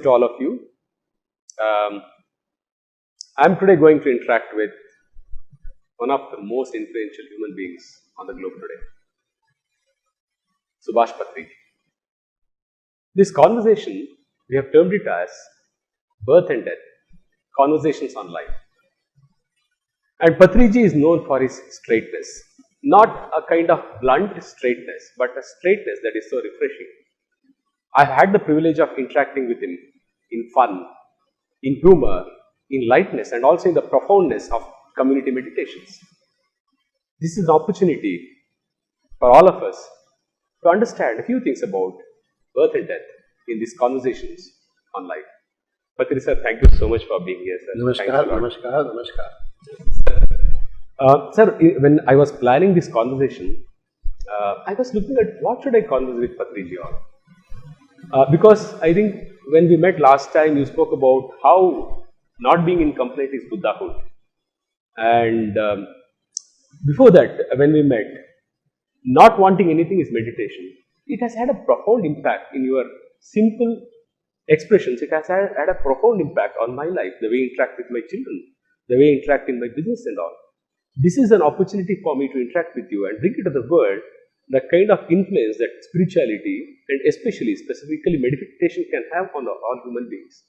to all of you. I'm today going to interact with one of the most influential human beings on the globe today, Subhash Patriji. This conversation, we have termed it as Birth and Death, Conversations on Life. And Patriji is known for his straightness, not a kind of blunt straightness, but a straightness that is so refreshing. I've had the privilege of interacting with him in fun, in humor, in lightness, and also in the profoundness of community meditations. This is an opportunity for all of us to understand a few things about birth and death in these conversations on life. Patriji sir, thank you so much for being here, sir. Namaskar, namaskar, namaskar. Sir, when I was planning this conversation, I was looking at what should I converse with Patriji on. Because I think when we met last time, you spoke about how not being in complaint is Buddhahood. And before that, when we met, not wanting anything is meditation. It has had a profound impact in your simple expressions. It has had a profound impact on my life, the way I interact with my children, the way I interact in my business and all. This is an opportunity for me to interact with you and bring it to the world the kind of influence that spirituality and especially specifically meditation can have on all human beings.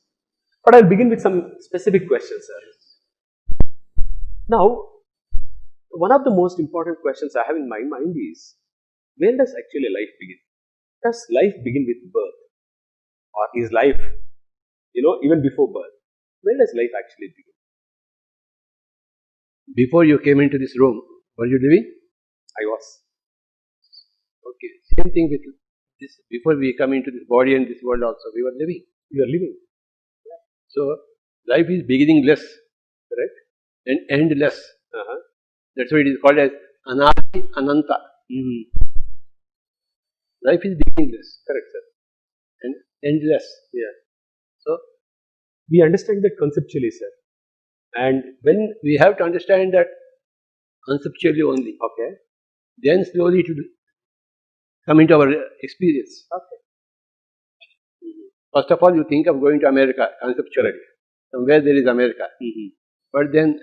But I'll begin with some specific questions, sir. Now, one of the most important questions I have in my mind is, where does actually life begin? Does life begin with birth? Or is life, even before birth? Where does life actually begin? Before you came into this room, were you living? I was. Okay, same thing with this. Before we come into this body and this world also, we were living. You are living. Yeah. So, life is beginningless, correct? And endless. That's why it is called as Anadi Ananta. Life is beginningless. Correct, sir. And endless. Yeah. So, we understand that conceptually, sir. And when we have to understand that conceptually only, okay, then slowly it will come into our experience. Okay. First of all, you think of going to America conceptually. Somewhere there is America. But then,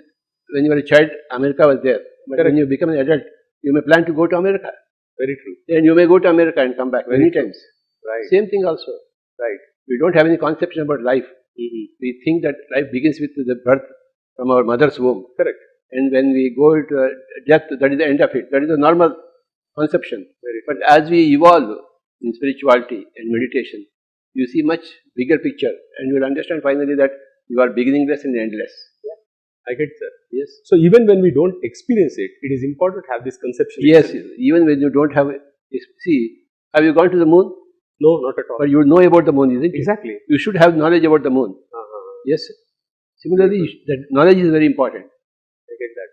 when you were a child, America was there. But when you become an adult, you may plan to go to America. Very true. Then you may go to America and come back many times. Right. Same thing also. Right. We don't have any conception about life. We think that life begins with the birth from our mother's womb. Correct. And when we go to death, that is the end of it. That is a normal conception. But as we evolve in spirituality and meditation, you see much bigger picture, and you will understand finally that you are beginningless and endless. Yeah. I get that. Yes. So even when we don't experience it, it is important to have this conception. Yes. Even when you don't have, see, have you gone to the moon? No, not at all. But you know about the moon, isn't it? Exactly. You should have knowledge about the moon. Yes. Similarly, that knowledge is very important. I get that.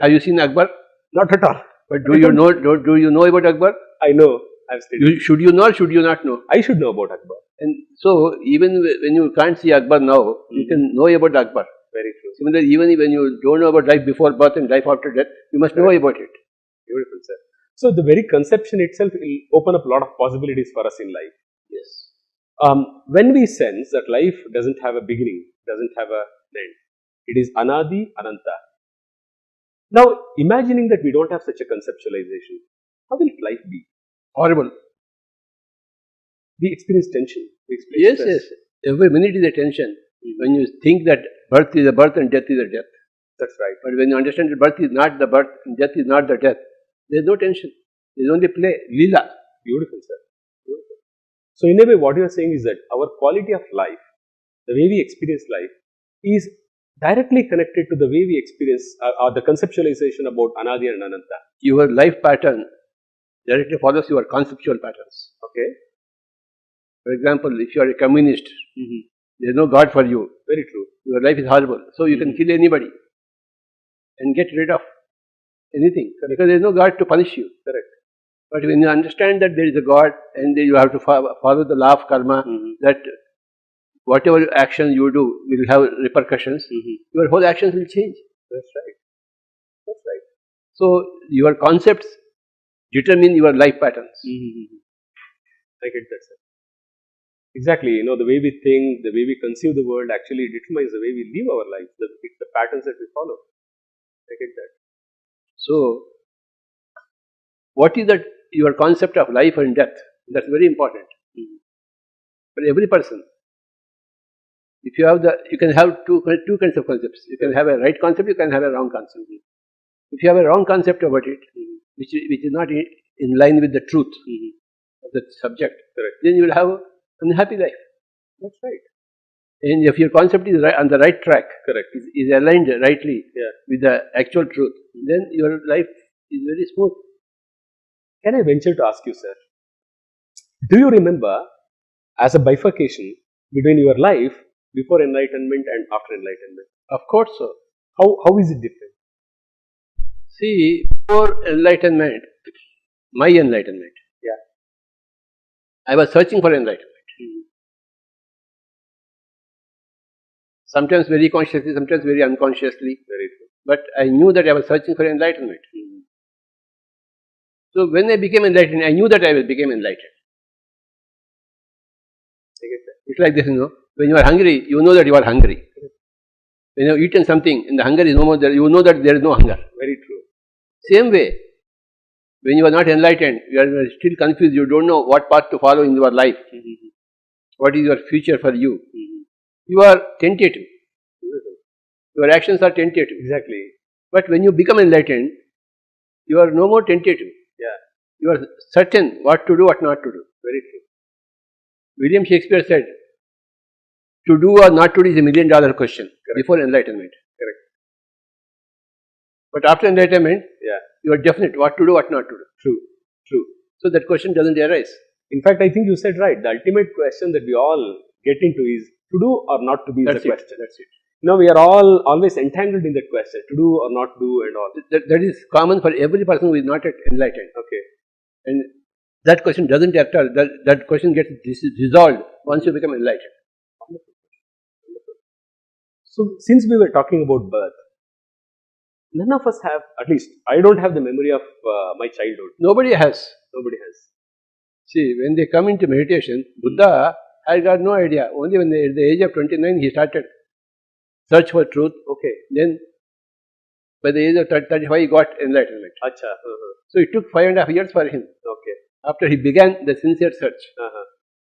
Have you seen Akbar? Not at all. But do you know about Akbar? I know. I've studied. Should you know or should you not know? I should know about Akbar. And so, even when you can't see Akbar now, you can know about Akbar. Very true. Similarly, even when you don't know about life before birth and life after death, you must know about it. Beautiful, sir. So, the very conception itself will open up a lot of possibilities for us in life. Yes. When we sense that life doesn't have a beginning, doesn't have an end, it is Anadi Ananta. Now, imagining that we don't have such a conceptualization, how will life be? Horrible. We experience tension. We experience stress. Yes. Every minute is a tension. When you think that birth is a birth and death is a death. That's right. But when you understand that birth is not the birth and death is not the death, there is no tension. There is only play, lila. Beautiful, sir. Beautiful. So, in a way, what you are saying is that our quality of life, the way we experience life, is directly connected to the way we experience or the conceptualization about Anadi and Ananta. Your life pattern directly follows your conceptual patterns. Okay. For example, if you are a communist, there is no God for you. Very true. Your life is horrible. So you can kill anybody and get rid of anything. Correct. Because there is no God to punish you. Correct. But when you understand that there is a God and you have to follow the law of karma, that whatever action you do will have repercussions, your whole actions will change. That's right. That's right. So your concepts determine your life patterns. I get that, sir. Exactly, the way we think, the way we conceive the world actually determines the way we live our life. It's the patterns that we follow. I get that. So, what is that your concept of life and death? That's very important for every person. If you have you can have two kinds of concepts. You can have a right concept, you can have a wrong concept. If you have a wrong concept about it, which is not in line with the truth of the subject, Correct. then you will have an unhappy life. That's right. And if your concept is on the right track, Correct. is aligned rightly Yeah. with the actual truth, then your life is very smooth. Can I venture to ask you, sir? Do you remember as a bifurcation between your life before enlightenment and after enlightenment? Of course, so. How is it different? See, before enlightenment, my enlightenment, I was searching for enlightenment. Sometimes very consciously, sometimes very unconsciously. Very true. But I knew that I was searching for enlightenment. So when I became enlightened, I knew that I became enlightened. I get that. It's like this, when you are hungry, you know that you are hungry. When you have eaten something and the hunger is no more there, you know that there is no hunger. Very true. Same way, when you are not enlightened, you are still confused, you don't know what path to follow in your life. What is your future for you? You are tentative. Your actions are tentative. Exactly. But when you become enlightened, you are no more tentative. Yeah. You are certain what to do, what not to do. Very true. William Shakespeare said, to do or not to do is $1 million question. Correct. Before enlightenment. Correct. But after enlightenment, yeah, you are definite what to do, what not to do. True. True. So that question doesn't arise. In fact, I think you said right. The ultimate question that we all get into is to do or not to be That's the question. That's it. We are all always entangled in that question, to do or not do and all. That is common for every person who is not yet enlightened. Okay. And that question doesn't at all. That question gets dissolved once you become enlightened. So, since we were talking about birth, none of us have, at least I don't have the memory of my childhood. Nobody has. Nobody has. See, when they come into meditation, Buddha had got no idea. Only when at the age of 29 he started search for truth. Okay. Then by the age of 35 he got enlightenment. Acha. So it took 5.5 years for him. Okay. After he began the sincere search.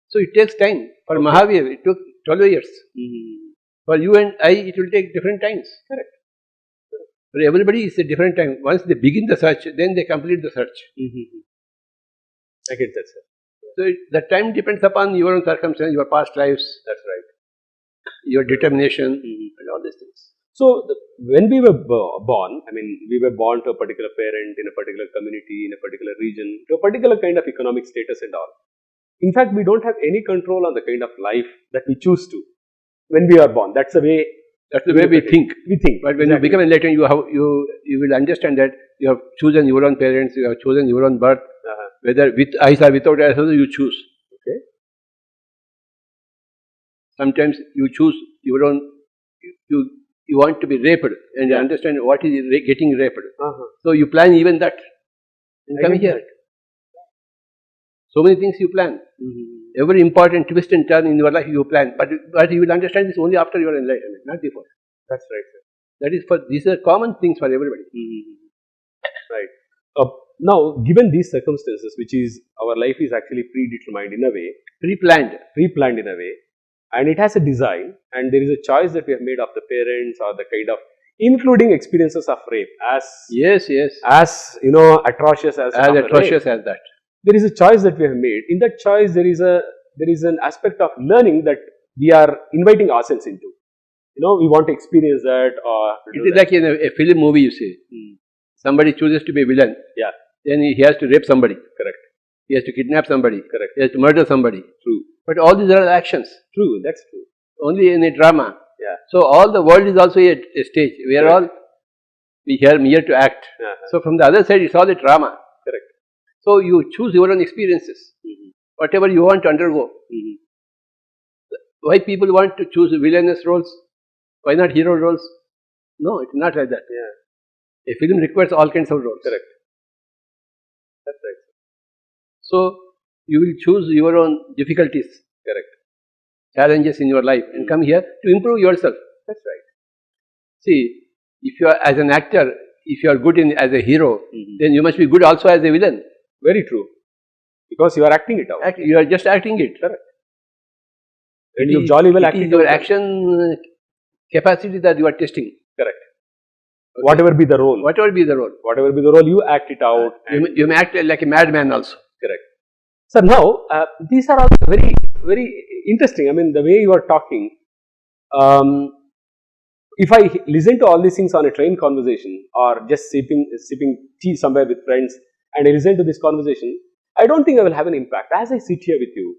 So it takes time. For Mahavir, it took 12 years. For you and I, it will take different times. Correct. For everybody, it's a different time. Once they begin the search, then they complete the search. I get that, sir. So the time depends upon your own circumstances, your past lives. That's right. Your determination and all these things. So, when we were born, we were born to a particular parent, in a particular community, in a particular region, to a particular kind of economic status and all. In fact, we don't have any control on the kind of life that we choose to when we are born. That's the way we think. We think. But when you become enlightened, you will understand that you have chosen your own parents, you have chosen your own birth, whether with eyes or without eyes, you choose. Okay. Sometimes you choose your own. You want to be raped and you understand what is getting raped. So you plan even that. And come here. So many things you plan. Every important twist and turn in your life you plan. But you will understand this only after your enlightenment, not before. That's right, sir. These are common things for everybody. Right. Now, given these circumstances, which is our life is actually predetermined in a way, pre-planned in a way, and it has a design, and there is a choice that we have made of the parents or the kind of, including experiences of rape, as atrocious as that. There is a choice that we have made. In that choice, there is an aspect of learning that we are inviting ourselves into. We want to experience that, or it is like in a film movie. You see, somebody chooses to be a villain. Yeah. Then he has to rape somebody. Correct. He has to kidnap somebody. Correct. He has to murder somebody. True. But all these are actions. True. That's true. Only in a drama. Yeah. So all the world is also a stage. We are all here to act. So from the other side, it's all a drama. Correct. So you choose your own experiences. Whatever you want to undergo. Why people want to choose villainous roles? Why not hero roles? No, it's not like that. A film requires all kinds of roles. Correct. That's right. So you will choose your own difficulties. Correct. challenges in your life and come here to improve yourself. That's right. See, if you are as an actor, if you are good as a hero, then you must be good also as a villain. Very true. Because you are acting it out. You are just acting it. Correct. And you jolly well acting it is your action capacity that you are testing. Correct. Okay. Whatever be the role. Whatever be the role. Whatever be the role, you act it out. You may act like a madman also. Correct. So now, these are all very, very interesting. I mean, the way you are talking, if I listen to all these things on a train conversation or just sipping tea somewhere with friends and I listen to this conversation, I don't think I will have an impact. As I sit here with you,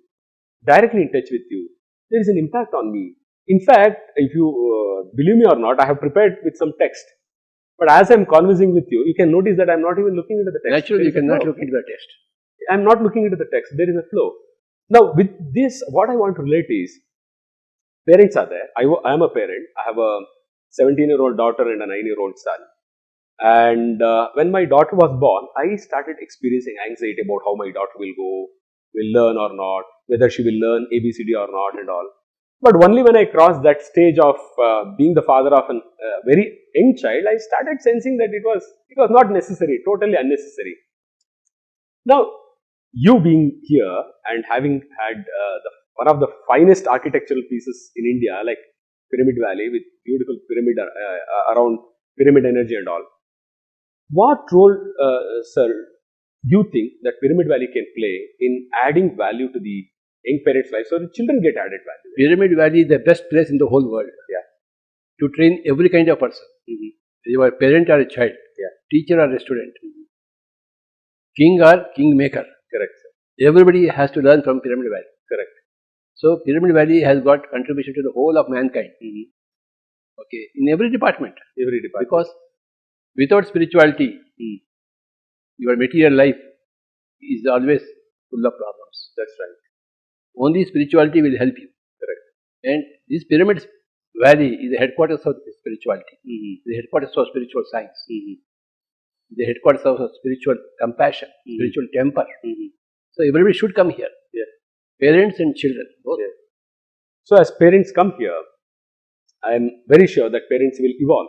directly in touch with you, there is an impact on me. In fact, if you believe me or not, I have prepared with some text. But as I am conversing with you, you can notice that I am not even looking into the text. Naturally, you cannot look into the text. I am not looking into the text. There is a flow. Now, with this, what I want to relate is, parents are there. I am a parent. I have a 17-year-old daughter and a 9-year-old son. And when my daughter was born, I started experiencing anxiety about how my daughter will learn or not, whether she will learn ABCD or not and all. But only when I crossed that stage of being the father of a very young child, I started sensing that it was not necessary, totally unnecessary. Now, you being here and having had one of the finest architectural pieces in India, like Pyramid Valley with beautiful pyramid around pyramid energy and all, what role, sir, you think that Pyramid Valley can play in adding value to the young parents' life so the children get added value? Pyramid Valley is the best place in the whole world. Yeah. To train every kind of person. You are a parent or a child, teacher or a student, king or kingmaker. Correct, sir. Everybody has to learn from Pyramid Valley. Correct. So Pyramid Valley has got contribution to the whole of mankind. Okay, in every department. Because without spirituality, your material life is always full of problems. That's right. Only spirituality will help you. Correct. And this Pyramid Valley is the headquarters of spirituality, the headquarters of spiritual science, the headquarters of spiritual compassion, spiritual temper. So everybody should come here. Parents and children, both. So as parents come here, I am very sure that parents will evolve.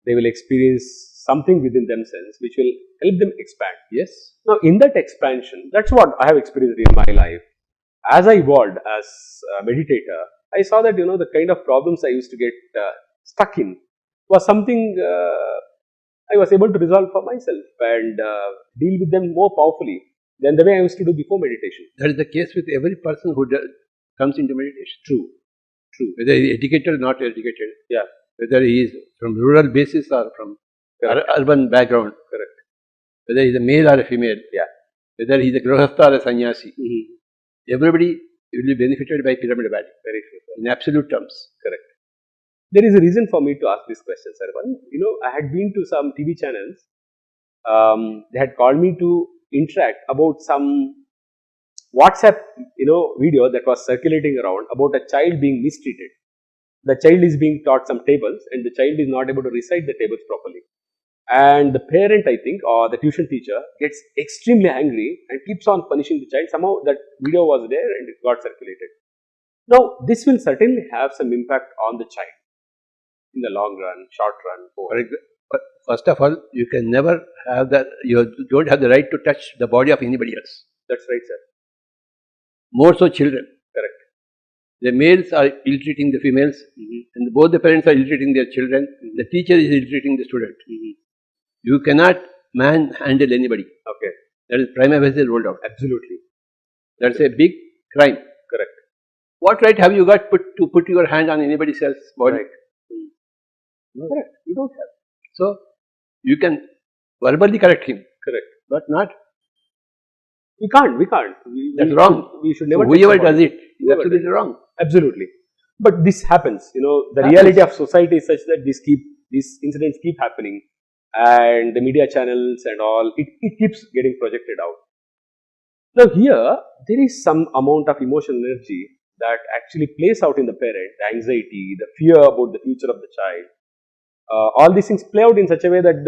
They will experience something within themselves which will help them expand. Yes. Now, in that expansion, that's what I have experienced in my life. As I evolved as a meditator, I saw that, the kind of problems I used to get stuck in was something I was able to resolve for myself and deal with them more powerfully than the way I used to do before meditation. That is the case with every person who comes into meditation. True. Whether he is educated or not educated. Yeah. Whether he is from rural basis or from urban background. Correct. Whether he is a male or a female. Yeah. Whether he is a grahastha or a sannyasi. Everybody will be benefited by Pyramid Valley. Very true. In absolute terms. Correct. There is a reason for me to ask this question, sir. I had been to some TV channels. They had called me to interact about some WhatsApp, video that was circulating around about a child being mistreated. The child is being taught some tables and the child is not able to recite the tables properly. And the parent, I think, or the tuition teacher gets extremely angry and keeps on punishing the child. Somehow that video was there and it got circulated. Now, this will certainly have some impact on the child in the long run, short run. But first of all, you can never have that, you don't have the right to touch the body of anybody else. That's right, sir. More so children. Correct. The males are ill-treating the females, and both the parents are ill-treating their children. The teacher is ill-treating the student. You cannot manhandle anybody. Okay. That is prima facie ruled out. Absolutely. That's a big crime. Correct. What right have you got to put your hand on anybody else's body? Right. No, correct. You don't have. So, you can verbally correct him. Correct. But not. We can't. That's wrong. We should never. Whoever does it is absolutely wrong. Absolutely. But this happens. The reality of society is such that these incidents keep happening, and the media channels and all, it keeps getting projected out. Now here, there is some amount of emotional energy that actually plays out in the parent, the anxiety, the fear about the future of the child. All these things play out in such a way that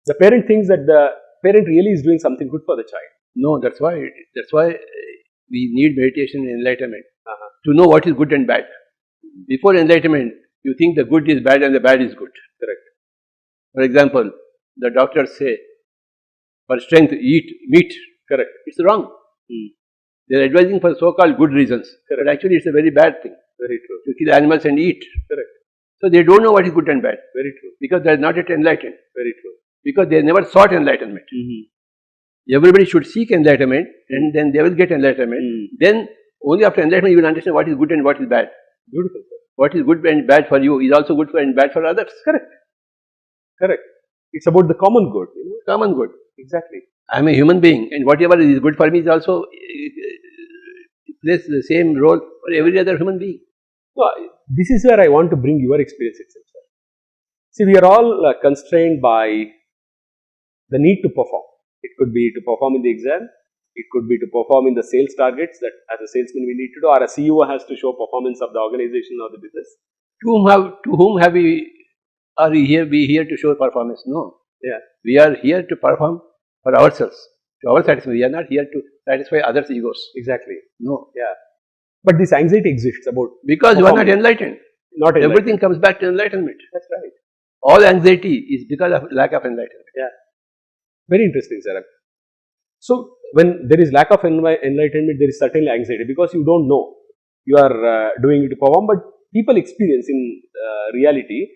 the parent thinks that the parent really is doing something good for the child. No, that's why we need meditation and enlightenment. to know what is good and bad. Before enlightenment, you think the good is bad and the bad is good. Correct. For example, the doctors say, for strength, eat meat. Correct. It's wrong. They are advising for so-called good reasons. Correct. But actually, it's a very bad thing Very true. to kill animals and eat. Correct. So they don't know what is good and bad Very true. because they are not yet enlightened. Very true. Because they never sought enlightenment. Everybody should seek enlightenment, and then they will get enlightenment. Then only after enlightenment you will understand what is good and what is bad. Beautiful, sir. What is good and bad for you is also good for and bad for others. Correct. Correct. It's about the common good. Common good. Exactly. I am a human being, and whatever is good for me is also plays the same role for every other human being. So, this is where I want to bring your experience itself, sir. See, we are all constrained by the need to perform. It could be to perform in the exam. It could be to perform in the sales targets that as a salesman we need to do, or a CEO has to show performance of the organization or the business. To whom have we are we here to show performance? No. Yeah. We are here to perform for ourselves, to our satisfaction. We are not here to satisfy others' egos. Exactly. No. Yeah. But this anxiety exists about because you are not enlightened. Not enlightened. Everything comes back to enlightenment. That's right. All anxiety is because of lack of enlightenment. Yeah. Very interesting, sir. So, when there is lack of enlightenment, there is certainly anxiety because you don't know. You are doing it to perform, but people experience in reality,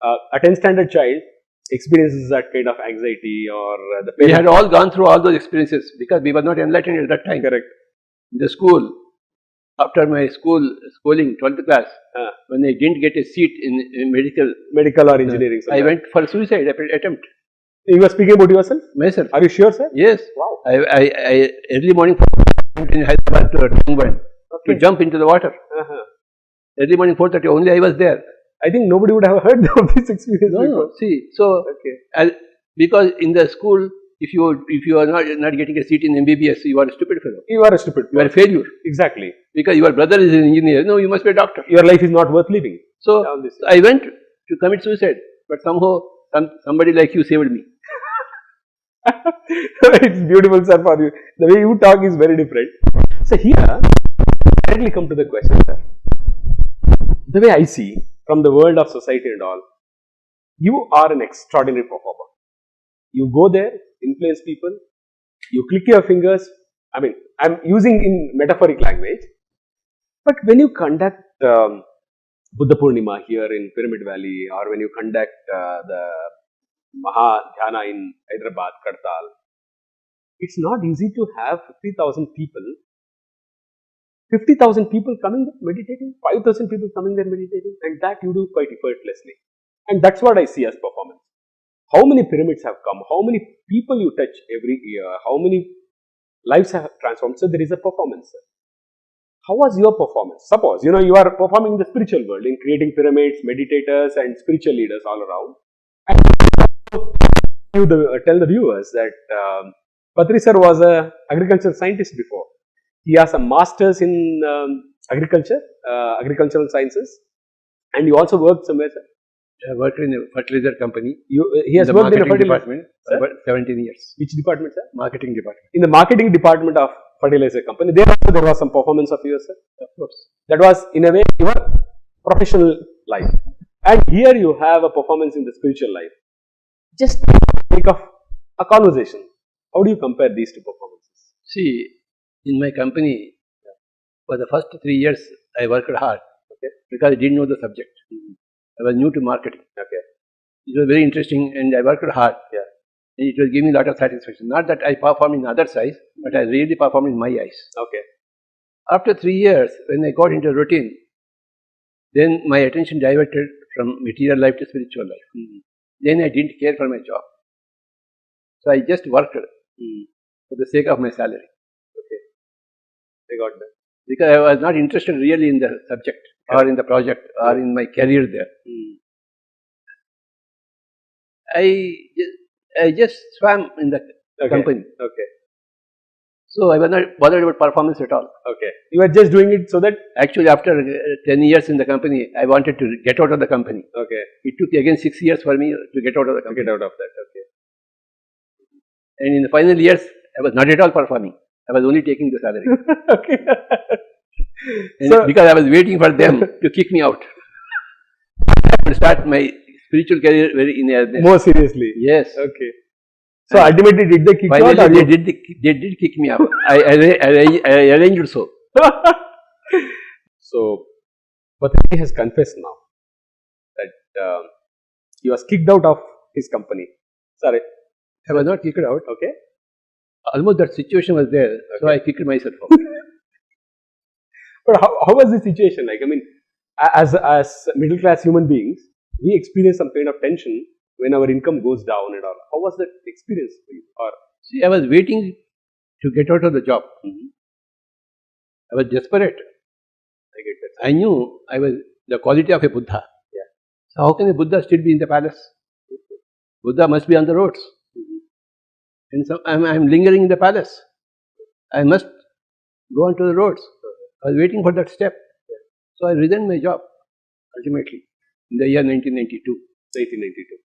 a 10th standard child experiences that kind of anxiety or the We had all gone through all those experiences because we were not enlightened at that time. Correct. In the school, after my schooling, 12th class, when I didn't get a seat in medical or engineering. I went for suicide attempt. You were speaking about yourself? Myself. Are you sure, sir? Yes. Wow. I early morning went in Hyderabad to jump into the water. Early morning 4:30, only I was there. I think nobody would have heard of this experience before. No, see, so because in the school, if you are not getting a seat in MBBS, you are a stupid fellow. You are a stupid. You are a failure. Exactly. Because your brother is an engineer. No, you must be a doctor. Your life is not worth living. So I went to commit suicide, but somehow somebody like you saved me. It's beautiful, sir, for you. The way you talk is very different. So here, directly come to the question, sir. The way I see from the world of society and all, you are an extraordinary performer. You go there, influence people, you click your fingers. I mean, I'm using in metaphoric language. But when you conduct Buddha Purnima here in Pyramid Valley, or when you conduct the Maha Dhyana in Hyderabad, Kartal, it's not easy to have 50,000 people. 50,000 people coming there meditating, 5,000 people coming there meditating, and that you do quite effortlessly. And that's what I see as performance. How many pyramids have come? How many people you touch every year? How many lives have transformed? So there is a performance. How was your performance? Suppose you are performing in the spiritual world in creating pyramids, meditators, and spiritual leaders all around. And you tell the viewers that Patri sir was an agricultural scientist before. He has a master's in agricultural sciences, and he also worked somewhere, sir. I worked in a fertilizer company. He has worked in a fertilizer department for 17 years. Which department, sir? Marketing department. In the marketing department of fertilizer company, there was some performance of yours, sir. Of course. That was in a way your professional life, and here you have a performance in the spiritual life. Just think of a conversation. How do you compare these two performances? See, in my company, for the first 3 years, I worked hard because I didn't know the subject. I was new to marketing. It was very interesting, and I worked hard. And it was giving me a lot of satisfaction. Not that I performed in others' eyes, but I really performed in my eyes. After 3 years, when I got into routine, then my attention diverted from material life to spiritual life. Then I didn't care for my job. So I just worked for the sake of my salary. I got that. Because I was not interested really in the subject or in the project or in my career there. I just swam in the company. So I was not bothered about performance at all. You were just doing it so that actually after 10 years in the company, I wanted to get out of the company. It took again 6 years for me to get out of the company. And in the final years, I was not at all performing. I was only taking the salary. And So- because I was waiting for them to kick me out. To start my spiritual career very in earnest. More seriously. Yes. Okay. So ultimately, did they kick you out? Finally, Or they did kick me out. I arranged so. So, Patriji has confessed now that he was kicked out of his company. Sorry. I was not kicked out. Okay. Almost that situation was there, so I kicked myself out. But how was the situation like? I mean, as middle class human beings, we experience some kind of tension when our income goes down and all. How was that experience for you? Or See, I was waiting to get out of the job. I was desperate. I get that. I knew I was the quality of a Buddha. Yeah. So how can a Buddha still be in the palace? Buddha must be on the roads. And so I'm lingering in the palace. I must go onto the roads. I was waiting for that step. So I resigned my job, ultimately, in the year 1992. 1992.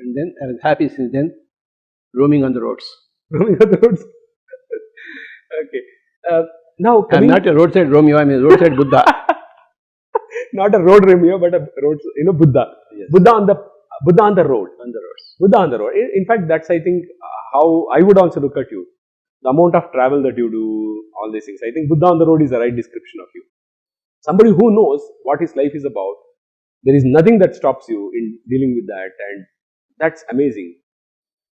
And then I was happy since then, roaming on the roads. Roaming on the roads. Okay. Now I'm coming, not a roadside Romeo, I'm a roadside Buddha. not a road Romeo, but a road, Buddha. Yes. Buddha on the road. On the roads. Buddha on the road. In fact, that's I think how I would also look at you. The amount of travel that you do, all these things. I think Buddha on the road is the right description of you. Somebody who knows what his life is about. There is nothing that stops you in dealing with that, and that's amazing.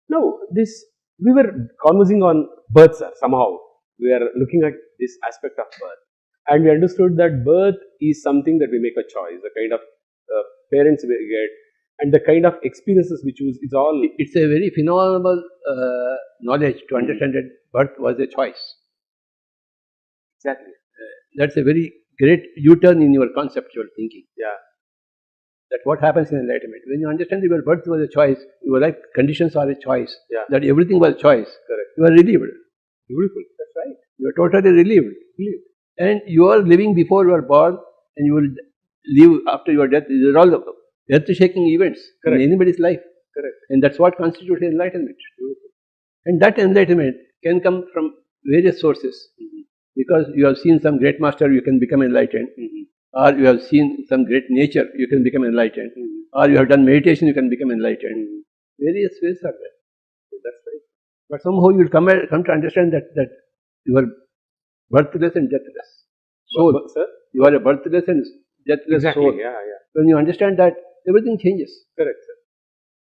Now, we were conversing on birth, sir. Somehow we are looking at this aspect of birth, and we understood that birth is something that we make a choice. The kind of parents we get, and the kind of experiences we choose is all. It's a very phenomenal knowledge to understand that birth was a choice. Exactly. That's a very great U-turn in your conceptual thinking. Yeah. That what happens in enlightenment. When you understand that your birth was a choice, your life conditions are a choice, Yeah. that everything was a choice, Correct. you are relieved. Beautiful. That's right. You are totally relieved. And you are living before you are born, and you will live after your death. These are all earth-shaking events Correct. in anybody's life. Correct. And that's what constitutes enlightenment. And that enlightenment can come from various sources. Because you have seen some great master, you can become enlightened. Or you have seen some great nature, you can become enlightened. Or you have done meditation, you can become enlightened. Various ways are there. That's right. But somehow you will come to understand that you are birthless and deathless. Soul. Sir? You are a birthless and deathless Exactly. soul. Yeah. Yeah. When you understand that, everything changes. Correct, sir.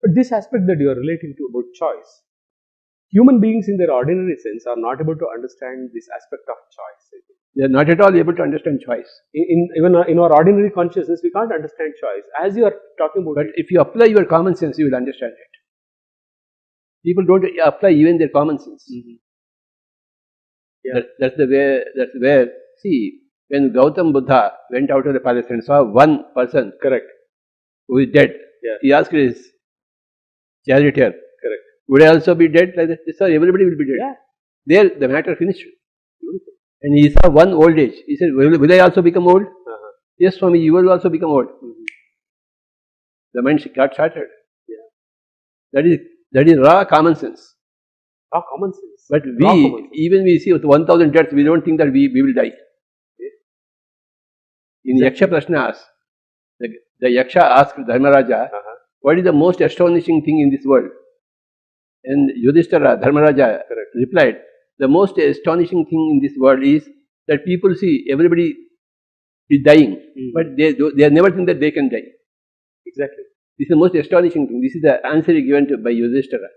But this aspect that you are relating to about choice, human beings in their ordinary sense are not able to understand this aspect of choice. I think. They are not at all able to understand choice. Even in our ordinary consciousness, we can't understand choice. As you are talking about But it, if you apply your common sense, you will understand it. People don't apply even their common sense. Yeah. That's where, see, when Gautam Buddha went out of the palace and saw one person correct, who is dead, Yeah. he asked his charioteer, correct. would I also be dead like that? Sir, everybody will be dead. Yeah. There, the matter finished. And he saw one old age. He said, will I also become old? Yes, Swami, you will also become old. The mind got shattered. Yeah. That is raw common sense. Raw common sense. But Raw common sense. even we see with 1,000 deaths, we don't think that we will die. In Yaksha Prashnas, the Yaksha asked Dharmaraja, what is the most astonishing thing in this world? And Yudhishthira, Dharmaraja, replied, the most astonishing thing in this world is that people see everybody is dying, but they never think that they can die. Exactly. This is the most astonishing thing. This is the answer given by Yudhishthira.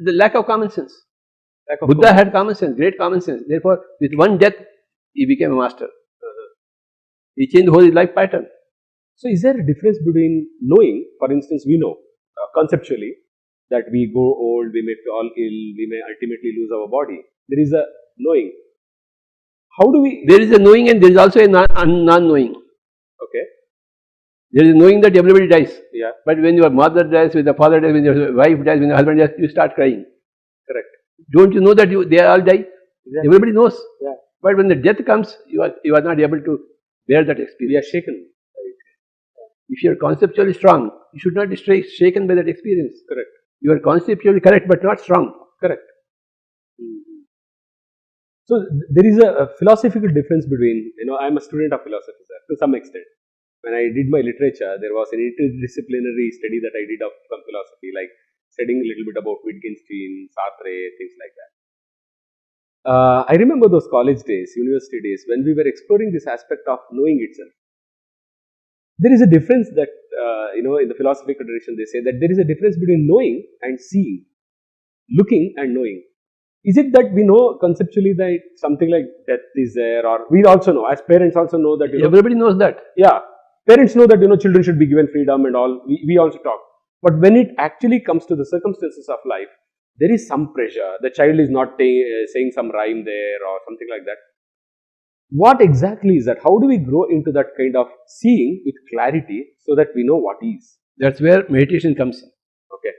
The lack of common sense. Buddha had common sense, great common sense. Therefore, with one death, he became a master. He changed the whole life pattern. So, is there a difference between knowing, for instance, we know conceptually that we grow old, we may fall ill, we may ultimately lose our body. There is a knowing. How do we? There is a knowing and there is also a non-knowing. Okay. There is knowing that everybody dies. Yeah. But when your mother dies, when your father dies, when your wife dies, when your husband dies, you start crying. Correct. Don't you know that they all die? Exactly. Everybody knows. Yeah. But when the death comes, you are not able to bear that experience. We are shaken. If you are conceptually strong, you should not be shaken by that experience. Correct. You are conceptually correct but not strong. Correct. So there is a philosophical difference between, I'm a student of philosophy, sir, to some extent. When I did my literature, there was an interdisciplinary study that I did from philosophy, like studying a little bit about Wittgenstein, Sartre, things like that. I remember those college days, university days, when we were exploring this aspect of knowing itself. There is a difference that, in the philosophical tradition, they say that there is a difference between knowing and seeing, looking and knowing. Is it that we know conceptually that something like death is there, or we also know, as parents also know that, everybody knows that. Yeah, parents know that, children should be given freedom and all, we also talk. But when it actually comes to the circumstances of life, there is some pressure. The child is not saying some rhyme there or something like that. What exactly is that? How do we grow into that kind of seeing with clarity so that we know what is? That's where meditation comes in. Okay.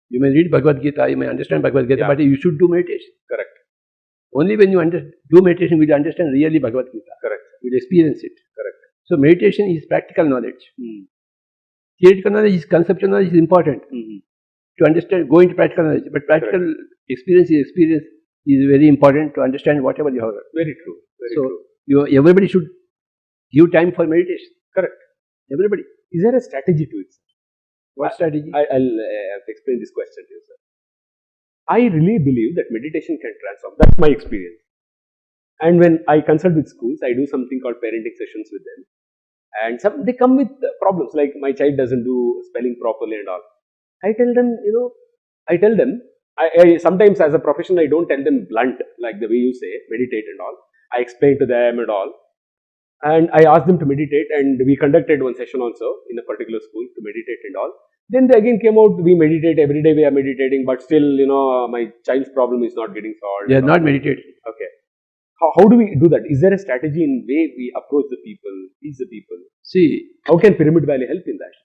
You may read Bhagavad Gita, you may understand Bhagavad Gita, but you should do meditation. Correct. Only when you do meditation will you understand really Bhagavad Gita. Correct. You will experience it. Correct. So meditation is practical knowledge. Theoretical knowledge, conceptual knowledge is important to understand, go into practical knowledge. But practical experience is very important to understand whatever you have. Very true. Very true. Everybody should give time for meditation. Correct. Everybody. Is there a strategy to it, sir? What strategy? I'll explain this question to you, sir. I really believe that meditation can transform. That's my experience. And when I consult with schools, I do something called parenting sessions with them. And they come with problems like my child doesn't do spelling properly and all. I tell them, I sometimes as a professional, I don't tell them blunt, like the way you say, meditate and all. I explain to them and all. And I asked them to meditate, and we conducted one session also in a particular school to meditate and all. Then they again came out, we meditate, every day we are meditating, but still, my child's problem is not getting solved. They are not meditating. Okay. How do we do that? Is there a strategy in way we approach the people, teach the people? See, how can Pyramid Valley help in that?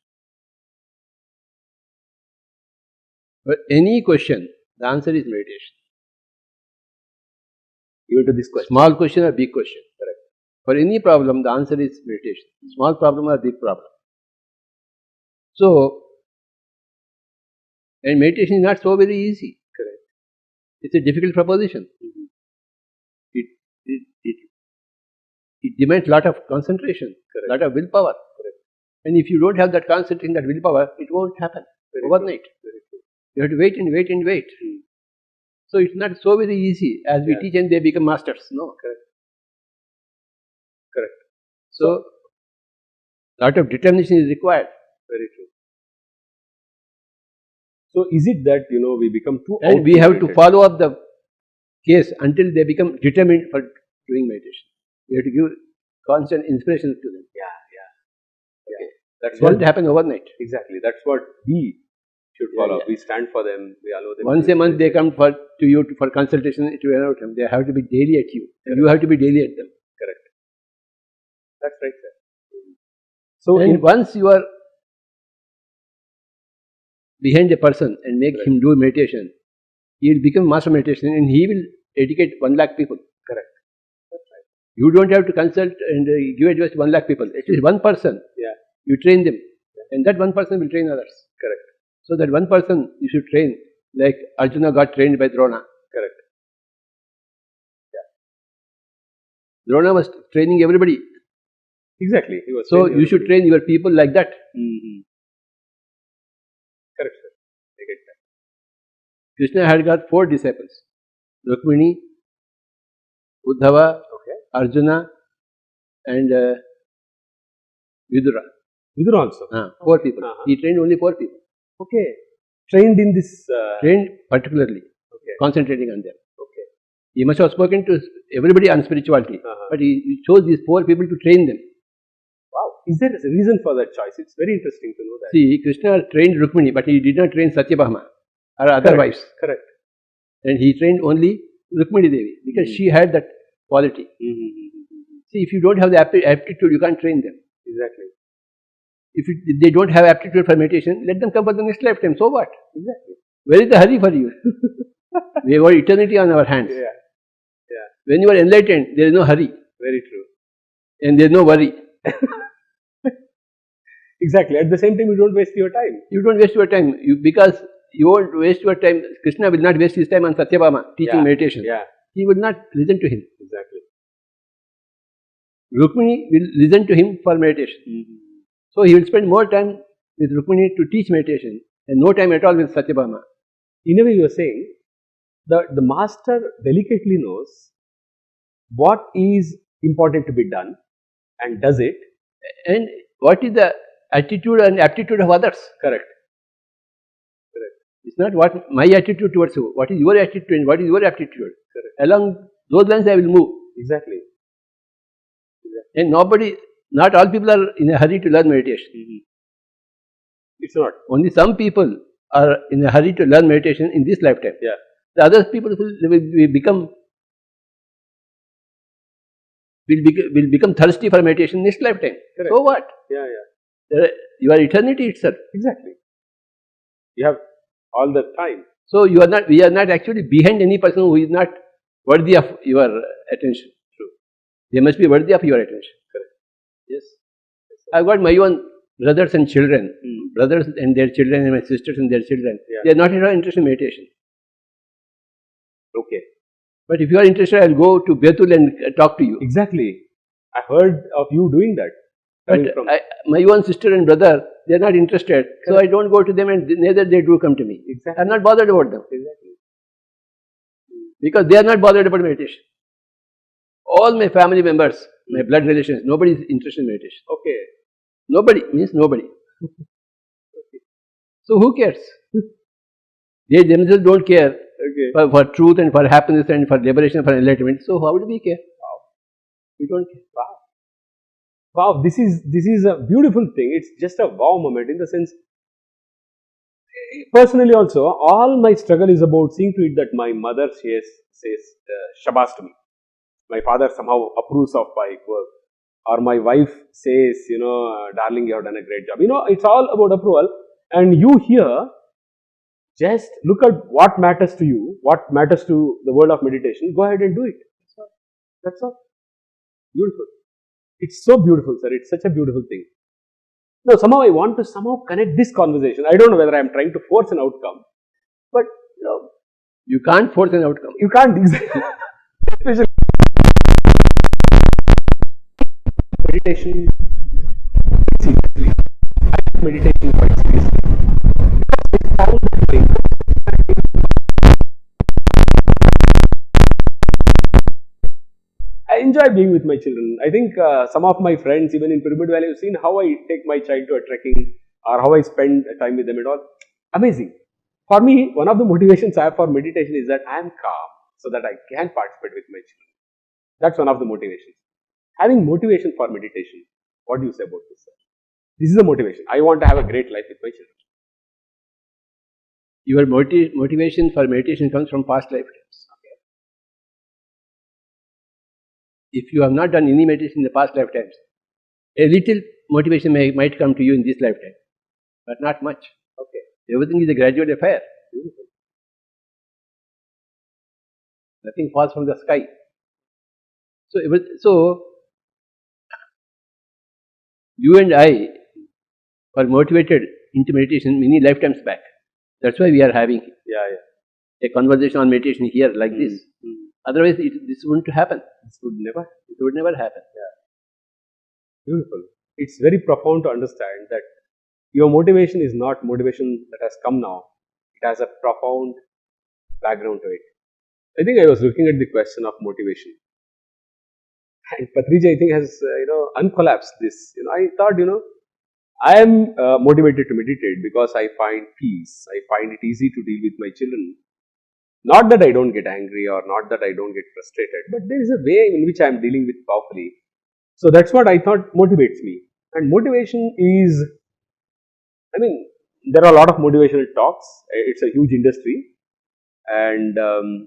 For any question, the answer is meditation. Even to this question. Small question or big question. Correct. For any problem, the answer is meditation. Small problem or big problem. So, and meditation is not so very easy. Correct. It's a difficult proposition. It demands a lot of concentration, a lot of willpower. Correct. And if you don't have that concentration, that willpower, it won't happen overnight. You have to wait and wait and wait. So it's not so very easy as we teach and they become masters. No. Correct. So a lot of determination is required. Very true. So is it that we become too and we have to follow up the case until they become determined for doing meditation. We have to give constant inspiration to them. Okay. That's what happen overnight. Exactly. That's what we should follow. We stand for them. We allow them. Once a month they come to you for consultation. They have to be daily at you. You have to be daily at them. Correct. That's right, sir. So once you are behind a person and make him do meditation, he will become master meditation and he will educate 1 lakh people. Correct. That's right. You don't have to consult and give advice to 1 lakh people. It is one person. You train them, and that one person will train others. Correct. So that one person you should train, like Arjuna got trained by Drona. Correct. Drona was training everybody. Exactly. He was. So you should train your people like that. Correct, sir. I get that. Krishna had got 4 disciples: Rukmini, Uddhava, Arjuna, and Vidura. Vidura also. 4 people. He trained only 4 people. Okay. Trained in this. Trained particularly. Okay. Concentrating on them. Okay. He must have spoken to everybody on spirituality, but he chose these 4 people to train them. Wow. Is there a reason for that choice? It's very interesting to know that. See, Krishna trained Rukmini, but he did not train Satyabhama or other wives. Correct. And he trained only Rukmini Devi because she had that quality. See, if you don't have the aptitude, you can't train them. Exactly. If they don't have aptitude for meditation, let them come for the next lifetime. So what? Exactly. Where is the hurry for you? We have got eternity on our hands. When you are enlightened, there is no hurry. Very true. And there is no worry. Exactly. At the same time, you don't waste your time. You don't waste your time. Because you won't waste your time. Krishna will not waste his time on Satyabhama teaching meditation. he would not listen to him. Exactly. Rukmini will listen to him for meditation. So he will spend more time with Rukmini to teach meditation and no time at all with Satyabhama. In a way, you are saying that the master delicately knows what is important to be done and does it. And what is the attitude and aptitude of others? Correct. It's not what my attitude towards you, what is your attitude and what is your aptitude. Correct. Along those lines I will move. Exactly. And not all people are in a hurry to learn meditation. It's not. Only some people are in a hurry to learn meditation in this lifetime. Yeah. The other people will become thirsty for meditation next lifetime. Correct. So what? Yeah. Your eternity itself. Exactly. You have all the time. So we are not actually behind any person who is not worthy of your attention. True. They must be worthy of your attention. Correct. Yes. I've got my own brothers and children, brothers and their children and my sisters and their children. Yeah. They are not at all interested in meditation. Okay. But if you are interested, I'll go to Betul and talk to you. Exactly. I heard of you doing that. But my own sister and brother, they are not interested. Correct. So I don't go to them and neither they do come to me. Exactly. I'm not bothered about them. Exactly. Because they are not bothered about meditation. All my family members, my blood relations, nobody is interested in meditation. Okay. Nobody means nobody. So who cares? They themselves don't care for truth and for happiness and for liberation, for enlightenment. So how do we care? Wow. We don't care. Wow, this is a beautiful thing. It's just a wow moment in the sense, personally also, all my struggle is about seeing to it that my mother says Shabas to me. My father somehow approves of my work. Or my wife says, darling, you have done a great job. It's all about approval. And you here, just look at what matters to you, what matters to the world of meditation. Go ahead and do it. That's all. Beautiful. It's so beautiful, sir. It's such a beautiful thing. Now, somehow I want to connect this conversation. I don't know whether I am trying to force an outcome, but you can't force an outcome. You can't. Especially meditation. Seriously, I take meditation quite seriously. I found that way. I enjoy being with my children. I think some of my friends, even in Pyramid Valley, have seen how I take my child to a trekking or how I spend time with them and all. Amazing. For me, one of the motivations I have for meditation is that I am calm so that I can participate with my children. That's one of the motivations. Having motivation for meditation. What do you say about this, sir? This is the motivation. I want to have a great life with my children. Your motivation for meditation comes from past lifetimes. If you have not done any meditation in the past lifetimes, a little motivation might come to you in this lifetime, but not much. Okay. Everything is a gradual affair. Beautiful. Nothing falls from the sky. So you and I were motivated into meditation many lifetimes back. That's why we are having a conversation on meditation here like this. Otherwise, this wouldn't happen. It would never happen. Beautiful. It's very profound to understand that your motivation is not motivation that has come now. It has a profound background to it. I think I was looking at the question of motivation. And Patriji, I think, has, uncollapsed this. I thought, I am motivated to meditate because I find peace. I find it easy to deal with my children. Not that I don't get angry or not that I don't get frustrated, but there is a way in which I am dealing with powerfully. So that's what I thought motivates me. And motivation is, there are a lot of motivational talks. It's a huge industry. And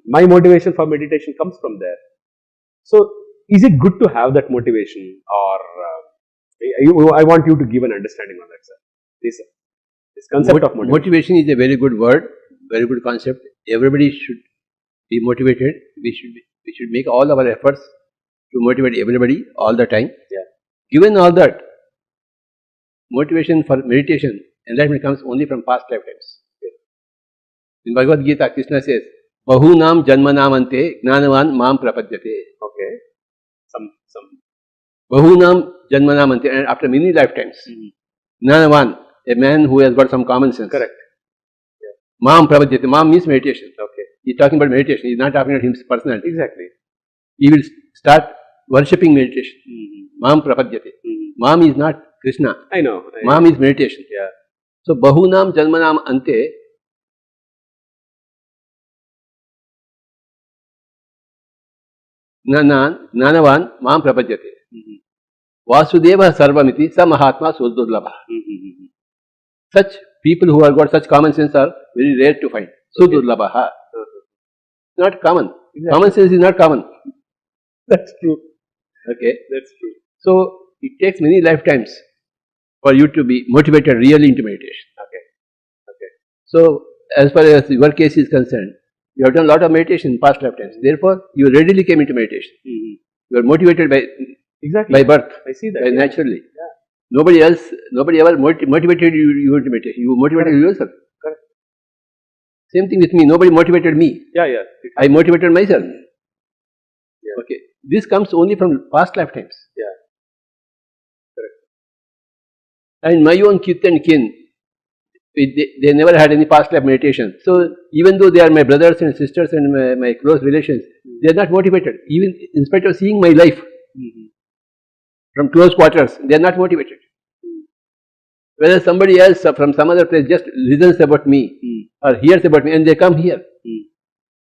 my motivation for meditation comes from there. So, is it good to have that motivation, or I want you to give an understanding on that, sir. This concept of motivation. Motivation is a very good word, very good concept. Everybody should be motivated. We should make all our efforts to motivate everybody all the time. Given all that, motivation for meditation, enlightenment comes only from past lifetimes. In Bhagavad Gita, Krishna says, Bahunam Janmanamante Gnanavan Mam Prapadyate. Okay. Some. Bahunam Janmanamante, and after many lifetimes, Gnanavan, a man who has got some common sense. Correct. Mam Prapadyate. Mam means meditation. Okay. He is talking about meditation. He is not talking about his personality. Exactly. He will start worshipping meditation. Mam Prapadyate. Mam is not Krishna. I know. Mam is meditation. Yeah. So Bahunam Janmanam Ante Gnanavan Mam Prapadyate. Vasudeva Sarvamiti Sa Mahatma Sudurlabha. Such people who have got such common sense are very rare to find. Sudurlabha. Not common. Exactly. Common sense is not common. That's true. Okay. That's true. So it takes many lifetimes for you to be motivated really into meditation. Okay. Okay. So as far as your case is concerned, you have done a lot of meditation in past lifetimes. Therefore, you readily came into meditation. You are motivated by by birth. I see that. By naturally. Yeah. Nobody ever motivated you into meditation. You motivated yourself. Correct. Same thing with me. Nobody motivated me. Yeah. I motivated myself. Yeah. Okay. This comes only from past lifetimes. Yeah. Correct. And my own kith and kin, they never had any past life meditation. So even though they are my brothers and sisters and my close relations, they are not motivated. Even in spite of seeing my life from close quarters, they are not motivated. Whether somebody else from some other place just listens about me or hears about me and they come here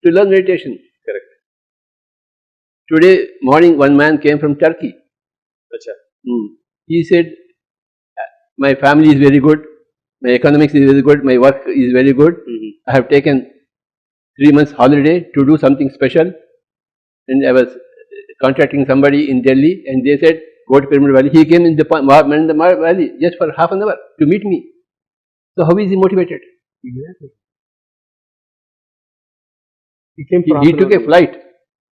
to learn meditation. Correct. Today morning, one man came from Turkey. Achha. He said, my family is very good, my economics is very good, my work is very good. I have taken 3 months holiday to do something special, and I was contacting somebody in Delhi, and they said, go to Pyramid Valley. He came in the valley just for half an hour to meet me. So how is he motivated? Exactly. He took a flight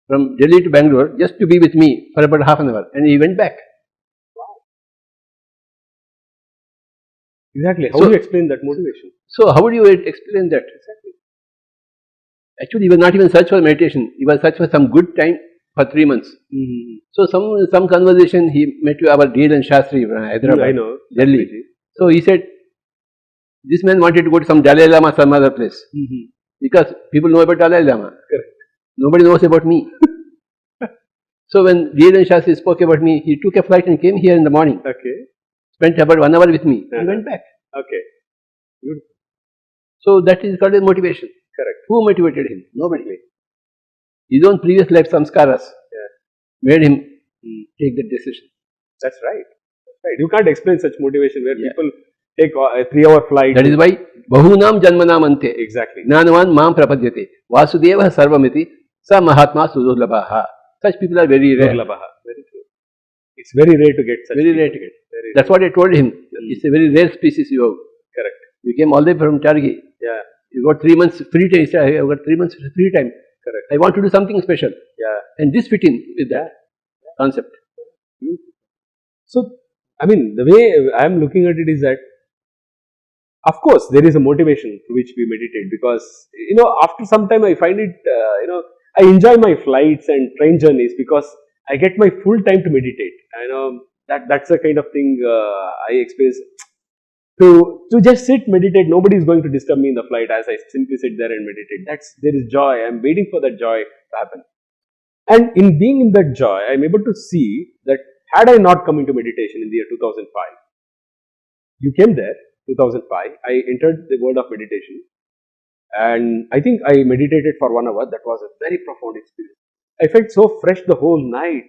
from Delhi to Bangalore just to be with me for about half an hour, and he went back. Exactly. How do you explain that motivation? So how would you explain that? Exactly. Actually, he was not even search for meditation. He was search for some good time for 3 months. So some conversation he met to our dear and Shastri from Hyderabad, I know. Delhi. So he said, this man wanted to go to some Dalai Lama, some other place. Because people know about Dalai Lama. Correct. Nobody knows about me. So when dear and Shastri spoke about me, he took a flight and came here in the morning. Okay. Spent about 1 hour with me and went back. Okay. Beautiful. So that is called a motivation. Correct. Who motivated him? Nobody. His own previous life samskaras made him take that decision. That's right. That's right. You can't explain such motivation where people take a 3-hour flight. That is why Bahunam Janmanam Ante. Exactly. Gnanavan Mam Prapadyate. Vasudeva Sarvamiti Sa Mahatma Sudurlabha. Such people are very rare. Very true. It's very rare to get such Very rare to get. That's what I told him. It's a very rare species you have. Correct. You came all the way from Turkey. Yeah. You got 3 months free time. I have got 3 months free time. Correct. I want to do something special. Yeah. And this fit in with that concept. So, I mean, the way I am looking at it is that, of course, there is a motivation to which we meditate because, after some time I find it, I enjoy my flights and train journeys because I get my full time to meditate. I know that's the kind of thing I experience. To just sit, meditate, nobody is going to disturb me in the flight as I simply sit there and meditate. There is joy. I am waiting for that joy to happen. And in being in that joy, I am able to see that had I not come into meditation in the year 2005, you came there, 2005, I entered the world of meditation and I think I meditated for 1 hour. That was a very profound experience. I felt so fresh the whole night.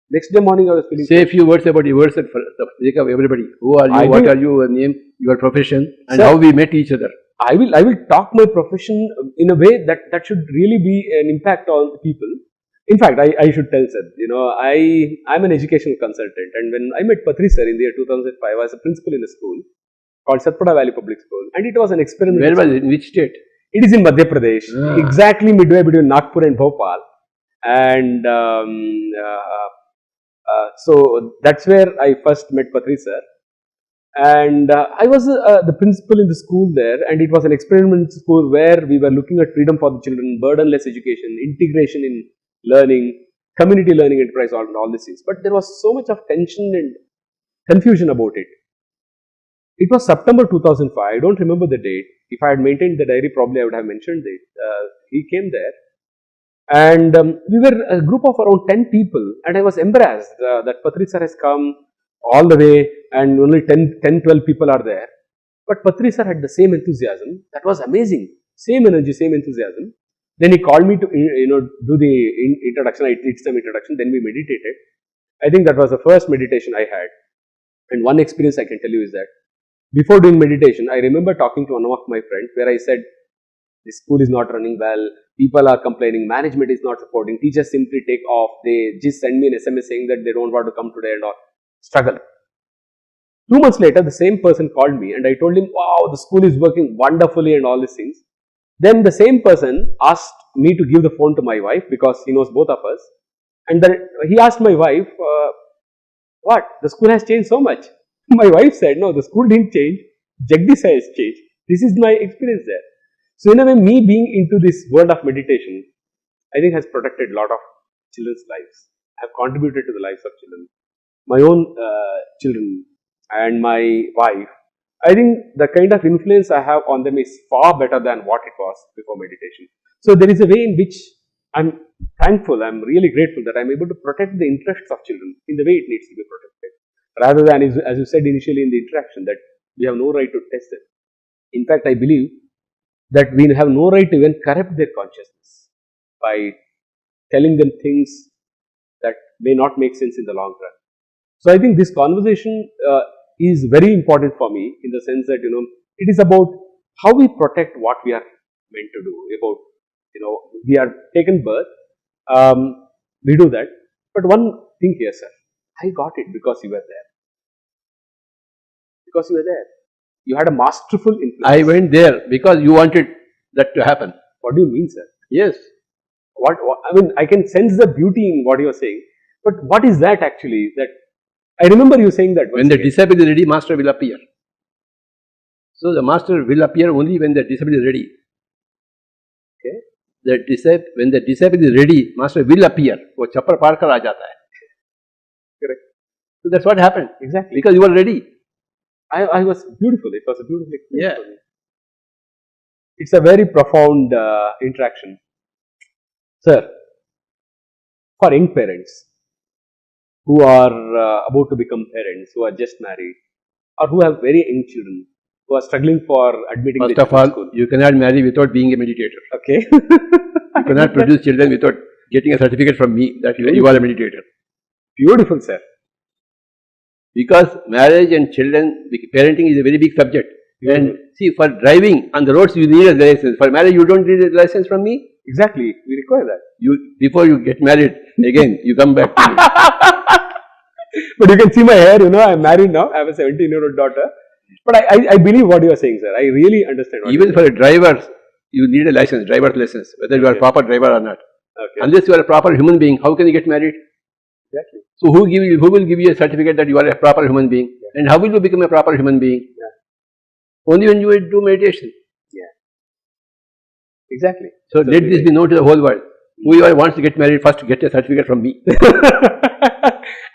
Next day morning I was feeling. Say a few words about yourself for the sake of everybody. Who are you? What are you? Your name, your profession, and how we met each other. I will talk my profession in a way that should really be an impact on people. In fact, I should tell sir, I'm an educational consultant, and when I met Patri sir in the year 2005, I was a principal in a school called Satpura Valley Public School, and it was an experiment. Where was it? In which state? It is in Madhya Pradesh, exactly midway between Nagpur and Bhopal, and so that's where I first met Patri sir. And I was the principal in the school there, and it was an experimental school where we were looking at freedom for the children, burdenless education, integration in learning, community learning enterprise, all these things. But there was so much of tension and confusion about it. It was September 2005. I don't remember the date. If I had maintained the diary, probably I would have mentioned it. He came there, and we were a group of around 10 people, and I was embarrassed that Patriji sir has come all the way, and only 10, 12 people are there. But Patriji sir had the same enthusiasm. That was amazing. Same energy, same enthusiasm. Then he called me to do the introduction. I did some introduction. Then we meditated. I think that was the first meditation I had. And one experience I can tell you is that before doing meditation, I remember talking to one of my friends where I said, this school is not running well, people are complaining, management is not supporting, teachers simply take off, they just send me an SMS saying that they don't want to come today and all. Struggle. 2 months later, the same person called me and I told him, wow, the school is working wonderfully and all these things. Then the same person asked me to give the phone to my wife because he knows both of us. And then he asked my wife, what? The school has changed so much. My wife said, no, the school didn't change. Jagdish has changed. This is my experience there. So in a way, me being into this world of meditation, I think has protected a lot of children's lives. I have contributed to the lives of children. My own children and my wife, I think the kind of influence I have on them is far better than what it was before meditation. So there is a way in which I'm thankful, I'm really grateful that I'm able to protect the interests of children in the way it needs to be protected. Rather than, as you said initially in the interaction, that we have no right to test it. In fact, I believe that we have no right to even corrupt their consciousness by telling them things that may not make sense in the long run. So I think this conversation is very important for me in the sense that, it is about how we protect what we are meant to do. About, we are taken birth, we do that. But one thing here, sir, I got it because you were there. Because you were there. You had a masterful influence. I went there because you wanted that to happen. What do you mean, sir? Yes. What I mean, I can sense the beauty in what you are saying. But what is that actually? That I remember you saying that. When the disciple is ready, master will appear. So the master will appear only when the disciple is ready. Okay. When the disciple is ready, master will appear. वो चप्पर पार कर आ जाता है. Correct. So that's what happened. Exactly. Because you were ready. I was beautiful. It was a beautiful experience. Yeah. For me. It's a very profound interaction. Sir, for young parents who are about to become parents, who are just married, or who have very young children, who are struggling for admitting First of all, school. You cannot marry without being a meditator. Okay. You cannot produce children without getting a certificate from me that you are a meditator. Beautiful, sir. Because marriage and children, parenting is a very big subject. And see, for driving on the roads, you need a license. For marriage, you don't need a license from me. Exactly. We require that. Before you get married, again, you come back to me. But you can see my hair, I'm married now. I have a 17-year-old daughter. But I believe what you are saying, sir. I really understand what Even for a driver, you need a license, driver's license, whether you are a proper driver or not. Okay. Unless you are a proper human being, how can you get married? Exactly. So who will give you a certificate that you are a proper human being? Yeah. And how will you become a proper human being? Yeah. Only when you do meditation. Yeah. Exactly. So let this be known to the whole world. Whoever wants to get married first get a certificate from me.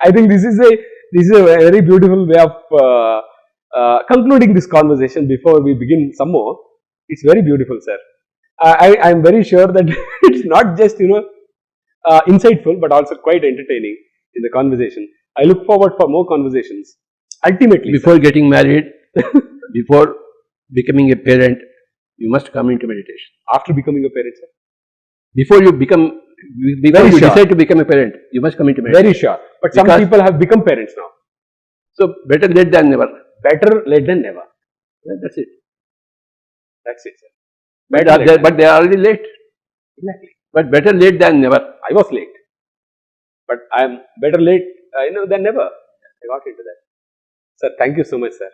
I think this is a very beautiful way of concluding this conversation before we begin some more. It's very beautiful, sir. I am very sure that it's not just insightful but also quite entertaining in the conversation. I look forward for more conversations. Ultimately, before getting married, before becoming a parent, you must come into meditation. After becoming a parent, sir? Before you decide to become a parent, you must come into meditation. Very sure. But some people have become parents now. So better late than never. Better late than never. Yeah, that's it. That's it, sir. But they are already late. Exactly. But better late than never. I was late. But I am better late than never. I got into that. Sir, thank you so much, sir.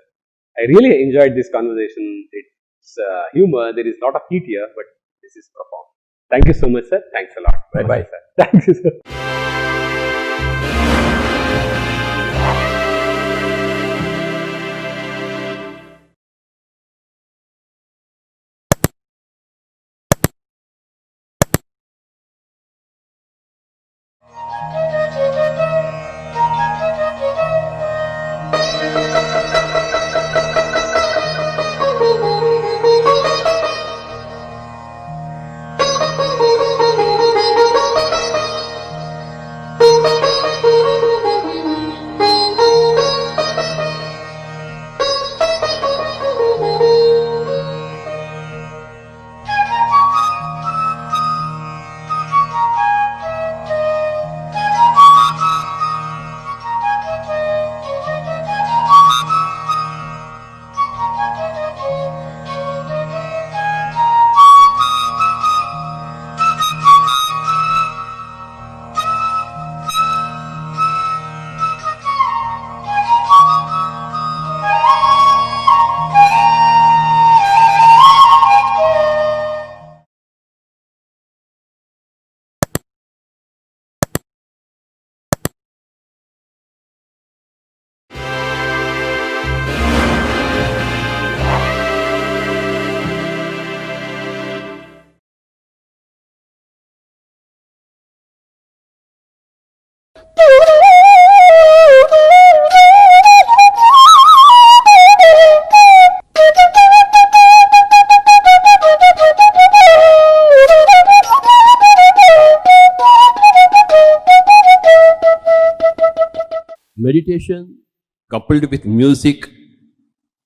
I really enjoyed this conversation. It's humor. There is a lot of heat here, but this is profound. Thank you so much, sir. Thanks a lot. Bye-bye, sir. Thank you, sir. Meditation coupled with music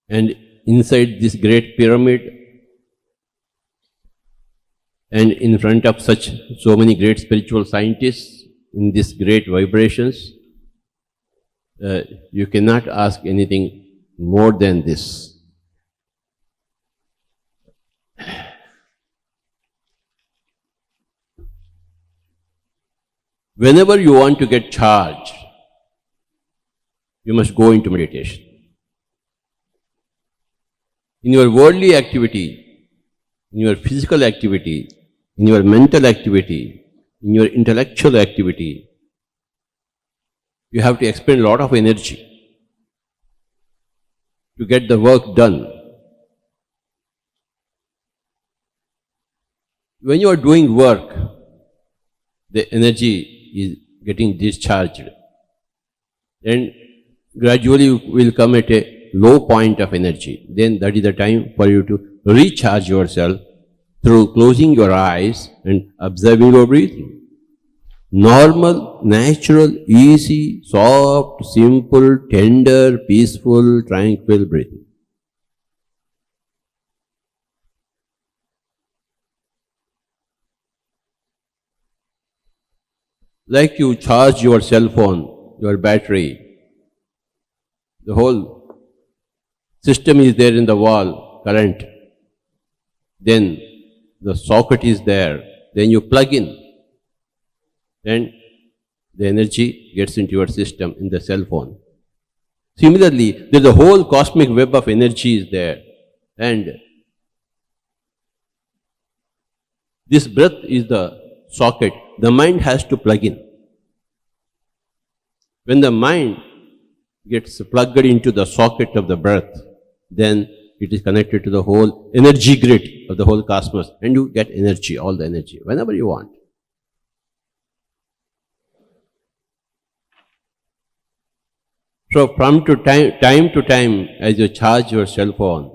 and inside this great pyramid and in front of so many great spiritual scientists in these great vibrations, you cannot ask anything more than this. Whenever you want to get charged, you must go into meditation. In your worldly activity, in your physical activity, in your mental activity, in your intellectual activity, you have to expend a lot of energy to get the work done. When you are doing work, the energy is getting discharged, and gradually you will come at a low point of energy. Then that is the time for you to recharge yourself through closing your eyes and observing your breathing. Normal, natural, easy, soft, simple, tender, peaceful, tranquil breathing. Like you charge your cell phone, your battery, the whole system is there in the wall, current. Then the socket is there, then you plug in, and the energy gets into your system in the cell phone. Similarly, there's a whole cosmic web of energy is there, and this breath is the socket. The mind has to plug in. When the mind gets plugged into the socket of the breath, then it is connected to the whole energy grid of the whole cosmos, and you get energy, all the energy, whenever you want. So from time to time, as you charge your cell phone,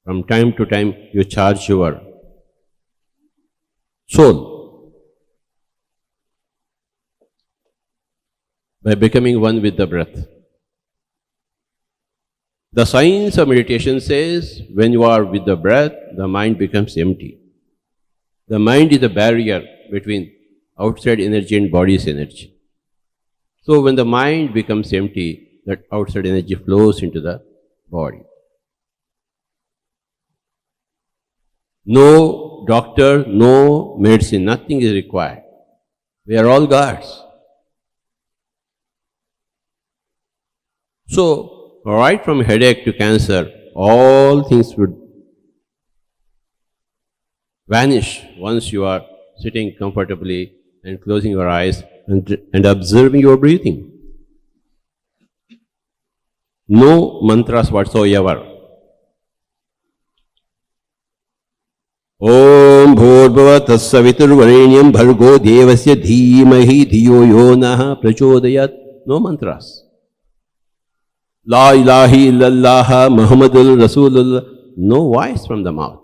from time to time you charge your soul by becoming one with the breath. The science of meditation says when you are with the breath, the mind becomes empty. The mind is a barrier between outside energy and body's energy. So when the mind becomes empty, that outside energy flows into the body. No doctor, no medicine, nothing is required. We are all gods. So, right from headache to cancer, all things would vanish once you are sitting comfortably and closing your eyes and observing your breathing. No mantras whatsoever. Om Bhurbhava Tassaviturvarenyam Bhargo Devasya Dhimahi Dhiyo Yo Naha Prachodayat. No mantras. La ilaha illallah Muhammadul Rasulullah. No voice from the mouth.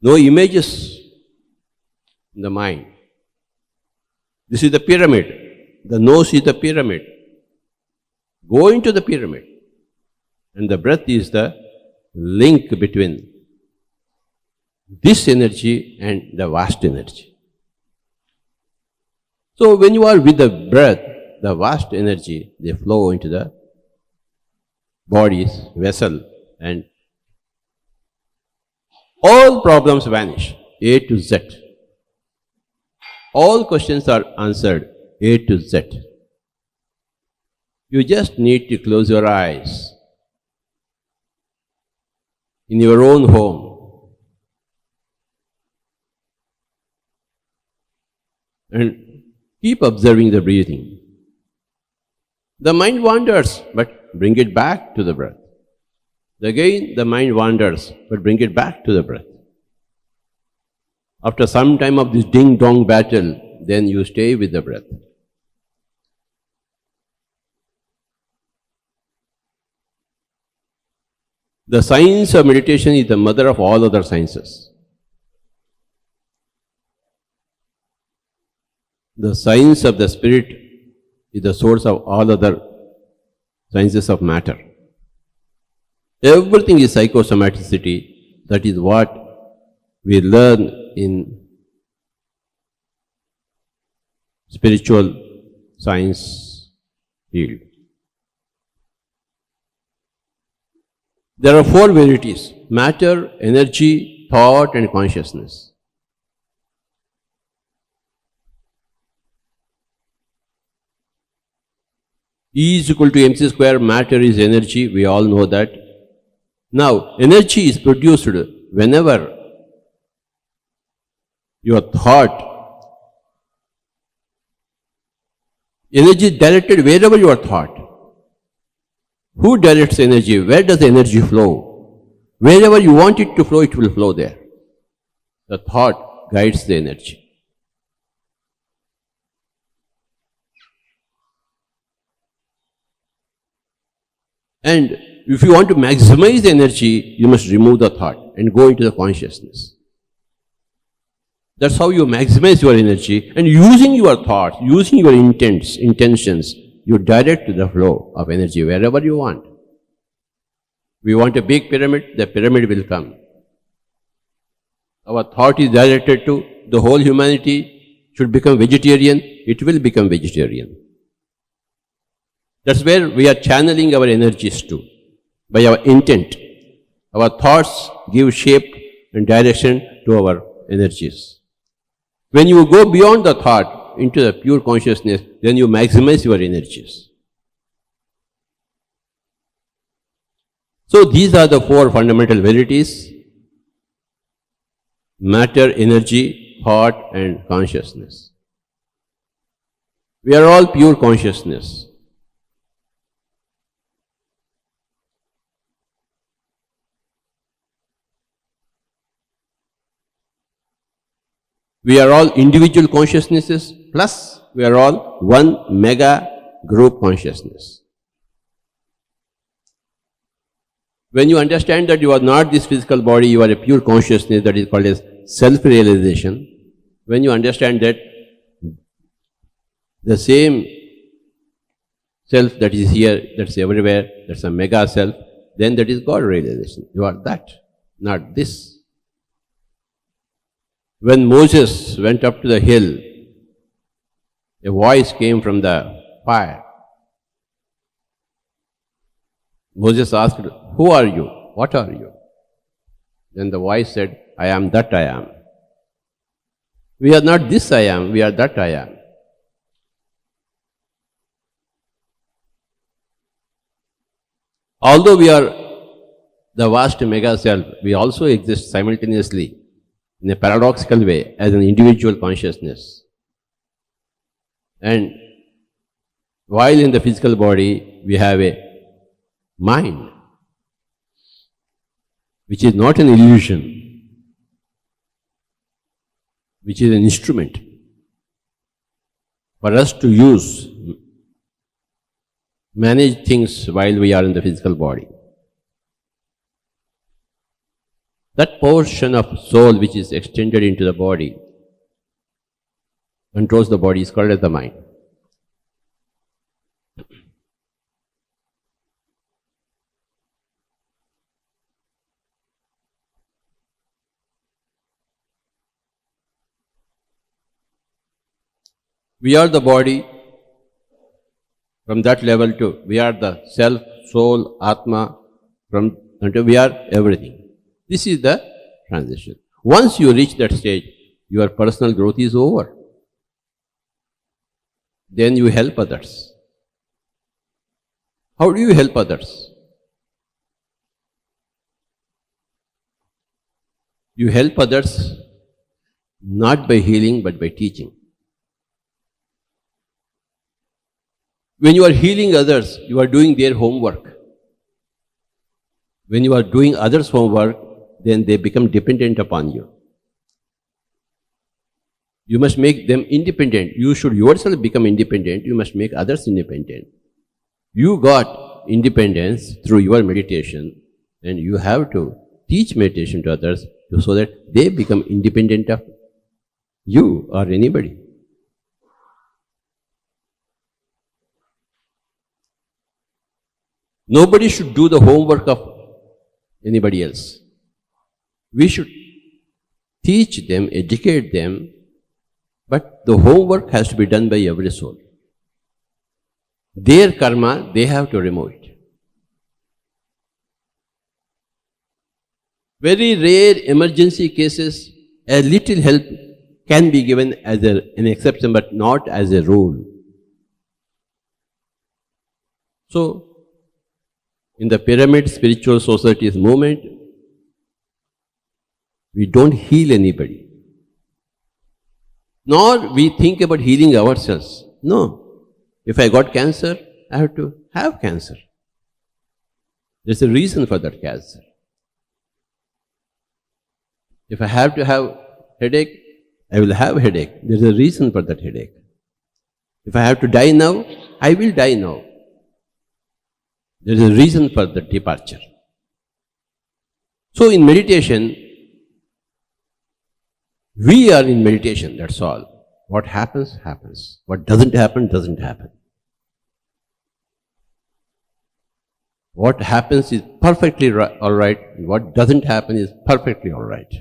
No images in the mind. This is the pyramid. The nose is the pyramid. Go into the pyramid. And the breath is the link between this energy and the vast energy. So when you are with the breath, the vast energy, they flow into the body's vessel, and all problems vanish, A to Z. All questions are answered, A to Z. You just need to close your eyes in your own home and keep observing the breathing. The mind wanders, but bring it back to the breath. Again, the mind wanders, but bring it back to the breath. After some time of this ding-dong battle, then you stay with the breath. The science of meditation is the mother of all other sciences. The science of the spirit is the source of all other sciences of matter. Everything is psychosomaticity. That is what we learn in spiritual science field. There are four verities: matter, energy, thought and consciousness. E is equal to mc square, matter is energy, we all know that. Now, energy is produced whenever your thought, energy is directed wherever your thought. Who directs energy? Where does the energy flow? Wherever you want it to flow, it will flow there. The thought guides the energy. And if you want to maximize the energy, you must remove the thought and go into the consciousness. That's how you maximize your energy, and using your thoughts, using your intentions, you direct the flow of energy wherever you want. We want a big pyramid, the pyramid will come. Our thought is directed to the whole humanity should become vegetarian, it will become vegetarian. That's where we are channeling our energies to, by our intent. Our thoughts give shape and direction to our energies. When you go beyond the thought into the pure consciousness, then you maximize your energies. So these are the four fundamental verities: matter, energy, thought and consciousness. We are all pure consciousness. We are all individual consciousnesses, plus we are all one mega group consciousness. When you understand that you are not this physical body, you are a pure consciousness, that is called as self-realization. When you understand that the same self that is here, that's everywhere, that's a mega self, then that is God realization. You are that, not this. When Moses went up to the hill, a voice came from the fire. Moses asked, "Who are you? What are you?" Then the voice said, "I am that I am." We are not this I am, we are that I am. Although we are the vast mega self, we also exist simultaneously in a paradoxical way as an individual consciousness. And while in the physical body, we have a mind, which is not an illusion, which is an instrument for us to use, manage things while we are in the physical body. That portion of soul which is extended into the body, controls the body, is called as the mind. We are the body. From that level to, we are the self, soul, Atma, until we are everything. This is the transition. Once you reach that stage, your personal growth is over. Then you help others. How do you help others? You help others not by healing but by teaching. When you are healing others, you are doing their homework. When you are doing others' homework, then they become dependent upon you. You must make them independent. You should yourself become independent. You must make others independent. You got independence through your meditation, and you have to teach meditation to others so that they become independent of you or anybody. Nobody should do the homework of anybody else. We should teach them, educate them, but the homework has to be done by every soul. Their karma, they have to remove it. Very rare emergency cases, a little help can be given as an exception, but not as a rule. So, in the pyramid spiritual societies movement, we don't heal anybody. Nor we think about healing ourselves. No. If I got cancer, I have to have cancer. There's a reason for that cancer. If I have to have headache, I will have headache. There's a reason for that headache. If I have to die now, I will die now. There's a reason for the departure. So in meditation, we are in meditation, that's all. What happens, happens. What doesn't happen, doesn't happen. What happens is perfectly all right, and what doesn't happen is perfectly all right.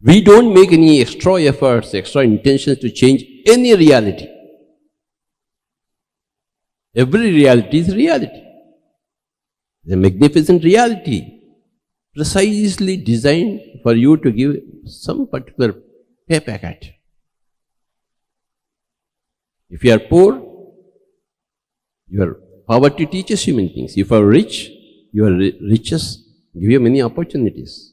We don't make any extra efforts, extra intentions to change any reality. Every reality is reality. It's a magnificent reality, precisely designed for you to give some particular pay packet. If you are poor, your poverty teaches you many things. If you are rich, your riches give you many opportunities.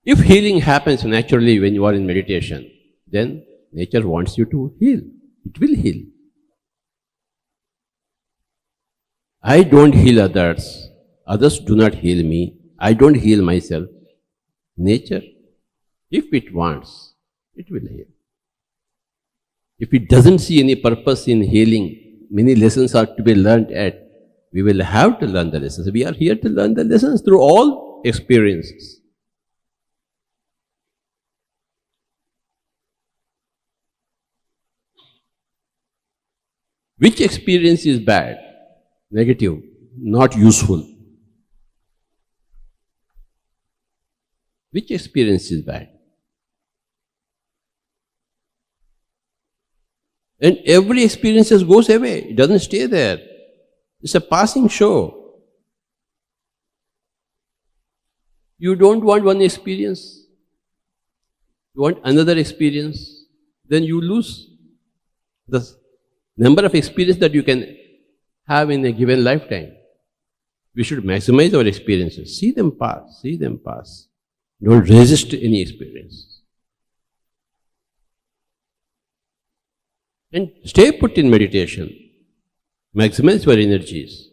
If healing happens naturally when you are in meditation, then nature wants you to heal. It will heal. I don't heal others. Others do not heal me. I don't heal myself. Nature, if it wants, it will heal. If it doesn't see any purpose in healing, many lessons are to be learned at. We will have to learn the lessons. We are here to learn the lessons through all experiences. Which experience is bad, negative, not useful? Which experience is bad? And every experience just goes away. It doesn't stay there. It's a passing show. You don't want one experience. You want another experience. Then you lose the number of experiences that you can have in a given lifetime. We should maximize our experiences. See them pass. See them pass. Don't resist any experience. And stay put in meditation. Maximize your energies.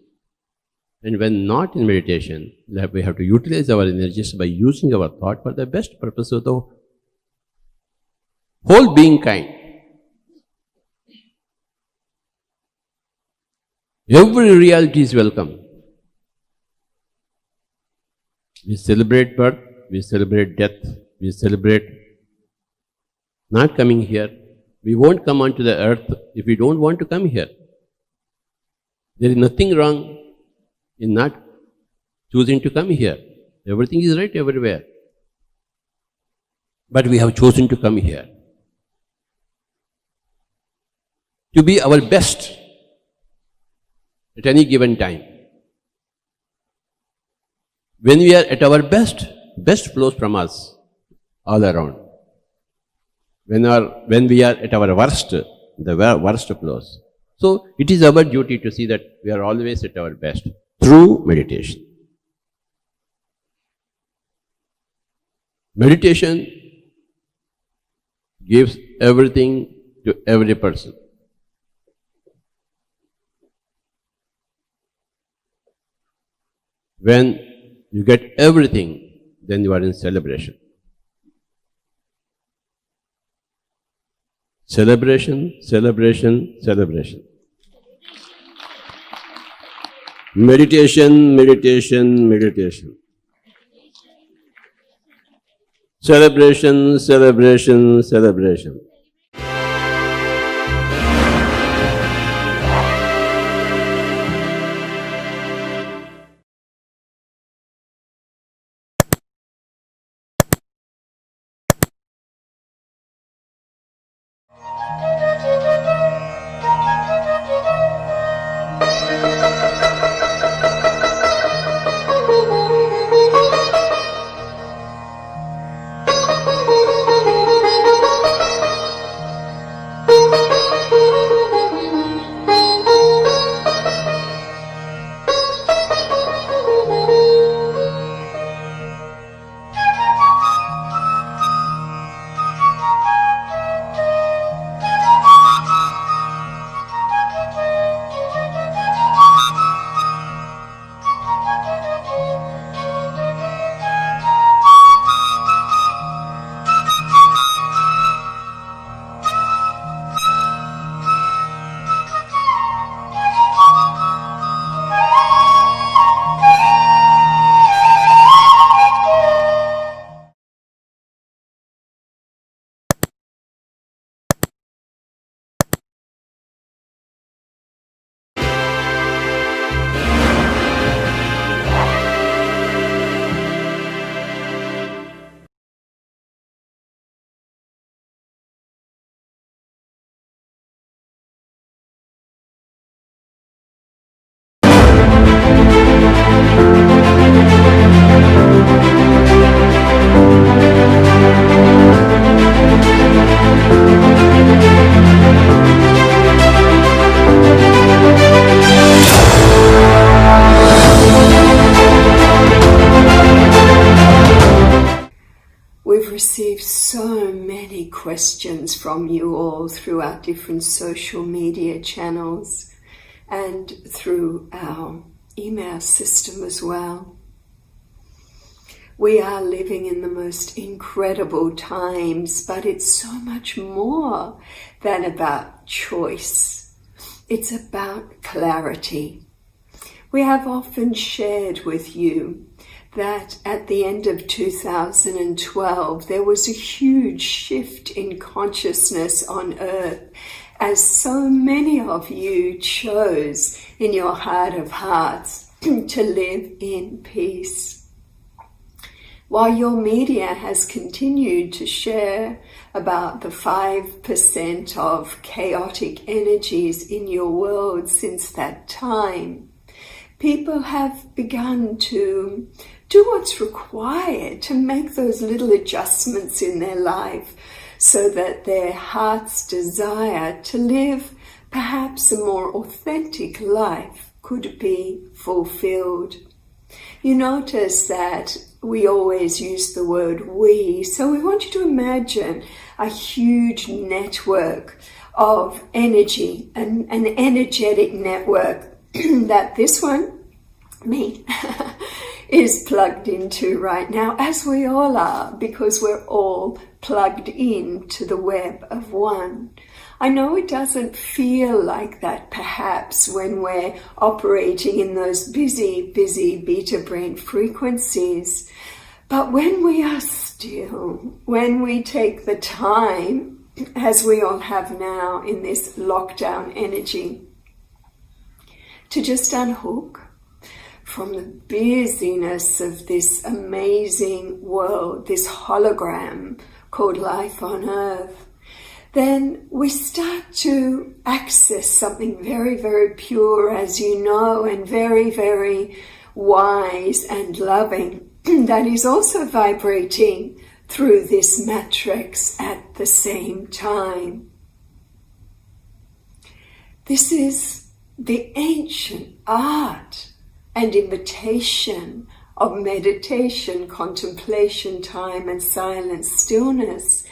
And when not in meditation, we have to utilize our energies by using our thought for the best purpose of the whole being kind. Every reality is welcome. We celebrate birth, we celebrate death, we celebrate not coming here. We won't come onto the earth if we don't want to come here. There is nothing wrong in not choosing to come here. Everything is right everywhere. But we have chosen to come here. To be our best at any given time. When we are at our best, best flows from us all around. When we are at our worst, the worst flows. So it is our duty to see that we are always at our best through meditation. Meditation gives everything to every person. When you get everything, then you are in celebration. Celebration, celebration, celebration. Meditation, meditation, meditation. Celebration, celebration, celebration. We've received so many questions from you all through our different social media channels and through our email system as well. We are living in the most incredible times, but it's so much more than about choice. It's about clarity. We have often shared with you that at the end of 2012, there was a huge shift in consciousness on Earth as so many of you chose in your heart of hearts to live in peace. While your media has continued to share about the 5% of chaotic energies in your world since that time, people have begun to do what's required to make those little adjustments in their life so that their heart's desire to live perhaps a more authentic life could be fulfilled. You notice that we always use the word we, so we want you to imagine a huge network of energy, an energetic network that this one, me, is plugged into right now, as we all are, because we're all plugged in to the web of one. I know it doesn't feel like that perhaps when we're operating in those busy beta brain frequencies, but when we are still, when we take the time, as we all have now in this lockdown energy, to just unhook from the busyness of this amazing world, this hologram called life on Earth, then we start to access something very pure, as you know, and very wise and loving that is also vibrating through this matrix at the same time. This is the ancient art and invitation of meditation, contemplation, time and silence, stillness.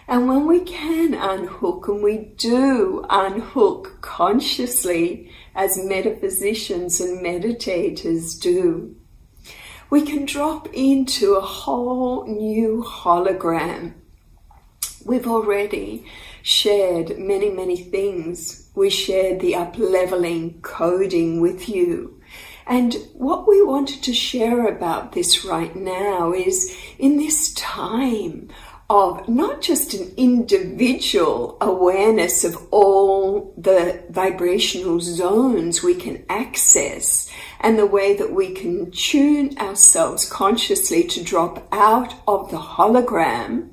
And when we can unhook, and we do unhook consciously as metaphysicians and meditators do, we can drop into a whole new hologram. We've already shared many, many things. We shared the up-leveling coding with you. And what we wanted to share about this right now is, in this time of not just an individual awareness of all the vibrational zones we can access and the way that we can tune ourselves consciously to drop out of the hologram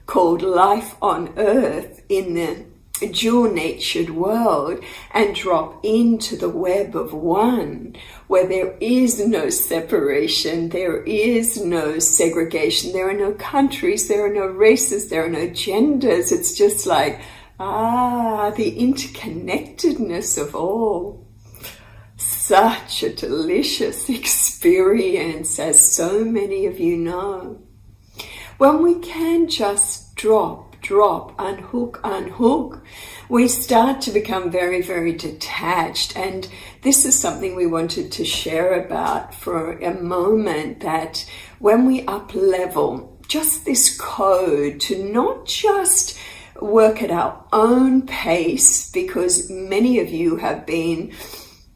called life on earth in the dual-natured world and drop into the web of one, where there is no separation, there is no segregation, there are no countries, there are no races, there are no genders. It's just like, the interconnectedness of all. Such a delicious experience, as so many of you know. When we can just drop, unhook, we start to become very, very detached. And this is something we wanted to share about for a moment, that when we up-level just this code to not just work at our own pace, because many of you have been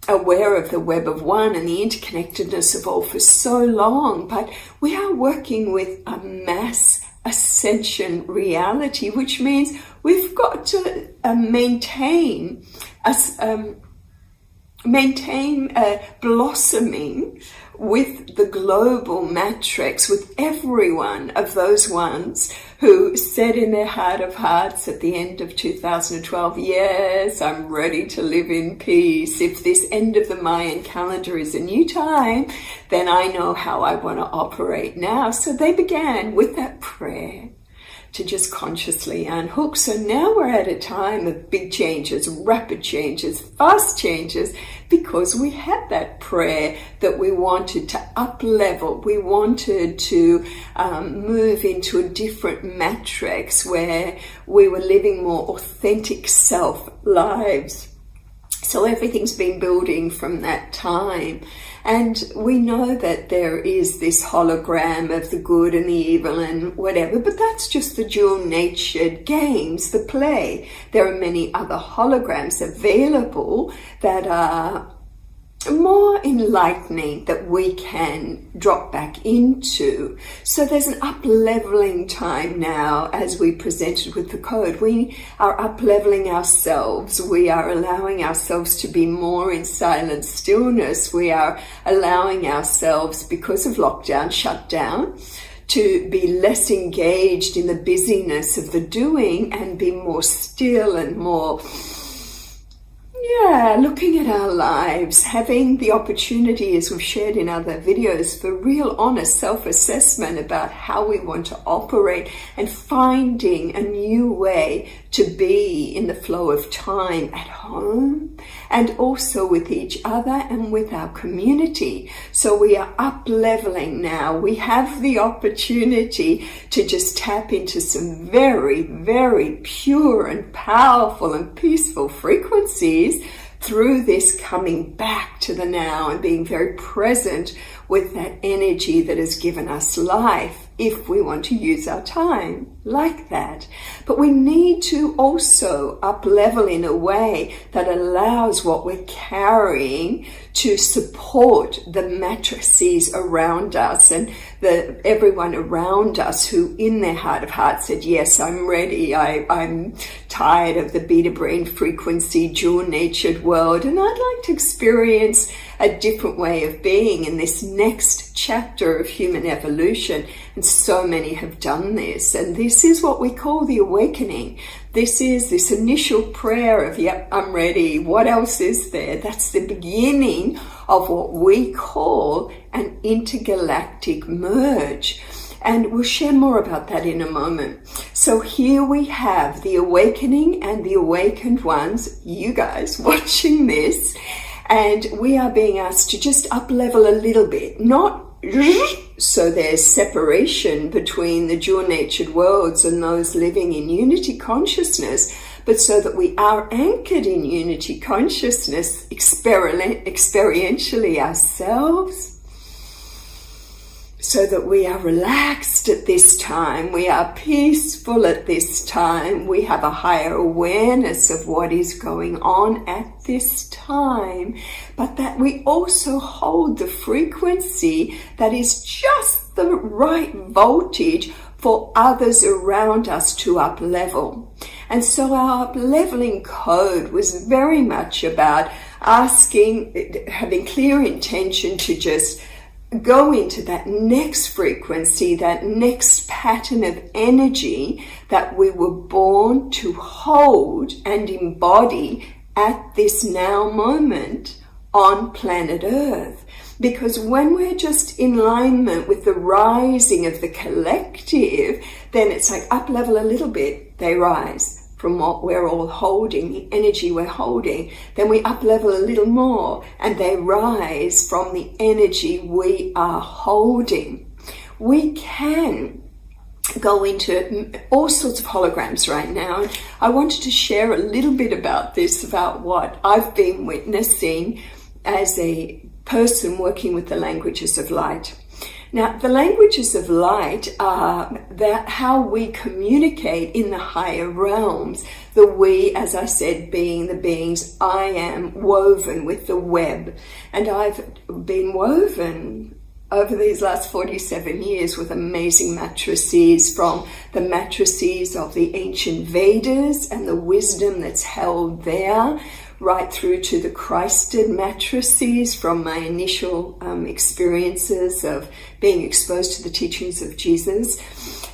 aware of the web of one and the interconnectedness of all for so long, but we are working with a mass ascension reality, which means we've got to maintain blossoming with the global matrix, with every one of those ones who said in their heart of hearts at the end of 2012, yes, I'm ready to live in peace. If this end of the Mayan calendar is a new time, then I know how I want to operate now. So they began with that prayer to just consciously unhook. So now we're at a time of big changes, rapid changes, fast changes, because we had that prayer that we wanted to up-level. We wanted to move into a different matrix where we were living more authentic self lives. So everything's been building from that time. And we know that there is this hologram of the good and the evil and whatever, but that's just the dual-natured games, the play. There are many other holograms available that are more enlightening, that we can drop back into. So there's an up-leveling time now, as we presented with the code. We are up-leveling ourselves. We are allowing ourselves to be more in silent stillness. We are allowing ourselves, because of lockdown, shut down, to be less engaged in the busyness of the doing and be more still and more looking at our lives, having the opportunity, as we've shared in other videos, for real honest self-assessment about how we want to operate and finding a new way to be in the flow of time at home and also with each other and with our community. So we are up-leveling now. We have the opportunity to just tap into some very, very pure and powerful and peaceful frequencies through this coming back to the now and being very present with that energy that has given us life, if we want to use our time like that. But we need to also up-level in a way that allows what we're carrying to support the matrices around us and everyone around us who in their heart of hearts said, yes, I'm ready. I'm tired of the beta brain frequency, dual-natured world, and I'd like to experience a different way of being in this next chapter of human evolution. And so many have done this. And this is what we call the awakening. This is this initial prayer of, yep, I'm ready. What else is there? That's the beginning of what we call an intergalactic merge. And we'll share more about that in a moment. So here we have the awakening and the awakened ones, you guys watching this, and we are being asked to just up-level a little bit, not so there's separation between the dual-natured worlds and those living in unity consciousness, but so that we are anchored in unity consciousness experientially ourselves. so that we are relaxed at this time, we are peaceful at this time, we have a higher awareness of what is going on at this time, but that we also hold the frequency that is just the right voltage for others around us to up-level. And so our up-leveling code was very much about asking, having clear intention to just go into that next frequency, that next pattern of energy that we were born to hold and embody at this now moment on planet Earth. Because when we're just in alignment with the rising of the collective, then it's like up level a little bit, they rise from what we're all holding, the energy we're holding. Then we up level a little more and they rise from the energy we are holding. We can go into all sorts of holograms right now. I wanted to share a little bit about this, about what I've been witnessing as a person working with the languages of light. Now, the languages of light are that how we communicate in the higher realms. The we, as I said, being the beings, I am woven with the web. And I've been woven over these last 47 years with amazing matrices, from the matrices of the ancient Vedas and the wisdom that's held there, right through to the Christed matrices from my initial experiences of being exposed to the teachings of Jesus,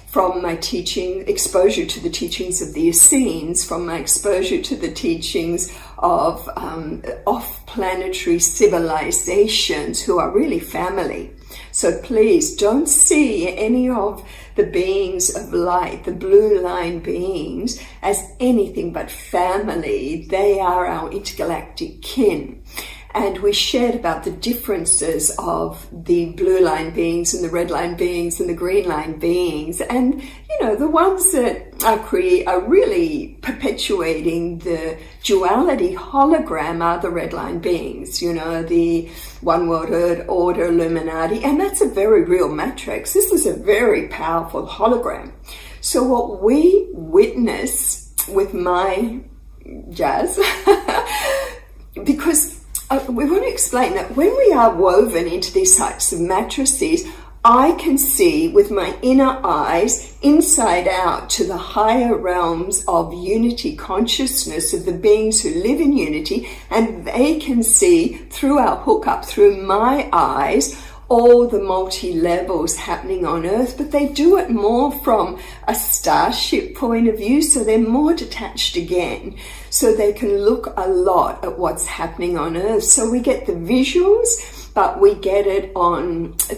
from my exposure to the teachings of the Essenes, from my exposure to the teachings of off-planetary civilizations who are really family. So please don't see any of the beings of light, the blue line beings, as anything but family. They are our intergalactic kin. And we shared about the differences of the blue line beings and the red line beings and the green line beings. And, you know, the ones that are really perpetuating the duality hologram are the red line beings, you know, the One World Order, Illuminati. And that's a very real matrix. This is a very powerful hologram. So what we witness with my jazz, because we want to explain that when we are woven into these types of matrices, I can see with my inner eyes inside out to the higher realms of unity consciousness of the beings who live in unity, and they can see through our hookup, through my eyes, all the multi-levels happening on Earth, but they do it more from a starship point of view, so they're more detached again. So they can look a lot at what's happening on Earth. So we get the visuals, but we get it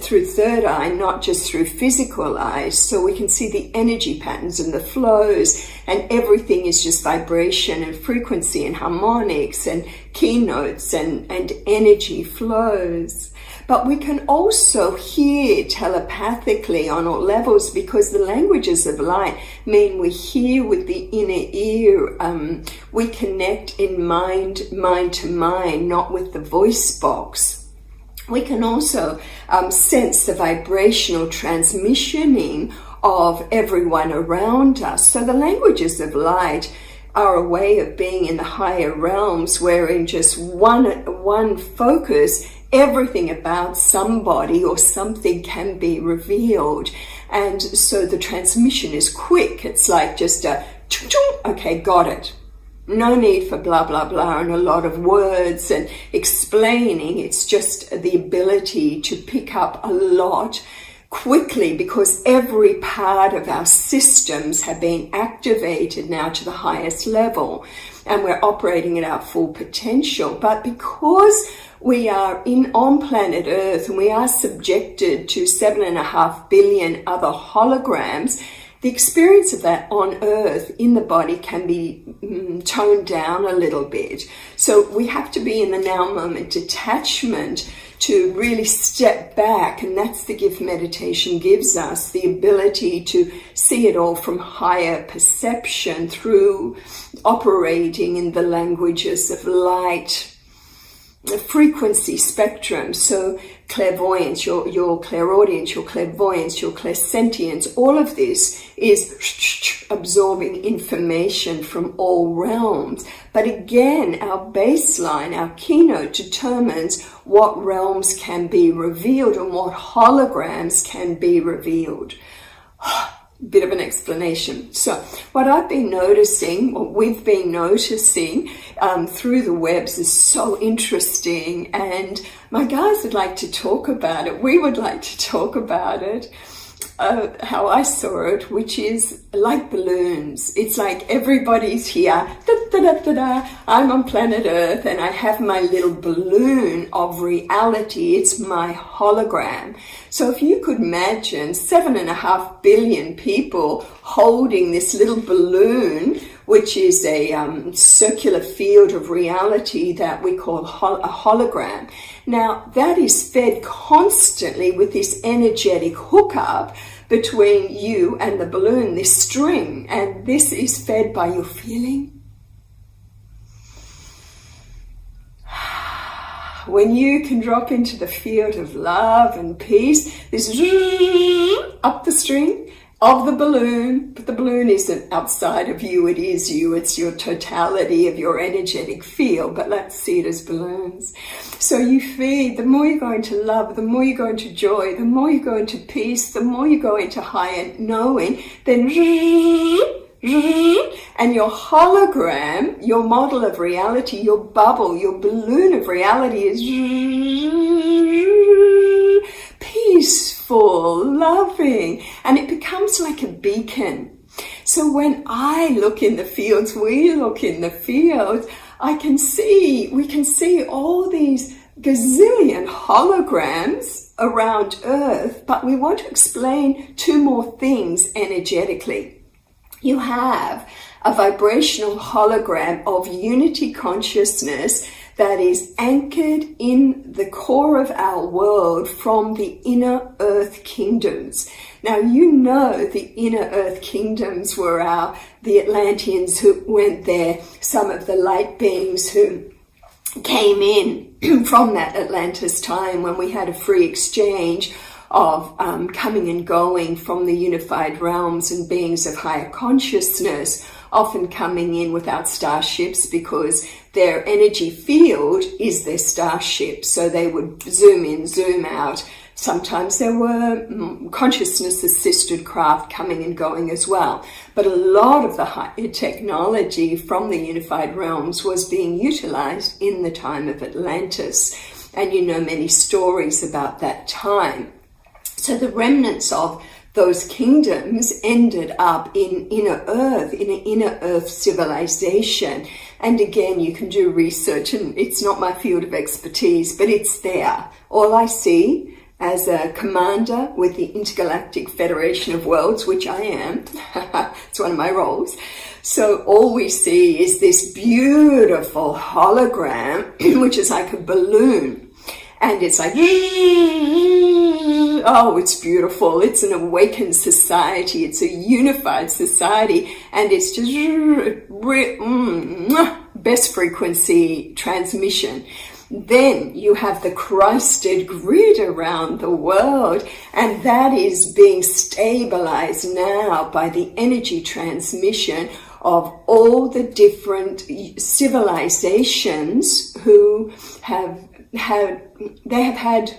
through third eye, not just through physical eyes. So we can see the energy patterns and the flows, and everything is just vibration and frequency and harmonics and keynotes and energy flows. But we can also hear telepathically on all levels, because the languages of light mean we hear with the inner ear. We connect in mind to mind, not with the voice box. We can also sense the vibrational transmissioning of everyone around us. So the languages of light are a way of being in the higher realms, where in just one focus, everything about somebody or something can be revealed. And so the transmission is quick. It's like just a chung-chung, okay, got it. No need for blah, blah, blah and a lot of words and explaining. It's just the ability to pick up a lot quickly, because every part of our systems have been activated now to the highest level, and we're operating at our full potential. But because we are on planet Earth and we are subjected to 7.5 billion other holograms, the experience of that on Earth in the body can be toned down a little bit. So we have to be in the now moment detachment to really step back, and that's the gift meditation gives us, the ability to see it all from higher perception through operating in the languages of light. frequency spectrum. So clairvoyance, your clairaudience, your clairvoyance, your clairsentience, all of this is absorbing information from all realms. But again, our baseline, our keynote determines what realms can be revealed and what holograms can be revealed. Bit of an explanation. So what I've been noticing, what we've been noticing through the webs is so interesting, and my guys would like to talk about it. We would like to talk about it, how I saw it, which is like balloons. It's like everybody's here, I'm on planet Earth, and I have my little balloon of reality. It's my hologram. So if you could imagine 7.5 billion people holding this little balloon, which is a circular field of reality that we call a hologram. Now, that is fed constantly with this energetic hookup between you and the balloon, this string, and this is fed by your feeling. When you can drop into the field of love and peace, this up the string of the balloon, but the balloon isn't outside of you, it is you, it's your totality of your energetic field, but let's see it as balloons. So you feed, the more you go into love, the more you go into joy, the more you go into peace, the more you go into higher knowing, then and your hologram, your model of reality, your bubble, your balloon of reality is peaceful, loving, and it becomes like a beacon. So when I look in the fields, we look in the fields, we can see all these gazillion holograms around Earth, but we want to explain two more things energetically. You have a vibrational hologram of unity consciousness that is anchored in the core of our world from the inner earth kingdoms. Now, you know the inner earth kingdoms were the Atlanteans who went there, some of the light beings who came in from that Atlantis time when we had a free exchange of coming and going from the unified realms and beings of higher consciousness, often coming in without starships because their energy field is their starship. So they would zoom in, zoom out. Sometimes there were consciousness-assisted craft coming and going as well. But a lot of the higher technology from the unified realms was being utilized in the time of Atlantis. And you know many stories about that time. So the remnants of those kingdoms ended up in inner earth, in an inner earth civilization. And again, you can do research, and it's not my field of expertise, but it's there. All I see as a commander with the Intergalactic Federation of Worlds, which I am, it's one of my roles. So all we see is this beautiful hologram, which is like a balloon. And it's like, oh, it's beautiful. It's an awakened society. It's a unified society. And it's just best frequency transmission. Then you have the Christed grid around the world, and that is being stabilized now by the energy transmission of all the different civilizations who have had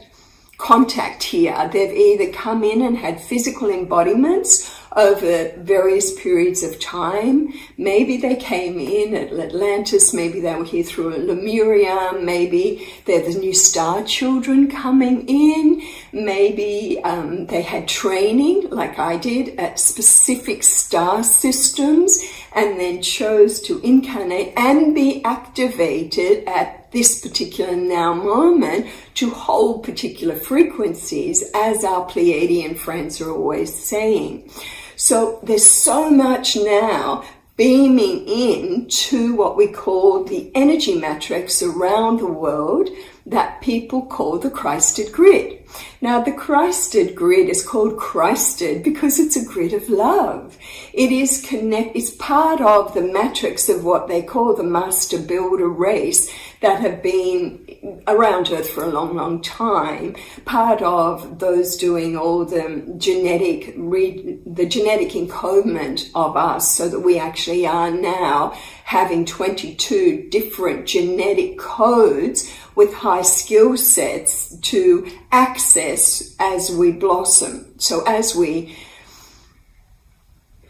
contact here. They've either come in and had physical embodiments over various periods of time. Maybe they came in at Atlantis, maybe they were here through Lemuria, maybe they're the new star children coming in, maybe they had training like I did at specific star systems and then chose to incarnate and be activated at this particular now moment to hold particular frequencies, as our Pleiadian friends are always saying. So there's so much now beaming into what we call the energy matrix around the world that people call the Christed grid. Now, the Christed grid is called Christed because it's a grid of love. It is it's part of the matrix of what they call the master builder race that have been around Earth for a long, long time, part of those doing all the genetic encodement of us, so that we actually are now having 22 different genetic codes with high skill sets to access as we blossom. So as we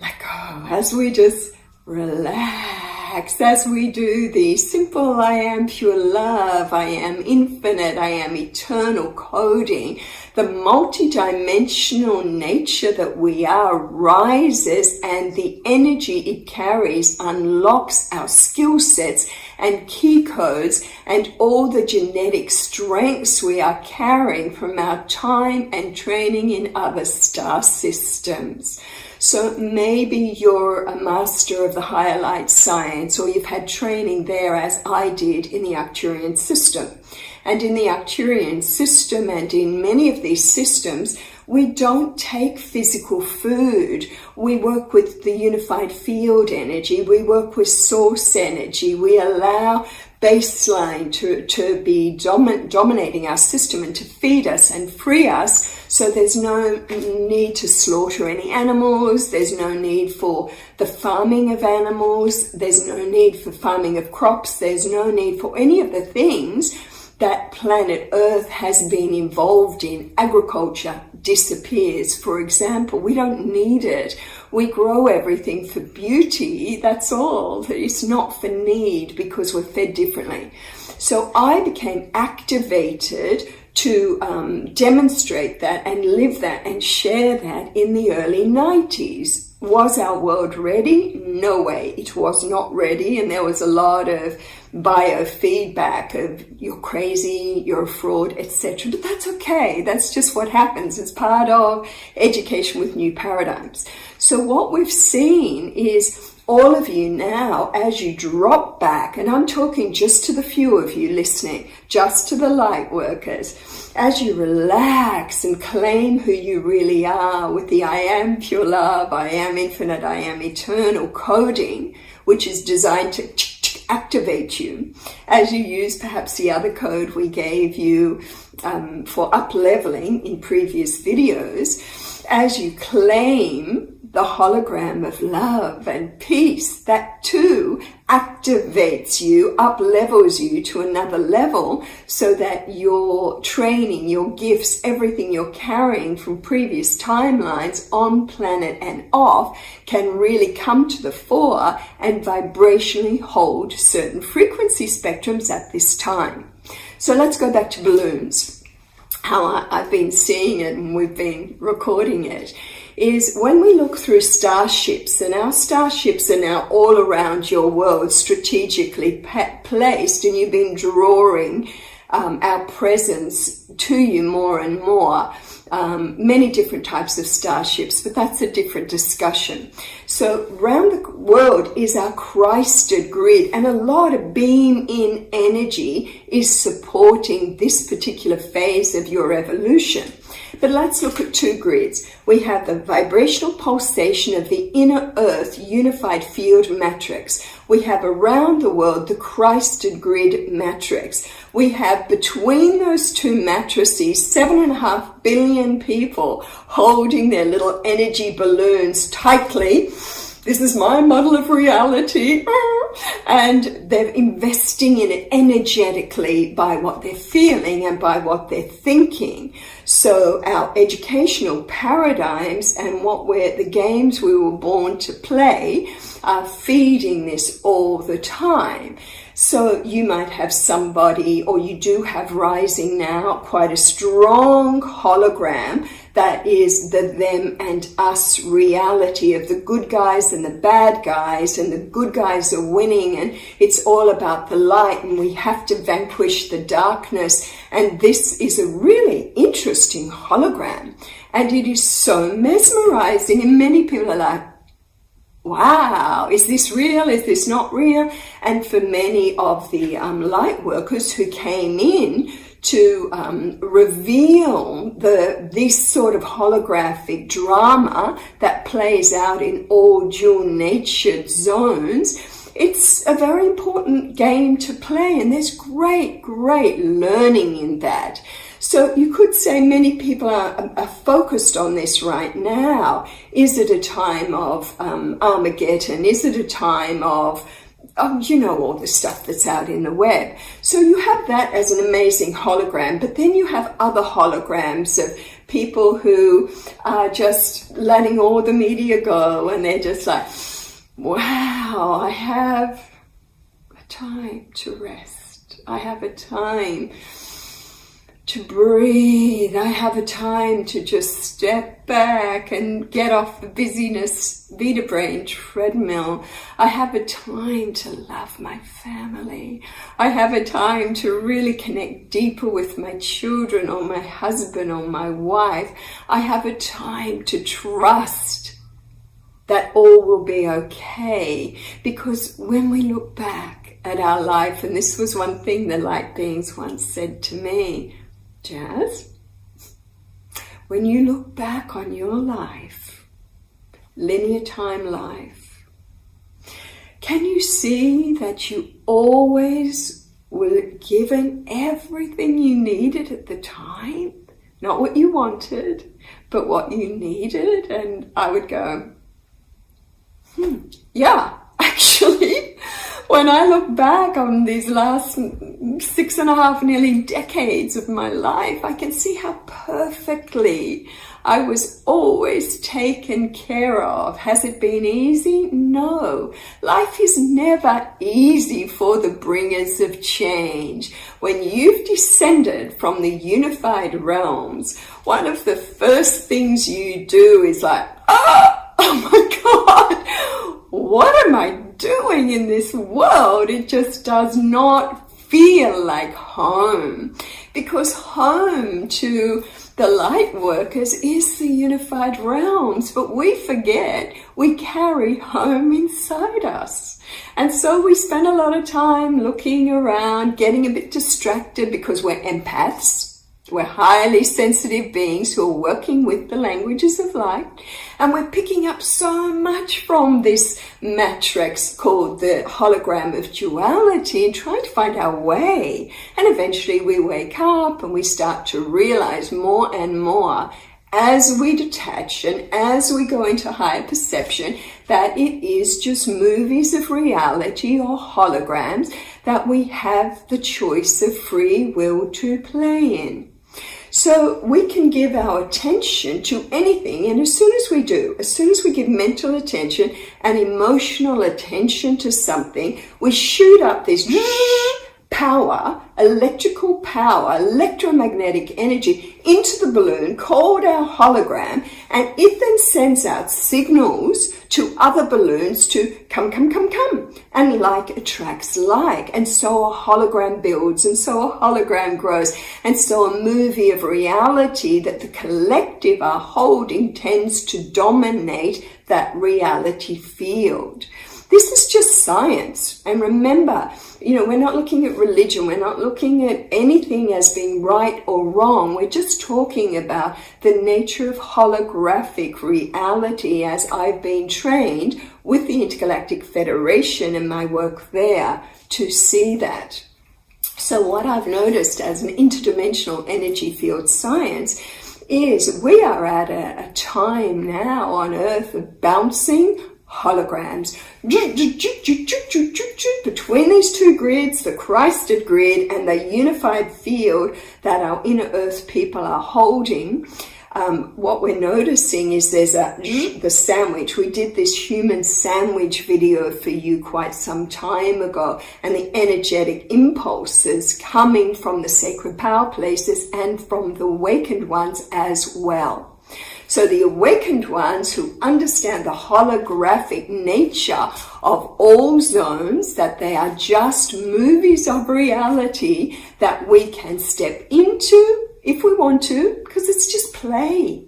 let go, as we just relax, as we do the simple I am pure love, I am infinite, I am eternal coding, the multidimensional nature that we are rises, and the energy it carries unlocks our skill sets and key codes and all the genetic strengths we are carrying from our time and training in other star systems. So maybe you're a master of the higher light science, or you've had training there, as I did, in the Arcturian system. And in the Arcturian system, and in many of these systems, we don't take physical food. We work with the unified field energy. We work with source energy. We allow baseline to be dominating our system and to feed us and free us. So there's no need to slaughter any animals. There's no need for the farming of animals. There's no need for farming of crops. There's no need for any of the things that planet Earth has been involved in. Agriculture disappears, for example. We don't need it. We grow everything for beauty, that's all. It's not for need, because we're fed differently. So I became activated to demonstrate that and live that and share that in the early 90s. Was our world ready? No way. It was not ready, and there was a lot of biofeedback of you're crazy, you're a fraud, etc. But that's okay. That's just what happens. It's part of education with new paradigms. So what we've seen is all of you now, as you drop back, and I'm talking just to the few of you listening, just to the light workers, as you relax and claim who you really are with the I am pure love, I am infinite, I am eternal coding, which is designed to activate you, as you use perhaps the other code we gave you for up-leveling in previous videos, as you claim the hologram of love and peace, that too activates you, up-levels you to another level, so that your training, your gifts, everything you're carrying from previous timelines on planet and off can really come to the fore and vibrationally hold certain frequency spectrums at this time. So let's go back to balloons. How I've been seeing it, and we've been recording it, is when we look through starships, and our starships are now all around your world, strategically placed, and you've been drawing our presence to you more and more. Many different types of starships, but that's a different discussion. So around the world is our Christed grid, and a lot of beam-in energy is supporting this particular phase of your evolution. But let's look at two grids. We have the vibrational pulsation of the inner earth unified field matrix. We have around the world the Christed grid matrix. We have between those two matrices 7.5 billion people holding their little energy balloons tightly. This is my model of reality. And they're investing in it energetically by what they're feeling and by what they're thinking. So our educational paradigms and the games we were born to play are feeding this all the time. So you might have somebody, or you do have rising now, quite a strong hologram that is the them and us reality of the good guys and the bad guys, and the good guys are winning, and it's all about the light, and we have to vanquish the darkness. And this is a really interesting hologram, and it is so mesmerizing, and many people are like, wow, is this real? Is this not real? And for many of the light workers who came in to reveal this sort of holographic drama that plays out in all dual-natured zones, it's a very important game to play, and there's great learning in that. So you could say many people are focused on this right now. Is it a time of Armageddon? Is it a time of all the stuff that's out in the web? So you have that as an amazing hologram, but then you have other holograms of people who are just letting all the media go, and they're just like, wow, I have a time to rest. I have a time to breathe. I have a time to just step back and get off the busyness Vita brain treadmill. I have a time to love my family. I have a time to really connect deeper with my children or my husband or my wife. I have a time to trust that all will be okay. Because when we look back at our life, and this was one thing the light beings once said to me, Jazz, when you look back on your life, linear time life, can you see that you always were given everything you needed at the time? Not what you wanted, but what you needed? And I would go, yeah, actually, when I look back on these last 6.5, nearly decades of my life, I can see how perfectly I was always taken care of. Has it been easy? No. Life is never easy for the bringers of change. When you've descended from the unified realms, one of the first things you do is like, oh my God, what am I doing in this world? It just does not feel like home, because home to the light workers is the unified realms, but we forget we carry home inside us. And so we spend a lot of time looking around, getting a bit distracted, because we're empaths. We're highly sensitive beings who are working with the languages of light, and we're picking up so much from this matrix called the hologram of duality and trying to find our way. And eventually we wake up and we start to realize more and more as we detach and as we go into higher perception that it is just movies of reality or holograms that we have the choice of free will to play in. So we can give our attention to anything, and as soon as we do, as soon as we give mental attention and emotional attention to something, we shoot up this power, electrical power, electromagnetic energy into the balloon called our hologram, and it then sends out signals to other balloons to come, and like attracts like, and so a hologram builds, and so a hologram grows, and so a movie of reality that the collective are holding tends to dominate that reality field. This is just science. And remember, we're not looking at religion. We're not looking at anything as being right or wrong. We're just talking about the nature of holographic reality as I've been trained with the Intergalactic Federation and my work there to see that. So what I've noticed as an interdimensional energy field science is we are at a time now on Earth of bouncing holograms between these two grids, the Christed grid and the unified field that our inner Earth people are holding. What we're noticing is there's the sandwich. We did this human sandwich video for you quite some time ago, and the energetic impulses coming from the sacred power places and from the awakened ones as well. So the awakened ones who understand the holographic nature of all zones, that they are just movies of reality that we can step into if we want to, because it's just play.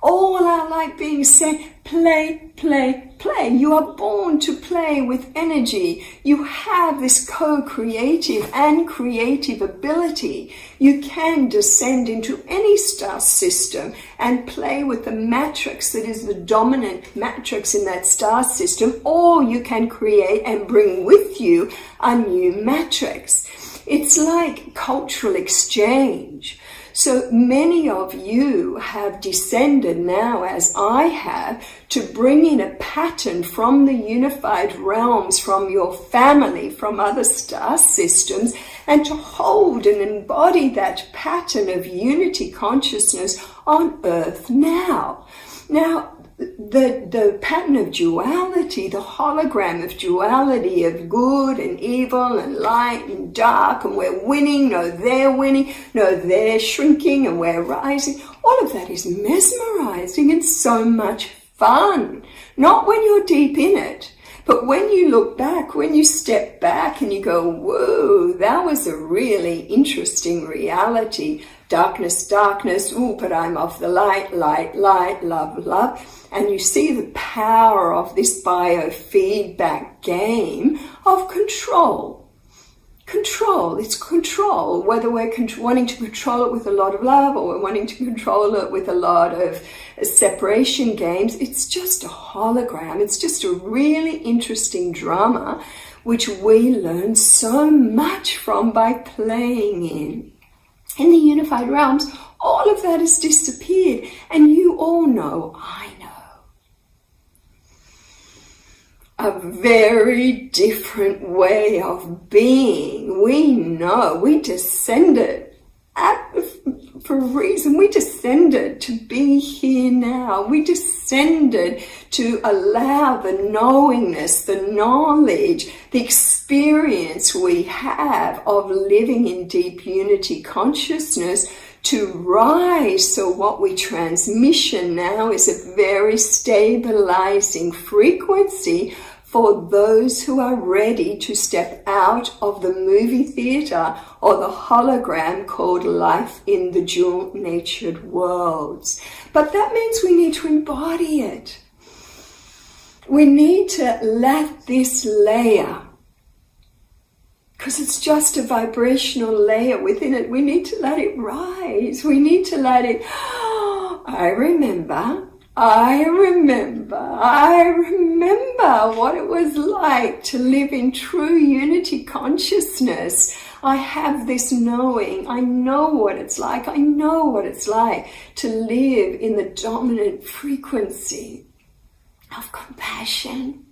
All our light beings say, play, play, play. You are born to play with energy. You have this co-creative and creative ability. You can descend into any star system and play with the matrix that is the dominant matrix in that star system, or you can create and bring with you a new matrix. It's like cultural exchange. So many of you have descended now, as I have, to bring in a pattern from the unified realms, from your family, from other star systems, and to hold and embody that pattern of unity consciousness on Earth now. Now, the pattern of duality, the hologram of duality, of good and evil and light and dark, and we're winning, no they're shrinking and we're rising, all of that is mesmerizing and so much fun. Not when you're deep in it, but when you look back, when you step back and you go, whoa, that was a really interesting reality. Darkness, darkness, ooh, but I'm of the light, light, light, love, love. And you see the power of this biofeedback game of control. Control, it's control, whether we're wanting to control it with a lot of love or we're wanting to control it with a lot of separation games. It's just a hologram. It's just a really interesting drama which we learn so much from by playing in. In the unified realms, all of that has disappeared, and you all know, I know, a very different way of being. We know, we descended for a reason. We descended to be here now. We descended to allow the knowingness, the knowledge, the experience we have of living in deep unity consciousness to rise. So what we transmission now is a very stabilizing frequency for those who are ready to step out of the movie theater or the hologram called life in the dual-natured worlds. But that means we need to embody it. We need to let this layer, because it's just a vibrational layer within it, we need to let it rise. We need to let it, I remember what it was like to live in true unity consciousness. I have this knowing. I know what it's like. I know what it's like to live in the dominant frequency of compassion,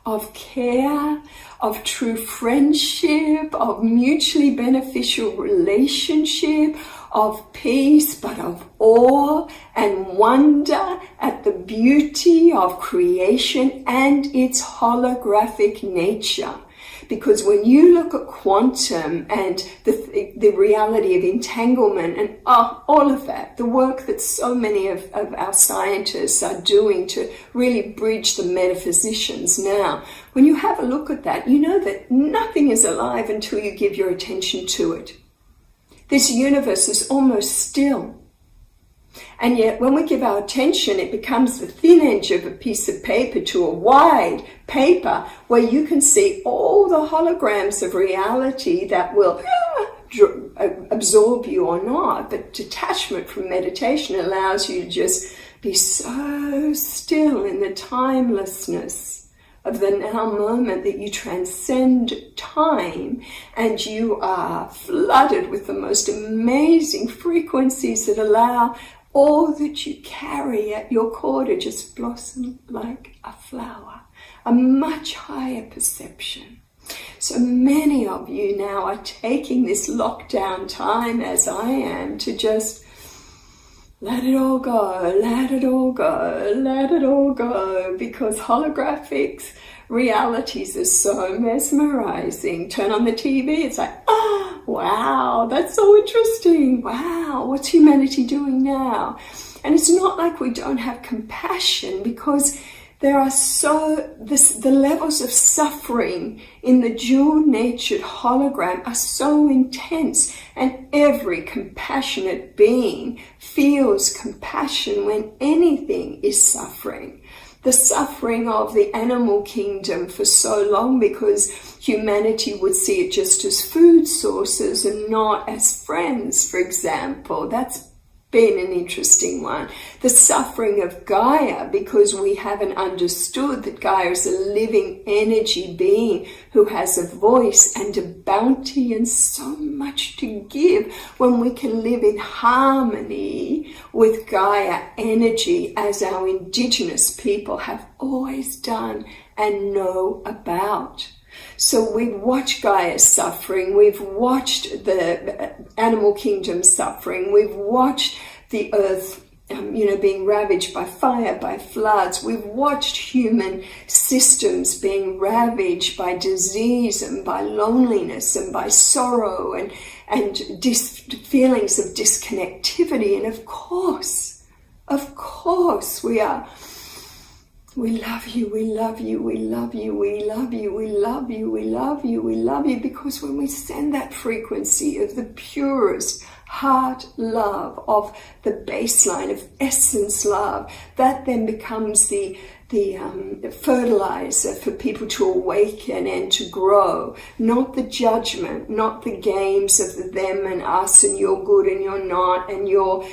of care, of true friendship, of mutually beneficial relationship, of peace, but of awe and wonder at the beauty of creation and its holographic nature. Because when you look at quantum and the reality of entanglement and all of that, the work that so many of our scientists are doing to really bridge the metaphysicians now, when you have a look at that, you know that nothing is alive until you give your attention to it. This universe is almost still. And yet when we give our attention, it becomes the thin edge of a piece of paper to a wide paper where you can see all the holograms of reality that will absorb you or not. But detachment from meditation allows you to just be so still in the timelessness of the now moment, that you transcend time and you are flooded with the most amazing frequencies that allow all that you carry at your core to just blossom like a flower, a much higher perception. So many of you now are taking this lockdown time, as I am, to just let it all go, let it all go, let it all go, because holographics realities are so mesmerizing. Turn on the TV, it's like, oh, wow, that's so interesting. Wow, what's humanity doing now? And it's not like we don't have compassion, because There are the levels of suffering in the dual-natured hologram are so intense, and every compassionate being feels compassion when anything is suffering. The suffering of the animal kingdom for so long, because humanity would see it just as food sources and not as friends, for example. That's been an interesting one. The suffering of Gaia, because we haven't understood that Gaia is a living energy being who has a voice and a bounty and so much to give, when we can live in harmony with Gaia energy, as our indigenous people have always done and know about. So we've watched Gaia's suffering, we've watched the animal kingdom suffering, we've watched the earth being ravaged by fire, by floods. We've watched human systems being ravaged by disease and by loneliness and by sorrow and feelings of disconnectivity. And of course, we love you, we love you, we love you, we love you, we love you, we love you, we love you, because when we send that frequency of the purest heart love, of the baseline of essence love, that then becomes the fertilizer for people to awaken and to grow. Not the judgment, not the games of the them and us and you're good and you're not and you're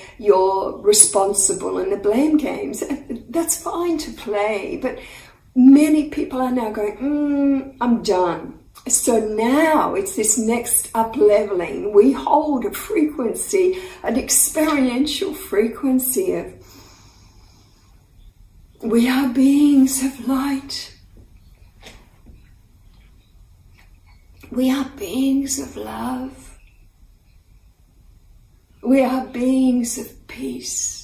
responsible and the blame games. That's fine to play, but many people are now going, I'm done. So now it's this next up-leveling. We hold a frequency, an experiential frequency of, we are beings of light. We are beings of love. We are beings of peace.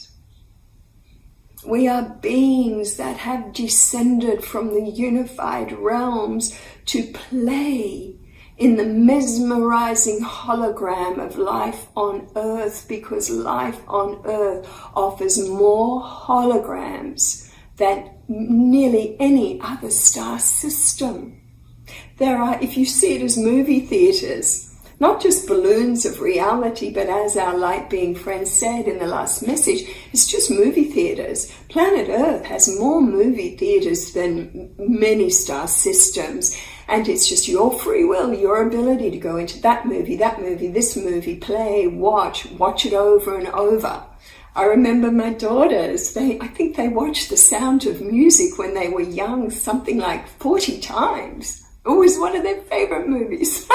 We are beings that have descended from the unified realms to play in the mesmerizing hologram of life on Earth, because life on Earth offers more holograms than nearly any other star system. There are, if you see it as movie theaters, not just balloons of reality, but as our light being friend said in the last message, it's just movie theaters. Planet Earth has more movie theaters than many star systems. And it's just your free will, your ability to go into that movie, this movie, play, watch it over and over. I remember my daughters, I think they watched The Sound of Music when they were young, something like 40 times. It was one of their favorite movies.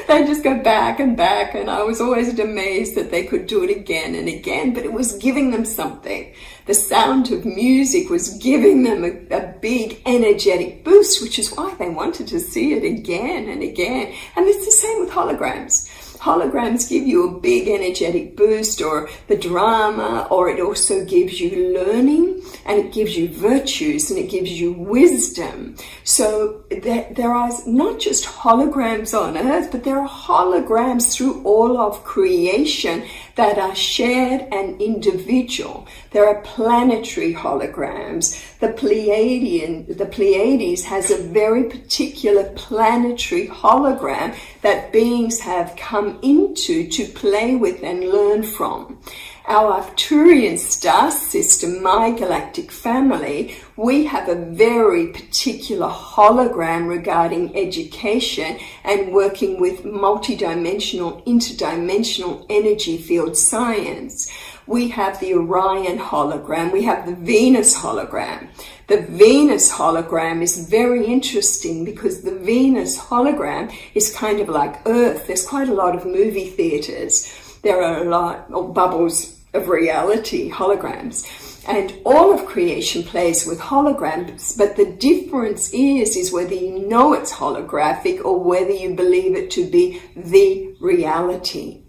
They just go back and back, and I was always amazed that they could do it again and again, but it was giving them something. The Sound of Music was giving them a big energetic boost, which is why they wanted to see it again and again. And it's the same with holograms. Holograms give you a big energetic boost, or the drama, or it also gives you learning, and it gives you virtues, and it gives you wisdom. So there are not just holograms on Earth, but there are holograms through all of creation that are shared and individual. There are planetary holograms. The Pleiades has a very particular planetary hologram that beings have come into to play with and learn from. Our Arcturian star system, my galactic family, we have a very particular hologram regarding education and working with multidimensional, interdimensional energy field science. We have the Orion hologram. We have the Venus hologram. The Venus hologram is very interesting because the Venus hologram is kind of like Earth. There's quite a lot of movie theaters. There are a lot of bubbles of reality, holograms. And all of creation plays with holograms, but the difference is whether you know it's holographic or whether you believe it to be the reality.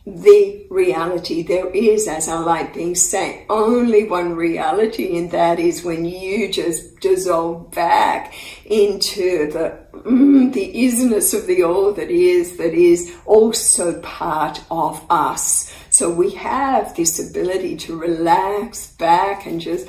the reality. There is, as our light beings say, only one reality, and that is when you just dissolve back into the isness of the all that is also part of us. So we have this ability to relax back and just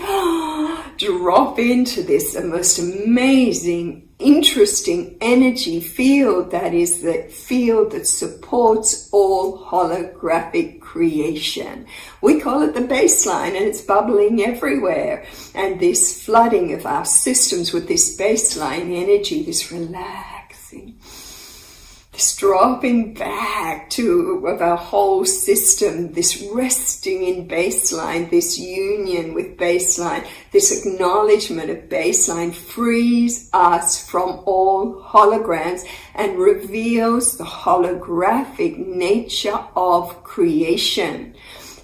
drop into this most amazing, interesting energy field that is the field that supports all holographic creation. We call it the baseline, and it's bubbling everywhere. And this flooding of our systems with this baseline energy, this relaxing, this dropping back of our whole system, this resting in baseline, this union with baseline, this acknowledgement of baseline frees us from all holograms and reveals the holographic nature of creation.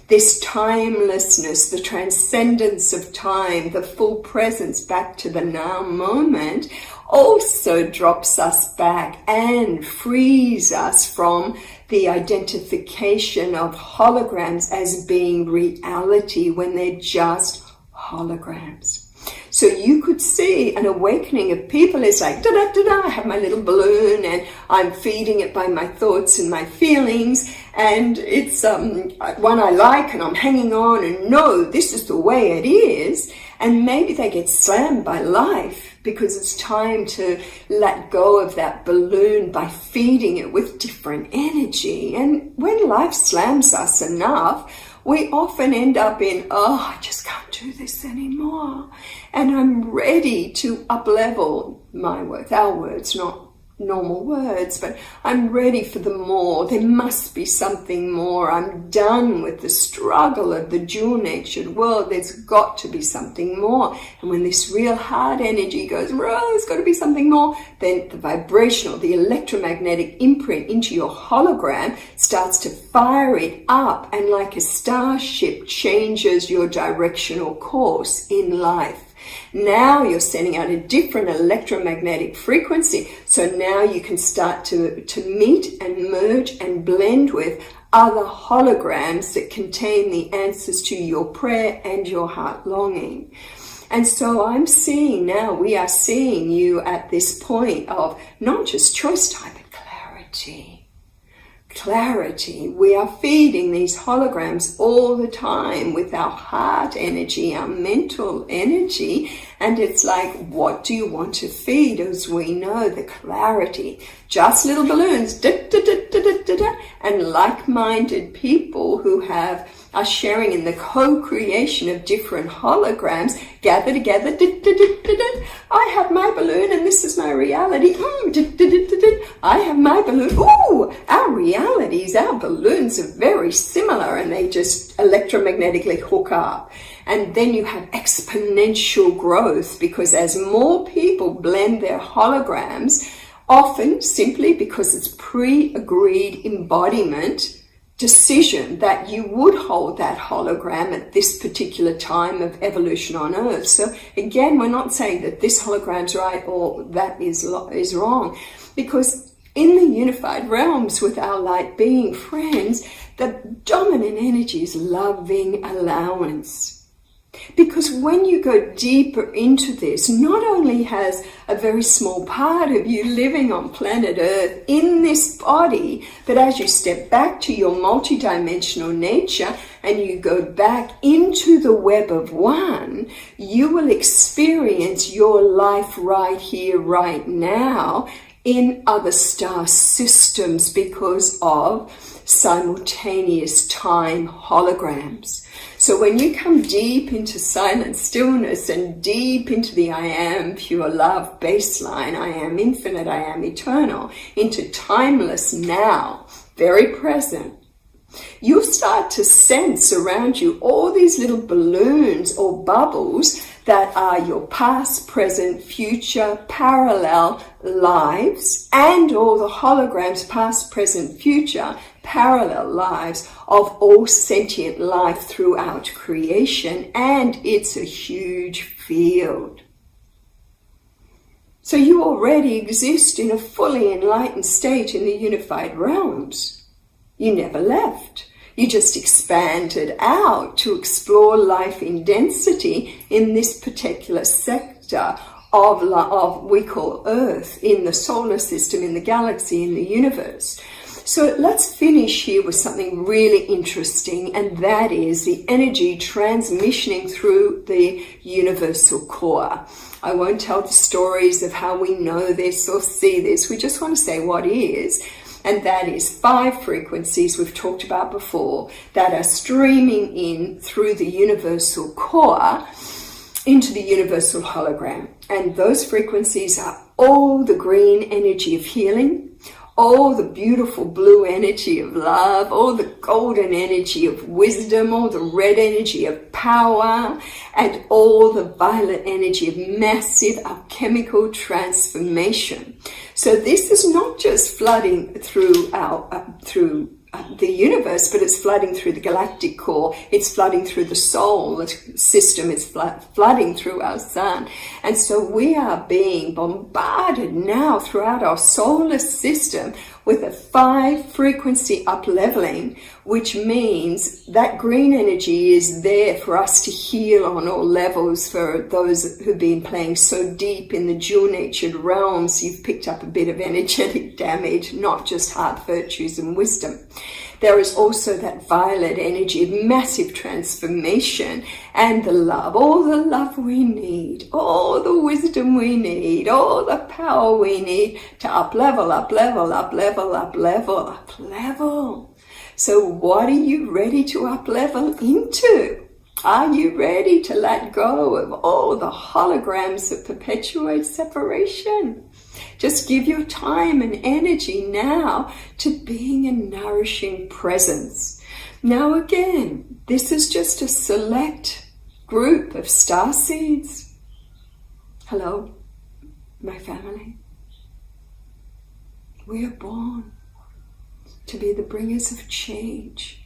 This timelessness, the transcendence of time, the full presence back to the now moment also drops us back and frees us from the identification of holograms as being reality when they're just holograms. So you could see an awakening of people is like, da-da-da-da, I have my little balloon and I'm feeding it by my thoughts and my feelings, and it's one I like and I'm hanging on and no, this is the way it is. And maybe they get slammed by life because it's time to let go of that balloon by feeding it with different energy. And when life slams us enough, we often end up in, I just can't do this anymore. And I'm ready to up-level my words, our words, not normal words, but I'm ready for the more. There must be something more. I'm done with the struggle of the dual-natured world. There's got to be something more. And when this real hard energy goes, there's got to be something more, then the vibrational, the electromagnetic imprint into your hologram starts to fire it up, and like a starship changes your directional course in life. Now you're sending out a different electromagnetic frequency. So now you can start to meet and merge and blend with other holograms that contain the answers to your prayer and your heart longing. And so I'm seeing now, we are seeing you at this point of not just choice time, but clarity. Clarity. We are feeding these holograms all the time with our heart energy, our mental energy, and it's like, what do you want to feed? As we know, the clarity, just little balloons, da, da, da, da, da, da, da, and like-minded people who are sharing in the co-creation of different holograms, gather together, da, da, da, da, da. I have my balloon and this is my reality. Da, da, da, da, da. I have my balloon. Ooh, our realities, our balloons are very similar, and they just electromagnetically hook up. And then you have exponential growth, because as more people blend their holograms, often simply because it's pre-agreed embodiment, decision that you would hold that hologram at this particular time of evolution on Earth. So again, we're not saying that this hologram's right or that is wrong, because in the unified realms with our light being friends, the dominant energy is loving allowance. Because when you go deeper into this, not only has a very small part of you living on planet Earth in this body, but as you step back to your multidimensional nature and you go back into the web of one, you will experience your life right here, right now, in other star systems because of simultaneous time holograms. So when you come deep into silent stillness and deep into the I am pure love baseline, I am infinite, I am eternal, into timeless now, very present, you'll start to sense around you all these little balloons or bubbles that are your past, present, future, parallel lives, and all the holograms, past, present, future, parallel lives of all sentient life throughout creation, and it's a huge field. So you already exist in a fully enlightened state in the unified realms. You never left. You just expanded out to explore life in density in this particular sector of we call Earth, in the solar system, in the galaxy, in the universe. So let's finish here with something really interesting, and that is the energy transmissioning through the universal core. I won't tell the stories of how we know this or see this. We just want to say what is. And that is 5 frequencies we've talked about before that are streaming in through the universal core into the universal hologram. And those frequencies are all the green energy of healing, all the beautiful blue energy of love, all the golden energy of wisdom, all the red energy of power, and all the violet energy of massive alchemical transformation. So this is not just flooding through the universe, but it's flooding through the galactic core, it's flooding through the solar system, it's flooding through our sun. And so we are being bombarded now throughout our solar system with a 5 frequency up leveling, which means that green energy is there for us to heal on all levels. For those who've been playing so deep in the dual-natured realms, you've picked up a bit of energetic damage, not just heart virtues and wisdom. There is also that violet energy of massive transformation and the love, all the love we need, all the wisdom we need, all the power we need to up level, up level, up level, up level, up level. So what are you ready to up level into? Are you ready to let go of all the holograms that perpetuate separation? Just give your time and energy now to being a nourishing presence. Now again, this is just a select group of star seeds. Hello, my family. We are born to be the bringers of change.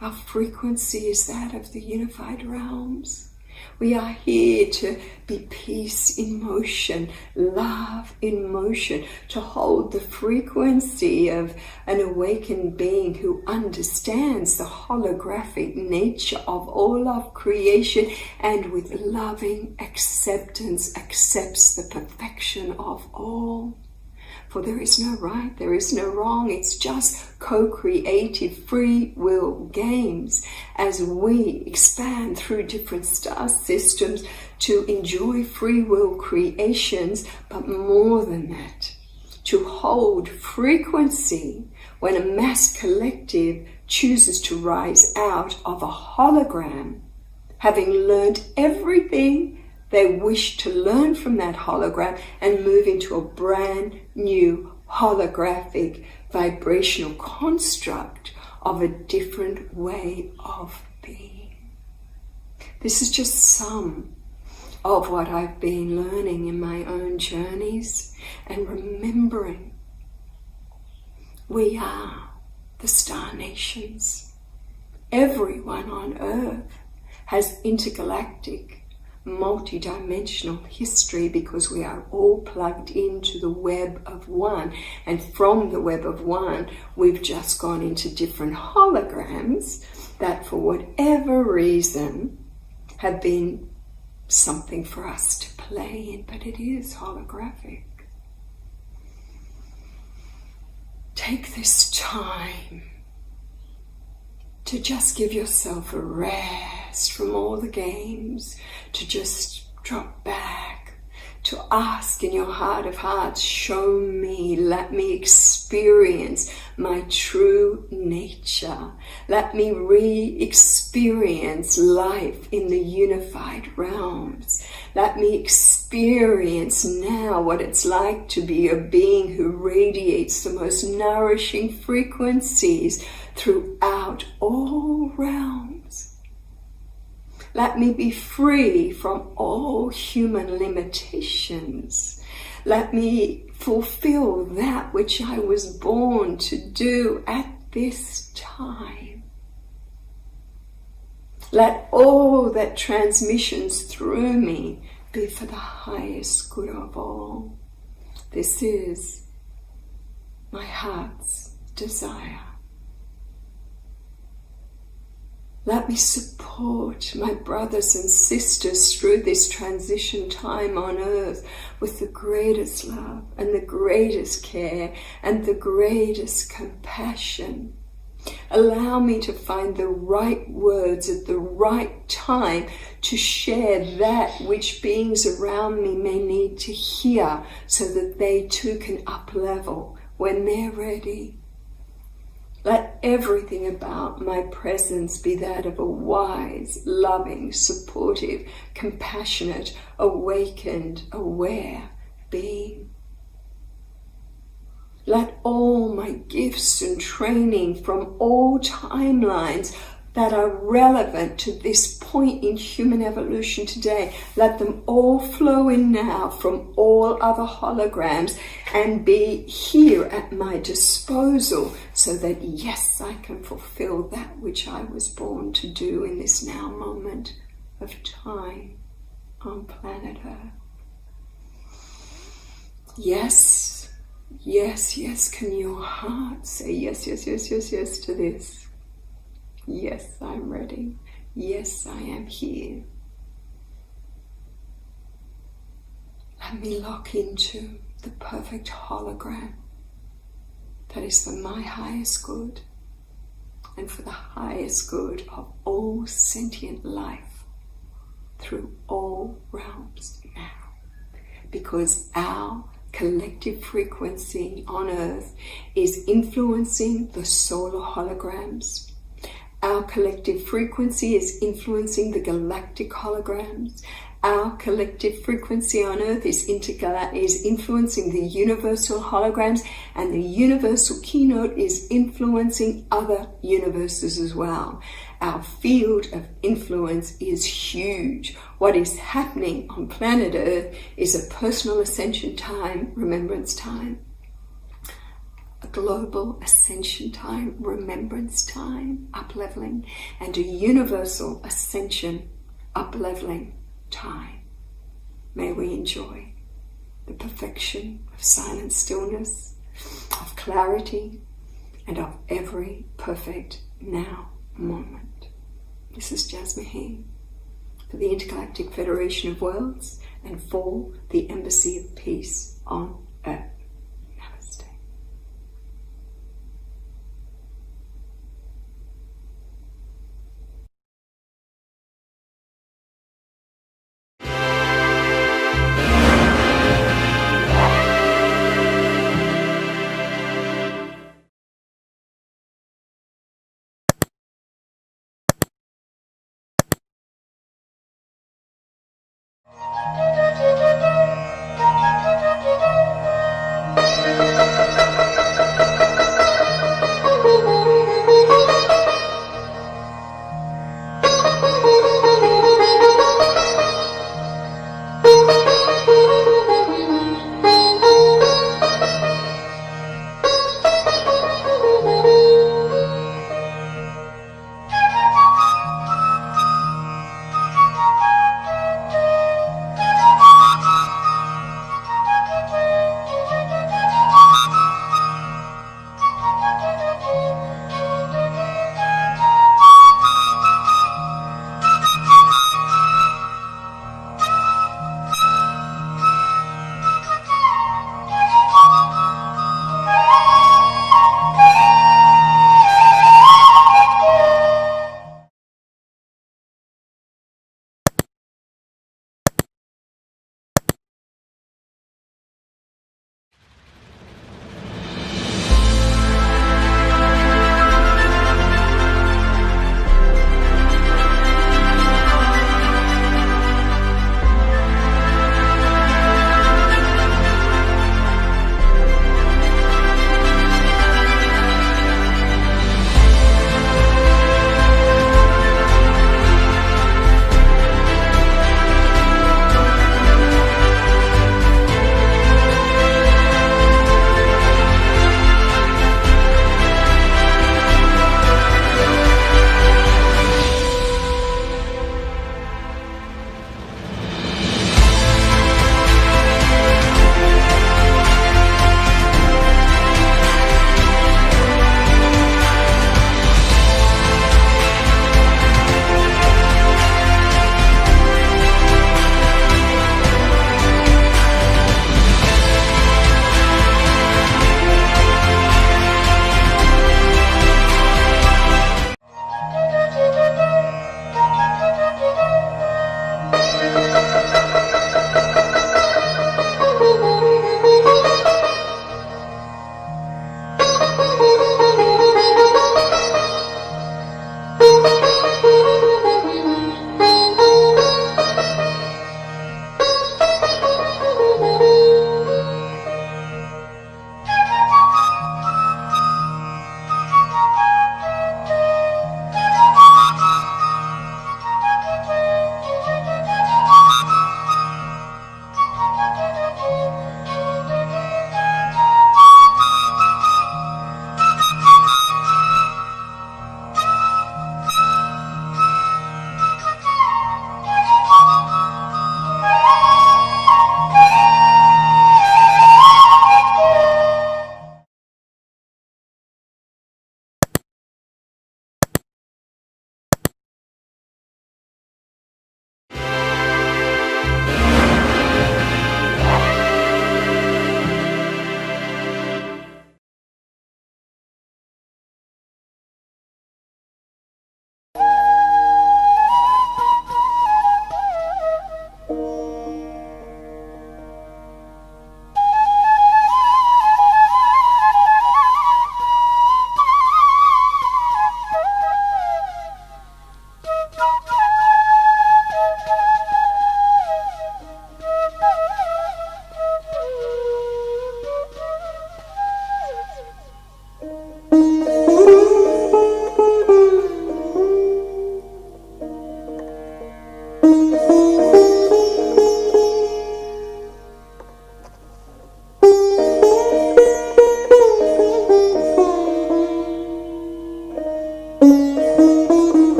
Our frequency is that of the unified realms. We are here to be peace in motion, love in motion, to hold the frequency of an awakened being who understands the holographic nature of all of creation and with loving acceptance accepts the perfection of all. For there is no right, there is no wrong. It's just co-creative free will games as we expand through different star systems to enjoy free will creations, but more than that, to hold frequency when a mass collective chooses to rise out of a hologram, having learned everything they wish to learn from that hologram and move into a brand new holographic vibrational construct of a different way of being. This is just some of what I've been learning in my own journeys and remembering we are the star nations. Everyone on Earth has intergalactic multi-dimensional history because we are all plugged into the web of one, and from the web of one we've just gone into different holograms that for whatever reason have been something for us to play in, but it is holographic. Take this time to just give yourself a rest from all the games, to just drop back, to ask in your heart of hearts, show me, let me experience my true nature. Let me re-experience life in the unified realms. Let me experience now what it's like to be a being who radiates the most nourishing frequencies throughout all realms. Let me be free from all human limitations. Let me fulfill that which I was born to do at this time. Let all that transmissions through me be for the highest good of all. This is my heart's desire. Let me support my brothers and sisters through this transition time on earth with the greatest love and the greatest care and the greatest compassion. Allow me to find the right words at the right time to share that which beings around me may need to hear so that they too can up-level when they're ready. Let everything about my presence be that of a wise, loving, supportive, compassionate, awakened, aware being. Let all my gifts and training from all timelines that are relevant to this point in human evolution today, let them all flow in now from all other holograms and be here at my disposal so that, yes, I can fulfill that which I was born to do in this now moment of time on planet Earth. Yes, yes, yes, can your heart say yes, yes, yes, yes, yes to this? Yes, I'm ready. Yes, I am here. Let me lock into the perfect hologram that is for my highest good and for the highest good of all sentient life through all realms now. Because our collective frequency on Earth is influencing the solar holograms. Our collective frequency is influencing the galactic holograms. Our collective frequency on Earth is influencing the universal holograms, and the universal keynote is influencing other universes as well. Our field of influence is huge. What is happening on planet Earth is a personal ascension time, remembrance time. A global ascension time, remembrance time, up-leveling, and a universal ascension, up-leveling time. May we enjoy the perfection of silent stillness, of clarity, and of every perfect now moment. This is Jasmine for the Intergalactic Federation of Worlds and for the Embassy of Peace on Earth. Namaste.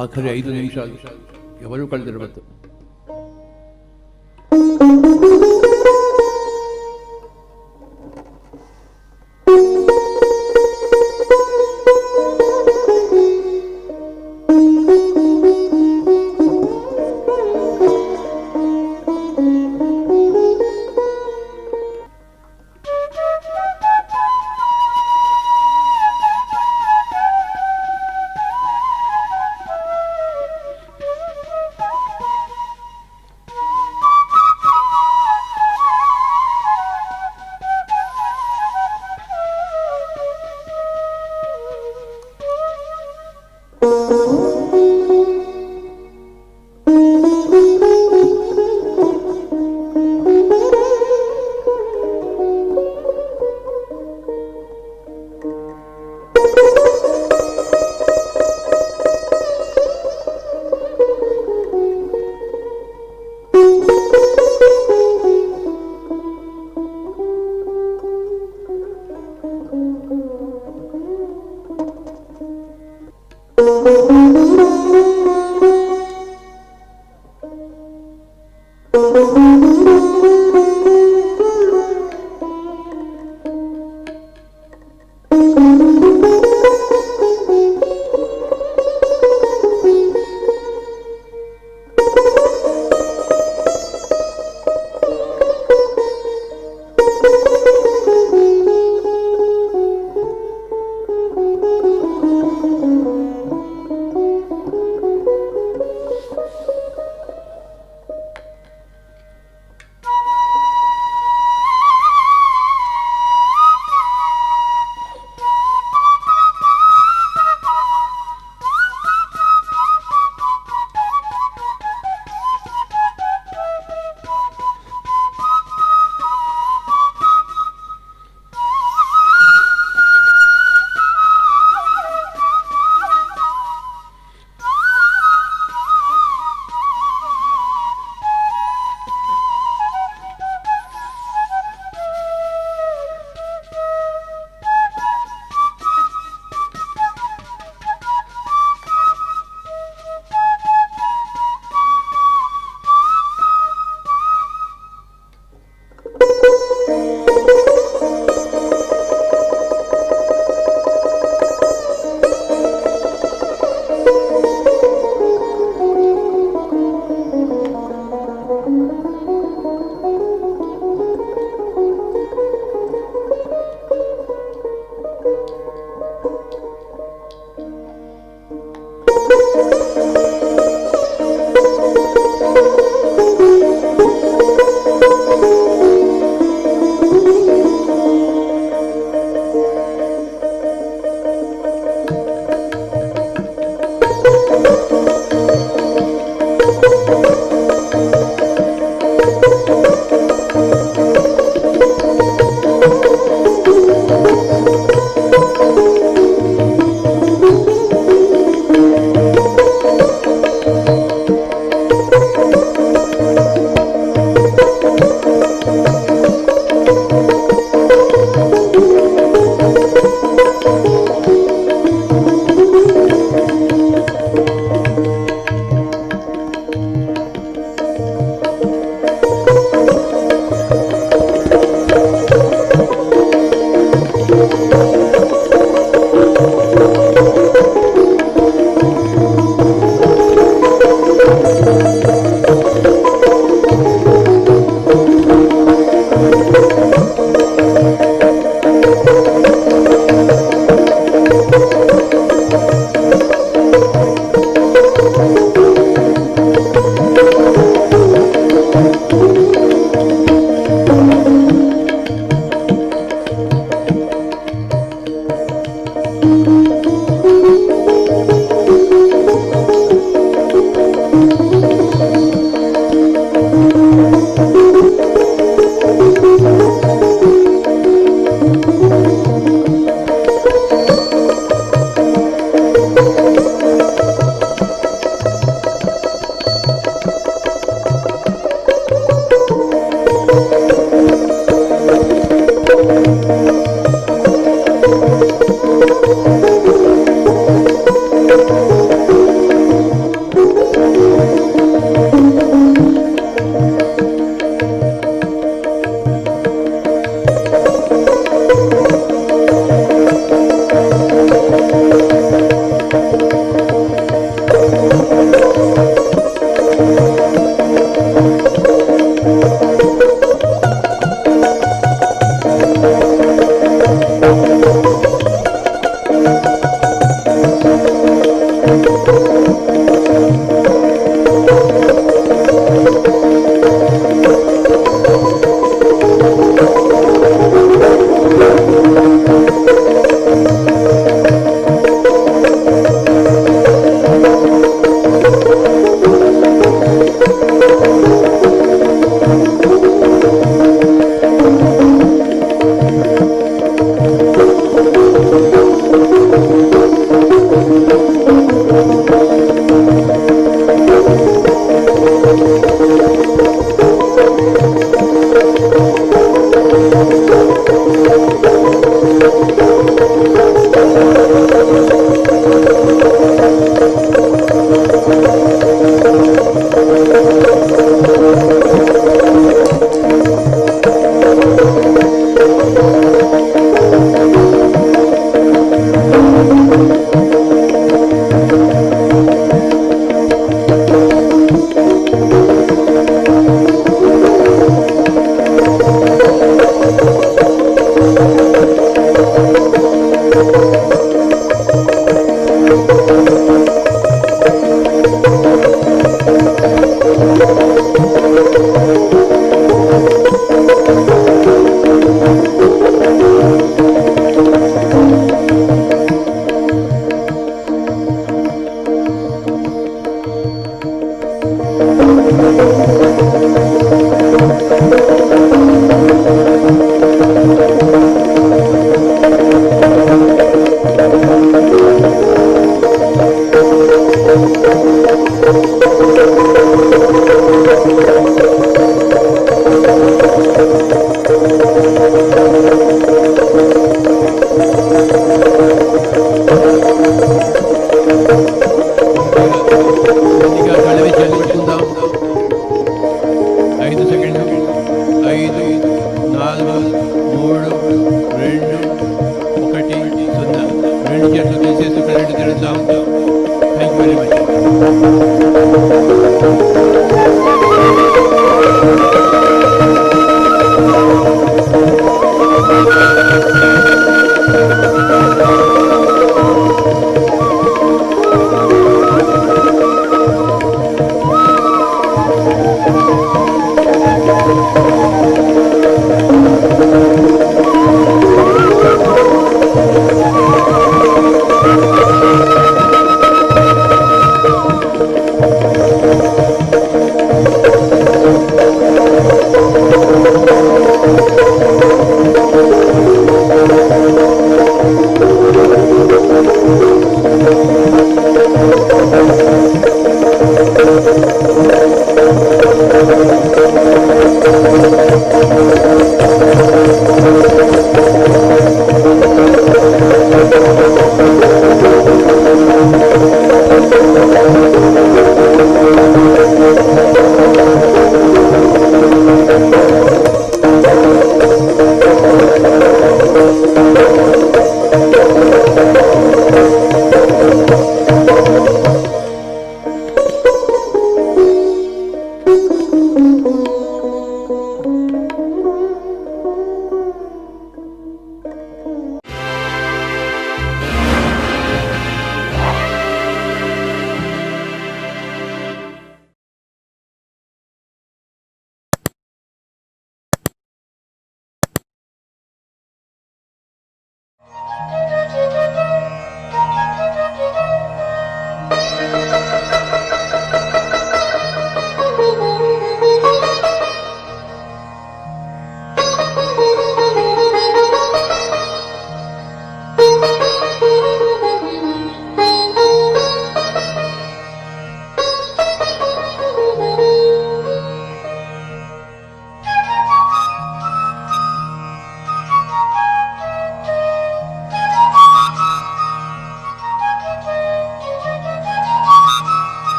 ఆఖరి 5 నిమిషాలు ఎవరు కళ్ళు తెరవద్దు.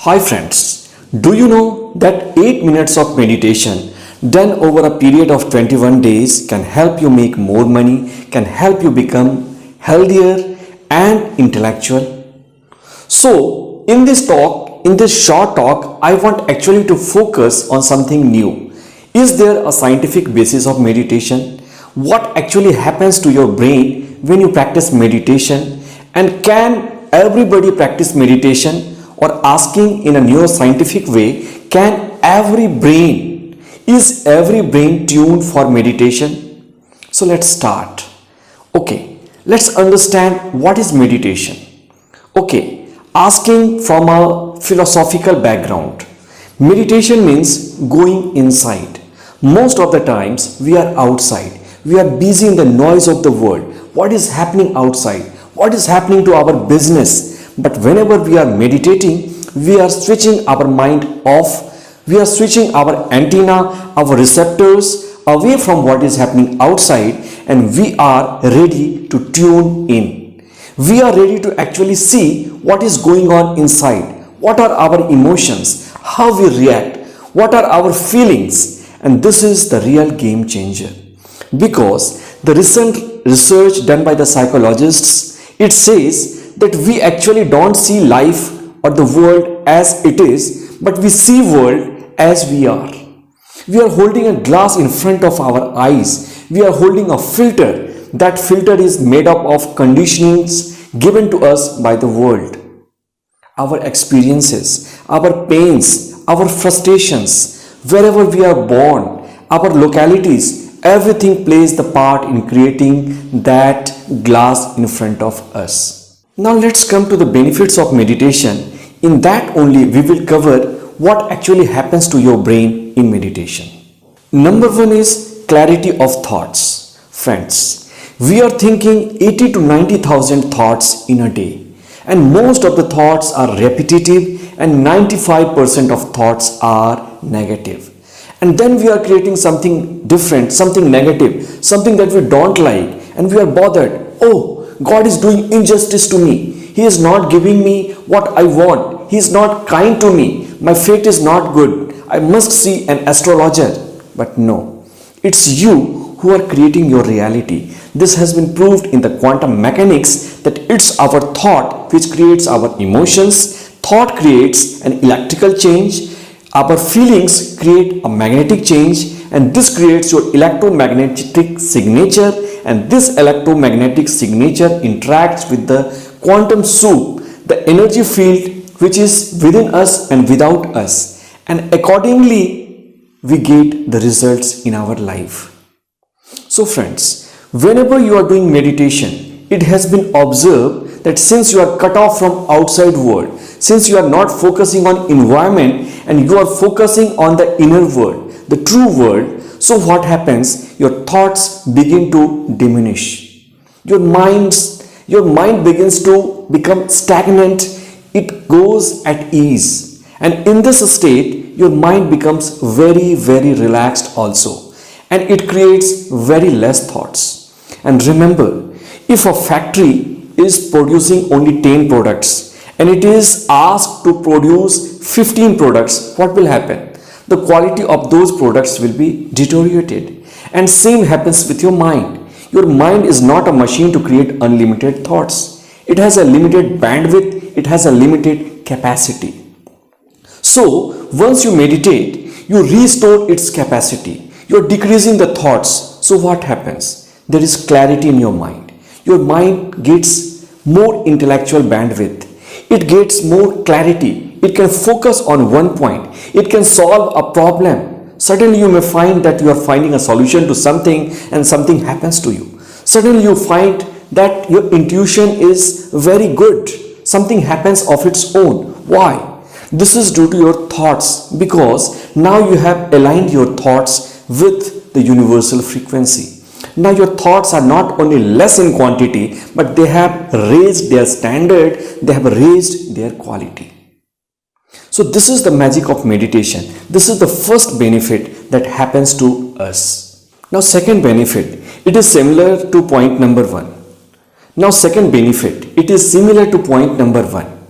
Hi friends, do you know that 8 minutes of meditation done over a period of 21 days can help you make more money, can help you become healthier and intellectual? So, in this short talk, I want actually to focus on something new. Is there a scientific basis of meditation? What actually happens to your brain when you practice meditation? And can everybody practice meditation? Or asking in a neuroscientific way, is every brain tuned for meditation? So let's start. Okay, let's understand what is meditation. Okay, asking from a philosophical background. Meditation means going inside. Most of the times we are outside. We are busy in the noise of the world. What is happening outside? What is happening to our business? But whenever we are meditating, we are switching our mind off. We are switching our antenna, our receptors away from what is happening outside, and we are ready to tune in. We are ready to actually see what is going on inside. What are our emotions? How we react? What are our feelings? And this is the real game changer. Because the recent research done by the psychologists, it says that we actually don't see life or the world as it is, but we see world as we are. We are holding a glass in front of our eyes. We are holding a filter. That filter is made up of conditionings given to us by the world. Our experiences, our pains, our frustrations, wherever we are born, our localities, everything plays the part in creating that glass in front of us. Now let's come to the benefits of meditation. In that only we will cover what actually happens to your brain in meditation. Number one is clarity of thoughts. Friends, we are thinking 80 to 90,000 thoughts in a day, and most of the thoughts are repetitive and 95% of thoughts are negative. And then we are creating something different, something negative, something that we don't like, and we are bothered. Oh, God is doing injustice to me. He is not giving me what I want. He is not kind to me. My fate is not good. I must see an astrologer. But no, it's you who are creating your reality. This has been proved in the quantum mechanics that it's our thought which creates our emotions. Thought creates an electrical change. Our feelings create a magnetic change, and this creates your electromagnetic signature, and this electromagnetic signature interacts with the quantum soup, the energy field which is within us and without us, and accordingly we get the results in our life. So friends, whenever you are doing meditation, it has been observed that since you are cut off from outside world, since you are not focusing on environment and you are focusing on the inner world, the true world, so what happens? Your thoughts begin to diminish. Your mind begins to become stagnant. It goes at ease. And in this state, your mind becomes very, very relaxed also. And it creates very less thoughts. And remember, if a factory is producing only 10 products and it is asked to produce 15 products, what will happen? The quality of those products will be deteriorated. And same happens with your mind. Your mind is not a machine to create unlimited thoughts. It has a limited bandwidth. It has a limited capacity. So once you meditate, you restore its capacity. You are decreasing the thoughts. So what happens? There is clarity in your mind. Your mind gets more intellectual bandwidth. It gets more clarity. It can focus on one point. It can solve a problem. Suddenly you may find that you are finding a solution to something and something happens to you. Suddenly you find that your intuition is very good. Something happens of its own. Why? This is due to your thoughts, because now you have aligned your thoughts with the universal frequency. Now your thoughts are not only less in quantity, but they have raised their standard, they have raised their quality. So this is the magic of meditation. This is the first benefit that happens to us. Now second benefit, it is similar to point number 1. Now second benefit, it is similar to point number 1.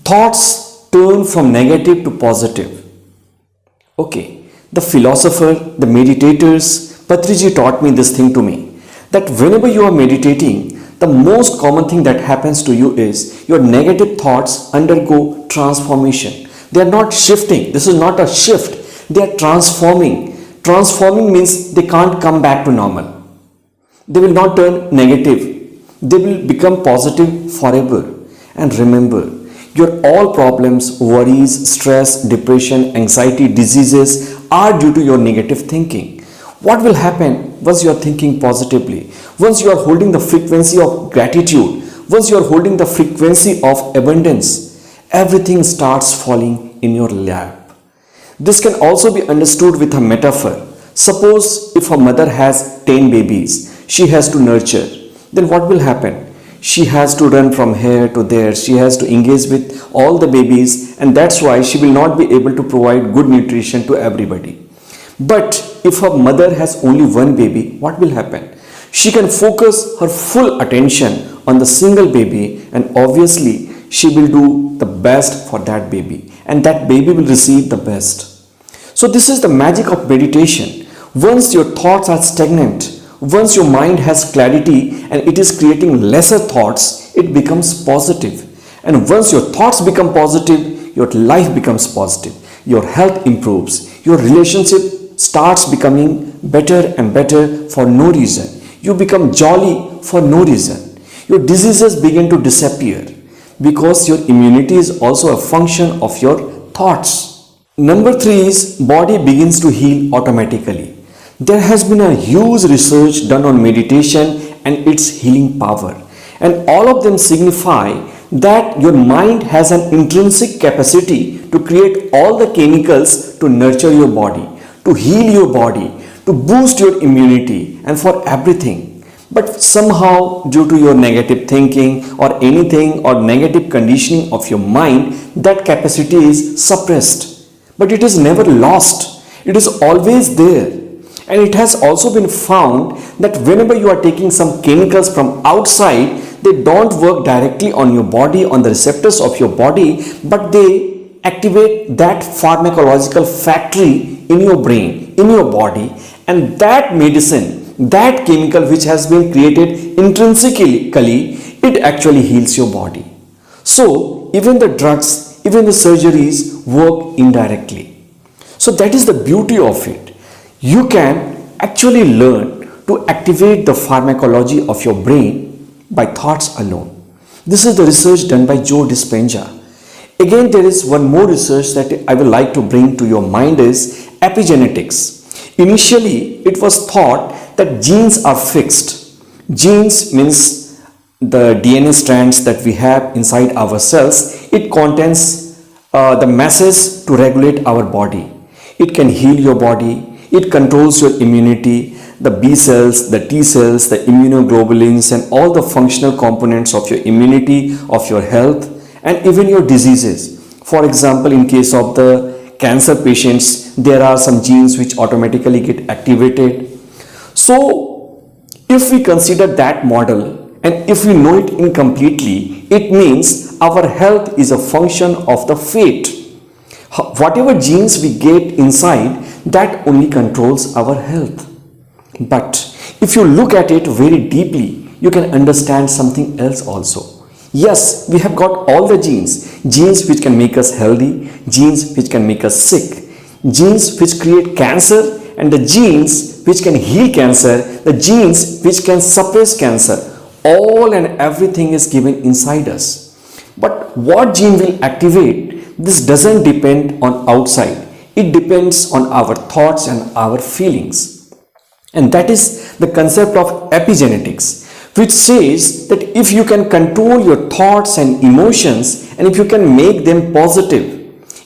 Thoughts turn from negative to positive. Okay, the philosopher, the meditators, Patriji taught me this thing to me, that whenever you are meditating, the most common thing that happens to you is your negative thoughts undergo transformation. They are not shifting. This is not a shift. They are transforming. Transforming means they can't come back to normal. They will not turn negative. They will become positive forever. And remember, your all problems, worries, stress, depression, anxiety, diseases are due to your negative thinking. What will happen once you are thinking positively? Once you are holding the frequency of gratitude, once you are holding the frequency of abundance, everything starts falling in your lap. This can also be understood with a metaphor. Suppose if a mother has 10 babies, she has to nurture, then what will happen? She has to run from here to there, she has to engage with all the babies, and that's why she will not be able to provide good nutrition to everybody. But if a mother has only one baby, what will happen? She can focus her full attention on the single baby, and obviously she will do the best for that baby, and that baby will receive the best. So this is the magic of meditation. Once your thoughts are stagnant, once your mind has clarity and it is creating lesser thoughts, it becomes positive. And once your thoughts become positive, your life becomes positive. Your health improves. Your relationship starts becoming better and better for no reason. You become jolly for no reason. Your diseases begin to disappear because your immunity is also a function of your thoughts. Number 3 is body begins to heal automatically. There has been a huge research done on meditation and its healing power, and all of them signify that your mind has an intrinsic capacity to create all the chemicals to nurture your body, to heal your body, to boost your immunity, and for everything. But somehow, due to your negative thinking or anything or negative conditioning of your mind, that capacity is suppressed. But it is never lost. It is always there. And it has also been found that whenever you are taking some chemicals from outside, they don't work directly on your body, on the receptors of your body, but they activate that pharmacological factory in your brain, in your body, and that medicine, that chemical which has been created intrinsically, it actually heals your body. So even the drugs, even the surgeries work indirectly. So that is the beauty of it. You can actually learn to activate the pharmacology of your brain by thoughts alone. This is the research done by Joe Dispenza. Again, there is one more research that I would like to bring to your mind is epigenetics. Initially, it was thought that genes are fixed. Genes means the DNA strands that we have inside our cells. It contains the message to regulate our body. It can heal your body. It controls your immunity, the B cells, the T cells, the immunoglobulins, and all the functional components of your immunity, of your health, and even your diseases. For example, in case of the cancer patients, there are some genes which automatically get activated. So, if we consider that model and if we know it incompletely, it means our health is a function of the fate. Whatever genes we get inside, that only controls our health. But if you look at it very deeply, you can understand something else also. Yes, we have got all the genes which can make us healthy, genes which can make us sick, genes which create cancer, and the genes which can heal cancer, the genes which can suppress cancer. All and everything is given inside us. But what gene will activate? This doesn't depend on outside. It depends on our thoughts and our feelings. And that is the concept of epigenetics, which says that if you can control your thoughts and emotions, and if you can make them positive,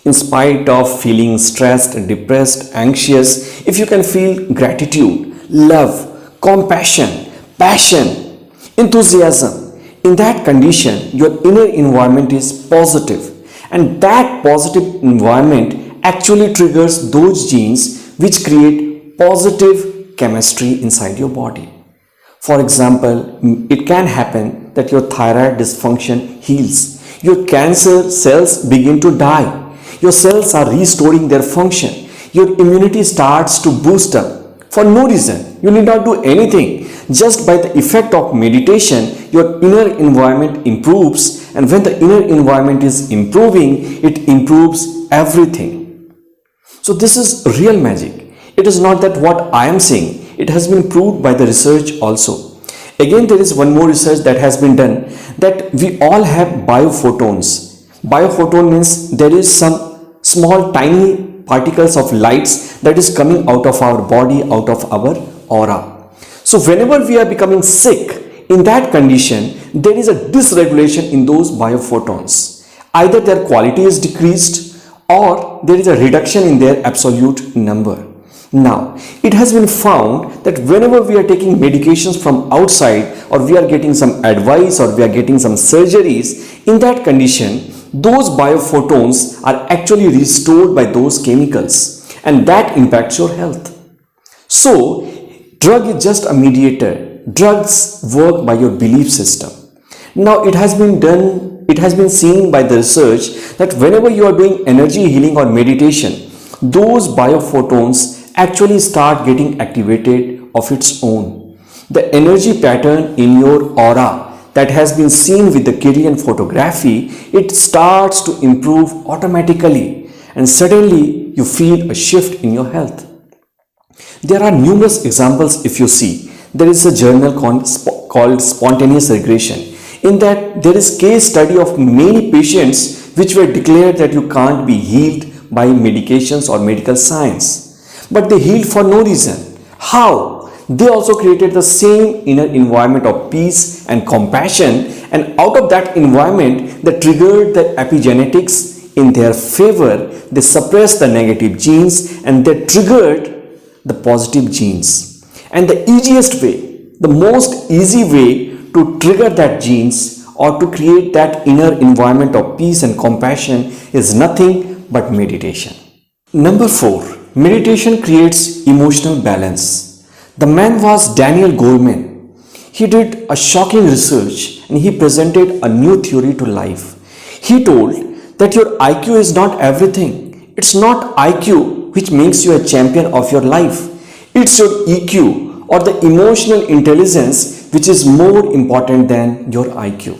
in spite of feeling stressed, depressed, anxious, if you can feel gratitude, love, compassion, passion, enthusiasm, in that condition, your inner environment is positive. And that positive environment actually triggers those genes which create positive chemistry inside your body. For example, it can happen that your thyroid dysfunction heals. Your cancer cells begin to die. Your cells are restoring their function. Your immunity starts to boost up for no reason. You need not do anything. Just by the effect of meditation, your inner environment improves, and when the inner environment is improving, it improves everything. So this is real magic. It is not that what I am saying. It has been proved by the research also. Again, there is one more research that has been done, that we all have biophotons. Biophoton means there is some small tiny particles of lights that is coming out of our body, out of our aura. So whenever we are becoming sick, in that condition, there is a dysregulation in those biophotons. Either their quality is decreased or there is a reduction in their absolute number. Now, it has been found that whenever we are taking medications from outside, or we are getting some advice, or we are getting some surgeries, in that condition, those biophotons are actually restored by those chemicals, and that impacts your health. So, drug is just a mediator. Drugs work by your belief system. Now, it has been seen by the research that whenever you are doing energy healing or meditation, those biophotons actually start getting activated of its own. The energy pattern in your aura that has been seen with the Kirlian photography, it starts to improve automatically, and suddenly you feel a shift in your health. There are numerous examples. If you see, there is a journal called Spontaneous Regression. In that, there is case study of many patients which were declared that you can't be healed by medications or medical science. But they healed for no reason. How? They also created the same inner environment of peace and compassion, and out of that environment, they triggered the epigenetics in their favor. They suppressed the negative genes and they triggered the positive genes. And the easiest way, the most easy way to trigger that genes or to create that inner environment of peace and compassion is nothing but meditation. Number 4. Meditation creates emotional balance. The man was Daniel Goleman. He did a shocking research and he presented a new theory to life. He told that your IQ is not everything. It's not IQ which makes you a champion of your life. It's your EQ, or the emotional intelligence, which is more important than your IQ.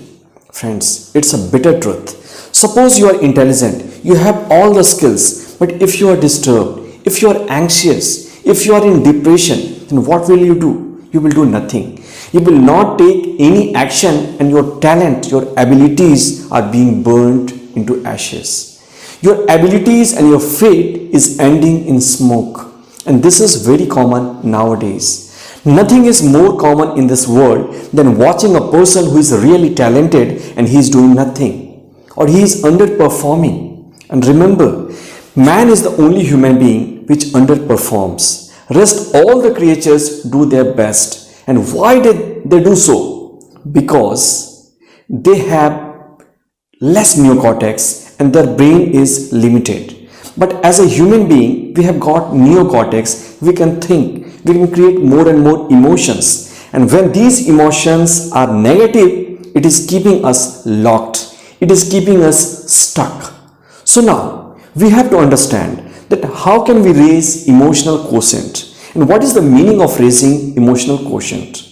Friends, it's a bitter truth. Suppose you are intelligent, you have all the skills, but if you are disturbed, if you are anxious, if you are in depression, then what will you do? You will do nothing. You will not take any action, and your talent, your abilities are being burned into ashes. Your abilities and your fate is ending in smoke. And this is very common nowadays. Nothing is more common in this world than watching a person who is really talented and he is doing nothing, or he is underperforming. And remember, man is the only human being which underperforms. Rest all the creatures do their best. And why did they do so? Because they have less neocortex and their brain is limited. But as a human being, we have got neocortex. We can think, we can create more and more emotions. And when these emotions are negative, it is keeping us locked. It is keeping us stuck. So now, we have to understand that how can we raise emotional quotient, and what is the meaning of raising emotional quotient.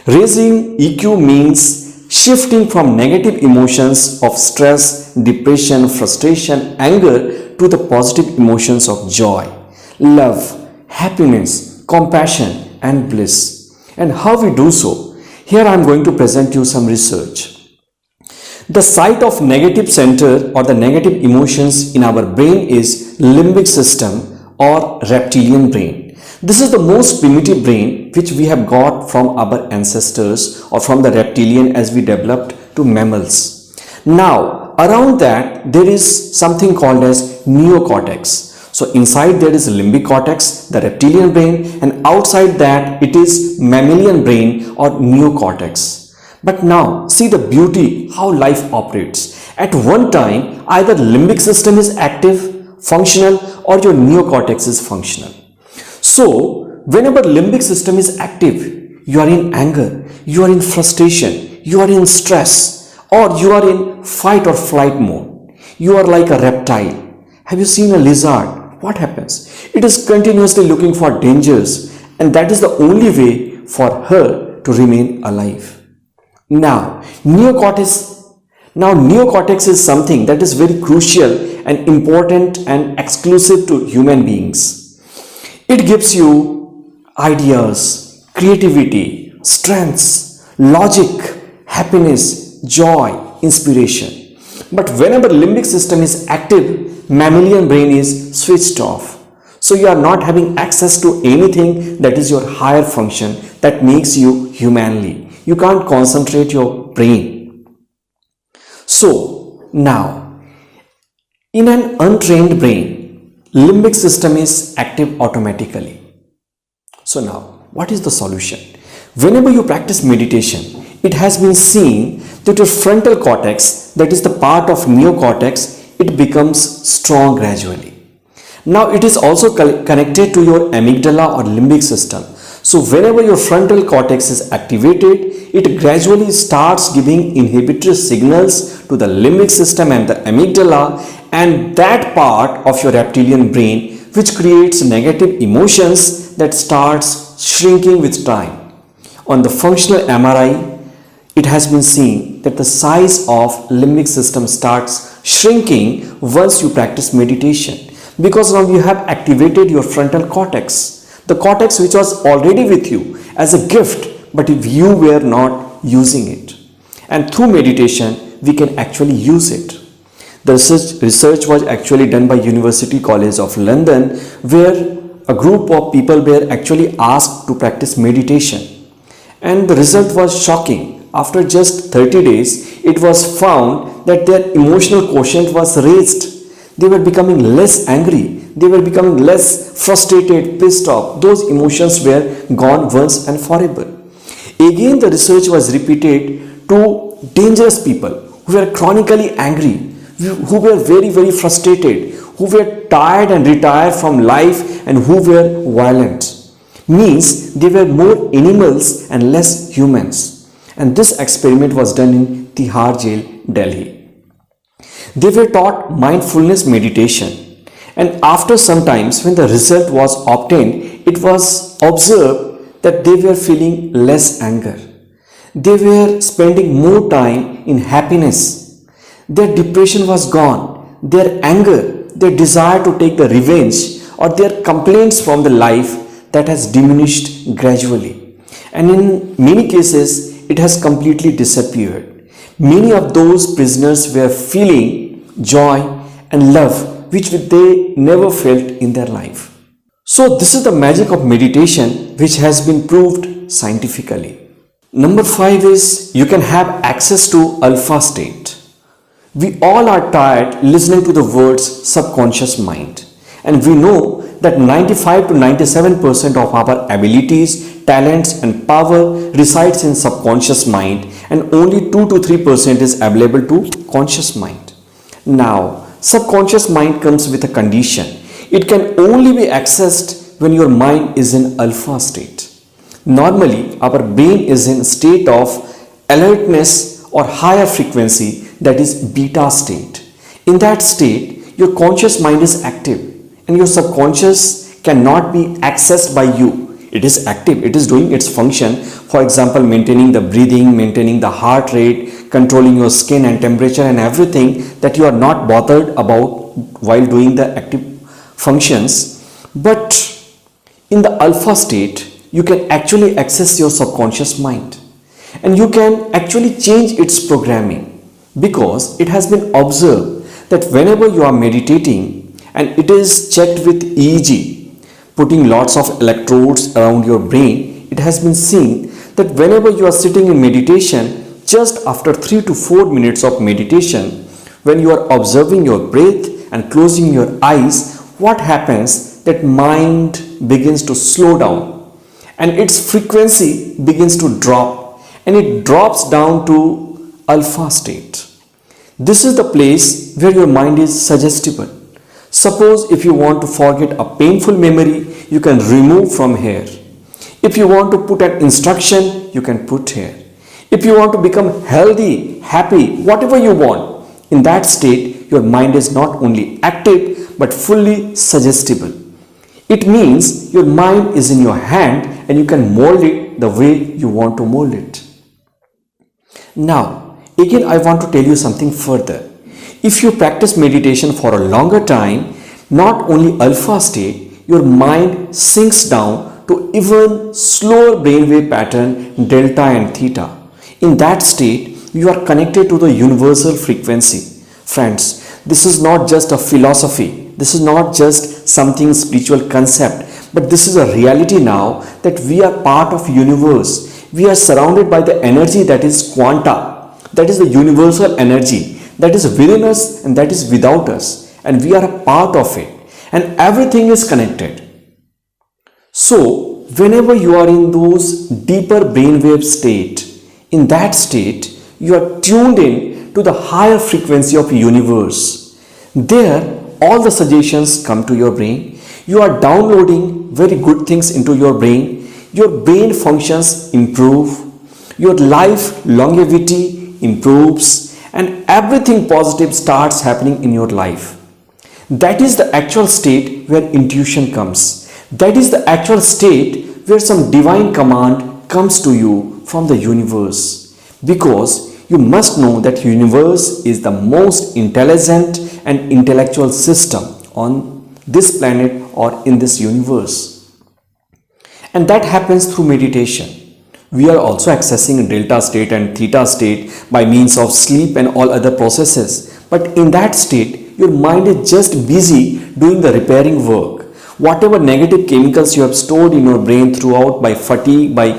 Raising EQ means shifting from negative emotions of stress, depression, frustration, anger to the positive emotions of joy, love, happiness, compassion and bliss. And how we do so? Here I am going to present you some research. The site of negative center or the negative emotions in our brain is limbic system or reptilian brain. This is the most primitive brain which we have got from our ancestors, or from the reptilian as we developed to mammals. Now around that there is something called as neocortex. So inside there is limbic cortex, the reptilian brain, and outside that it is mammalian brain or neocortex. But now see the beauty how life operates. At one time, either limbic system is active, functional, or your neocortex is functional. So whenever limbic system is active, you are in anger, you are in frustration, you are in stress, or you are in fight or flight mode. You are like a reptile. Have you seen a lizard? What happens? It is continuously looking for dangers, and that is the only way for her to remain alive. Now, neocortex is something that is very crucial and important and exclusive to human beings. It gives you ideas, creativity, strengths, logic, happiness, joy, inspiration. But whenever limbic system is active, mammalian brain is switched off. So you are not having access to anything that is your higher function that makes you humanly. You can't concentrate your brain. So now, in an untrained brain, limbic system is active automatically. So now, what is the solution? Whenever you practice meditation, it has been seen that your frontal cortex, that is the part of neocortex, it becomes strong gradually. Now it is also connected to your amygdala or limbic system. So whenever your frontal cortex is activated, it gradually starts giving inhibitory signals to the limbic system and the amygdala, and that part of your reptilian brain which creates negative emotions that starts shrinking with time. On the functional MRI, it has been seen that the size of limbic system starts shrinking once you practice meditation, because now you have activated your frontal cortex, the cortex which was already with you as a gift, but if you were not using it. And through meditation, we can actually use it. The research was actually done by University College of London, where a group of people were actually asked to practice meditation. And the result was shocking. After just 30 days, it was found that their emotional quotient was raised. They were becoming less angry. They were becoming less frustrated, pissed off. Those emotions were gone once and forever. Again, the research was repeated to dangerous people who were chronically angry, who were very, very frustrated, who were tired and retired from life, and who were violent. Means they were more animals and less humans. And this experiment was done in Tihar jail, Delhi. They were taught mindfulness meditation, and after some times when the result was obtained, it was observed that they were feeling less anger. They were spending more time in happiness. Their depression was gone. Their anger, their desire to take the revenge, or their complaints from the life, that has diminished gradually. And in many cases, it has completely disappeared. Many of those prisoners were feeling joy and love which they never felt in their life. So this is the magic of meditation, which has been proved scientifically. Number 5 is you can have access to alpha state. We all are tired listening to the words subconscious mind, and we know that 95 to 97% of our abilities, talents and power resides in subconscious mind, and only 2 to 3% is available to conscious mind. Now, subconscious mind comes with a condition. It can only be accessed when your mind is in alpha state. Normally, our brain is in state of alertness or higher frequency, that is beta state. In that state, your conscious mind is active and your subconscious cannot be accessed by you. It is active, it is doing its function. For example, maintaining the breathing, maintaining the heart rate, controlling your skin and temperature and everything that you are not bothered about while doing the active functions. But in the alpha state, you can actually access your subconscious mind, and you can actually change its programming, because it has been observed that whenever you are meditating, and it is checked with EEG, putting lots of electrodes around your brain, it has been seen that whenever you are sitting in meditation, just after 3 to 4 minutes of meditation, when you are observing your breath and closing your eyes, what happens? That mind begins to slow down and its frequency begins to drop, and it drops down to alpha state. This is the place where your mind is suggestible. Suppose if you want to forget a painful memory, you can remove from here. If you want to put an instruction, you can put here. If you want to become healthy, happy, whatever you want. In that state, your mind is not only active but fully suggestible. It means your mind is in your hand and you can mold it the way you want to mold it. Now, again I want to tell you something further. If you practice meditation for a longer time, not only alpha state, your mind sinks down to even slower brainwave pattern delta and theta. In that state, you are connected to the universal frequency. Friends, this is not just a philosophy. This is not just something spiritual concept, but this is a reality now that we are part of universe. We are surrounded by the energy that is quanta, that is the universal energy that is within us and that is without us, and we are a part of it, and everything is connected. So, whenever you are in those deeper brainwave state, in that state, you are tuned in to the higher frequency of universe. There, all the suggestions come to your brain. You are downloading very good things into your brain. Your brain functions improve. Your life longevity improves, and everything positive starts happening in your life. That is the actual state where intuition comes. That is the actual state where some divine command comes to you from the universe. Because you must know that universe is the most intelligent and intellectual system on this planet or in this universe. And that happens through meditation. We are also accessing delta state and theta state by means of sleep and all other processes. But in that state, your mind is just busy doing the repairing work. Whatever negative chemicals you have stored in your brain throughout by fatigue, by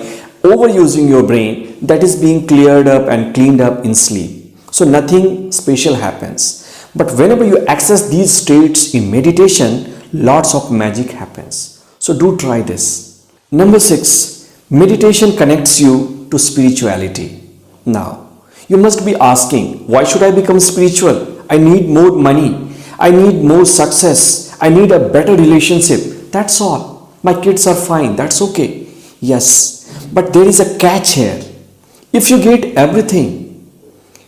overusing your brain, that is being cleared up and cleaned up in sleep. So nothing special happens. But whenever you access these states in meditation, lots of magic happens. So do try this. Number 6, meditation connects you to spirituality. Now, you must be asking, why should I become spiritual? I need more money. I need more success. I need a better relationship. That's all. My kids are fine. That's okay. Yes. But there is a catch here. If you get everything,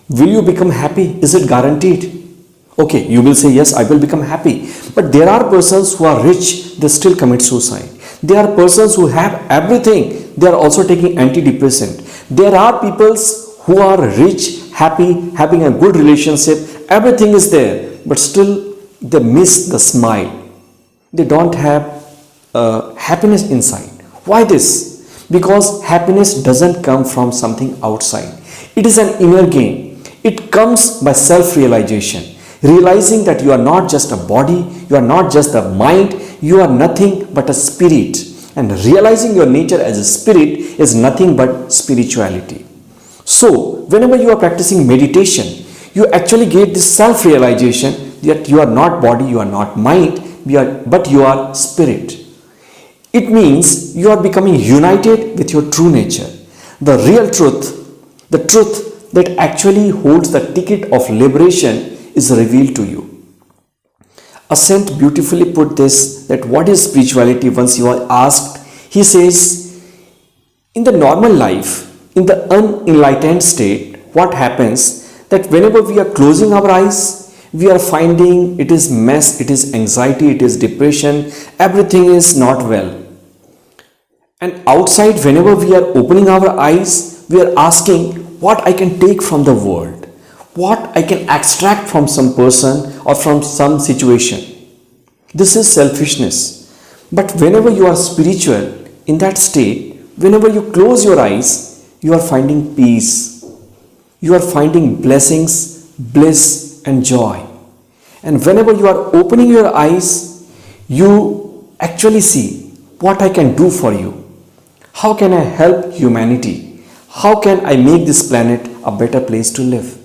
will you become happy? Is it guaranteed? Okay, you will say, yes, I will become happy. But there are persons who are rich, they still commit suicide. There are persons who have everything, they are also taking antidepressant. There are people who are rich, happy, having a good relationship, everything is there, but still they miss the smile. They don't have happiness inside. Why this? Because happiness doesn't come from something outside. It is an inner gain. It comes by self-realization. Realizing that you are not just a body, you are not just a mind, you are nothing but a spirit. And realizing your nature as a spirit is nothing but spirituality. So, whenever you are practicing meditation, you actually get this self-realization that you are not body, you are not mind, but you are spirit. It means you are becoming united with your true nature. The real truth, the truth that actually holds the ticket of liberation is revealed to you. A saint beautifully put this, that what is spirituality once you are asked. He says, in the normal life, in the unenlightened state, what happens that whenever we are closing our eyes, we are finding it is mess, it is anxiety, it is depression, everything is not well. And outside, whenever we are opening our eyes, we are asking what I can take from the world, what I can extract from some person or from some situation. This is selfishness. But whenever you are spiritual, in that state, whenever you close your eyes, you are finding peace. You are finding blessings, bliss and joy. And whenever you are opening your eyes, you actually see what I can do for you. How can I help humanity? How can I make this planet a better place to live?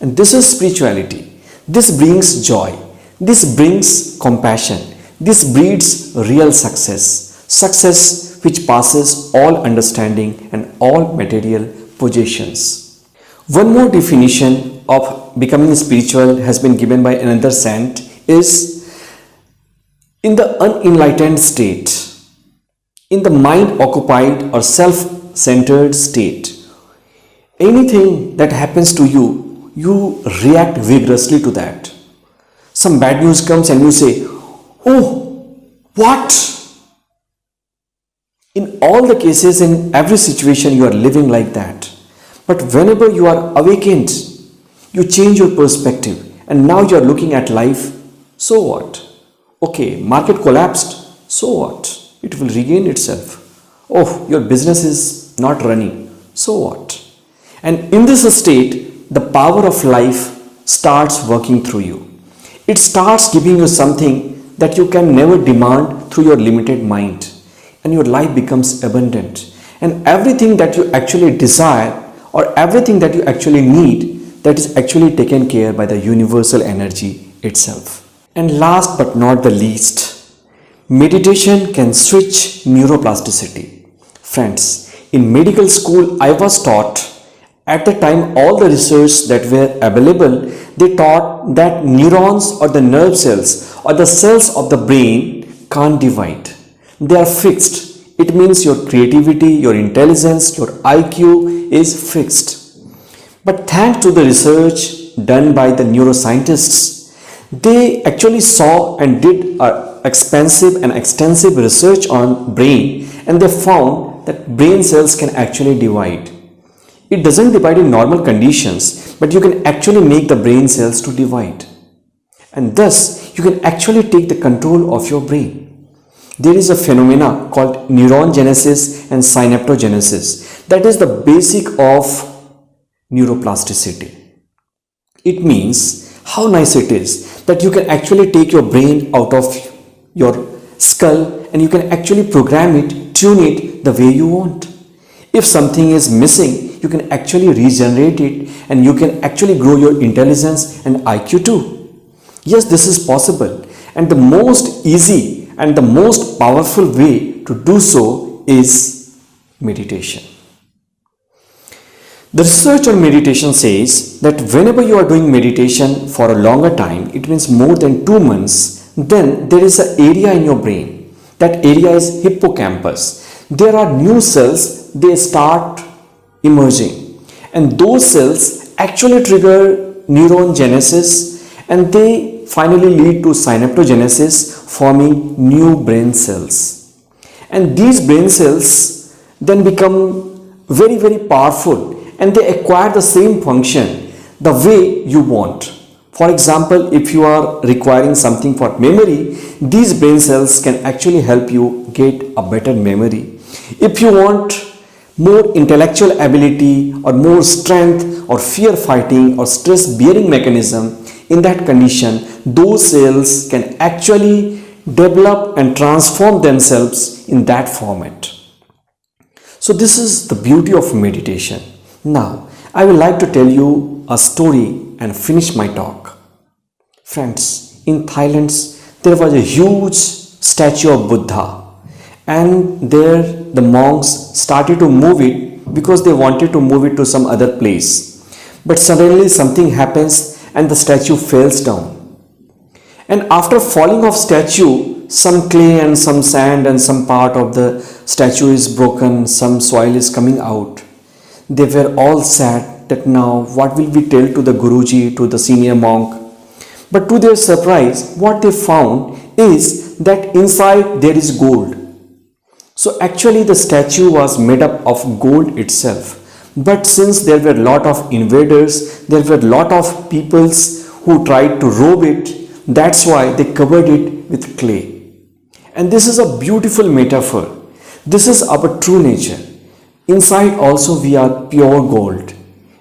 And this is spirituality. This brings joy. This brings compassion. This breeds real success. Success which passes all understanding and all material possessions. One more definition of becoming spiritual has been given by another saint is, in the unenlightened state, in the mind occupied or self-centered state, anything that happens to you, you react vigorously to that. Some bad news comes and you say, oh, what? In all the cases, in every situation, you are living like that. But whenever you are awakened, you change your perspective and now you are looking at life. So what? Okay, market collapsed. So what? It will regain itself. Oh, your business is not running. So what? And in this state, the power of life starts working through you. It starts giving you something that you can never demand through your limited mind. And your life becomes abundant. And everything that you actually desire or everything that you actually need, that is actually taken care by the universal energy itself. And last but not the least, meditation can switch neuroplasticity. Friends, in medical school I was taught, at the time all the research that were available, they taught that neurons or the nerve cells or the cells of the brain can't divide. They are fixed. It means your creativity, your intelligence, your IQ is fixed. But thanks to the research done by the neuroscientists, they actually saw and did expensive and extensive research on brain, and they found that brain cells can actually divide. It doesn't divide in normal conditions, but you can actually make the brain cells to divide. And thus, you can actually take the control of your brain. There is a phenomena called neuron genesis and synaptogenesis. That is the basic of neuroplasticity. It means how nice it is that you can actually take your brain out of your skull and you can actually program it, tune it the way you want. If something is missing, you can actually regenerate it and you can actually grow your intelligence and IQ too. Yes, this is possible, and the most easy and the most powerful way to do so is meditation. The research on meditation says that whenever you are doing meditation for a longer time, it means more than 2 months, then there is an area in your brain. That area is hippocampus. There are new cells, they start emerging, and those cells actually trigger neuron genesis and they finally lead to synaptogenesis, forming new brain cells. And these brain cells then become very, very powerful and they acquire the same function the way you want. For example, if you are requiring something for memory, these brain cells can actually help you get a better memory. If you want more intellectual ability or more strength or fear fighting or stress bearing mechanism, in that condition, those cells can actually develop and transform themselves in that format. So this is the beauty of meditation. Now, I would like to tell you a story and finish my talk. Friends, in Thailand, there was a huge statue of Buddha, and there the monks started to move it because they wanted to move it to some other place. But suddenly something happens and the statue falls down. And after falling off statue, some clay and some sand and some part of the statue is broken, some soil is coming out. They were all sad that now what will we tell to the Guruji, to the senior monk? But to their surprise, what they found is that inside there is gold. So actually the statue was made up of gold itself. But since there were a lot of invaders, there were a lot of peoples who tried to rob it, that's why they covered it with clay. And this is a beautiful metaphor. This is our true nature. Inside also we are pure gold.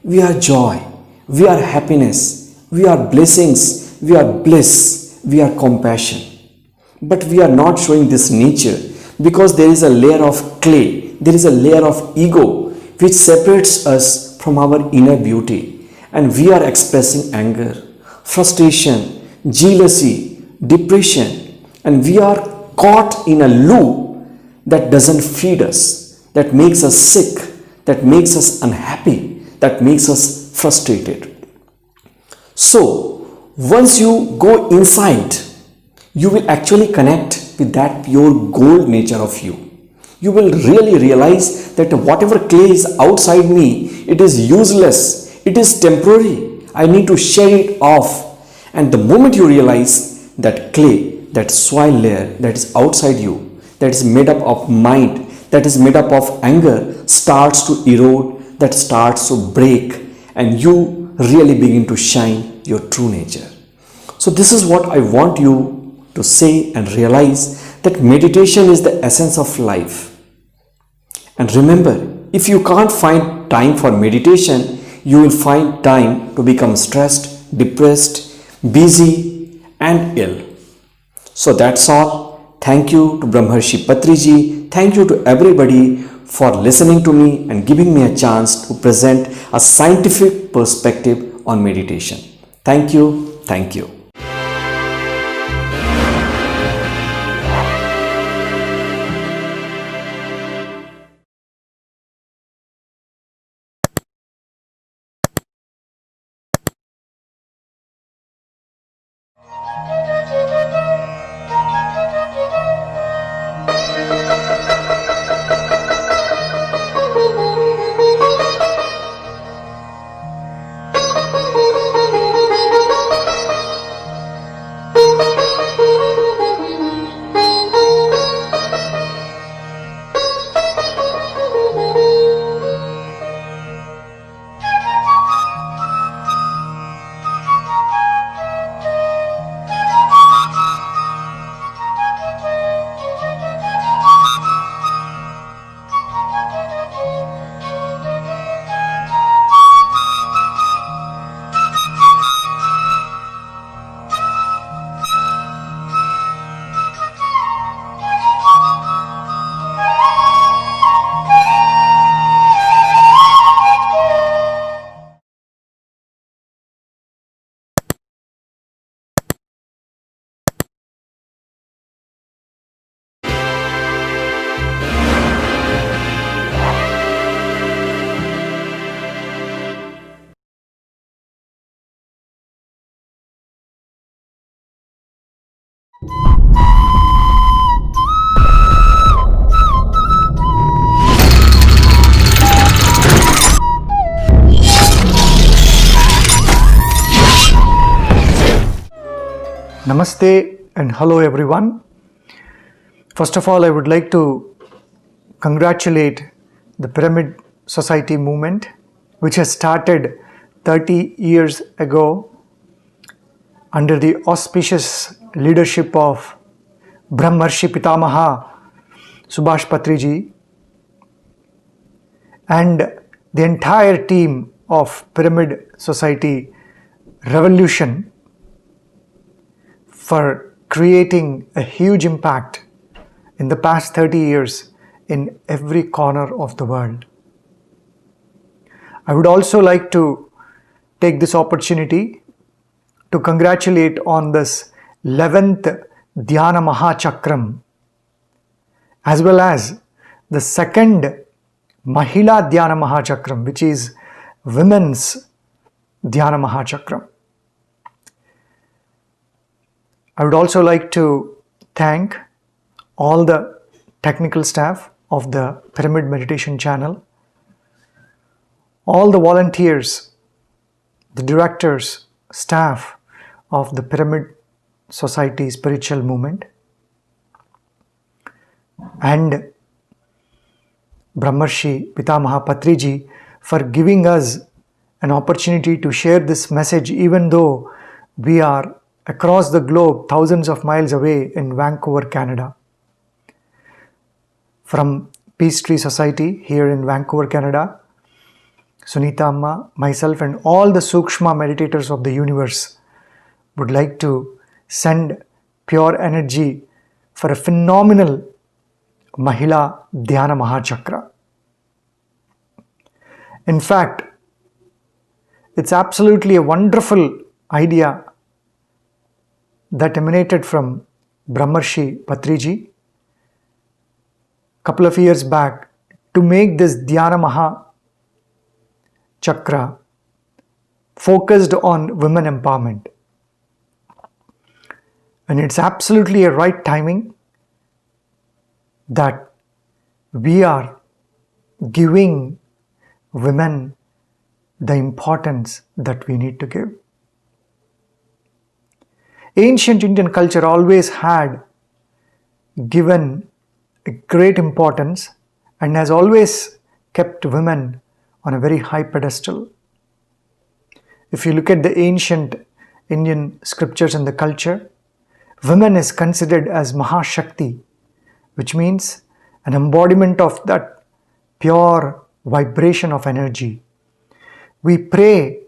We are joy. We are happiness. We are blessings. We are bliss. We are compassion. But we are not showing this nature because there is a layer of clay. There is a layer of ego which separates us from our inner beauty, and we are expressing anger, frustration, jealousy, depression, and we are caught in a loop that doesn't feed us, that makes us sick, that makes us unhappy, that makes us frustrated. So once you go inside, you will actually connect with that pure gold nature of you. you will really realize that whatever clay is outside me, it is useless, it is temporary. I need to shed it off. And the moment you realize that clay, that soil layer that is outside you, that is made up of mind, that is made up of anger, starts to erode, that starts to break, and you really begin to shine your true nature. So this is what I want you to say and realize, that meditation is the essence of life. And remember, if you can't find time for meditation, you will find time to become stressed, depressed, busy and ill. So that's all. Thank you to Brahmarshi Patriji. Thank you to everybody for listening to me and giving me a chance to present a scientific perspective on meditation. Thank you. Thank you. Namaste and hello everyone. First of all, I would like to congratulate the Pyramid Society movement, which has started 30 years ago under the auspicious leadership of Brahmarshi Pitaama Subhash Patriji and the entire team of Pyramid Society Revolution for creating a huge impact in the past 30 years in every corner of the world. I would also like to take this opportunity to congratulate on this 11th Dhyana Mahachakram, as well as the second Mahila Dhyana Mahachakram, which is Women's Dhyana Mahachakram. I would also like to thank all the technical staff of the Pyramid Meditation channel, all the volunteers, the directors, staff of the Pyramid Society spiritual movement, and Brahmarshi Pitaama Patriji for giving us an opportunity to share this message, even though we are across the globe, thousands of miles away in Vancouver, Canada. From Peace Tree Society here in Vancouver, Canada, Sunita Amma, myself and all the Sukshma meditators of the universe would like to send pure energy for a phenomenal Mahila Dhyana Mahachakra. In fact, it's absolutely a wonderful idea that emanated from Brahmarshi Patriji couple of years back to make this Dhyana Maha Chakra focused on women empowerment. And it's absolutely a right timing that we are giving women the importance that we need to give. Ancient Indian culture always had given a great importance and has always kept women on a very high pedestal. If you look at the ancient Indian scriptures and the culture, women is considered as Mahashakti, which means an embodiment of that pure vibration of energy. We pray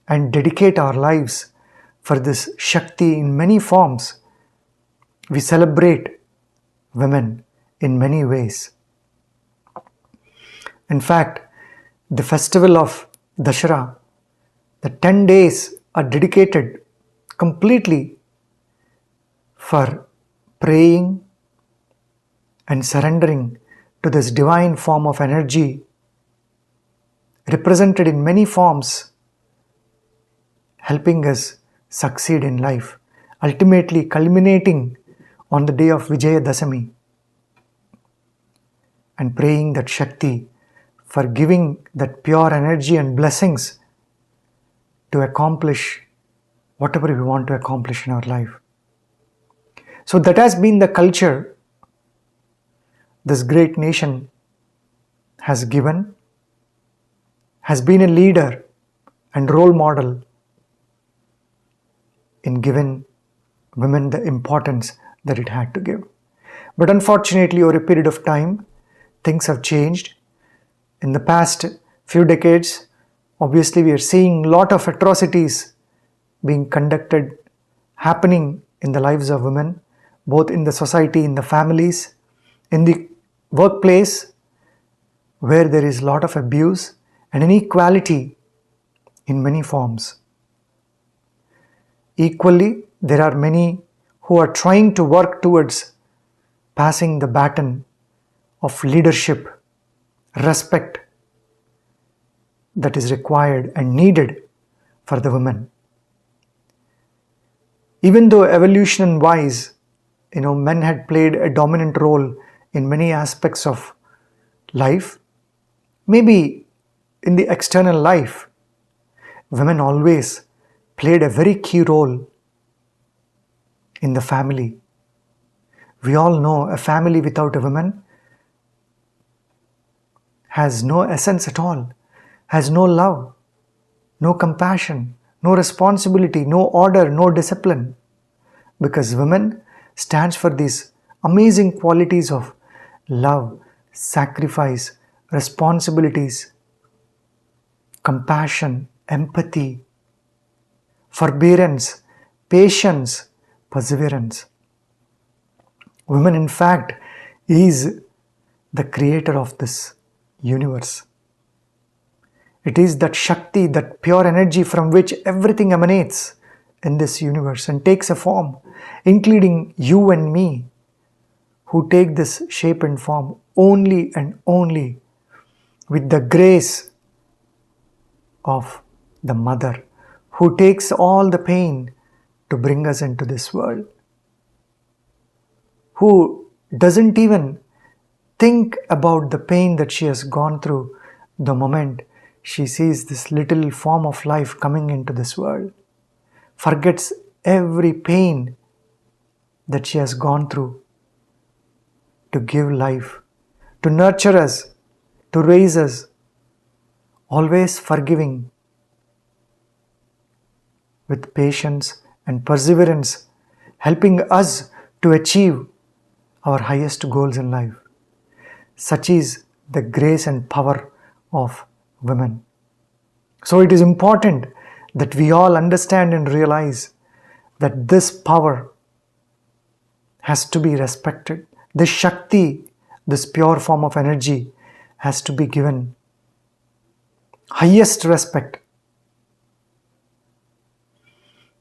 and dedicate our lives for this Shakti in many forms. We celebrate women in many ways. In fact, the festival of Dashera, the 10 days are dedicated completely for praying and surrendering to this divine form of energy represented in many forms, helping us succeed in life, ultimately culminating on the day of Vijaya Dasami, and praying that Shakti for giving that pure energy and blessings to accomplish whatever we want to accomplish in our life. So that has been the culture this great nation has given, has been a leader and role model in giving women the importance that it had to give. But unfortunately, over a period of time, things have changed. In the past few decades, obviously we are seeing a lot of atrocities being conducted, happening in the lives of women, both in the society, in the families, in the workplace, where there is a lot of abuse and inequality in many forms. Equally, there are many who are trying to work towards passing the baton of leadership, respect that is required and needed for the women. Even though evolution-wise, men had played a dominant role in many aspects of life, maybe in the external life, women always played a very key role in the family. We all know a family without a woman has no essence at all, has no love, no compassion, no responsibility, no order, no discipline. Because women stands for these amazing qualities of love, sacrifice, responsibilities, compassion, empathy, forbearance, patience, perseverance. Women, in fact, is the creator of this universe. It is that Shakti, that pure energy from which everything emanates in this universe and takes a form, including you and me, who take this shape and form only and only with the grace of the mother, who takes all the pain to bring us into this world, who doesn't even think about the pain that she has gone through the moment she sees this little form of life coming into this world, forgets every pain that she has gone through to give life, to nurture us, to raise us, always forgiving with patience and perseverance, helping us to achieve our highest goals in life. Such is the grace and power of women. So it is important that we all understand and realize that this power has to be respected. This Shakti, this pure form of energy, has to be given highest respect.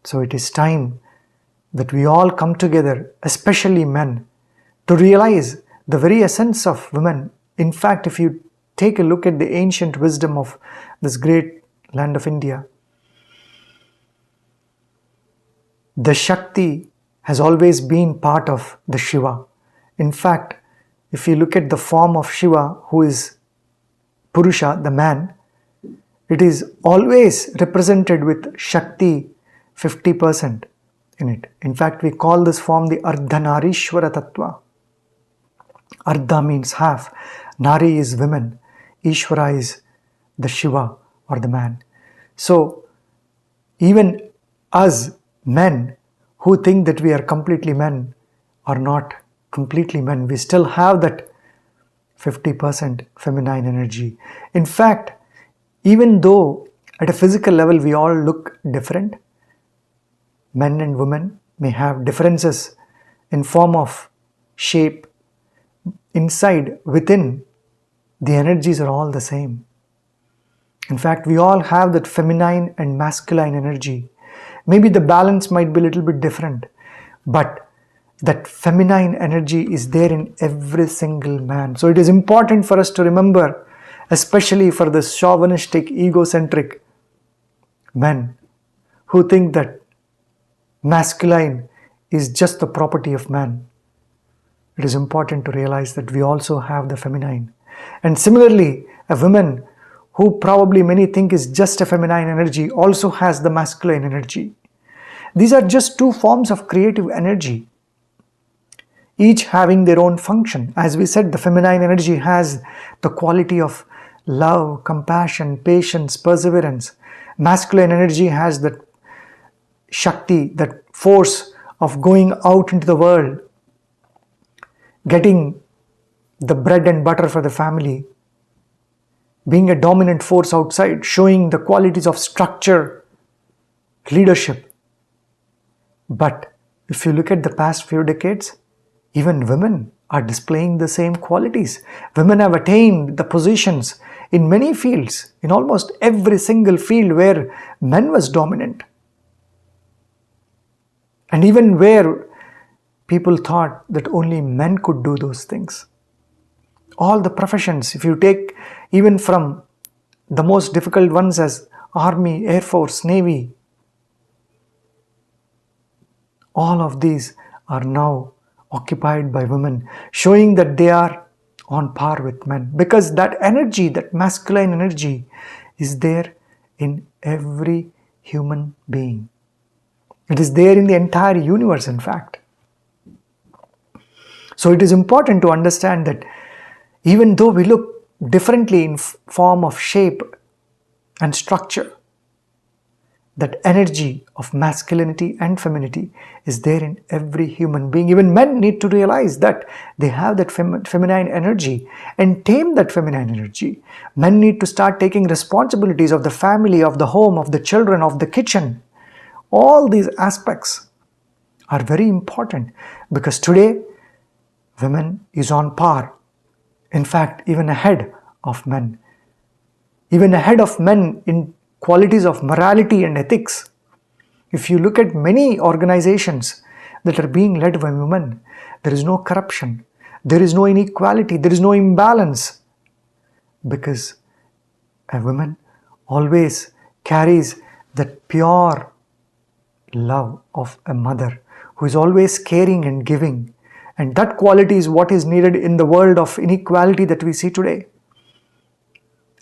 So it is time that we all come together, especially men, to realize the very essence of women. In fact, if you take a look at the ancient wisdom of this great land of India, the Shakti has always been part of the Shiva. In fact, if you look at the form of Shiva, who is Purusha, the man, it is always represented with Shakti 50% in it. In fact, we call this form the Ardhanarishwara Tattva. Ardha means half, Nari is women, Ishvara is the Shiva or the man. So, even us men who think that we are completely men are not completely men. We still have that 50% feminine energy. In fact, even though at a physical level we all look different, men and women may have differences in form of shape, inside, within, the energies are all the same. In fact, we all have that feminine and masculine energy. Maybe the balance might be a little bit different, but that feminine energy is there in every single man. So it is important for us to remember, especially for the chauvinistic, egocentric men who think that masculine is just the property of man. It is important to realize that we also have the feminine. And similarly, a woman who probably many think is just a feminine energy also has the masculine energy. These are just two forms of creative energy, each having their own function. As we said, the feminine energy has the quality of love, compassion, patience, perseverance. Masculine energy has that Shakti, that force of going out into the world, getting the bread and butter for the family, being a dominant force outside, showing the qualities of structure, leadership. But if you look at the past few decades, even women are displaying the same qualities. Women have attained the positions in many fields, in almost every single field where men was dominant. And even where people thought that only men could do those things. All the professions, if you take even from the most difficult ones as Army, Air Force, Navy, all of these are now occupied by women, showing that they are on par with men, because that energy, that masculine energy, is there in every human being. It is there in the entire universe, in fact. So it is important to understand that even though we look differently in form of shape and structure, that energy of masculinity and femininity is there in every human being. Even men need to realize that they have that feminine energy and tame that feminine energy. Men need to start taking responsibilities of the family, of the home, of the children, of the kitchen. All these aspects are very important, because today women is on par, in fact even ahead of men, even ahead of men in qualities of morality and ethics. If you look at many organizations that are being led by women, there is no corruption, there is no inequality, there is no imbalance, because a woman always carries that pure love of a mother who is always caring and giving. And that quality is what is needed in the world of inequality that we see today.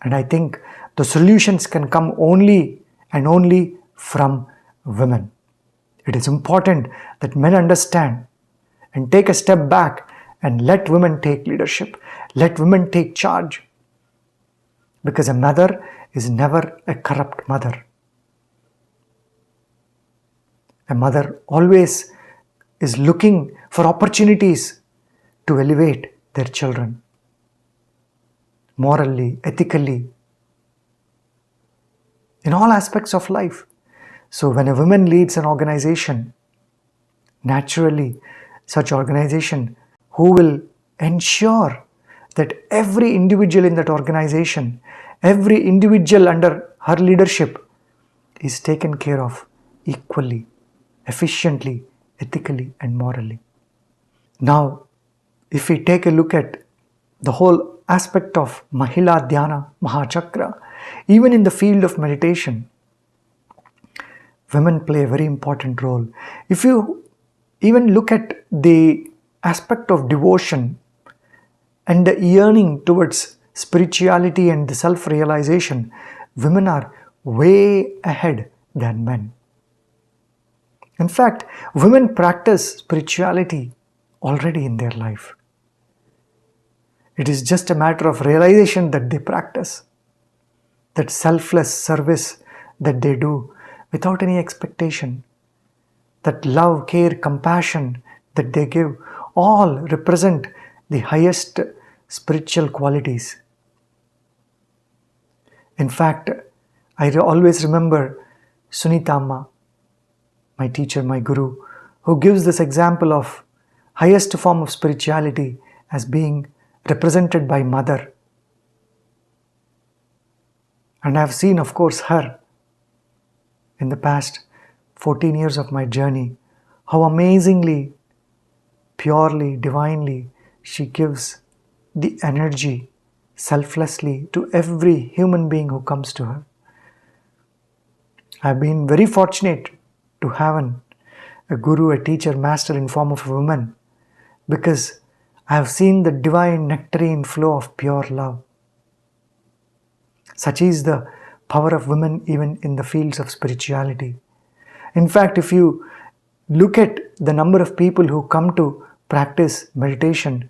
And I think the solutions can come only and only from women. It is important that men understand and take a step back and let women take leadership. Let women take charge. Because a mother is never a corrupt mother. A mother always is looking for opportunities to elevate their children, morally, ethically, in all aspects of life. So when a woman leads an organization, naturally such organization who will ensure that every individual in that organization, every individual under her leadership is taken care of equally, efficiently, ethically and morally. Now, if we take a look at the whole aspect of Mahila Dhyana Mahachakra, even in the field of meditation, women play a very important role. If you even look at the aspect of devotion, and the yearning towards spirituality and the self-realization, women are way ahead than men. In fact, women practice spirituality already in their life. It is just a matter of realization that they practice, that selfless service that they do without any expectation, that love, care, compassion that they give, all represent the highest spiritual qualities. In fact, I always remember Sunita Amma, my teacher, my guru, who gives this example of highest form of spirituality as being represented by mother. And I have seen, of course, her in the past 14 years of my journey, how amazingly, purely, divinely she gives the energy selflessly to every human being who comes to her. I have been very fortunate to have a guru, a teacher, master in form of a woman, because I have seen the divine nectarine flow of pure love. Such is the power of women even in the fields of spirituality. In fact, if you look at the number of people who come to practice meditation,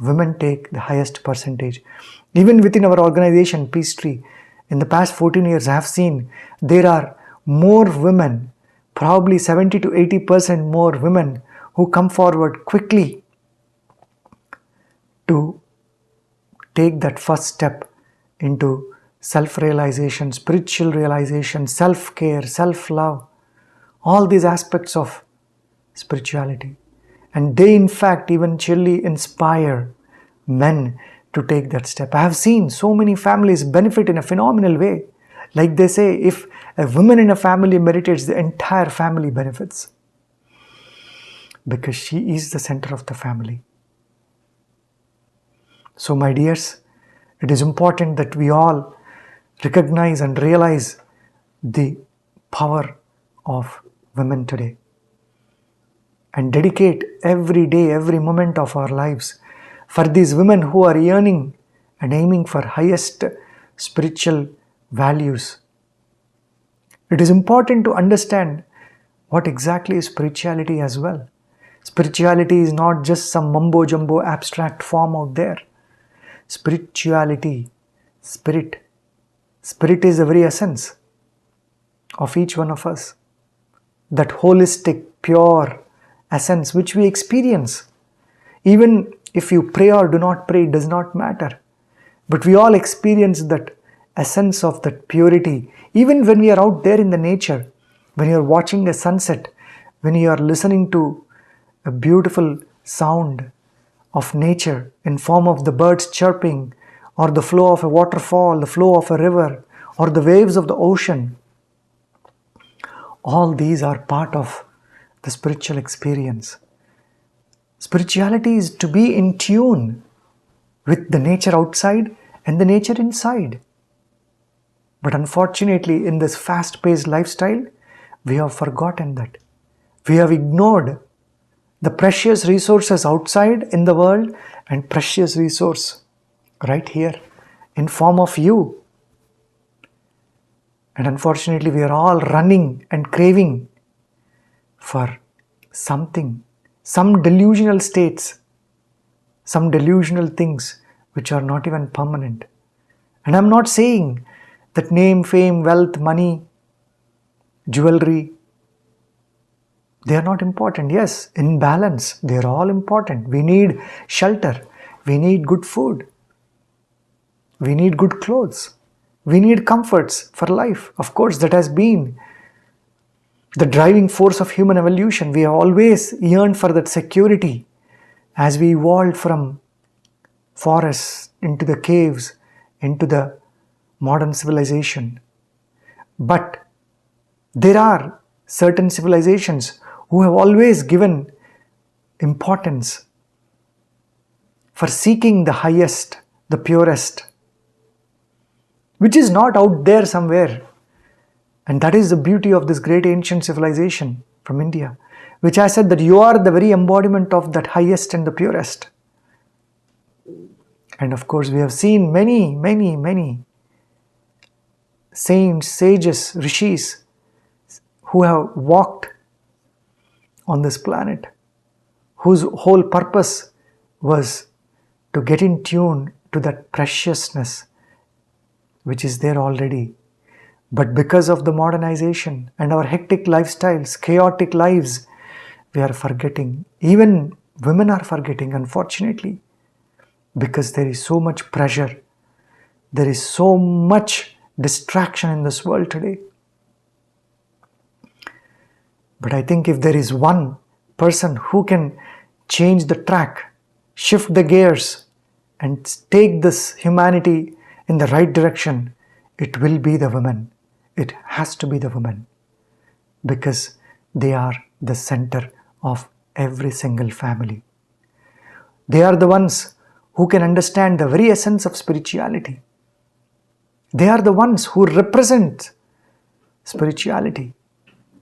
women take the highest percentage. Even within our organization, Peace Tree, in the past 14 years, I have seen there are more women, probably 70 to 80% more women who come forward quickly to take that first step into self-realization, spiritual realization, self-care, self-love, all these aspects of spirituality. And they in fact eventually inspire men to take that step. I have seen so many families benefit in a phenomenal way. Like they say, if a woman in a family meditates, the entire family benefits, because she is the center of the family. So my dears, it is important that we all recognize and realize the power of women today and dedicate every day, every moment of our lives for these women who are yearning and aiming for highest spiritual values. It is important to understand what exactly is spirituality as well. Spirituality is not just some mumbo jumbo abstract form out there. Spirituality, spirit is the very essence of each one of us. That holistic, pure essence which we experience. Even if you pray or do not pray, it does not matter. But we all experience that essence of that purity. Even when we are out there in the nature, when you are watching a sunset, when you are listening to a beautiful sound of nature in form of the birds chirping, or the flow of a waterfall, the flow of a river, or the waves of the ocean, all these are part of the spiritual experience. Spirituality is to be in tune with the nature outside and the nature inside. But unfortunately, in this fast-paced lifestyle, we have forgotten that. We have ignored the precious resources outside in the world and precious resource right here in form of you. And unfortunately, we are all running and craving for something, some delusional states, some delusional things which are not even permanent. And I'm not saying that name, fame, wealth, money, jewelry, they are not important. Yes, in balance, they are all important. We need shelter. We need good food. We need good clothes. We need comforts for life. Of course, that has been the driving force of human evolution. We have always yearned for that security as we evolved from forests into the caves, into the modern civilization. But there are certain civilizations who have always given importance for seeking the highest, the purest, which is not out there somewhere. And that is the beauty of this great ancient civilization from India, which I said that you are the very embodiment of that highest and the purest. And of course, we have seen many saints, sages, rishis who have walked on this planet, whose whole purpose was to get in tune to that preciousness which is there already. But because of the modernization and our hectic lifestyles, chaotic lives, we are forgetting. Even women are forgetting, unfortunately, because there is so much pressure. There is so much distraction in this world today. But I think if there is one person who can change the track, shift the gears, and take this humanity in the right direction, it will be the women. It has to be the women, because they are the center of every single family. They are the ones who can understand the very essence of spirituality. They are the ones who represent spirituality.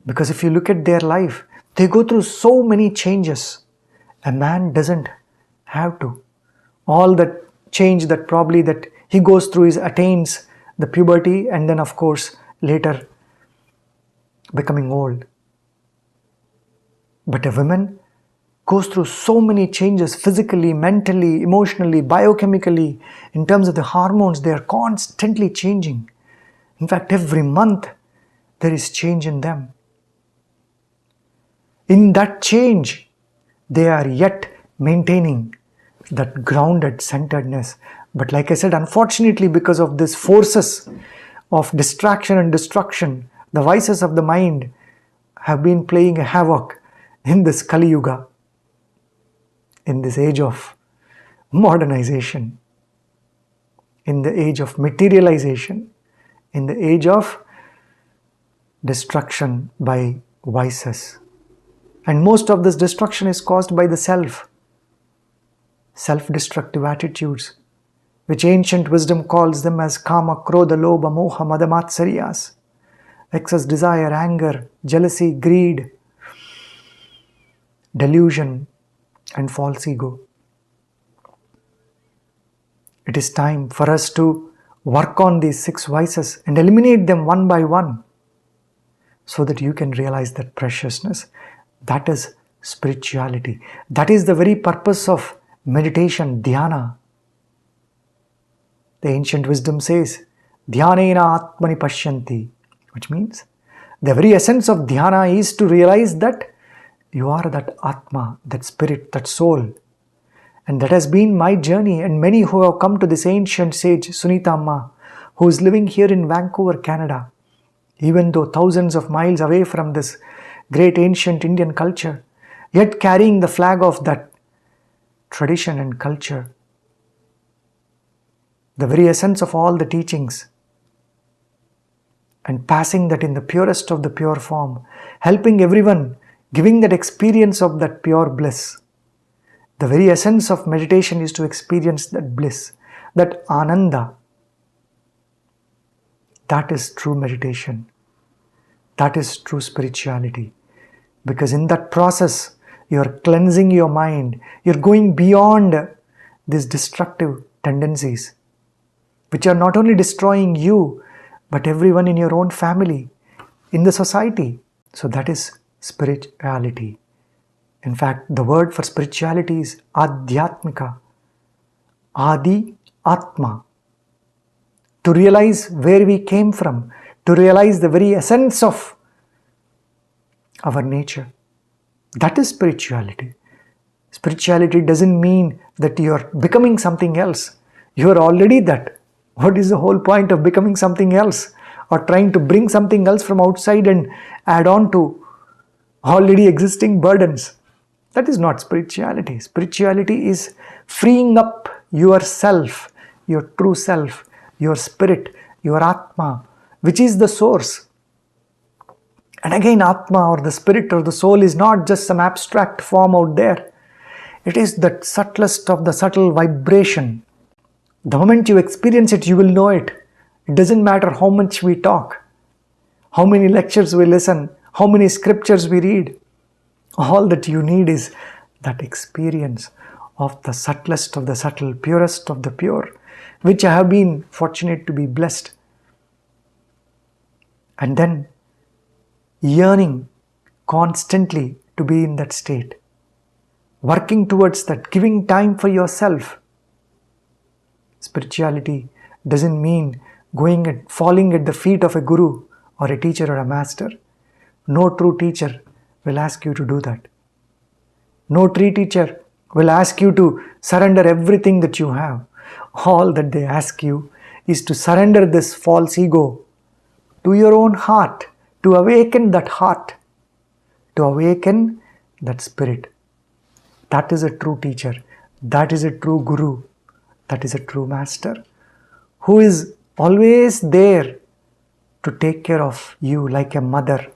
Because if you look at their life, they go through so many changes. A man doesn't have to. All that change that probably that he goes through is attains the puberty, and then of course later becoming old. But a woman goes through so many changes physically, mentally, emotionally, biochemically. In terms of the hormones, they are constantly changing. In fact, every month there is change in them. In that change, they are yet maintaining that grounded centeredness. But like I said, unfortunately, because of these forces of distraction and destruction, the vices of the mind have been playing a havoc in this Kali Yuga, in this age of modernization, in the age of materialization, in the age of destruction by vices. And most of this destruction is caused by the self-destructive attitudes, which ancient wisdom calls them as kama, krodha, lobha, moha, mada, matsaryas. Excess desire, anger, jealousy, greed, delusion, and false ego. It is time for us to work on these 6 vices and eliminate them one by one, so that you can realize that preciousness. That is spirituality. That is the very purpose of meditation, dhyana. The ancient wisdom says, dhyanena atmani pashyanti, which means the very essence of dhyana is to realize that you are that atma, that spirit, that soul. And that has been my journey, and many who have come to this ancient sage, Sunita Amma, who is living here in Vancouver, Canada, even though thousands of miles away from this great ancient Indian culture, yet carrying the flag of that tradition and culture. The very essence of all the teachings, and passing that in the purest of the pure form, helping everyone, giving that experience of that pure bliss. The very essence of meditation is to experience that bliss, that ananda. That is true meditation. That is true spirituality. Because in that process, you are cleansing your mind. You are going beyond these destructive tendencies, which are not only destroying you, but everyone in your own family, in the society. So that is spirituality. In fact, the word for spirituality is adhyatmika, adi atma. To realize where we came from, to realize the very essence of our nature. That is spirituality. Spirituality doesn't mean that you are becoming something else. You are already that. What is the whole point of becoming something else, or trying to bring something else from outside and add on to already existing burdens? That is not spirituality. Spirituality is freeing up yourself, your true self, your spirit, your atma, which is the source. And again, atma or the spirit or the soul is not just some abstract form out there. It is the subtlest of the subtle vibration. The moment you experience it, you will know it. It doesn't matter how much we talk, how many lectures we listen, how many scriptures we read. All that you need is that experience of the subtlest of the subtle, purest of the pure, which I have been fortunate to be blessed. And then yearning constantly to be in that state, working towards that, giving time for yourself. Spirituality doesn't mean going and falling at the feet of a guru or a teacher or a master. No true teacher will ask you to do that. No true teacher will ask you to surrender everything that you have. All that they ask you is to surrender this false ego to your own heart, to awaken that heart, to awaken that spirit. That is a true teacher. That is a true guru. That is a true master who is always there to take care of you like a mother.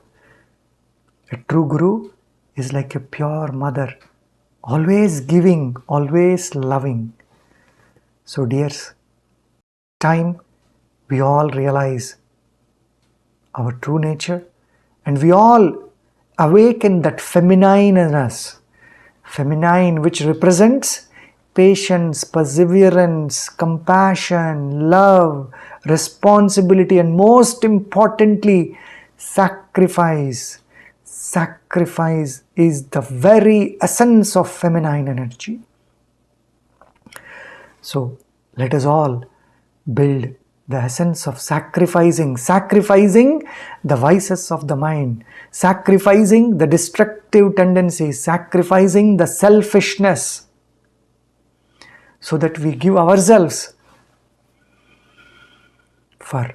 A true guru is like a pure mother, always giving, always loving. So dears, time we all realize our true nature and we all awaken that feminine in us. Feminine, which represents patience, perseverance, compassion, love, responsibility, and most importantly, sacrifice. Sacrifice is the very essence of feminine energy. So let us all build the essence of sacrificing the vices of the mind, sacrificing the destructive tendencies, sacrificing the selfishness, so that we give ourselves for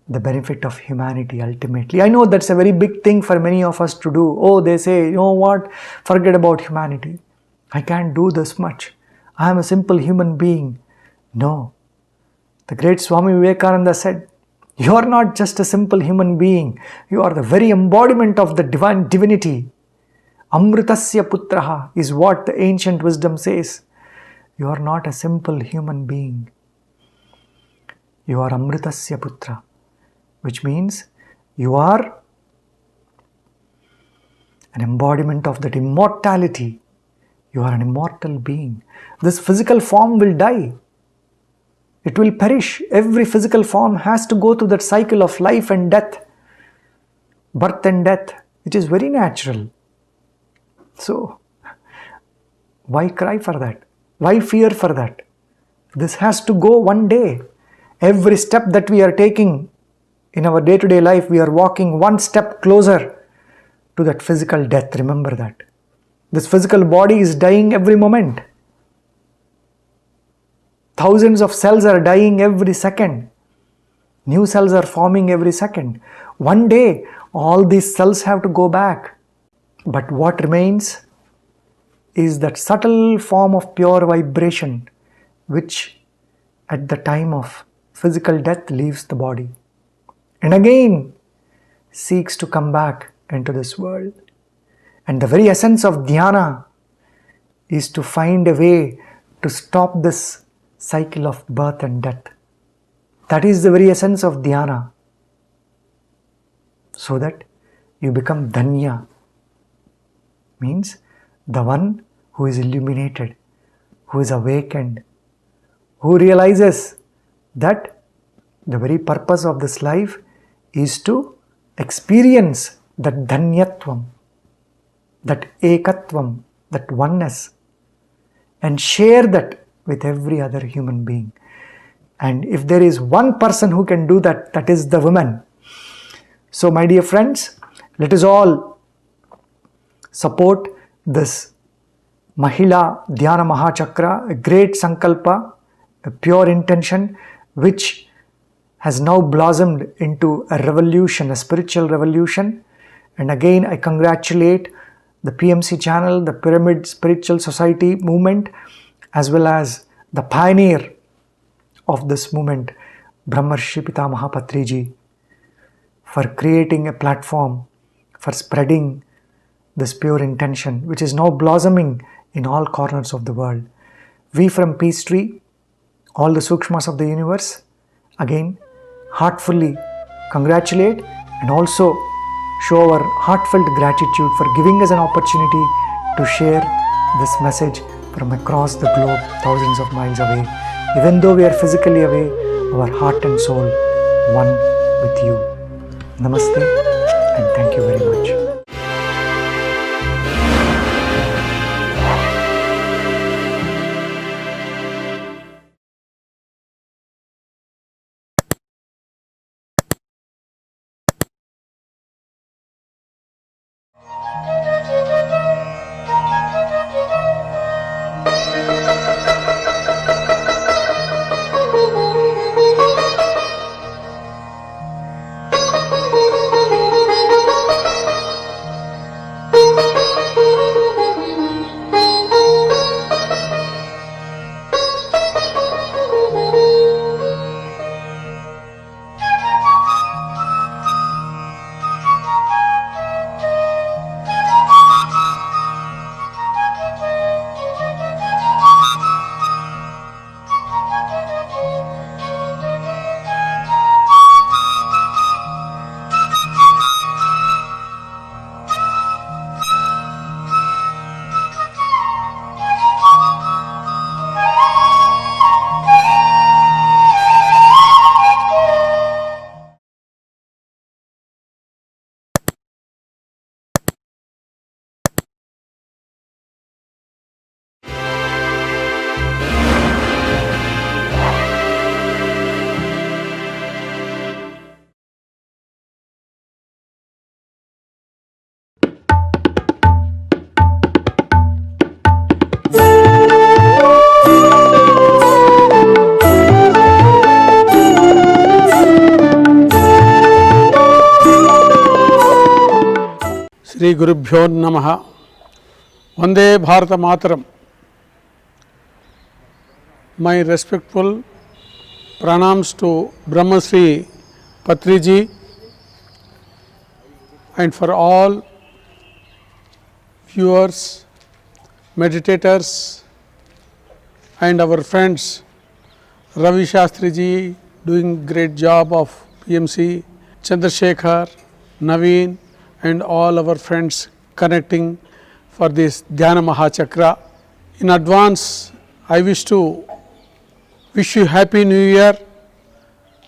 the benefit of humanity ultimately. I know that's a very big thing for many of us to do. Oh, they say, you know what, forget about humanity. I can't do this much. I am a simple human being. No. The great Swami Vivekananda said, you are not just a simple human being. You are the very embodiment of the divine divinity. Amritasya putraha is what the ancient wisdom says. You are not a simple human being. You are Amritasya putra, which means you are an embodiment of that immortality. You are an immortal being. This physical form will die. It will perish. Every physical form has to go through that cycle of life and death, birth and death, which is very natural. So, why cry for that? Why fear for that? This has to go one day. Every step that we are taking in our day-to-day life, we are walking one step closer to that physical death. Remember that. This physical body is dying every moment. Thousands of cells are dying every second. New cells are forming every second. One day, all these cells have to go back. But what remains is that subtle form of pure vibration, which at the time of physical death leaves the body and again seeks to come back into this world. And the very essence of dhyana is to find a way to stop this cycle of birth and death. That is the very essence of dhyana. So that you become dhanya, means the one who is illuminated, who is awakened, who realizes that the very purpose of this life is to experience that dhanyatvam, that ekatvam, that oneness, and share that with every other human being. And if there is one person who can do that, that is the woman. So my dear friends, let us all support this Mahila Dhyana Mahachakra, a great sankalpa, a pure intention, which has now blossomed into a revolution, a spiritual revolution. And again, I congratulate the PMC channel, the Pyramid Spiritual Society movement, as well as the pioneer of this movement, Brahmarshi Pitaama Patriji, for creating a platform for spreading this pure intention, which is now blossoming in all corners of the world. We from Peace Tree, all the Sukshmas of the universe, again, heartfully congratulate and also show our heartfelt gratitude for giving us an opportunity to share this message from across the globe, thousands of miles away. Even though we are physically away, our heart and soul one with you. Namaste and thank you very much. Shri గురుభ్యో నమః. వందే భారత మాతరం. My respectful pranams to Brahmarshi Patriji and for all viewers, meditators and our friends. Ravi Shastriji doing great job of PMC, Chandrasekhar, Naveen and all our friends connecting for this Dhyana Mahachakra. In advance, I wish you Happy New Year.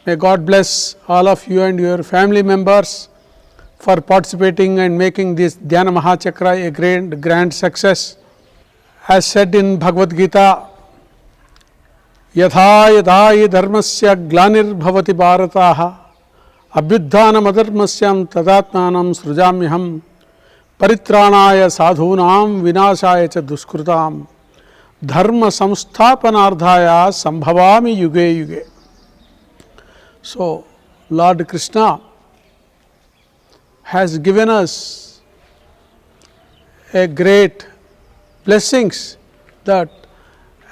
May God bless all of you and your family members for participating and making this Dhyana Mahachakra a grand success. As said in Bhagavad Gita, Yatha yatha hi dharmasya glanir bharataha अभ्युत्थानम् अधर्मस्यं तदात्मानं सृजाम्यहं परित्राणाय साधूनां विनाशाय च दुष्कृतां धर्म संस्थापनार्थाय संभवामि युगे युगे. So Lord Krishna has given us a great blessings that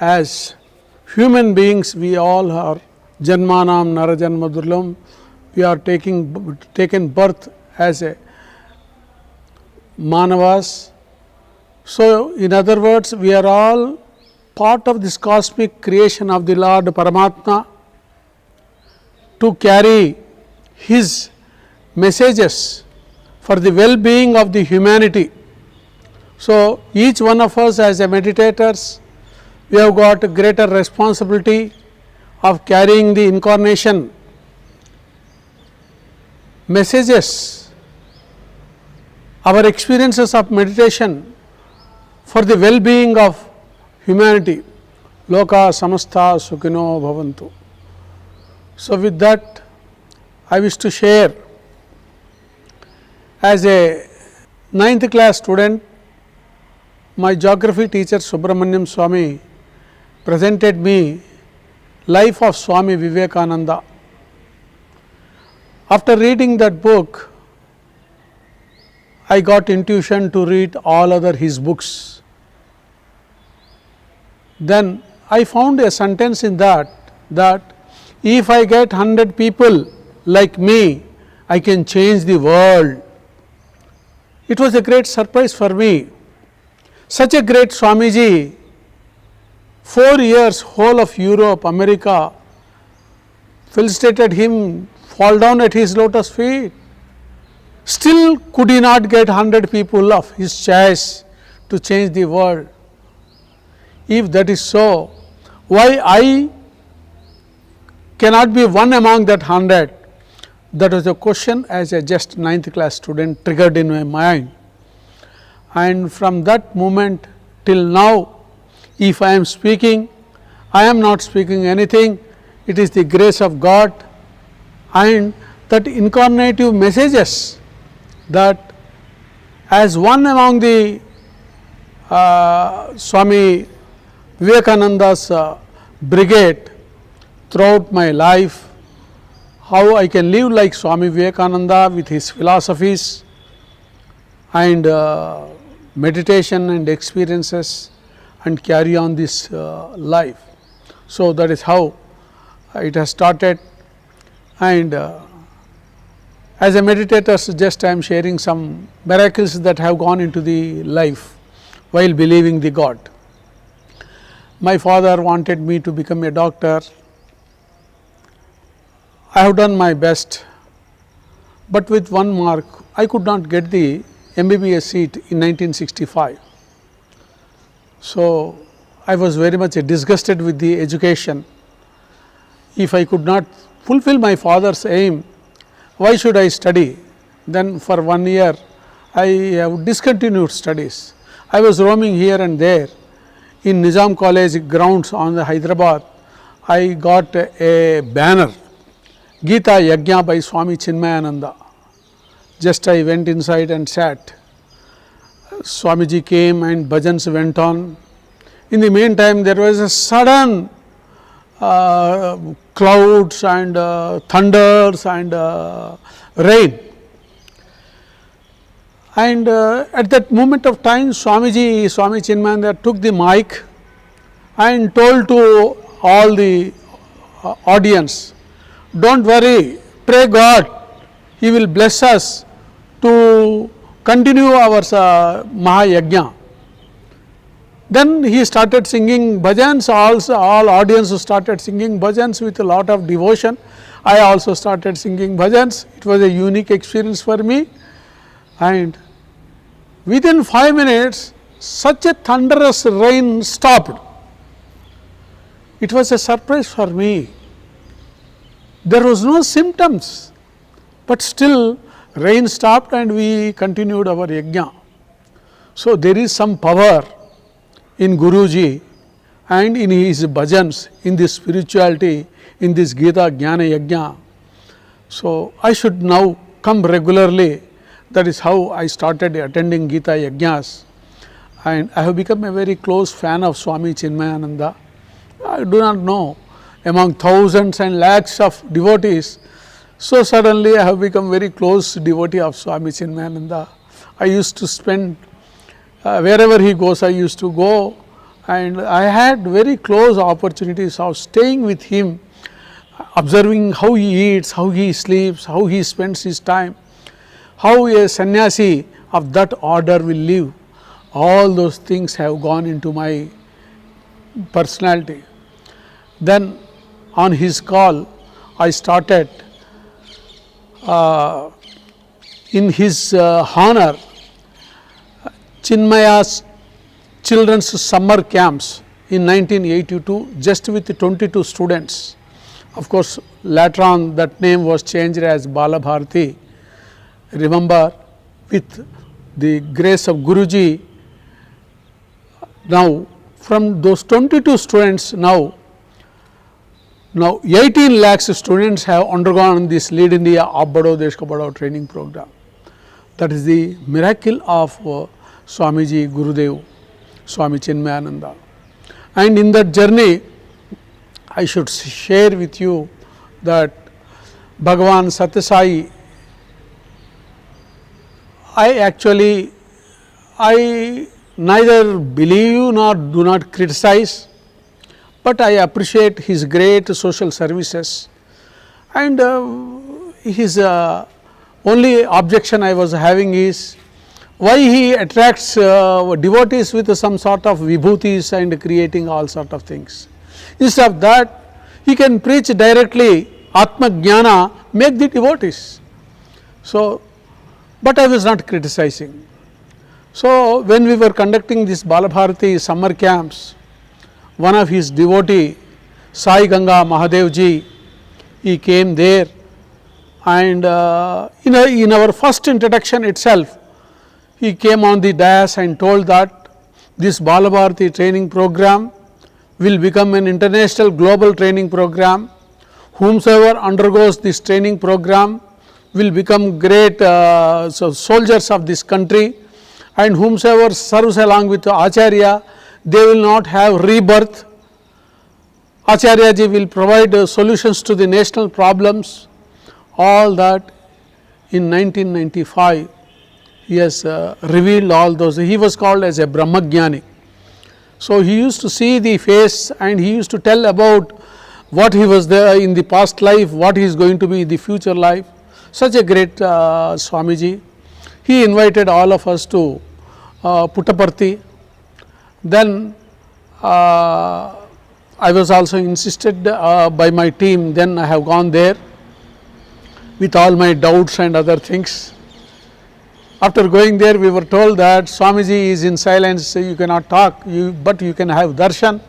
as human beings we all are janmanam narajanma durlam. We are taken birth as a manavas. So in other words, we are all part of this cosmic creation of the Lord Paramatma to carry his messages for the well-being of the humanity. So each one of us as a meditators, we have got a greater responsibility of carrying the incarnation messages, our experiences of meditation for the well-being of humanity. Loka samastha sukhino bhavantu. So with that, I wish to share, as a 9th class student, my geography teacher Subramaniam Swami presented me Life of Swami Vivekananda. After reading that book, I got intuition to read all other his books. Then I found a sentence in that if I get 100 people like me, I can change the world. It was a great surprise for me. Such a great Swamiji, 4 years, whole of Europe, America, felicitated him, fall down at his lotus feet. Still could he not get 100 people of his choice to change the world. If that is so, why I cannot be one among that 100? That was a question as a just 9th class student triggered in my mind. And from that moment till now, if I am speaking, I am not speaking anything, it is the grace of God and that incarnative messages that as one among the Swami Vivekananda's brigade throughout my life, how I can live like Swami Vivekananda with his philosophies and meditation and experiences and carry on this life. So, that is how it has started, and as a meditator just I am sharing some miracles that have gone into the life while believing the God. My father wanted me to become a doctor. I have done my best, but with one mark I could not get the MBBS seat in 1965. So, I was very much disgusted with the education. If I could not fulfill my father's aim, why should I study? Then for 1 year I have discontinued studies. I was roaming here and there. In Nizam College grounds on the Hyderabad, I got a banner, Gita Yajna by Swami Chinmayananda. Just I went inside and sat. Swamiji came and bhajans went on. In the meantime, there was a sudden clouds and thunders and rain. And at that moment of time, Swami Chinmayananda took the mic and told to all the audience, don't worry, pray God, He will bless us to continue our Mahayajna. Then he started singing bhajans, also all audience started singing bhajans with a lot of devotion. I also started singing bhajans. It was a unique experience for me, and within 5 minutes such a thunderous rain stopped. It was a surprise for me. There was no symptoms, but still rain stopped and we continued our yajna. So, there is some power in Guruji and in his bhajans, in this spirituality, in this Gita Jnana Yajna. So, I should now come regularly. That is how I started attending Gita Yajnas, and I have become a very close fan of Swami Chinmayananda. I do not know, among thousands and lakhs of devotees, so suddenly I have become very close devotee of Swami Chinmayananda. I used to spend wherever he goes, I used to go, and I had very close opportunities of staying with him, observing how he eats, how he sleeps, how he spends his time, how a sannyasi of that order will live. All those things have gone into my personality. Then on his call, I started in his honor Chinmaya's children's summer camps in 1982, just with 22 students. Of course, later on that name was changed as Bala Bharati. Remember, with the grace of Guruji, now from those 22 students, now 18 lakhs students have undergone this Lead India Aap Badho Desh Ka Badhao training program. That is the miracle of Swamiji Gurudev, Swami Chinmayananda. And in that journey, I should share with you that Bhagavan Satyasai, I neither believe nor do not criticize, but I appreciate his great social services, and his only objection I was having is why he attracts devotees with some sort of vibhutis and creating all sort of things. Instead of that, he can preach directly Atma Jnana, make the devotees. So, but I was not criticizing. So, when we were conducting this Bala Bharati summer camps, one of his devotee, Sai Ganga Mahadevji, he came there, and in our first introduction itself, he came on the dais and told that this Balabharati training program will become an international global training program. Whomsoever undergoes this training program will become great soldiers of this country, and whomsoever serves along with Acharya, they will not have rebirth. Acharya ji will provide solutions to the national problems. All that in 1995 he has revealed all those. He was called as a Brahmagyani. So he used to see the face and he used to tell about what he was there in the past life, what he is going to be in the future life. Such a great Swamiji. He invited all of us to Puttaparthi. Then I was also insisted by my team, then I have gone there with all my doubts and other things. After going there, we were told that Swamiji is in silence, so you cannot talk, but you can have darshan.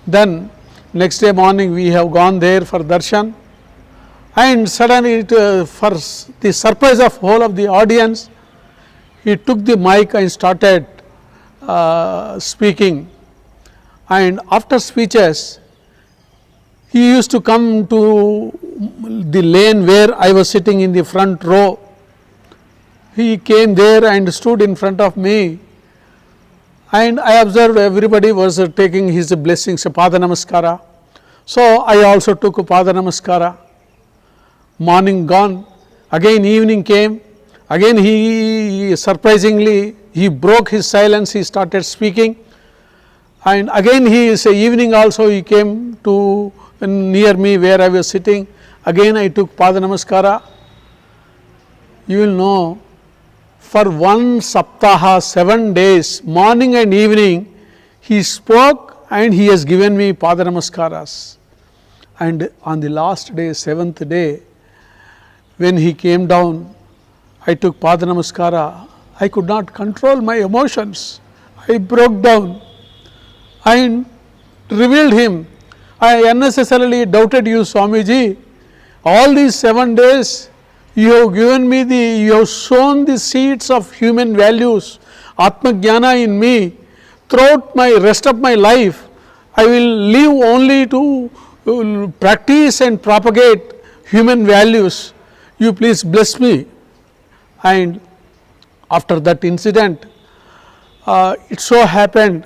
Then next day morning we have gone there for darshan, and suddenly for the surprise of whole of the audience, he took the mic and started speaking. And after speeches, he used to come to the lane where I was sitting in the front row. He came there and stood in front of me, and I observed everybody was taking his blessings, Pada Namaskara. So I also took Pada Namaskara. Morning gone, again evening came, again he surprisingly he broke his silence, he started speaking, and again evening also he came to near me where I was sitting. Again I took Pada Namaskara. You will know, for one saptaha, 7 days, morning and evening, he spoke and he has given me Pada Namaskaras. And on the last day, 7th day, when he came down, I took Pada Namaskara. I could not control my emotions. I broke down and revealed him. I unnecessarily doubted you, Swamiji. All these 7 days, you have given me you have sown the seeds of human values, Atma Jnana in me. Throughout my rest of my life, I will live only to practice and propagate human values. You please bless me. And after that incident, it so happened,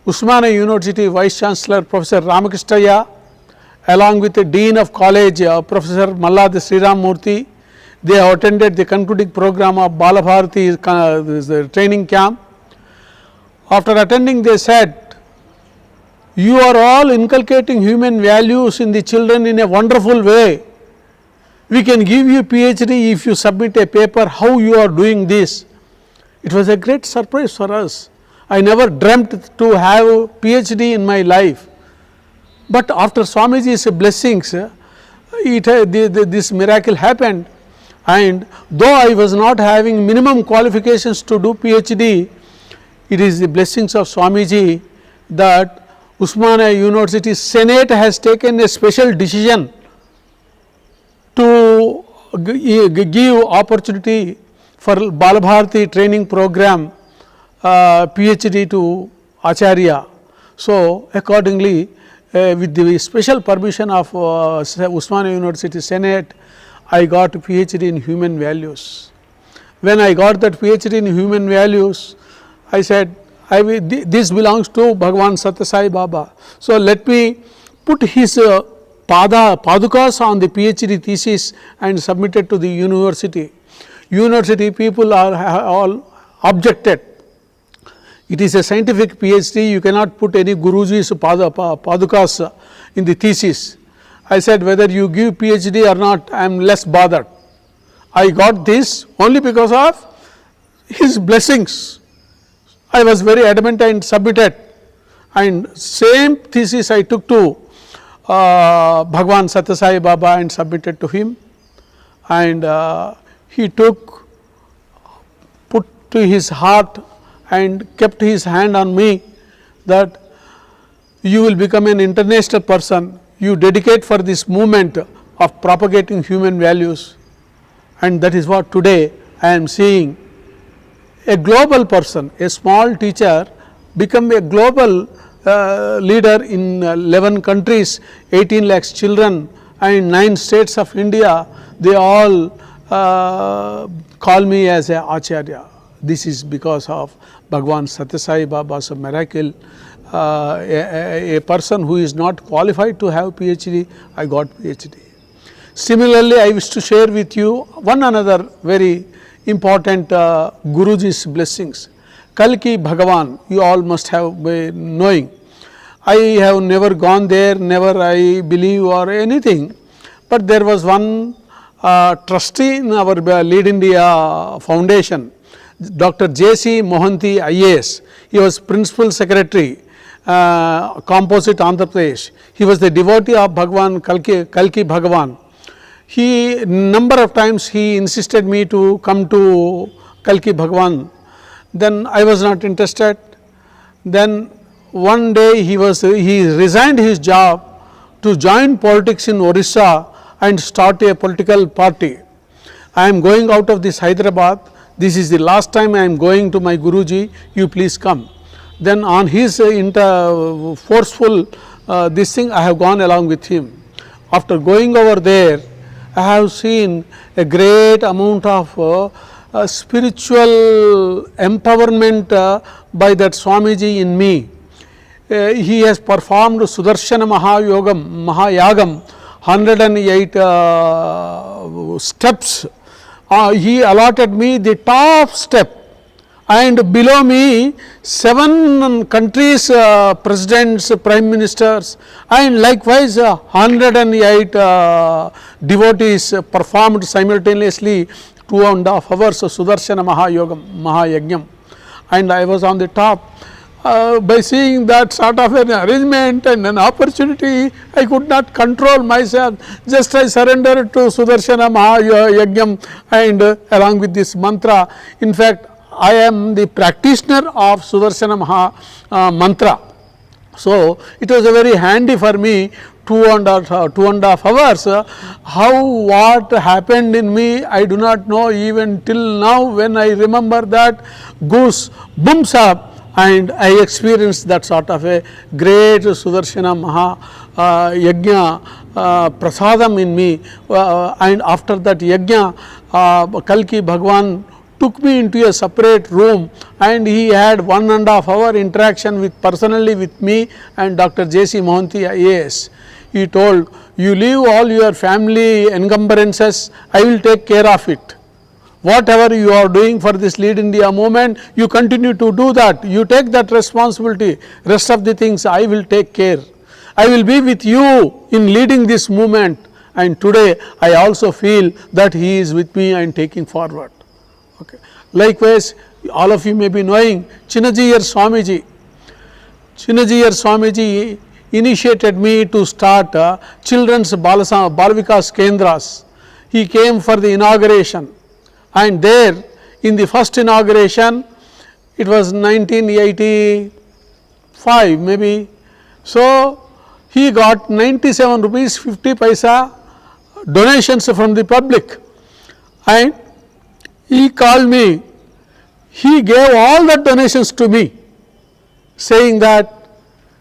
Usmania University Vice Chancellor Professor Ramakrishnaya, along with the Dean of College Professor Malladi Sriramurthy, they have attended the concluding program of Balabharati training camp. After attending, they said, you are all inculcating human values in the children in a wonderful way. We can give you PhD if you submit a paper how you are doing this. It was a great surprise for us. I never dreamt to have a PhD in my life. But after Swamiji's blessings, this miracle happened. And though I was not having minimum qualifications to do PhD, it is the blessings of Swamiji that Usmania University Senate has taken a special decision to give opportunity for Balabharati training program PhD to Acharya. So accordingly, with the special permission of Usmania University Senate, I got PhD in human values. When I got that PhD in human values, I said, this belongs to Bhagavan Satya Sai Baba. So let me put his padukas on the PhD thesis and submit it to the university. University people are all objected. It is a scientific PhD, you cannot put any Guruji's padukas in the thesis. I said, whether you give PhD or not, I am less bothered. I got this only because of his blessings. I was very adamant and submitted, and same thesis I took to Bhagavan Satya Sai Baba and submitted to him, and he put to his heart and kept his hand on me that you will become an international person, you dedicate for this movement of propagating human values, and that is what today I am seeing. A global person, a small teacher become a global leader in 11 countries, 18 lakhs children and 9 states of India, they all call me as a Acharya. This is because of Bhagwan Satya Sai Baba's miracle. A person who is not qualified to have PhD, I got PhD. Similarly, I wish to share with you one another very important Guruji's blessings. Kalki Bhagavan, you all must have been knowing. I have never gone there, never I believe or anything, but there was one trustee in our Lead India Foundation, Dr. J.C. Mohanty IAS. He was Principal Secretary, Composite Andhra Pradesh. He was the devotee of Bhagavan Kalki Bhagavan. He number of times he insisted me to come to Kalki Bhagavan. Then I was not interested. Then one day he resigned his job to join politics in Orissa and start a political party. I am going out of this Hyderabad. This is the last time I am going to my Guruji. You please come. Then on his forceful this thing, I have gone along with him. After going over there, I have seen a great amount of spiritual empowerment by that Swamiji in me. He has performed Sudarshana Mahayagam, 108 steps. He allotted me the top step, and below me 7 countries presidents, prime ministers, and likewise 108 devotees performed simultaneously 2.5 hours of Sudarshana Mahayagam, and I was on the top. By seeing that sort of an arrangement and an opportunity, I could not control myself. Just I surrendered to Sudarshana Mahayagam and along with this mantra. In fact, I am the practitioner of Sudarshana mantra. So, it was very handy for me 2.5 hours. How what happened in me, I do not know even till now. When I remember that, goose booms up, and I experienced that sort of a great Sudarshana Yajna prasadam in me. And after that Yajna, Kalki Bhagwan took me into a separate room, and he had 1.5 hour interaction personally with me and Dr. J.C. Mohanty IAS. He told, you leave all your family encumbrances, I will take care of it. Whatever you are doing for this Lead India movement, you continue to do that. You take that responsibility. Rest of the things I will take care. I will be with you in leading this movement. And today I also feel that he is with me and taking forward. Okay. Likewise, all of you may be knowing Chinnajiyar Swamiji. Chinnajiyar Swamiji initiated me to start children's Balvikas Kendras. He came for the inauguration. And there in the first inauguration, it was 1985 maybe. So, he got 97 rupees 50 paisa donations from the public, and he called me. He gave all the donations to me, saying that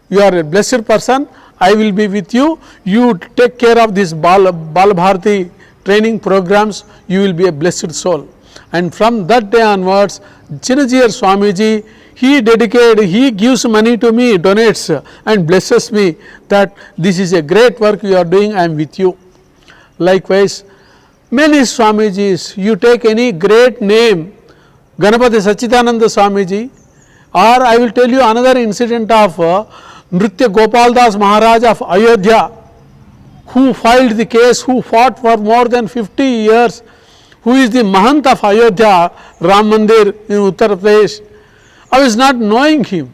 you are a blessed person, I will be with you, you take care of this Bal Bharati training programs, you will be a blessed soul. And from that day onwards, Chinnajiyar Swamiji, he gives money to me, donates and blesses me that this is a great work you are doing, I am with you. Likewise, many Swamijis, you take any great name, Ganapati Sachidananda Swamiji, or I will tell you another incident of Nritya Gopal Das Maharaj of Ayodhya, who filed the case, who fought for more than 50 years, who is the Mahant of Ayodhya, Ram Mandir in Uttar Pradesh. I was not knowing him.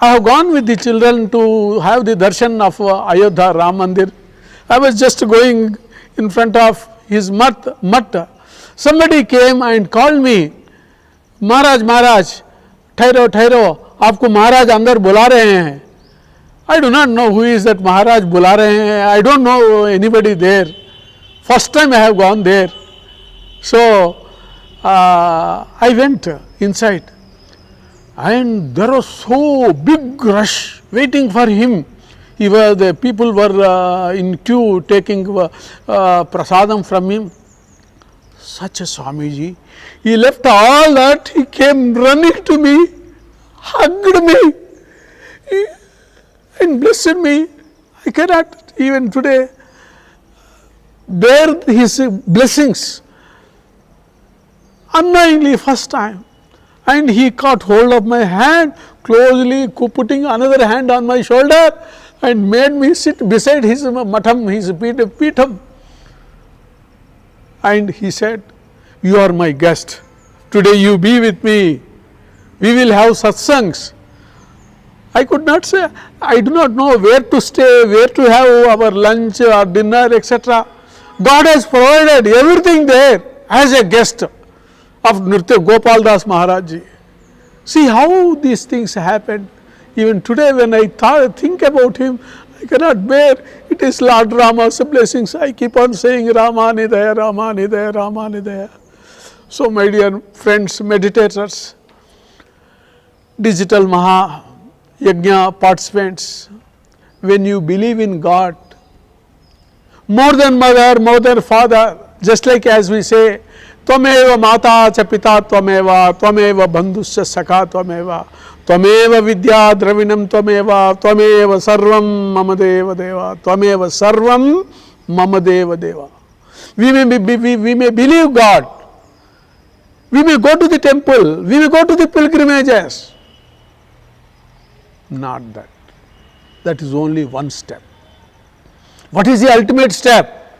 I have gone with the children to have the darshan of Ayodhya Ram Mandir. I was just going in front of his mat. Somebody came and called me, Maharaj, ठहरो, आपको महाराज अंदर बुला रहे हैं. I do not know who is that Maharaj bula rahe hain. I don't know anybody there. First time I have gone there. So I went inside, and there was so big rush waiting for him. The people were in queue taking prasadam from him. Such a Swamiji. He left all that, he came running to me, hugged me, and blessed me. I cannot even today bear his blessings. Unknowingly, first time. And he caught hold of my hand closely, putting another hand on my shoulder, and made me sit beside his matam, his pitam. And he said, "You are my guest. Today you be with me. We will have satsangs." I could not say, I do not know where to stay, where to have our lunch or dinner, etc. God has provided everything there as a guest of Nritya Gopal Das Maharaj Ji. See how these things happened. Even today when I think about him, I cannot bear. It is Lord Rama's blessings. I keep on saying Rama Nidaya, Rama Nidaya, Rama Nidaya. So my dear friends, meditators, digital Maha Yajna participants, when you believe in God, more than mother, more than father, just like as we say, Tvameva mata cha pita tvameva, tvameva bandhusya sakha tvameva, tvameva vidya dravinam tvameva, tvameva sarvam mama deva deva, tvameva sarvam mama deva deva. We may believe God, we may go to the temple, we may go to the pilgrimages. Not that. That is only one step. What is the ultimate step?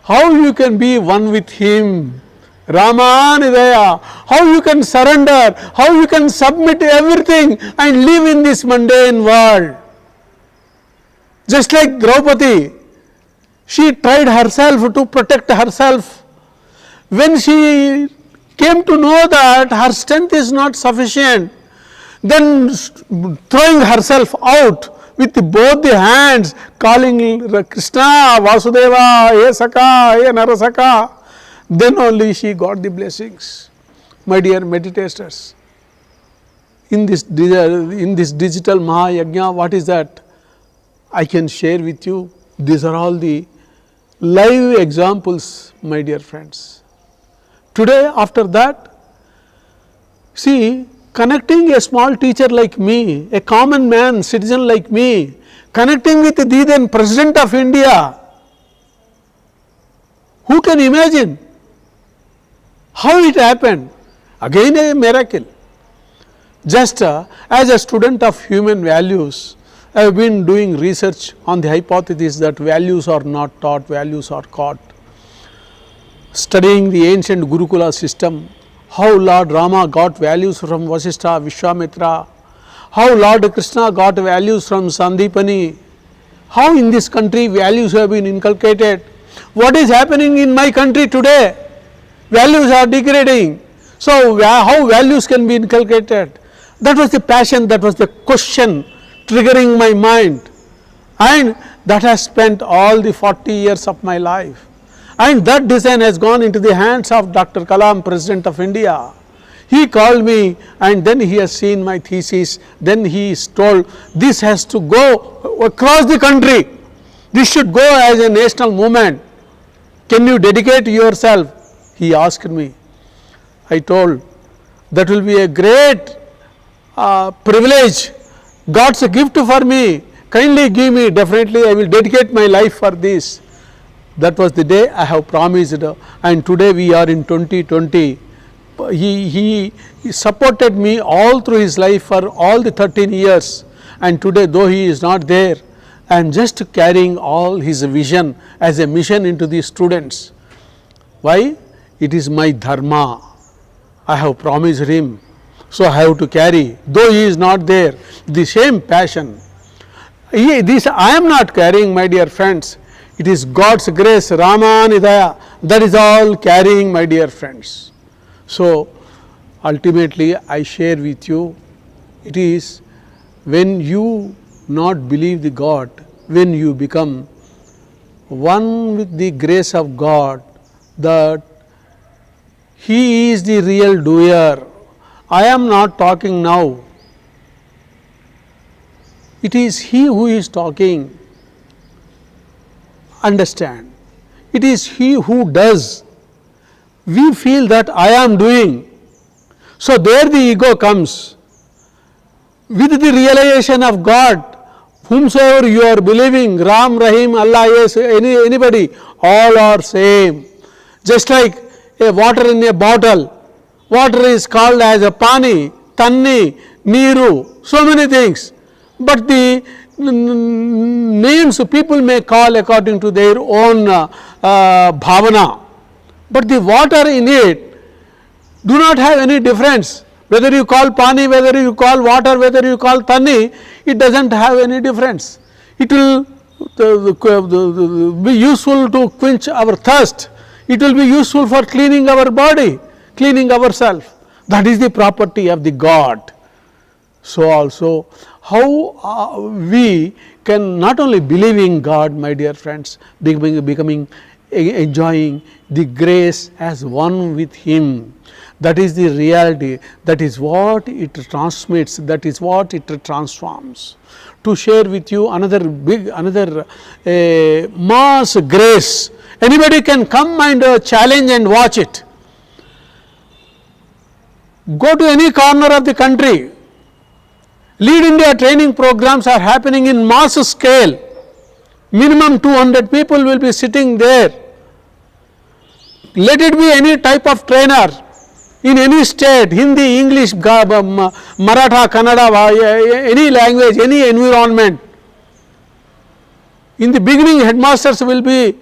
How you can be one with Him? Rama Nidaya. How you can surrender, how you can submit everything and live in this mundane world. Just like Draupadi, she tried herself to protect herself. When she came to know that her strength is not sufficient, then throwing herself out with both the hands, calling Krishna, Vasudeva, He Saka, He Narasaka, then only she got the blessings. My dear meditators, in this digital Mahayajna, what is that I can share with you? These are all the live examples, my dear friends. Today, after that, see, connecting a small teacher like me, a common man, citizen like me, connecting with the then President of India, who can imagine how it happened? Again a miracle. Just as a student of human values, I have been doing research on the hypothesis that values are not taught, values are caught. Studying the ancient Gurukula system, how Lord Rama got values from Vasishtha, Vishwamitra, how Lord Krishna got values from Sandipani, how in this country values have been inculcated. What is happening in my country today? Values are degrading. So how values can be inculcated? That was the passion, that was the question triggering my mind, and that has spent all the 40 years of my life. And that design has gone into the hands of Dr. Kalam, President of India. He called me, and then he has seen my thesis. Then he is told, this has to go across the country. This should go as a national movement. Can you dedicate yourself? He asked me. I told, that will be a great privilege. God's a gift for me. Kindly give me, definitely I will dedicate my life for this. That was the day I have promised, and today we are in 2020. He supported me all through his life for all the 13 years, and today, though he is not there, I am just carrying all his vision as a mission into the students. Why? It is my dharma. I have promised him, so I have to carry. Though he is not there, the same passion. This I am not carrying, my dear friends. It is God's grace, Rama Nidaya, that is all carrying, my dear friends. So, ultimately I share with you, it is when you not believe the God when you become one with the grace of God, that He is the real doer. I am not talking now. It is He who is talking. Understand. It is He who does. We feel that I am doing. So there the ego comes. With the realization of God, whomsoever you are believing, Ram, Rahim, Allah, yes, anybody, all are same. Just like a water in a bottle. Water is called as a pani, tanni, niru, so many things. But the names people may call according to their own bhavana. But the water in it do not have any difference. Whether you call pani, whether you call water, whether you call tanni, it does not have any difference. It will be useful to quench our thirst. It will be useful for cleaning our body, cleaning ourselves. That is the property of the God. So also, how we can not only believe in God, my dear friends, enjoying the grace as one with Him. That is the reality. That is what it transmits. That is what it transforms. To share with you another mass grace. Anybody can come and challenge and watch it. Go to any corner of the country. Lead India training programs are happening in mass scale. Minimum 200 people will be sitting there. Let it be any type of trainer in any state, Hindi, English, Maratha, Kannada, any language, any environment. In the beginning, headmasters will be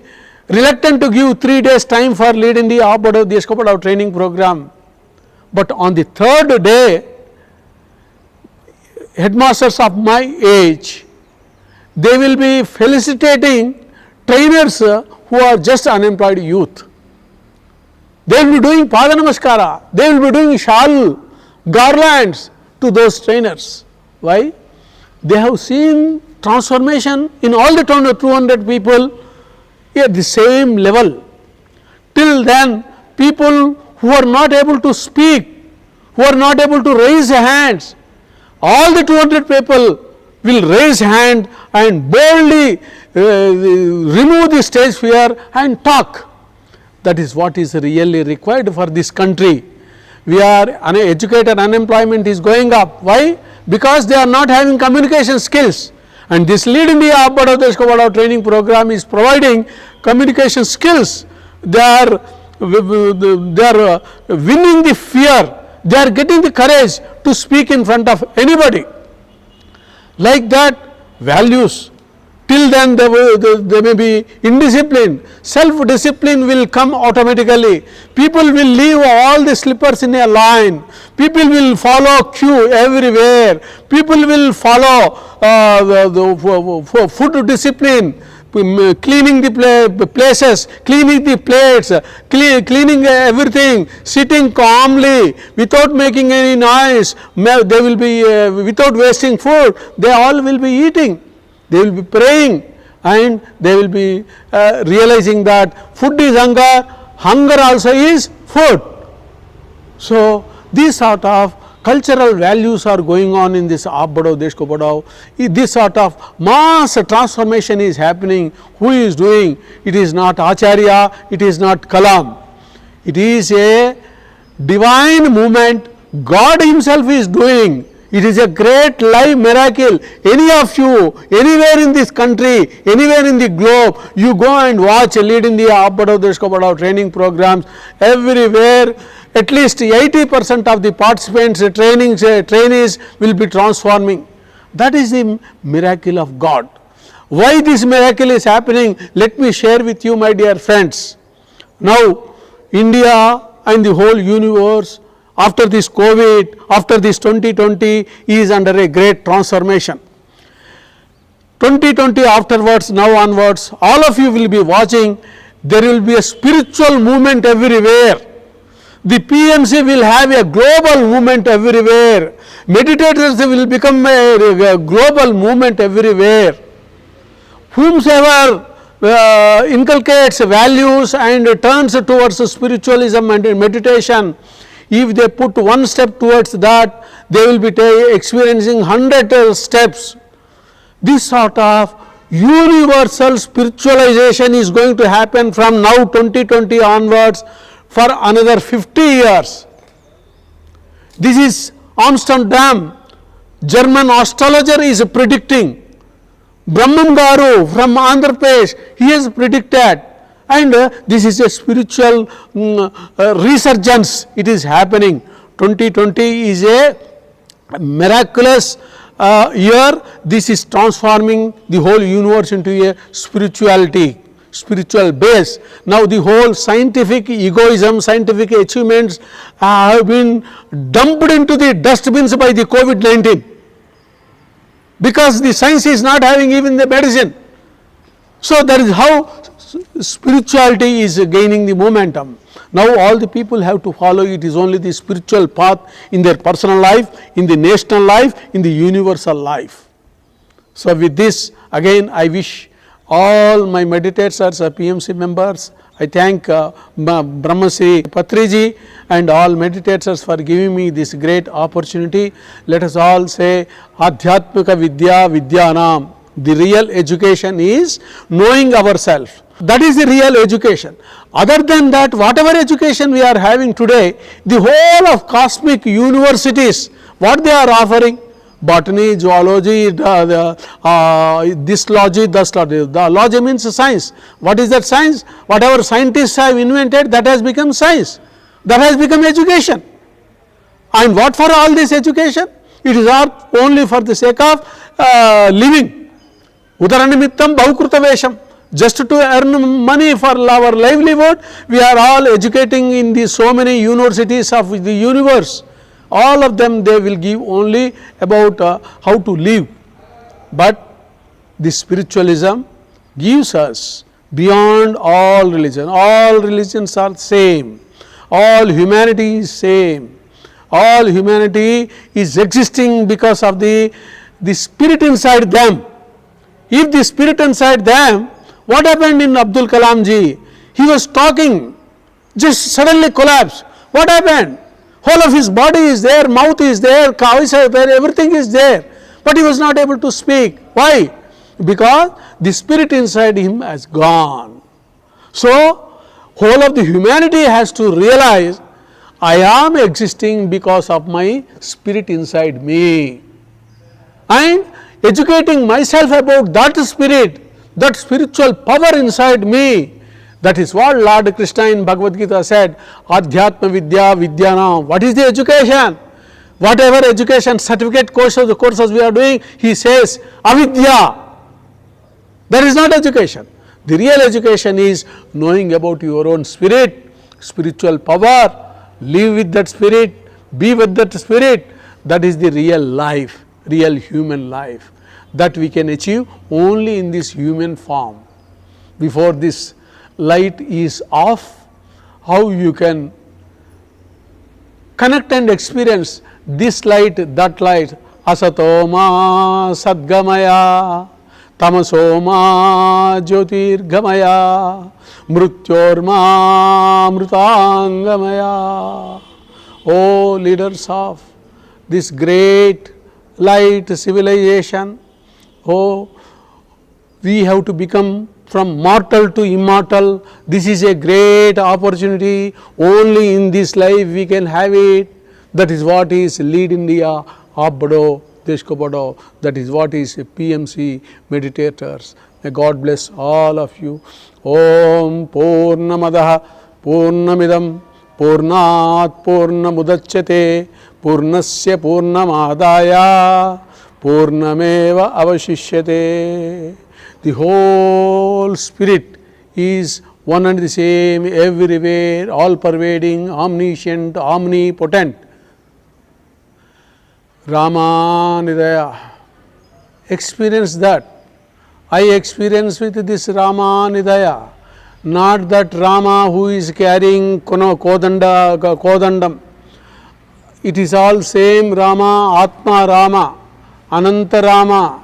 reluctant to give 3 days time for Lead India Deshkopadao training program. But on the third day, headmasters of my age, they will be felicitating trainers who are just unemployed youth. They will be doing Pada Namaskara, they will be doing shawl, garlands to those trainers. Why? They have seen transformation in all the 200 people at the same level. Till then, people who are not able to speak, who are not able to raise hands, all the 200 people will raise hand and boldly remove the stage fear and talk. That is what is really required for this country. We are educated, unemployment is going up. Why? Because they are not having communication skills. And this Lead India Deshkopadao training program is providing communication skills. They are winning the fear. They are getting the courage to speak in front of anybody. Like that, values. Till then they may be indisciplined. Self-discipline will come automatically. People will leave all the slippers in a line. People will follow queue everywhere. People will follow the food discipline, cleaning the places, cleaning the plates, cleaning everything, sitting calmly without making any noise. They will be without wasting food. They all will be eating. They will be praying, and they will be realizing that food is hunger, hunger also is food. So, these sort of cultural values are going on in this Abhadao Deshkopadao. This sort of mass transformation is happening. Who is doing? It is not Acharya, it is not Kalam. It is a divine movement. God Himself is doing. It is a great live miracle. Any of you, anywhere in this country, anywhere in the globe, you go and watch Lead India Abhadao Deshkopadao training programs. Everywhere, at least 80% of the participants, trainees will be transforming. That is the miracle of God. Why this miracle is happening? Let me share with you, my dear friends. Now, India and the whole universe, after this COVID, after this 2020, is under a great transformation. 2020 afterwards, now onwards, all of you will be watching, there will be a spiritual movement everywhere. The PMC will have a global movement everywhere. Meditators will become a global movement everywhere. Whomsoever inculcates values and turns towards spiritualism and meditation, if they put one step towards that, they will be experiencing 100 steps. This sort of universal spiritualization is going to happen from now 2020 onwards for another 50 years. This is Amsterdam, German astrologer is predicting. Brahman Garu from Andhra Pradesh, he has predicted, and this is a spiritual resurgence. It is happening. 2020 is a miraculous year. This is transforming the whole universe into a spirituality, spiritual base. Now the whole scientific egoism, scientific achievements have been dumped into the dustbins by the COVID-19, because the science is not having even the medicine. So that is how spirituality is gaining the momentum. Now all the people have to follow. It is only the spiritual path in their personal life, in the national life, in the universal life. So with this, again I wish all my meditators, PMC members, I thank Brahmarshi Patriji and all meditators for giving me this great opportunity. Let us all say Adhyatmika Vidya Vidyanam. The real education is knowing ourselves. That is the real education. Other than that, whatever education we are having today, the whole of cosmic universities, what they are offering, botany, zoology, this logy, that logy. The logy means science. What is that science? Whatever scientists have invented, that has become science. That has become education. And what for all this education? It is all only for the sake of living. Udaranimitam Bhaukrutavesham. Just to earn money for our livelihood, we are all educating in the so many universities of the universe. All of them, they will give only about how to live. But the spiritualism gives us beyond all religion. All religions are same. All humanity is same. All humanity is existing because of the spirit inside them. If the spirit inside them, what happened in Abdul Kalam ji? He was talking, just suddenly collapsed. What happened? Whole of his body is there, mouth is there, cow is there, everything is there. But he was not able to speak. Why? Because the spirit inside him has gone. So, whole of the humanity has to realize, I am existing because of my spirit inside me. And educating myself about that spirit, that spiritual power inside me, that is what Lord Krishna in Bhagavad Gita said, Adhyatma Vidya Vidyanam. What is the education? Whatever education, certificate courses, the courses we are doing, he says, Avidya. That is not education. The real education is knowing about your own spirit, spiritual power, live with that spirit, be with that spirit. That is the real life, real human life, that we can achieve only in this human form. Before this light is off, how you can connect and experience this light, that light, asatoma sadgamaya, tamasoma jyotirgamaya, mrutyorma mrutangamaya. O leaders of this great light civilization, oh, we have to become from mortal to immortal. This is a great opportunity. Only in this life we can have it. That is what is Lead India, Abbado, Deshkobado. That is what is PMC meditators. May God bless all of you. Om Purnamadaha Purnamidam Purnat Purnamudachyate Purnasya Purnamadaya Purnameva Avashishyate. The whole spirit is one and the same everywhere, all pervading, omniscient, omnipotent. Ramanidaya. Experience that. I experience with this Ramanidaya. Not that Rama who is carrying Kodandam. it is all same Rama, Atma Rama, Ananta Rama,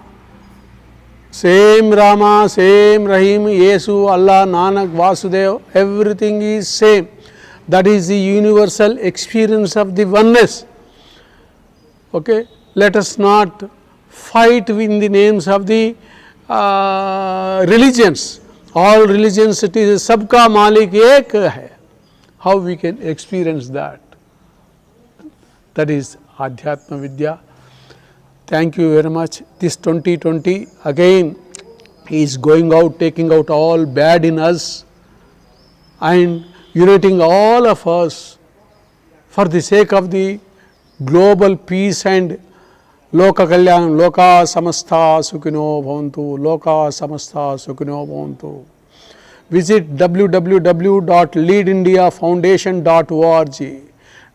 same Rama, same Rahim, Yesu, Allah, Nanak, Vasudev, everything is same. That is the universal experience of the oneness. Okay, let us not fight in the names of the religions. All religions, it is sabka malik ek hai. How we can experience that? That is Adhyatma Vidya. Thank you very much. This 2020 again is going out, taking out all bad in us and uniting all of us for the sake of the global peace and Loka Kalyanam, Loka Samastha Sukhino Bhavantu, Loka Samastha Sukhino Bhavantu. Visit www.leadindiafoundation.org,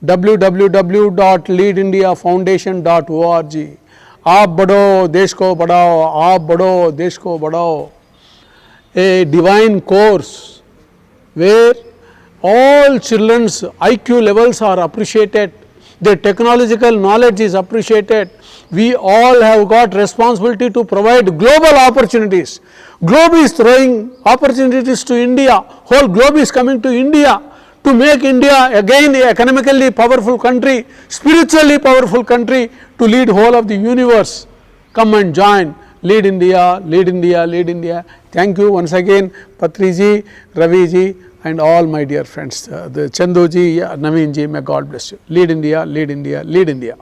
www.leadindiafoundation.org. आप बढ़ो देश को बढ़ाओ, आप बढ़ो देश को बढ़ाओ. A divine course where all children's IQ levels are appreciated, their technological knowledge is appreciated. We all have got responsibility to provide global opportunities. Globe is throwing opportunities to India. Whole globe is coming to India to make India again an economically powerful country, spiritually powerful country, to lead whole of the universe. Come and join. Lead India, lead India, lead India. Thank you once again, Patriji, Raviji, and all my dear friends. The Chanduji, Naveenji, may God bless you. Lead India, lead India, lead India.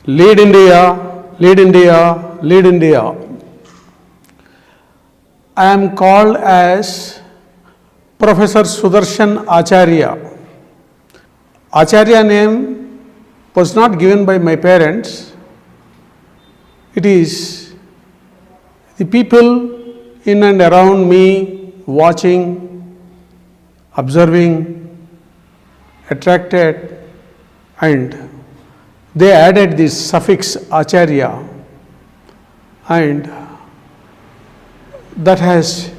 Lead India, lead India, lead India. I am called as Professor Sudarshan Acharya. Acharya name was not given by my parents. It is the people in and around me watching, observing, attracted, and they added this suffix Acharya, and that has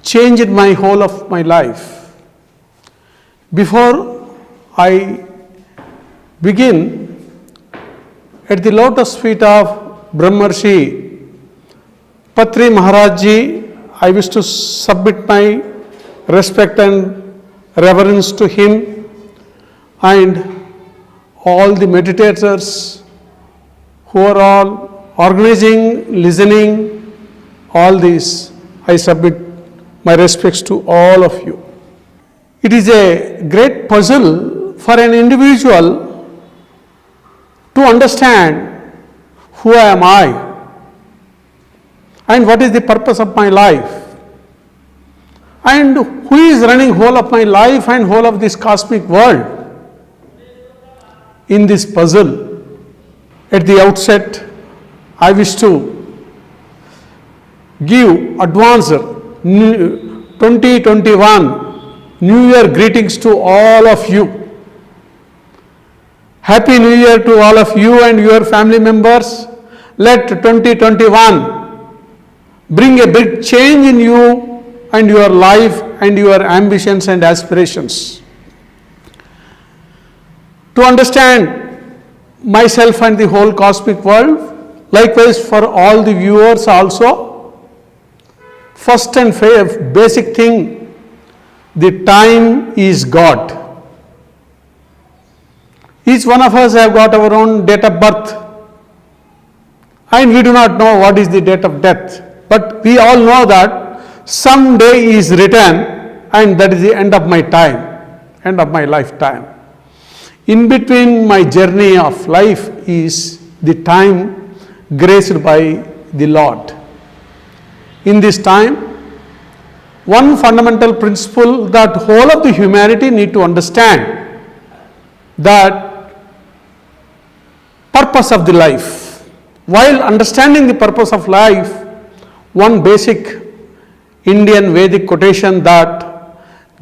changed my whole of my life. Before I begin, at the lotus feet of Brahmarshi Patri Maharaj Ji, I wish to submit my respect and reverence to him, and all the meditators who are all organizing, listening, all these, I submit my respects to all of you. It is a great puzzle for an individual to understand who am I and what is the purpose of my life and who is running whole of my life and whole of this cosmic world. In this puzzle, at the outset, I wish to give advanced 2021 New Year greetings to all of you. Happy New Year to all of you and your family members. Let 2021 bring a big change in you and your life and your ambitions and aspirations. To understand myself and the whole cosmic world, likewise for all the viewers also, first and basic thing, the time is God. Each one of us have got our own date of birth, and we do not know what is the date of death, but we all know that some day is written and that is the end of my time, end of my lifetime. In between my journey of life is the time graced by the Lord. In this time, one fundamental principle that whole of the humanity need to understand, that purpose of the life. While understanding the purpose of life, one basic Indian Vedic quotation that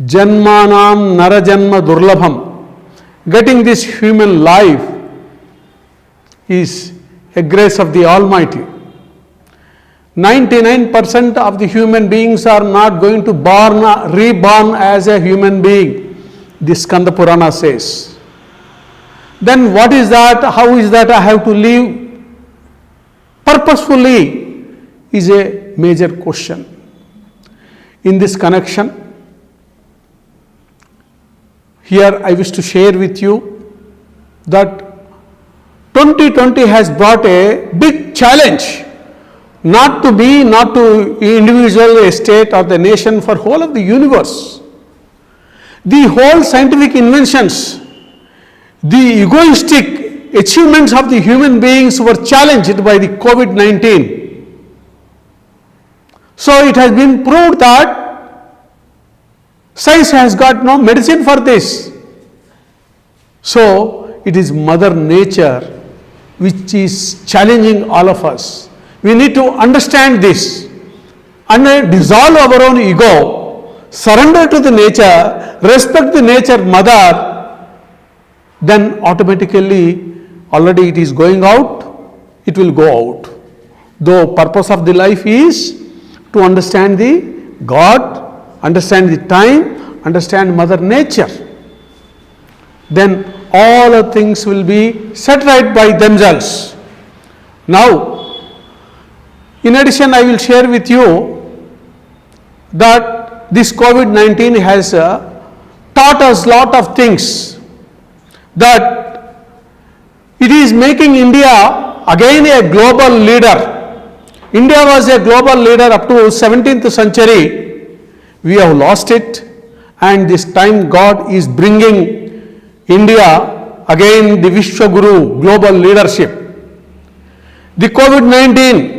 Janmanam Narajanma Durlabham, getting this human life is a grace of the Almighty. 99% of the human beings are not going to reborn as a human being, this Skanda Purana says. Then what is that? How is that I have to live purposefully is a major question. In this connection, here I wish to share with you that 2020 has brought a big challenge, not to me, not to individual, a state or the nation, for whole of the universe. The whole scientific inventions, the egoistic achievements of the human beings were challenged by the COVID-19. So it has been proved that science has got no medicine for this. So it is Mother Nature which is challenging all of us. We need to understand this and dissolve our own ego, surrender to the nature, respect the nature mother, then automatically already it is going out, it will go out. Though purpose of the life is to understand the God, understand the time, understand Mother Nature. Then all the things will be set right by themselves. Now, in addition, I will share with you that this COVID-19 has taught us lot of things, that it is making India again a global leader. India was a global leader up to 17th century. We have lost it, and this time God is bringing India again the Vishwaguru global leadership. The COVID-19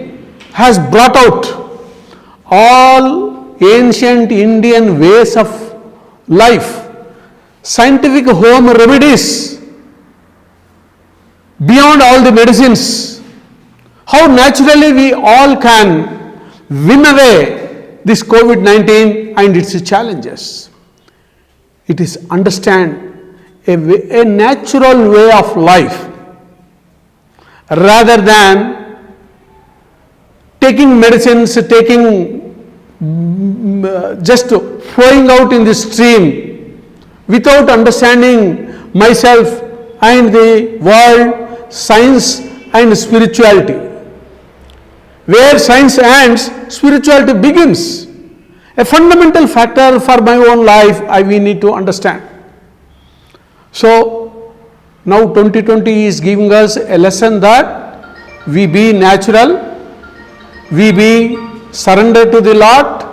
has brought out all ancient Indian ways of life, scientific home remedies, beyond all the medicines. How naturally we all can win away this COVID-19 and its challenges. It is understand a natural way of life rather than taking medicines, just flowing out in the stream without understanding myself and the world, science and spirituality. Where science ends, spirituality begins. A fundamental factor for my own life we need to understand. So, now 2020 is giving us a lesson that we be natural, we be surrender to the Lord,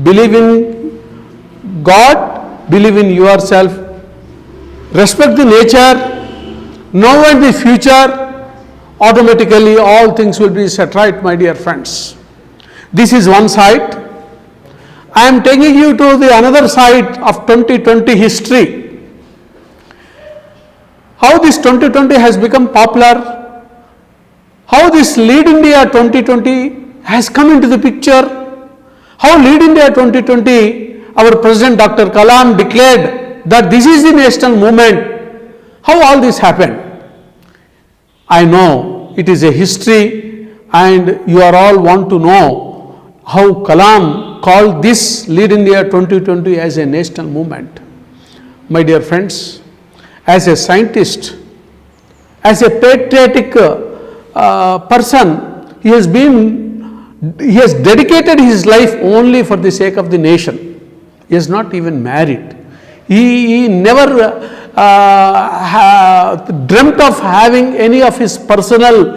believe in God, believe in yourself, respect the nature, know in the future, automatically all things will be set right, my dear friends. This is one side. I am taking you to the another side of 2020 history. How this 2020 has become popular, how this Lead India 2020 has come into the picture, how Lead India 2020, our President Dr. Kalam declared that this is the national movement, how all this happened. I know it is a history and you are all want to know how Kalam called this Lead India 2020 as a national movement. My dear friends, as a scientist, as a patriotic person, he has dedicated his life only for the sake of the nation. He is not even married. He never dreamt of having any of his personal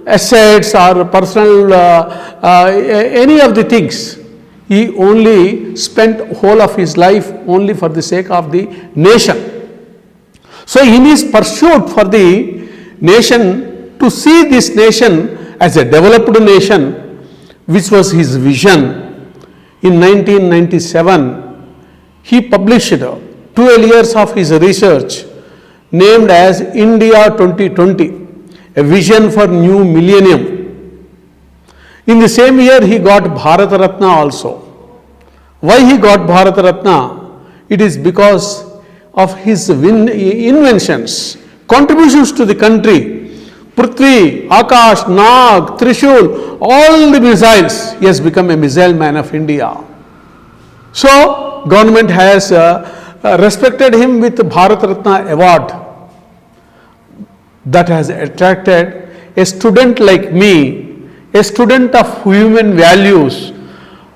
assets or personal any of the things. He only spent whole of his life only for the sake of the nation. So in his pursuit for the nation, to see this nation as a developed nation, which was his vision. In 1997, he published 12 years of his research named as India 2020, a vision for new millennium. In the same year, he got Bharat Ratna also. Why he got Bharat Ratna? It is because of his inventions, contributions to the country. Prithvi, Akash, Nag, Trishul, all the missiles, he has become a missile man of India. So, government has respected him with Bharat Ratna award. That has attracted a student like me, a student of human values.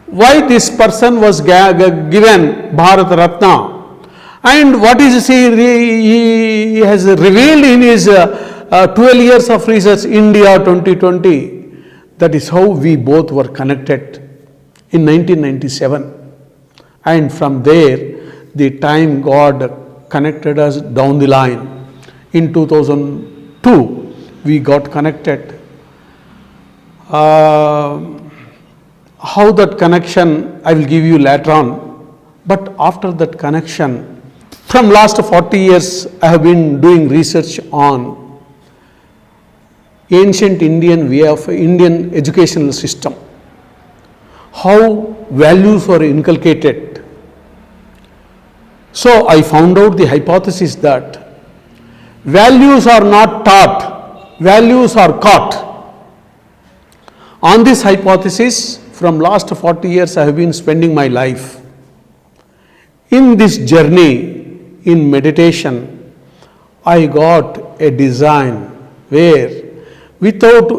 Why this person was given Bharat Ratna? And what is he has revealed in his 12 years of research, India 2020. That is how we both were connected in 1997. And from there, the time God connected us down the line. In 2002, we got connected. How that connection, I will give you later on. But after that connection, from last 40 years, I have been doing research on ancient Indian way of Indian educational system. How values were inculcated. So I found out the hypothesis that values are not taught, values are caught. On this hypothesis, from last 40 years, I have been spending my life. In this journey, in meditation, I got a design where without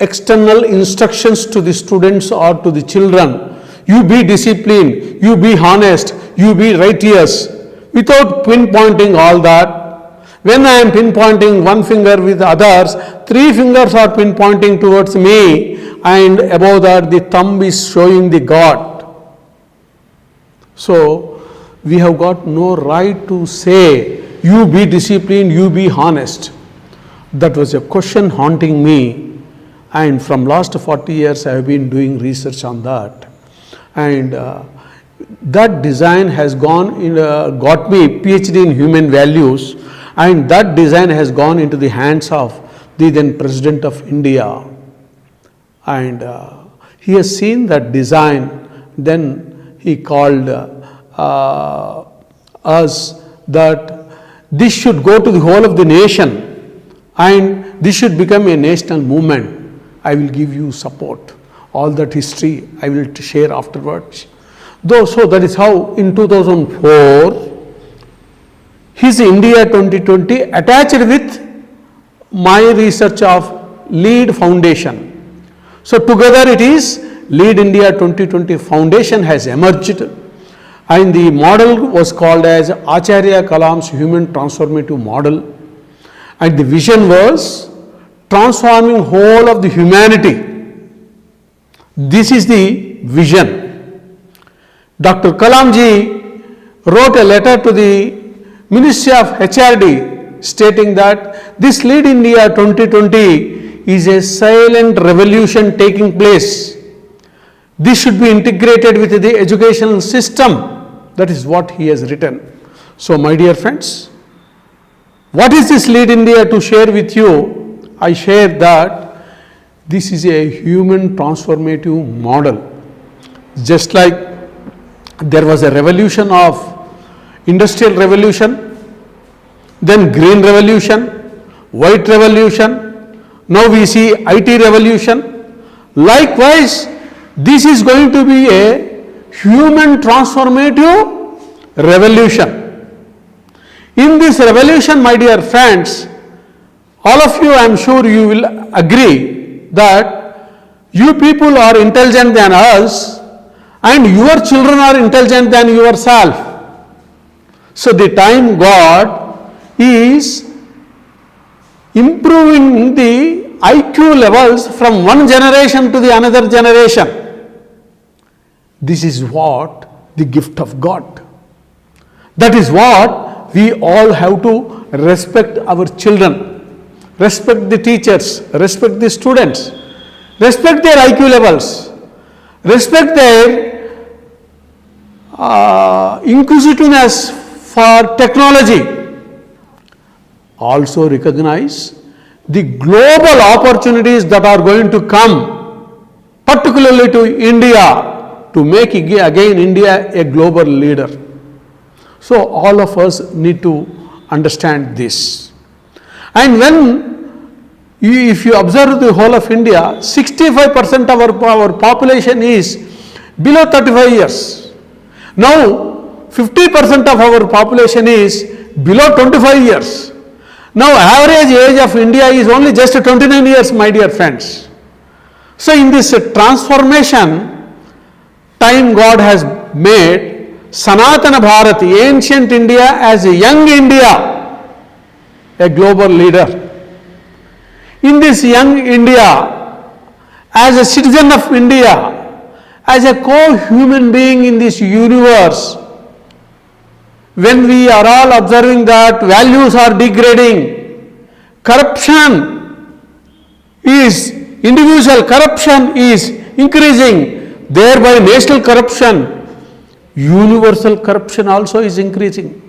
external instructions to the students or to the children, you be disciplined, you be honest, you be righteous, without pinpointing all that. When I am pinpointing one finger with others, 3 fingers are pinpointing towards me, and above that the thumb is showing the God. So, we have got no right to say, you be disciplined, you be honest. That was a question haunting me, and from last 40 years I have been doing research on that. And that design has got me PhD in human values, and that design has gone into the hands of the then President of India. And he has seen that design, then he called us that this should go to the whole of the nation and this should become a national movement. I will give you support. All that history I will share afterwards. So that is how in 2004 his India 2020 attached with my research of LEAD Foundation. So together it is LEAD India 2020 Foundation has emerged, and the model was called as Acharya Kalam's Human Transformative Model, and the vision was transforming whole of the humanity. This is the vision. Dr. Kalamji wrote a letter to the Ministry of HRD stating that this LEAD India 2020 is a silent revolution taking place. This should be integrated with the educational system. That is what he has written. So my dear friends, what is this LEAD India to share with you? I share that this is a human transformative model. Just like there was a revolution of industrial revolution, then green revolution, white revolution, now we see IT revolution. Likewise, this is going to be a human transformative revolution. In this revolution, my dear friends, all of you, I am sure you will agree that you people are intelligent than us and your children are intelligent than yourself. So the time God is improving the IQ levels from one generation to the another generation. This is what the gift of God. That is what we all have to respect our children, respect the teachers, respect the students, respect their IQ levels, respect their inquisitiveness for technology. Also recognize the global opportunities that are going to come, particularly to India, to make again India a global leader. So all of us need to understand this. And if you observe the whole of India, 65% of our population is below 35 years. Now 50% of our population is below 25 years. Now average age of India is only just 29 years, my dear friends. So in this transformation time God has made Sanatana Bharat, ancient India, as a young India, a global leader. In this young India, as a citizen of India, as a co-human being in this universe, when we are all observing that values are degrading, corruption is, individual corruption is increasing, thereby national corruption, universal corruption also is increasing.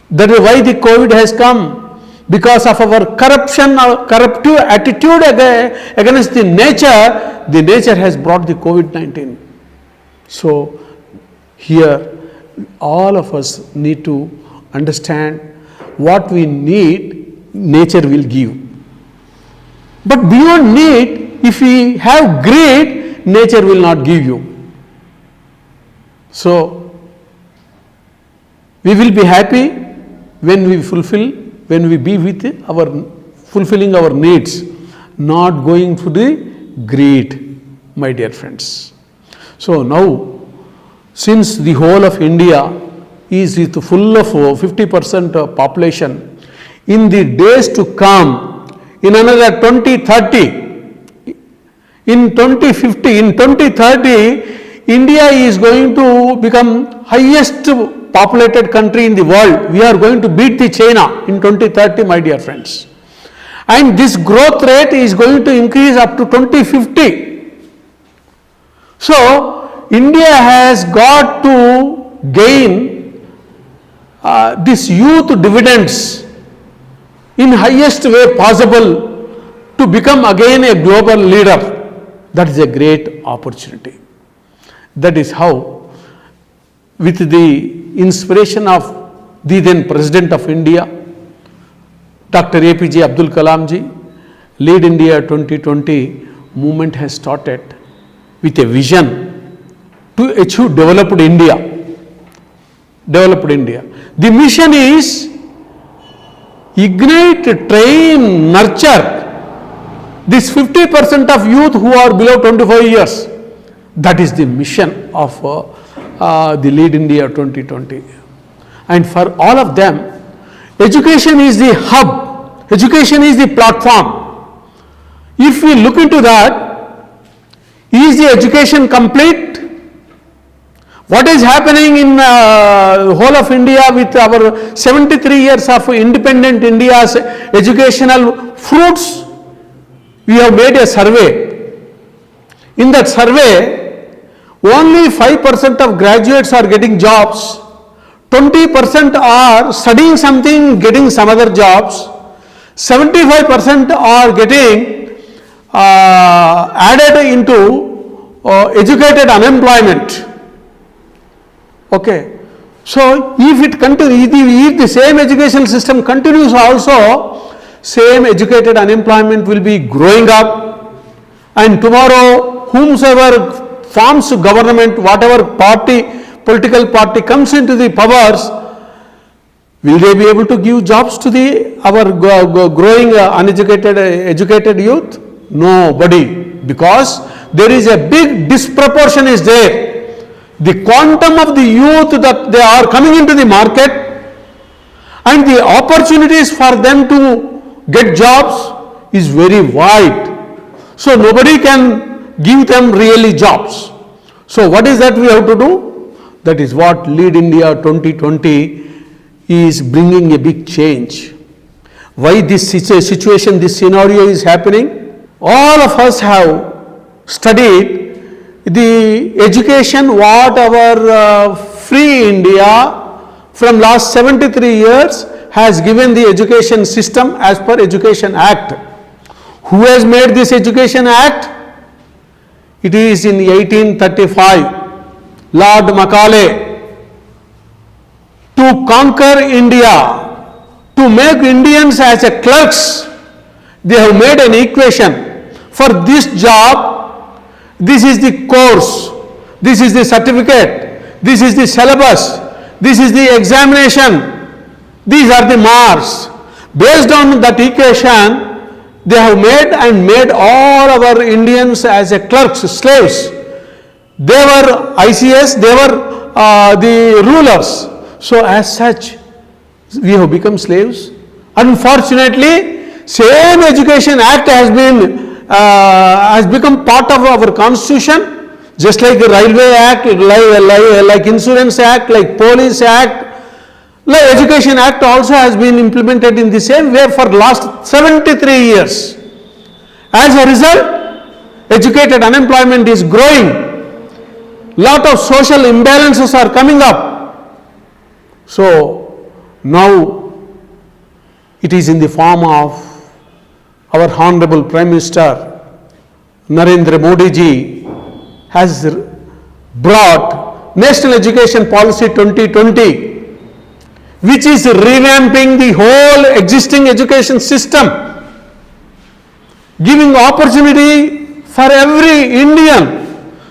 That is why the COVID has come, because of our corruption, our corruptive attitude against the nature has brought the COVID-19. So here all of us need to understand what we need, nature will give. But beyond need, if we have greed, nature will not give you. So we will be happy when we be with our fulfilling our needs, not going to the greed, my dear friends. So now, since the whole of India is full of 50% population, in the days to come, in another 2030, in 2050, in 2030, India is going to become highest populated country in the world. We are going to beat the China in 2030, my dear friends. And this growth rate is going to increase up to 2050. So, India has got to gain this youth dividends in highest way possible to become again a global leader. That is a great opportunity. That is how, with the inspiration of the then President of India, Dr. APJ Abdul Kalam ji, Lead India 2020 movement has started with a vision to achieve developed India. Developed India. The mission is ignite, train, nurture this 50% of youth who are below 25 years. That is the mission of the Lead India 2020. And for all of them, education is the hub, education is the platform. If we look into that, is the education complete? What is happening in whole of India with our 73 years of independent India's educational fruits? We have made a survey. In that survey, only 5% of graduates are getting jobs, 20% are studying something, getting some other jobs, 75% are getting added into educated unemployment. Okay, so if it continues, if the same education system continues also, same educated unemployment will be growing up, and tomorrow whomsoever forms government, whatever party, political party comes into the powers, will they be able to give jobs to our growing uneducated, educated youth? Nobody, because there is a big disproportion is there. The quantum of the youth that they are coming into the market and the opportunities for them to get jobs is very wide. So nobody can give them really jobs. So what is that we have to do? That is what Lead India 2020 is bringing a big change. why this situation, this scenario is happening. All of us have studied the education what our free India from last 73 years has given the education system as per Education Act. Who has made this Education Act? It is in 1835, Lord Macaulay. To conquer India, to make Indians as a clerks, they have made an equation. For this job, this is the course, this is the certificate, this is the syllabus, this is the examination, these are the marks. Based on that equation, they have made all our Indians as a clerks, slaves. They were ICS, they were the rulers. So as such, we have become slaves. Unfortunately, same Education Act has become part of our constitution, just like the Railway Act, like Insurance Act, like Police Act. Like Education Act also has been implemented in the same way for last 73 years. As a result, educated unemployment is growing. Lot of social imbalances are coming up. So now it is in the form of our Honorable Prime Minister Narendra Modi ji has brought National Education Policy 2020, which is revamping the whole existing education system, giving opportunity for every Indian,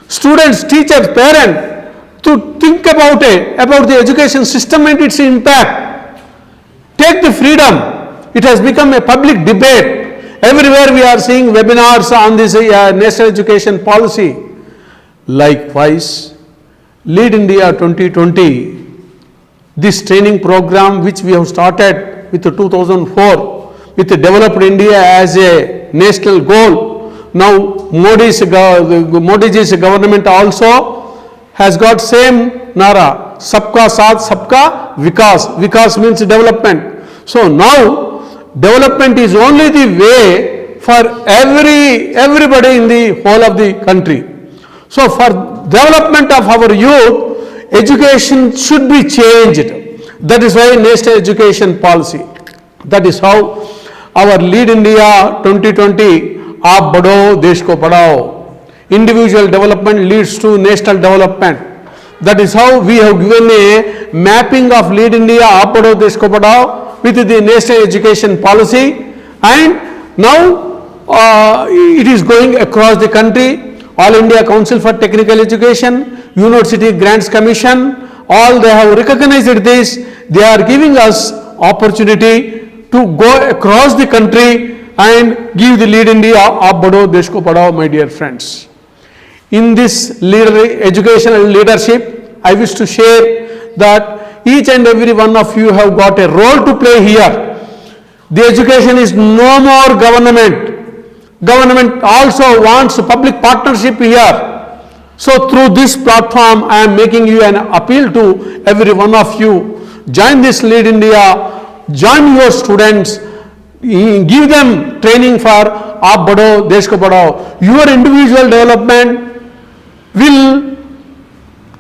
students, teachers, parent, to think about the education system and its impact. Take the freedom. It has become a public debate. Everywhere we are seeing webinars on this national education policy. Likewise, Lead India 2020, this training program which we have started with 2004 with Developed India as a national goal. Now Modi's government also has got same nara, Sabka Saath Sabka Vikas. Vikas means development. So now development is only the way for everybody in the whole of the country. So for development of our youth, education should be changed. That is why national education policy. That is how our Lead India 2020, Aap Badho, Desh Ko Padhao. Individual development leads to national development. That is how we have given a mapping of Lead India, Aap Badho, Desh Ko Padhao with the national education policy. And now it is going across the country. All India Council for Technical Education, University Grants Commission, all they have recognized this. They are giving us opportunity to go across the country and give the Lead India, Aap Badho, Desh Ko Padhao, my dear friends. In this educational leadership, I wish to share that each and every one of you have got a role to play here. The education is no more government. Government also wants public partnership here. So through this platform, I am making you an appeal to every one of you. Join this Lead India, join your students, give them training for Aap Badho, Desh Ko Padhao. Your individual development will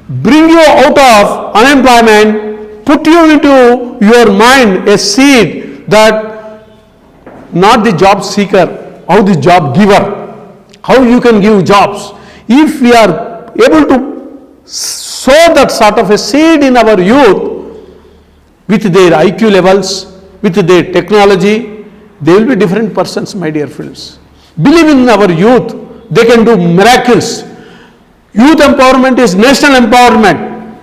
bring you out of unemployment, put you into your mind a seed that not the job seeker, how the job giver, how you can give jobs. If we are able to sow that sort of a seed in our youth with their IQ levels, with their technology, they will be different persons, my dear friends. Believe in our youth, they can do miracles. Youth empowerment is national empowerment.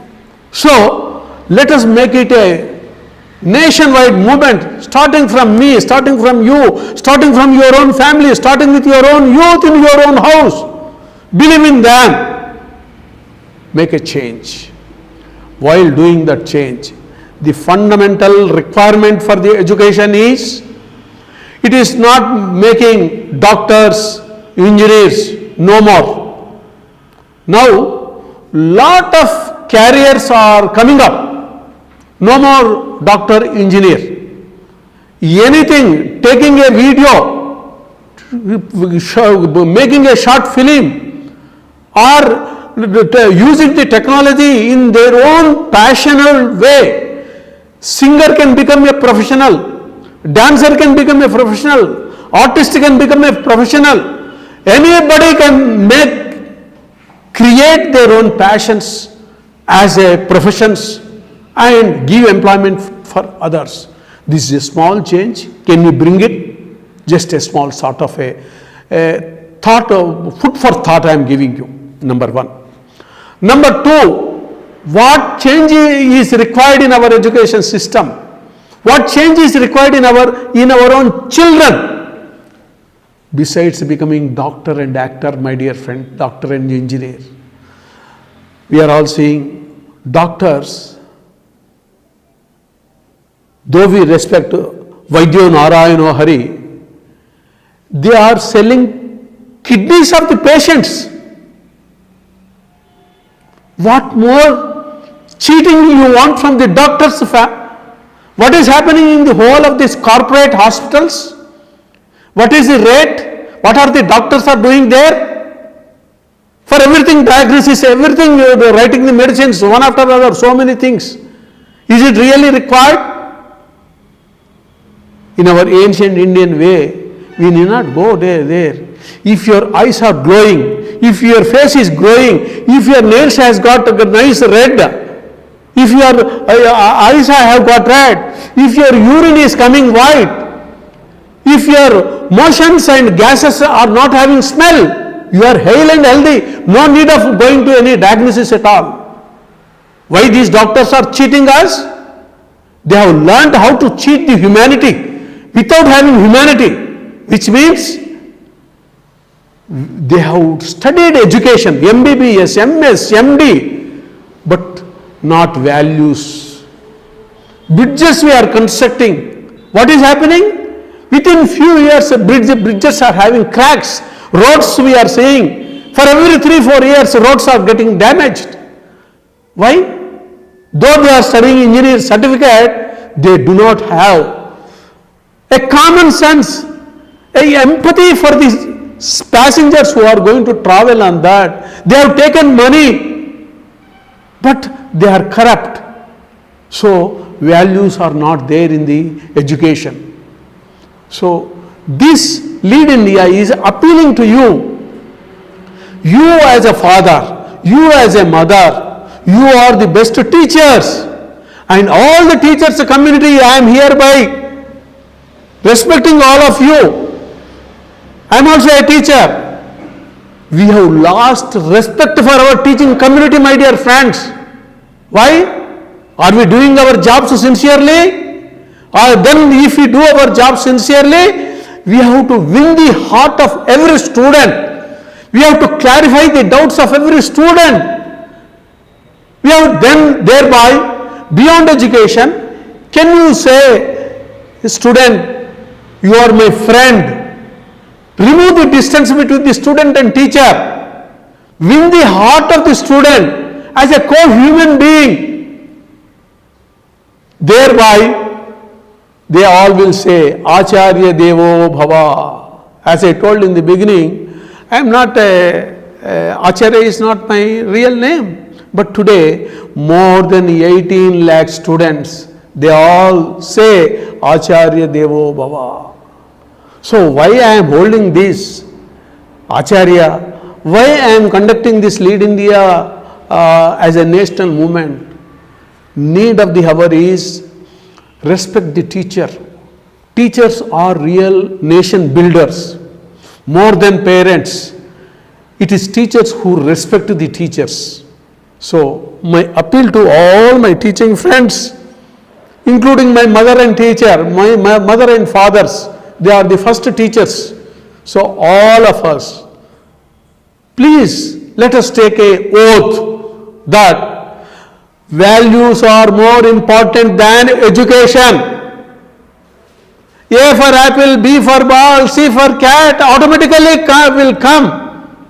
So let us make it a nationwide movement, starting from me, starting from you, starting from your own family, starting with your own youth in your own house. Believe in them. Make a change. While doing that change, the fundamental requirement for the education is, it is not making doctors, engineers, no more. Now, lot of careers are coming up. No more doctor, engineer. anything, taking a video, making a short film, or using the technology in their own passionate way. Singer can become a professional, dancer can become a professional, artist can become a professional. Anybody can create their own passions as a professions and give employment for others. This is a small change. Can we bring it? Just a small sort of a thought, food for thought I am giving you, number one. Number two, what change is required in our education system? What change is required in our own children? Besides becoming doctor and actor, my dear friend, doctor and engineer, we are all seeing doctors, though we respect Vaidyo Narayano Hari, they are selling kidneys of the patients. What more cheating you want from the doctors? What is happening in the whole of these corporate hospitals? What is the rate? What are the doctors are doing there? For everything, diagnosis, everything, they are writing the medicines one after another, so many things. Is it really required? In our ancient Indian way, we need not go there. If your eyes are glowing, if your face is glowing, if your nails has got a nice red, if your eyes have got red, if your urine is coming white, if your motions and gases are not having smell, you are hale and healthy, no need of going to any diagnosis at all. Why these doctors are cheating us? They have learned how to cheat the humanity without having humanity, which means they have studied education, MBBS, MS, MD, but not values. Bridges we are constructing. What is happening? Within few years, bridges are having cracks. Roads we are seeing. For every 3-4 years, roads are getting damaged. Why? Though they are studying engineering certificate, they do not have a common sense, a empathy for these passengers who are going to travel on that. They have taken money, but they are corrupt. So, values are not there in the education. So, this Lead India is appealing to you. You as a father, you as a mother, you are the best teachers. And all the teachers community, I am hereby respecting all of you. I am also a teacher. We have lost respect for our teaching community, my dear friends. Why? Are we doing our jobs sincerely? Or then if we do our job sincerely, we have to win the heart of every student. We have to clarify the doubts of every student. We have then thereby, beyond education, can you say, student, you are my friend. Remove the distance between the student and teacher. Win the heart of the student as a co-human being. Thereby, they all will say, Acharya Devo Bhava. As I told in the beginning, I am not Acharya is not my real name. But today, more than 18 lakh students, they all say Acharya Devo Bhava. So why I am holding this Acharya? Why I am conducting this Lead India as a national movement? Need of the hour is respect the teacher. Teachers are real nation builders. More than parents, it is teachers who respect the teachers. So, my appeal to all my teaching friends, including my mother and teacher, my mother and fathers, they are the first teachers. So, all of us, please let us take a oath that values are more important than education. A for apple, B for ball, C for cat, automatically will come.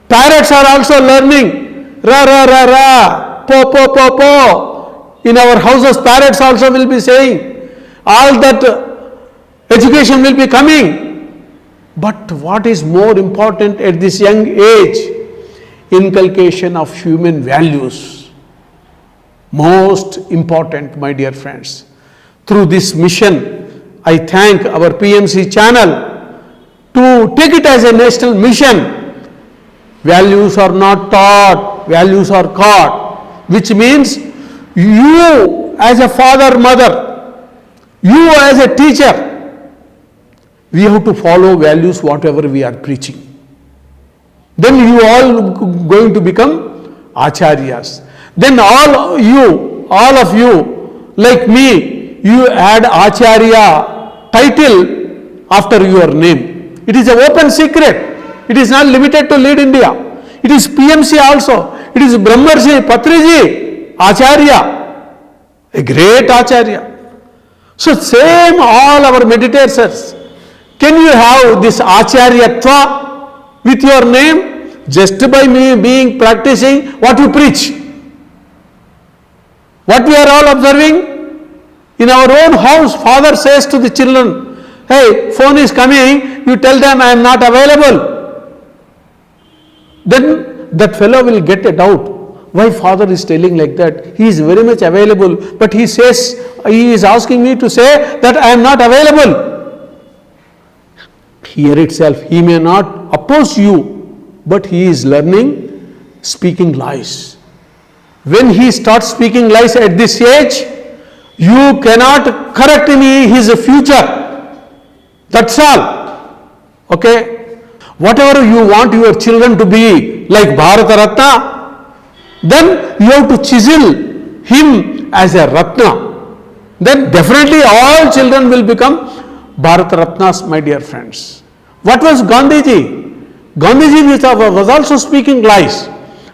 Parrots are also learning. Ra, ra, ra, ra, po, po, po, po. In our houses, parrots also will be saying. All that education will be coming. But what is more important at this young age? Inculcation of human values. Most important, my dear friends. Through this mission, I thank our PMC channel to take it as a national mission. Values are not taught, values are caught, which means you as a father, mother, you as a teacher, we have to follow values whatever we are preaching. Then you all going to become acharyas. Then all of you, like me, you add acharya title after your name. It is an open secret. It is not limited to Lead India. It is PMC also. It is Brahmarshi Patriji, acharya, a great acharya. So same all our meditators. Can you have this acharyatva with your name? Just by me being practicing what you preach. What we are all observing? In our own house, father says to the children, hey, phone is coming, you tell them I am not available. Then that fellow will get a doubt. Why father is telling like that? He is very much available, but he says, he is asking me to say that I am not available. Here itself, he may not oppose you, but he is learning speaking lies. When he starts speaking lies at this age, you cannot correct in his future. That's all. Okay? Whatever you want your children to be, like Bharata Ratna, then you have to chisel him as a Ratna. Then definitely all children will become Bharata Ratnas, my dear friends. What was Gandhiji? Gandhiji was also speaking lies.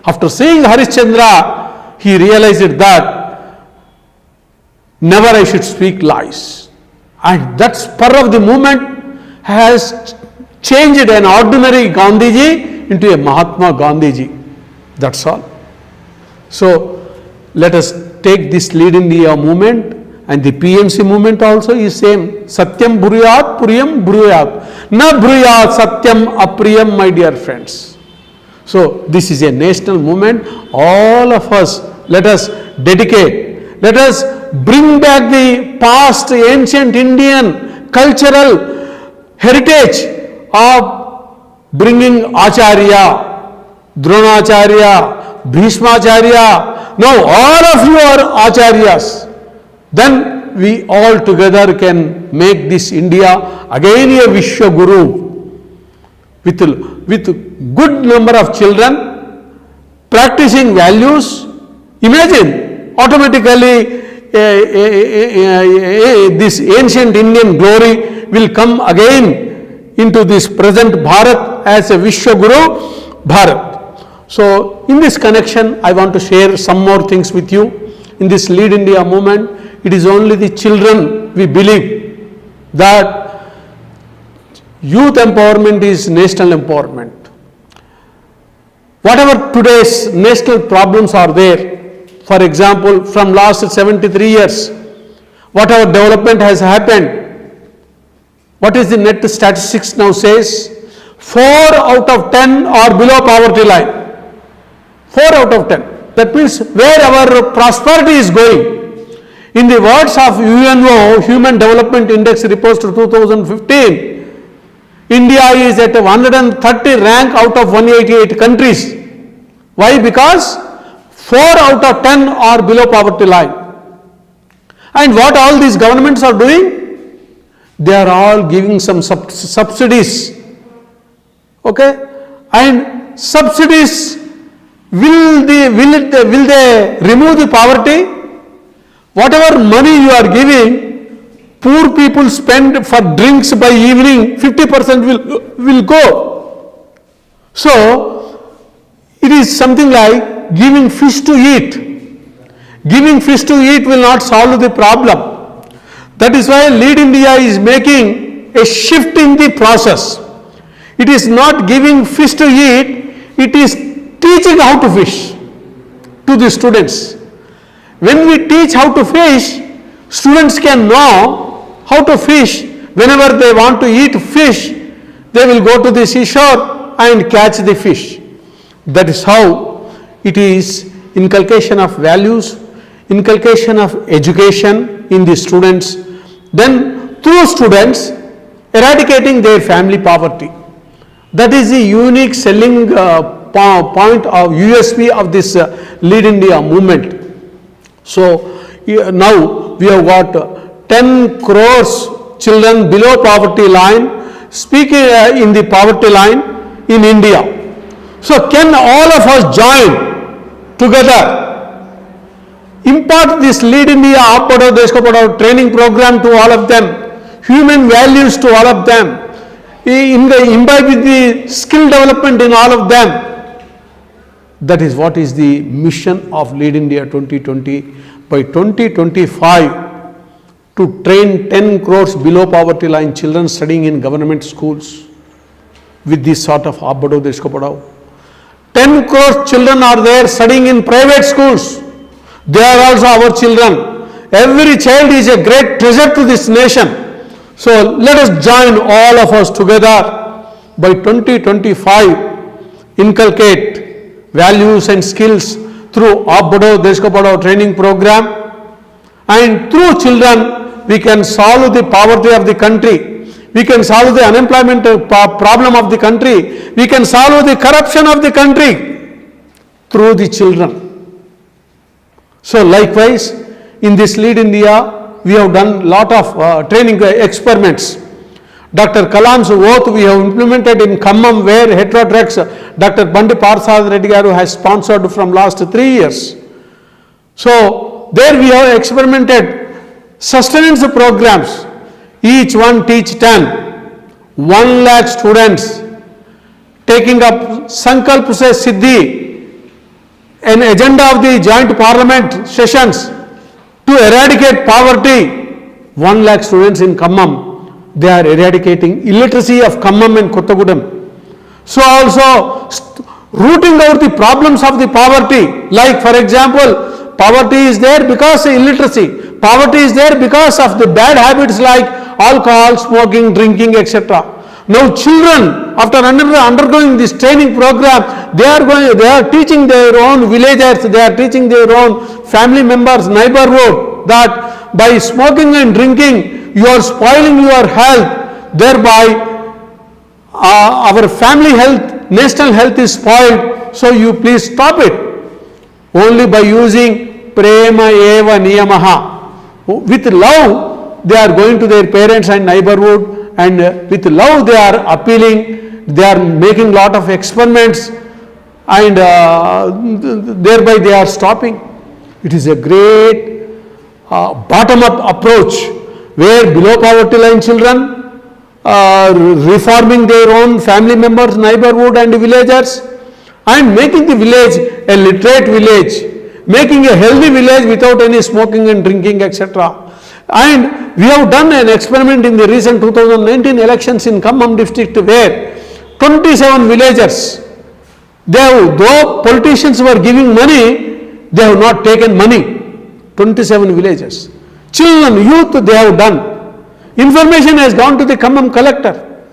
After seeing Harishchandra, he realized that never I should speak lies. And that spur of the moment has changed an ordinary Gandhiji into a Mahatma Gandhiji. That's all. So let us take this Lead India movement, and the PMC movement also is same. Satyam Bruyat, Priyam Bruyat. Na Bruyat Satyam Apriyam, my dear friends. So this is a national movement. All of us, let us dedicate, let us bring back the past ancient Indian cultural heritage of bringing Acharya, Dronacharya, Bhishmacharya. Now all of you are Acharyas. Then we all together can make this India again a Vishwa Guru with good number of children practicing values. Imagine automatically this ancient Indian glory will come again into this present Bharat as a Vishwa Guru Bharat. So in this connection, I want to share some more things with you. In this Lead India movement, it is only the children we believe that youth empowerment is national empowerment. Whatever today's national problems are there, for example, from last 73 years, whatever development has happened, what is the net statistics now says? 4 out of 10 are below poverty line. 4 out of 10. That means where our prosperity is going. In the words of UNO, Human Development Index reports to 2015, India is at 130 rank out of 188 countries. Why? Because 4 out of 10 are below poverty line. And what all these governments are doing? They are all giving some subsidies. Okay? And subsidies, will they remove the poverty? Whatever money you are giving, poor people spend for drinks by evening, 50% will go. So, it is something like giving fish to eat. Giving fish to eat will not solve the problem. That is why Lead India is making a shift in the process. It is not giving fish to eat, it is teaching how to fish to the students. When we teach how to fish, students can know how to fish, whenever they want to eat fish, they will go to the seashore and catch the fish. That is how it is inculcation of values, inculcation of education in the students, then through students eradicating their family poverty. That is the unique selling point of USP of this Lead India movement. So now we have got 10 crores children below poverty line, speaking in the poverty line in India. So can all of us join together, impart this Lead India Aap Padhao Desh Ko Padhao training program to all of them, human values to all of them, imbibe with the skill development in all of them. That is what is the mission of Lead India 2020. By 2025, to train 10 crores below poverty line children studying in government schools with this sort of Aap Padhao Desh Ko Padhao. 10 crores children are there studying in private schools. They are also our children. Every child is a great treasure to this nation. So let us join all of us together by 2025, inculcate values and skills through Aap Padhao Desh Ko Padhao training program, and through children we can solve the poverty of the country. We can solve the unemployment problem of the country. We can solve the corruption of the country through the children. So likewise, in this Lead India, we have done lot of training experiments. Dr. Kalam's oath we have implemented in Khammam, where heterodox Dr. Bandi Parsad Reddy Garu has sponsored from last 3 years. So there we have experimented sustenance programs. Each one teach 10, 1 lakh students taking up Sankalp Se Siddhi, an agenda of the joint parliament sessions to eradicate poverty. 1 lakh students in Khammam, they are eradicating illiteracy of Khammam and Kottagudem. So also rooting out the problems of the poverty, like for example, poverty is there because of illiteracy, poverty is there because of the bad habits like alcohol, smoking, drinking, etc. Now children, after undergoing this training program, they are teaching their own villagers, they are teaching their own family members, neighborhood, that by smoking and drinking, you are spoiling your health, thereby our family health, national health is spoiled, so you please stop it. Only by using prema eva niyamaha. With love, they are going to their parents and neighborhood, and with love they are appealing, they are making lot of experiments, and thereby they are stopping. It is a great bottom-up approach, where below poverty line children are reforming their own family members, neighborhood and villagers, and making the village a literate village, making a healthy village without any smoking and drinking, etc. And we have done an experiment in the recent 2019 elections in Khammam district, where 27 villagers, though politicians were giving money, they have not taken money. 27 villagers. Children, youth, they have done. Information has gone to the Khammam collector.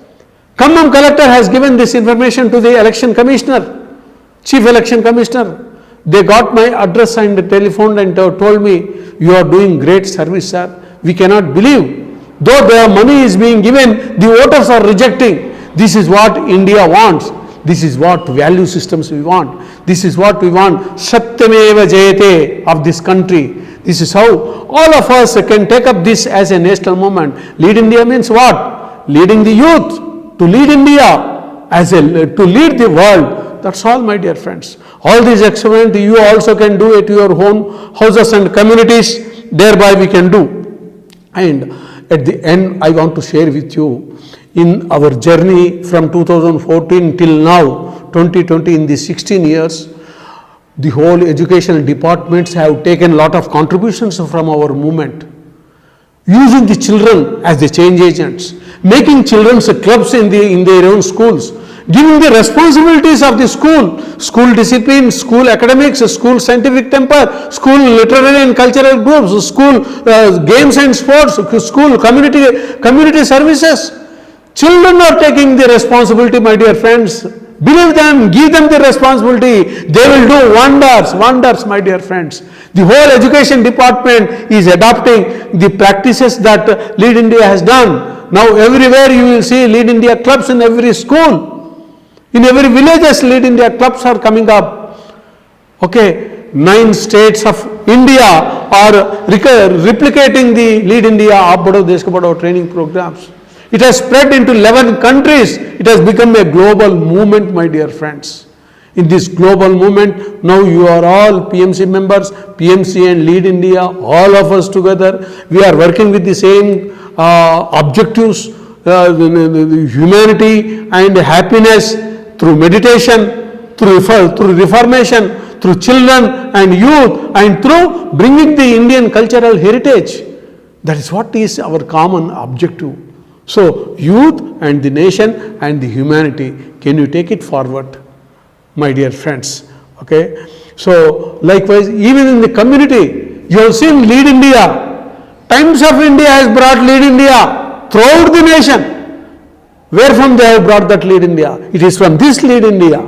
Khammam collector has given this information to the election commissioner, chief election commissioner. They got my address and telephoned and told me, you are doing great service, sir. We cannot believe. Though their money is being given, the voters are rejecting. This is what India wants. This is what value systems we want. This is what we want. Satyameva Jayate of this country. This is how all of us can take up this as a national movement. Lead India means what? Leading the youth to lead India, to lead the world. That's all, my dear friends. All these experiments you also can do at your own houses and communities. Thereby we can do. And at the end, I want to share with you, in our journey from 2014 till now, 2020, in these 16 years, the whole educational departments have taken a lot of contributions from our movement, using the children as the change agents, making children's clubs in their own schools, giving the responsibilities of the school discipline, school academics, school scientific temper, school literary and cultural groups, school games and sports, school community services. Children are taking the responsibility, my dear friends. Believe them, give them the responsibility. They will do wonders, my dear friends. The whole education department is adopting the practices that Lead India has done. Now everywhere you will see Lead India clubs in every school. In every villages Lead India clubs are coming up. Okay, 9 states of India are replicating the Lead India Aap Badho Desh Ka Badho training programs. It has spread into 11 countries. It has become a global movement, my dear friends. In this global movement, now you are all PMC members, PMC and Lead India, all of us together. We are working with the same objectives, humanity and happiness through meditation, through reformation, through children and youth, and through bringing the Indian cultural heritage. That is what is our common objective. So, youth and the nation and the humanity, can you take it forward, my dear friends? Okay. So, likewise, even in the community, you have seen Lead India. Times of India has brought Lead India throughout the nation. Where from they have brought that Lead India? It is from this Lead India.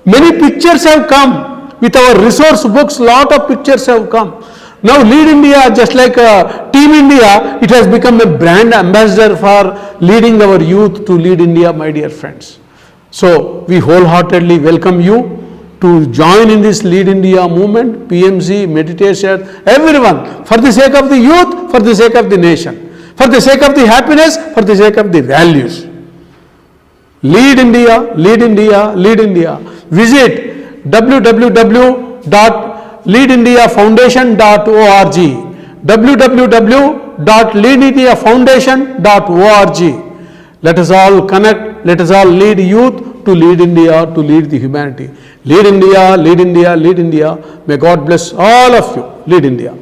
Many pictures have come with our resource books. Lot of pictures have come. Now Lead India, just like Team India, it has become a brand ambassador for leading our youth to Lead India, my dear friends. So we wholeheartedly welcome you to join in this Lead India movement, PMC, meditation, everyone, for the sake of the youth, for the sake of the nation, for the sake of the happiness, for the sake of the values. Lead India, Lead India, Lead India. Visit www.leadindiafoundation.org, www.leadindiafoundation.org. Let us all connect, let us all lead youth to lead India, to lead the humanity. Lead India, lead India, lead India. May God bless all of you. Lead India.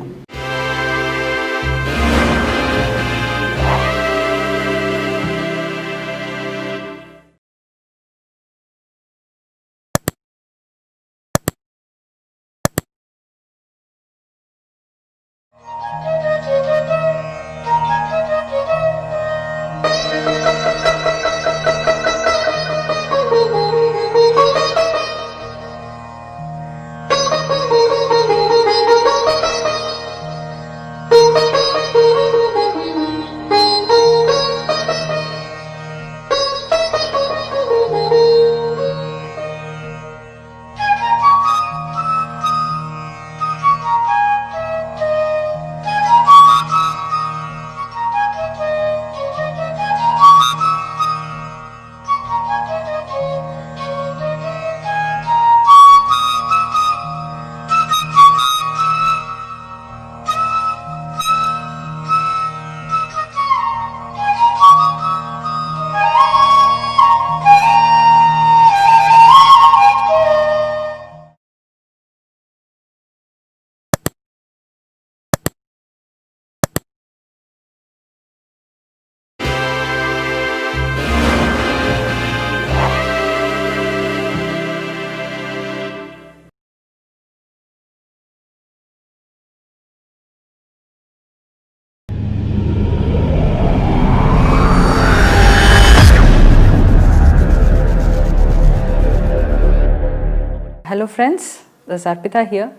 Hello friends, this is Arpita here.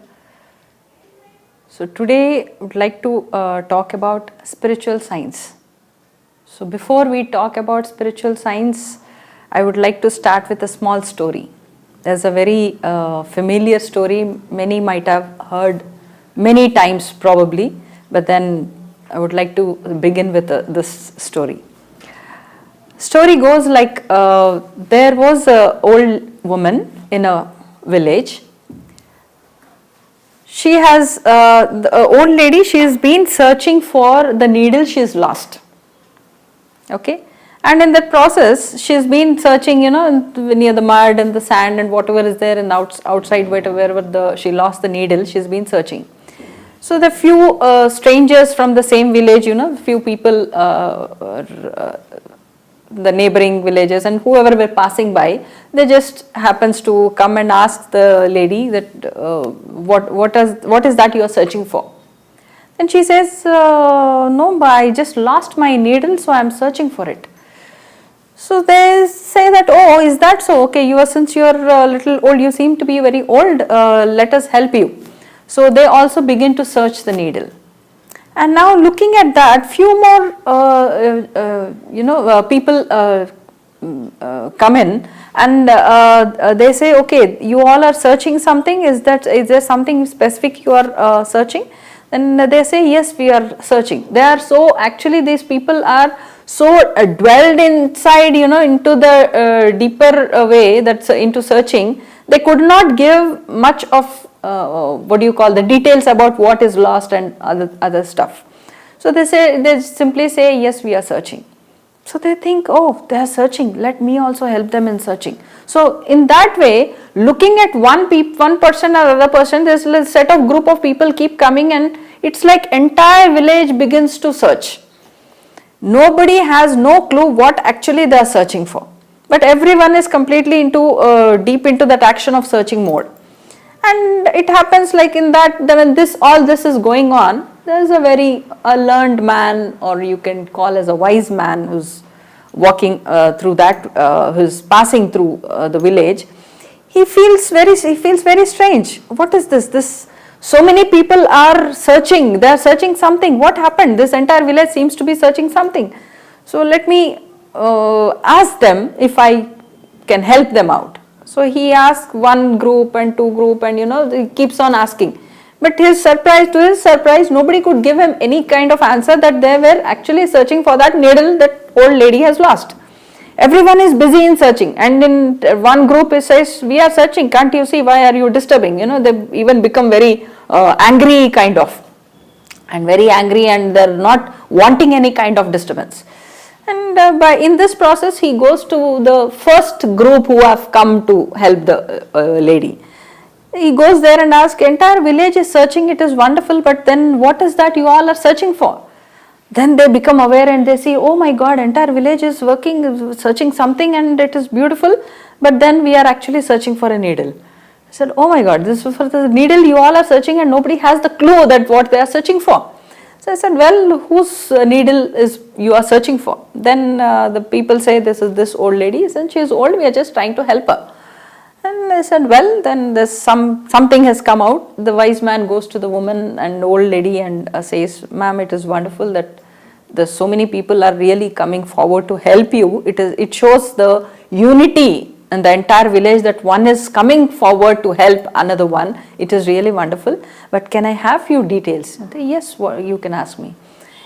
So today I would like to talk about spiritual science. So before we talk about spiritual science, I would like to start with a small story. There's a very familiar story, many might have heard many times probably, but then I would like to begin with this story. Story goes like there was an old woman in a village. She has, the old lady, she has been searching for the needle she has lost. Okay, and in that process she has been searching, near the mud and the sand and whatever is there in the outside, wherever she lost the needle, she has been searching. So the few strangers from the same village, few people the neighboring villages, and whoever were passing by, they just happens to come and ask the lady that what is that you are searching for. And she says, no, but I just lost my needle, so I am searching for it. So they say that, oh, is that so? Okay, since you are a little old, you seem to be very old, let us help you. So they also begin to search the needle. And now looking at that, few more people come in, and they say, okay, you all are searching something, is there something specific you are searching? Then they say, yes, we are searching. They are so, actually these people are so dwelled inside, into the deeper way, that's into searching, they could not give much of the details about what is lost and other stuff. So they simply say, yes, we are searching. So they think, oh, they are searching, let me also help them in searching. So in that way, looking at one person or other person, there's a set of group of people keep coming, and it's like entire village begins to search. Nobody has no clue what actually they are searching for, but everyone is completely deep into that action of searching mode. And it happens like in that, when all this is going on, there is a learned man, or you can call as a wise man, who's walking through that, who's passing through the village. He feels very strange. What is this? So many people are searching. They are searching something. What happened? This entire village seems to be searching something. So let me ask them if I can help them out. So he asks one group and two group, and he keeps on asking. But to his surprise, nobody could give him any kind of answer that they were actually searching for that needle that old lady has lost. Everyone is busy in searching, and in one group it says, we are searching, can't you see, why are you disturbing? They even become very angry kind of, and very angry, and they're not wanting any kind of disturbance. And in this process, he goes to the first group who have come to help the lady. He goes there and asks, entire village is searching, it is wonderful, but then what is that you all are searching for? Then they become aware and they see, oh my God, entire village is searching something, and it is beautiful, but then we are actually searching for a needle. I said, oh my God, this is for the needle you all are searching, and nobody has the clue that what they are searching for. So I said, well, whose needle is you are searching for? Then the people say, this is this old lady, and she is old, we are just trying to help her. And I said, well, then there's something has come out. The wise man goes to the woman and old lady and says, ma'am, it is wonderful that there's so many people are really coming forward to help you. It shows the unity in the entire village, that one is coming forward to help another one. It is really wonderful. But can I have few details? I said, yes, you can ask me.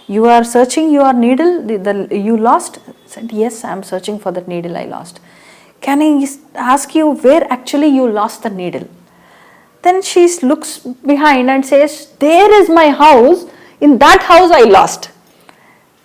You are searching your needle, you lost? I said, yes, I am searching for that needle I lost. Can I ask you where actually you lost the needle? Then she looks behind and says, there is my house, in that house I lost.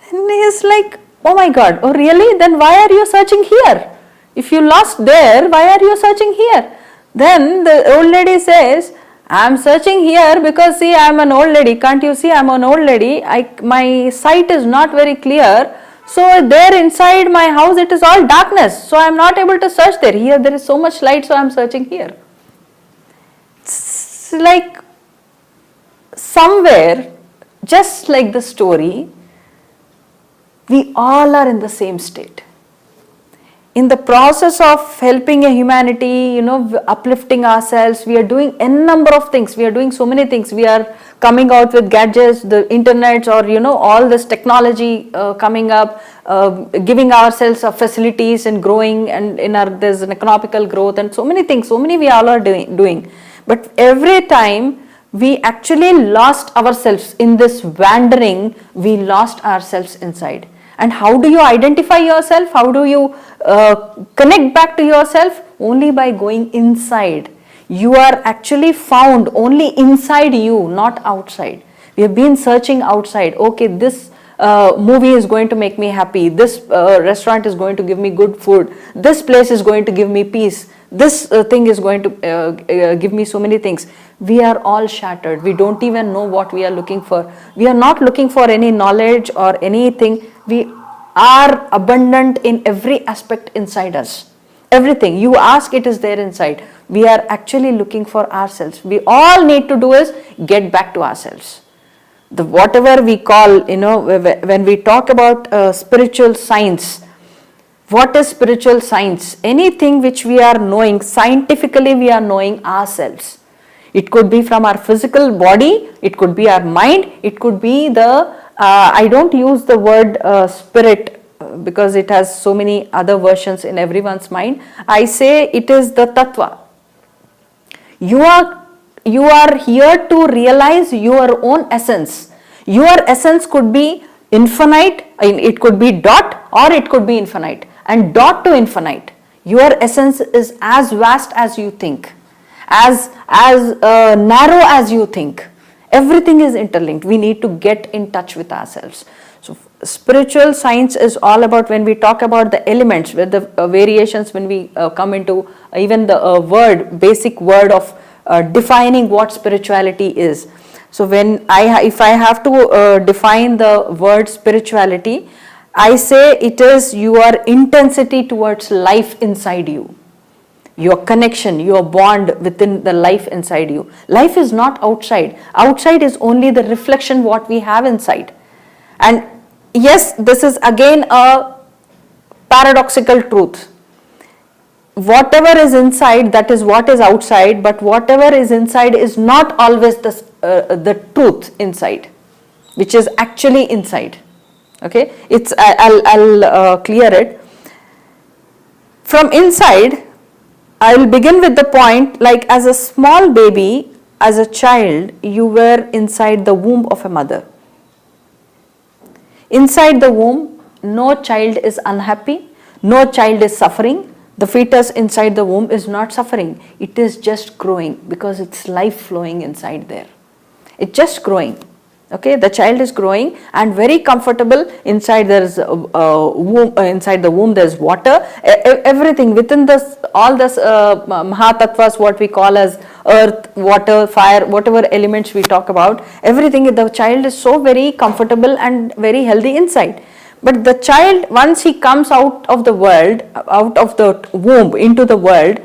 And he is like, oh my God, oh really? Then why are you searching here? If you lost there, why are you searching here? Then the old lady says, I am searching here because see, I am an old lady. Can't you see I am an old lady? My sight is not very clear. So there inside my house, it is all darkness. So I am not able to search there. Here there is so much light, so I am searching here. It's like somewhere, just like the story, we all are in the same state. In the process of helping a humanity, uplifting ourselves, we are doing n number of things. We are doing so many things. We are coming out with gadgets, the internet, or all this technology coming up, giving ourselves facilities and growing, and there's an economical growth and so many things. So many we all are doing. But every time we actually lost ourselves in this wandering, we lost ourselves inside. And how do you identify yourself? How do you connect back to yourself? Only by going inside. You are actually found only inside you, not outside. We have been searching outside. Okay, this movie is going to make me happy. This restaurant is going to give me good food. This place is going to give me peace. This thing is going to give me so many things. We are all shattered. We don't even know what we are looking for. We are not looking for any knowledge or anything. We are abundant in every aspect inside us. Everything you ask, it is there inside. We are actually looking for ourselves. We all need to do is get back to ourselves. The whatever we call, when we talk about spiritual science, what is spiritual science? Anything which we are knowing, scientifically we are knowing ourselves. It could be from our physical body, it could be our mind, it could be the, I don't use the word spirit because it has so many other versions in everyone's mind. I say it is the tattva. You are here to realize your own essence. Your essence could be infinite, it could be dot or it could be infinite. And dot to infinite. Your essence is as vast as you think, as narrow as you think. Everything is interlinked. We need to get in touch with ourselves. So spiritual science is all about, when we talk about the elements, with the variations, when we come into even the basic word of defining what spirituality is. So if I have to define the word spirituality, I say it is your intensity towards life inside you. Your connection, your bond within the life inside you. Life is not outside. Outside is only the reflection what we have inside. And yes, this is again a paradoxical truth. Whatever is inside, that is what is outside, but whatever is inside is not always the truth inside, which is actually inside. Okay, I'll clear it. From inside, I will begin with the point, like as a small baby, as a child, you were inside the womb of a mother. Inside the womb, no child is unhappy, no child is suffering. The fetus inside the womb is not suffering. It is just growing because it's life flowing inside there. It's just growing. Okay, the child is growing and very comfortable. Inside there is womb. Inside the womb there is water. Everything within this, all this Mahatattvas, what we call as earth, water, fire, whatever elements we talk about. Everything. The child is so very comfortable and very healthy inside. But the child, once he comes out of the world, out of the womb into the world,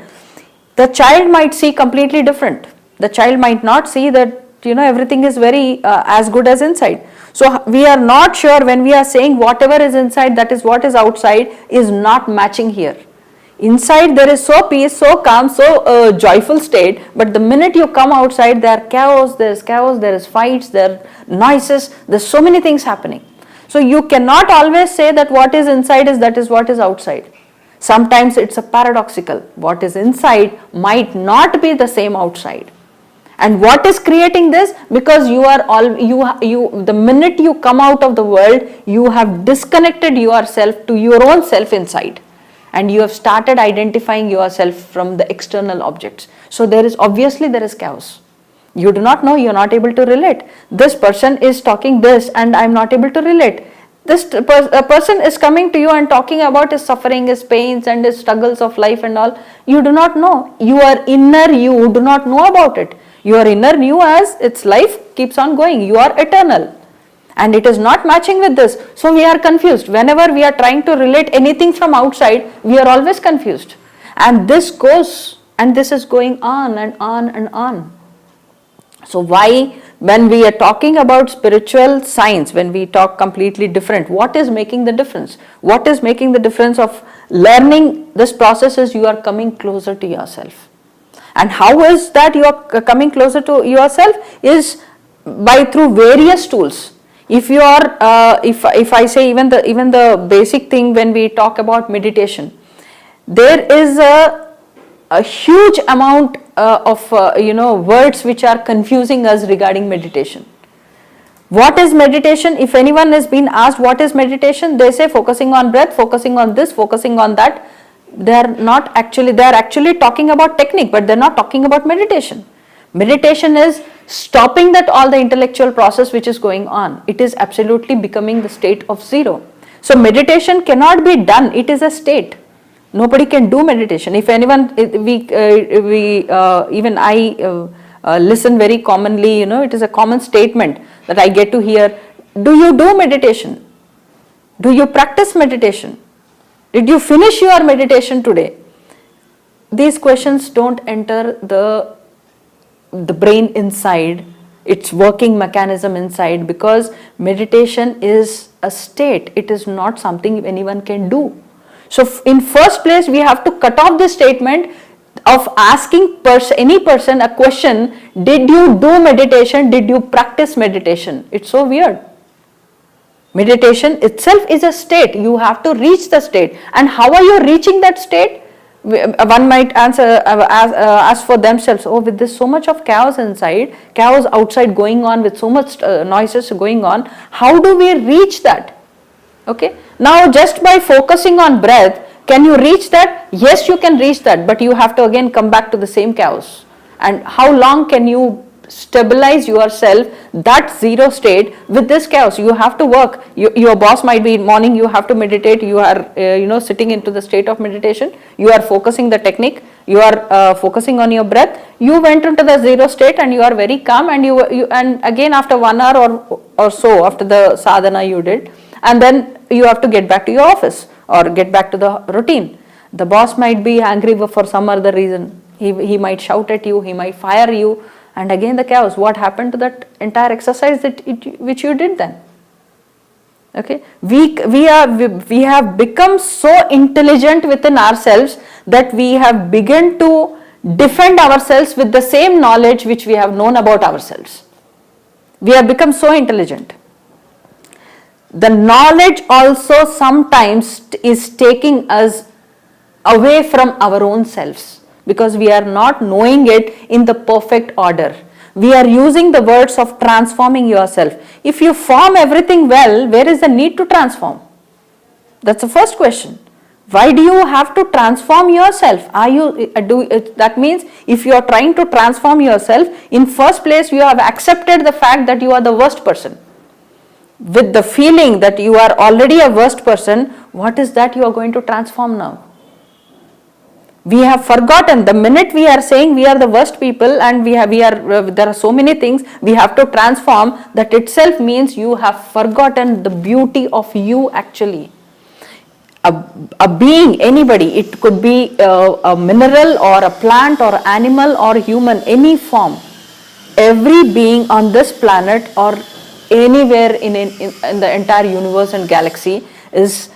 the child might see completely different. The child might not see that everything is very as good as inside. So we are not sure when we are saying whatever is inside, that is what is outside, is not matching here. Inside there is so peace, so calm, so joyful state, but the minute you come outside, there is chaos, there is fights, there are noises, there's so many things happening. So you cannot always say that what is inside that is what is outside. Sometimes it's a paradoxical. What is inside might not be the same outside. And what is creating this? Because the minute you come out of the world, you have disconnected yourself to your own self inside. And you have started identifying yourself from the external objects. So there is chaos. You do not know, you are not able to relate. This person is talking this and I am not able to relate. This person is coming to you and talking about his suffering, his pains and his struggles of life and all. You do not know. Your inner you do not know about it. Your inner you, as its life keeps on going. You are eternal. And it is not matching with this. So we are confused. Whenever we are trying to relate anything from outside, we are always confused. And this goes, and this is going on and on and on. So why, when we are talking about spiritual science, when we talk completely different, what is making the difference? What is making the difference of learning this process is you are coming closer to yourself. And how is that you are coming closer to yourself? Is by through various tools. If you are, if I say even the basic thing when we talk about meditation, there is a huge amount of words which are confusing us regarding meditation. What is meditation? If anyone has been asked what is meditation, they say focusing on breath, focusing on this, focusing on that. They are actually talking about technique, but they are not talking about meditation. Meditation is stopping that all the intellectual process which is going on. It is absolutely becoming the state of zero. So meditation cannot be done. It is a state. Nobody can do meditation. If anyone, even I listen very commonly, it is a common statement that I get to hear, do you do meditation? Do you practice meditation? Did you finish your meditation today? These questions don't enter the brain inside, its working mechanism inside, because meditation is a state. It is not something anyone can do. So in first place, we have to cut off this statement of asking any person a question, did you do meditation, did you practice meditation? It's so weird. Meditation itself is a state. You have to reach the state. And how are you reaching that state? One might ask for themselves, oh, with this so much of chaos inside, chaos outside going on, with so much noises going on, how do we reach that? Okay. Now just by focusing on breath, can you reach that? Yes, you can reach that, but you have to again come back to the same chaos. And how long can you stabilize yourself, that zero state, with this chaos? You have to work. Your boss might be in morning, you have to meditate, you are sitting into the state of meditation, you are focusing the technique, you are focusing on your breath, you went into the zero state and you are very calm, and you and again after 1 hour or so after the sadhana you did, and then you have to get back to your office or get back to the routine. The boss might be angry for some other reason. He might shout at you, he might fire you, and again the chaos. What happened to that entire exercise which you did then? Okay, we have become so intelligent within ourselves that we have begun to defend ourselves with the same knowledge which we have known about ourselves. We have become so intelligent. The knowledge also sometimes is taking us away from our own selves, because we are not knowing it in the perfect order. We are using the words of transforming yourself. If you form everything well, where is the need to transform? That's the first question. Why do you have to transform yourself? That means if you are trying to transform yourself, in first place you have accepted the fact that you are the worst person. With the feeling that you are already a worst person, what is that you are going to transform now? We have forgotten. The minute we are saying we are the worst people and there are so many things we have to transform, that itself means you have forgotten the beauty of you actually. A being, anybody, it could be a mineral or a plant or animal or human, any form. Every being on this planet or anywhere in the entire universe and galaxy is,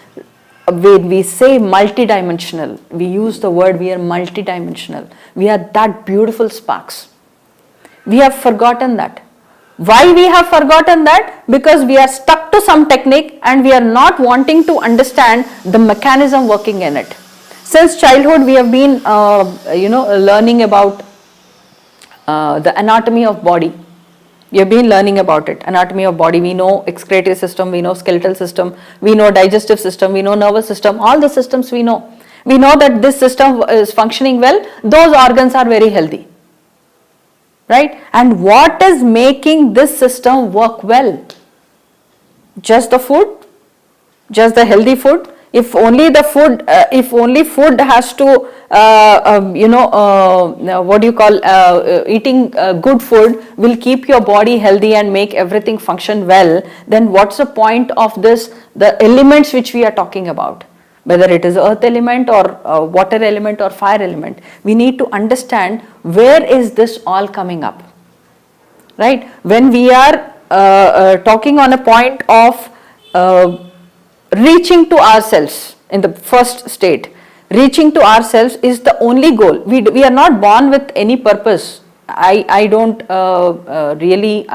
when we say multidimensional, we use the word we are multidimensional. We are that beautiful sparks. We have forgotten that. Why we have forgotten that? Because we are stuck to some technique and we are not wanting to understand the mechanism working in it. Since childhood we have been learning about the anatomy of body. We have been learning about it, anatomy of body. We know excretory system, we know skeletal system, we know digestive system, we know nervous system, all the systems we know. We know that this system is functioning well, those organs are very healthy. Right? And what is making this system work well? Just the food? Just the healthy food? If only the food, if only food has to, eating good food will keep your body healthy and make everything function well, then what's the point of this, the elements which we are talking about? Whether it is earth element or water element or fire element, we need to understand where is this all coming up, right? When we are talking on a point of reaching to ourselves in the first state, reaching to ourselves is the only goal. We are not born with any purpose. I don't really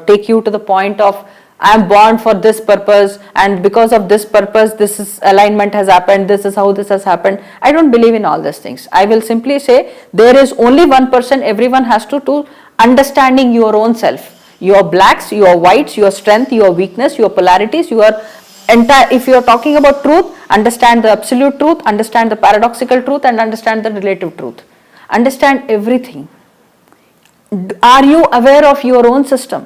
take you to the point of I am born for this purpose and because of this purpose this is alignment has happened, this is how this has happened. I don't believe in all these things. I will simply say there is only one person everyone has to understanding your own self. Your blacks, your whites, your strength, your weakness, your polarities, your entire, if you are talking about truth, understand the absolute truth, understand the paradoxical truth and understand the relative truth. Understand everything. Are you aware of your own system?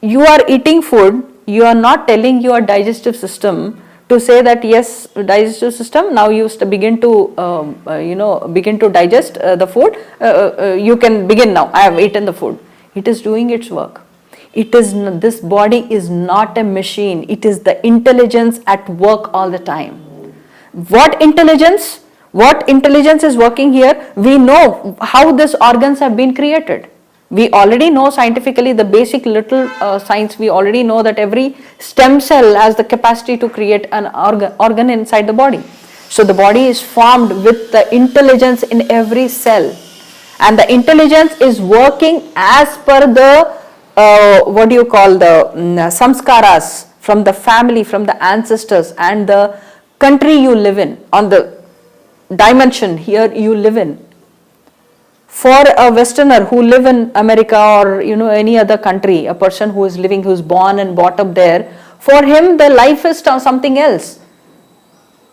You are eating food, you are not telling your digestive system to say that yes, digestive system, now you begin to digest the food, you can begin now, I have eaten the food. It is doing its work. This body is not a machine. It is the intelligence at work all the time. What intelligence? What intelligence is working here? We know how these organs have been created. We already know scientifically the basic little science. We already know that every stem cell has the capacity to create an organ inside the body. So the body is formed with the intelligence in every cell, and the intelligence is working as per the samskaras from the family, from the ancestors, and the country you live in, on the dimension here you live in. For a Westerner who live in America or any other country, a person who is living, who is born and brought up there, for him the life is something else.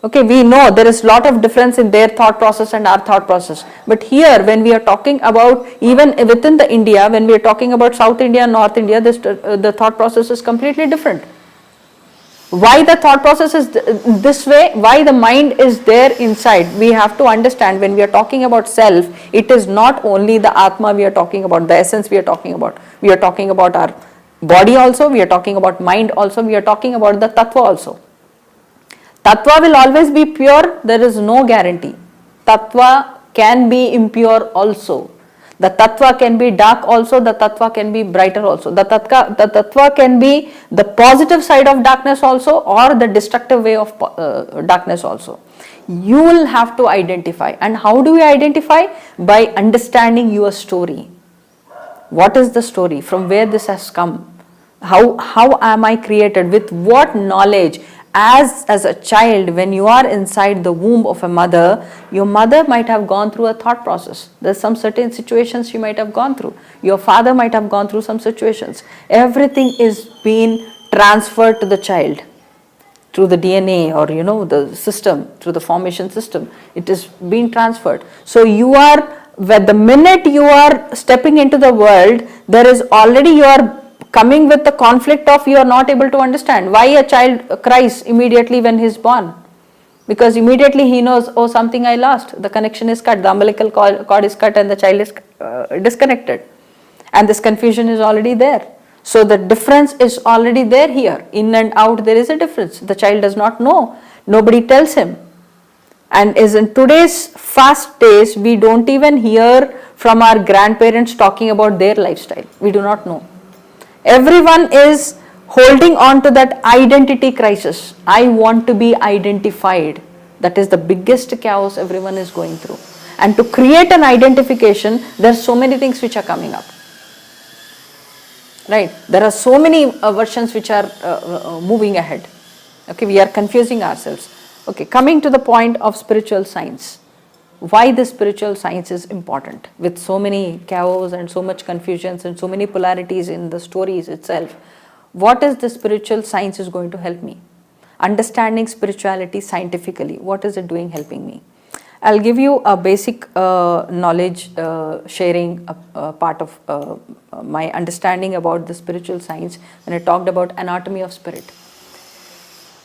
Okay, we know there is a lot of difference in their thought process and our thought process. But here, when we are talking about, even within the India, when we are talking about South India and North India, the thought process is completely different. Why the thought process is this way? Why the mind is there inside? We have to understand, when we are talking about self, it is not only the Atma we are talking about, the essence we are talking about. We are talking about our body also, we are talking about mind also, we are talking about the Tattva also. Tattva will always be pure, there is no guarantee. Tattva can be impure also. The Tattva can be dark also, the Tattva can be brighter also. The Tattva can be the positive side of darkness also, or the destructive way of darkness also. You will have to identify. And how do we identify? By understanding your story. What is the story? From where this has come? How am I created? With what knowledge? As a child, when you are inside the womb of a mother, your mother might have gone through a thought process. There's some certain situations she might have gone through. Your father might have gone through some situations. Everything is being transferred to the child through the DNA or the system, through the formation system. It is being transferred. So the minute you are stepping into the world, there is already you are coming with the conflict of you are not able to understand why a child cries immediately when he is born. Because immediately he knows, oh, something I lost. The connection is cut, the umbilical cord is cut and the child is disconnected. And this confusion is already there. So the difference is already there here. In and out there is a difference. The child does not know. Nobody tells him. And is in today's fast days, we don't even hear from our grandparents talking about their lifestyle. We do not know. Everyone is holding on to that identity crisis. I want to be identified. That is the biggest chaos everyone is going through. And to create an identification, there are so many things which are coming up. Right? There are so many versions which are moving ahead. Okay, we are confusing ourselves. Okay, coming to the point of spiritual science. Why the spiritual science is important with so many chaos and so much confusions and so many polarities in the stories itself. What is the spiritual science is going to help me? Understanding spirituality scientifically, what is it doing helping me? I'll give you a basic knowledge sharing part of my understanding about the spiritual science when I talked about anatomy of spirit.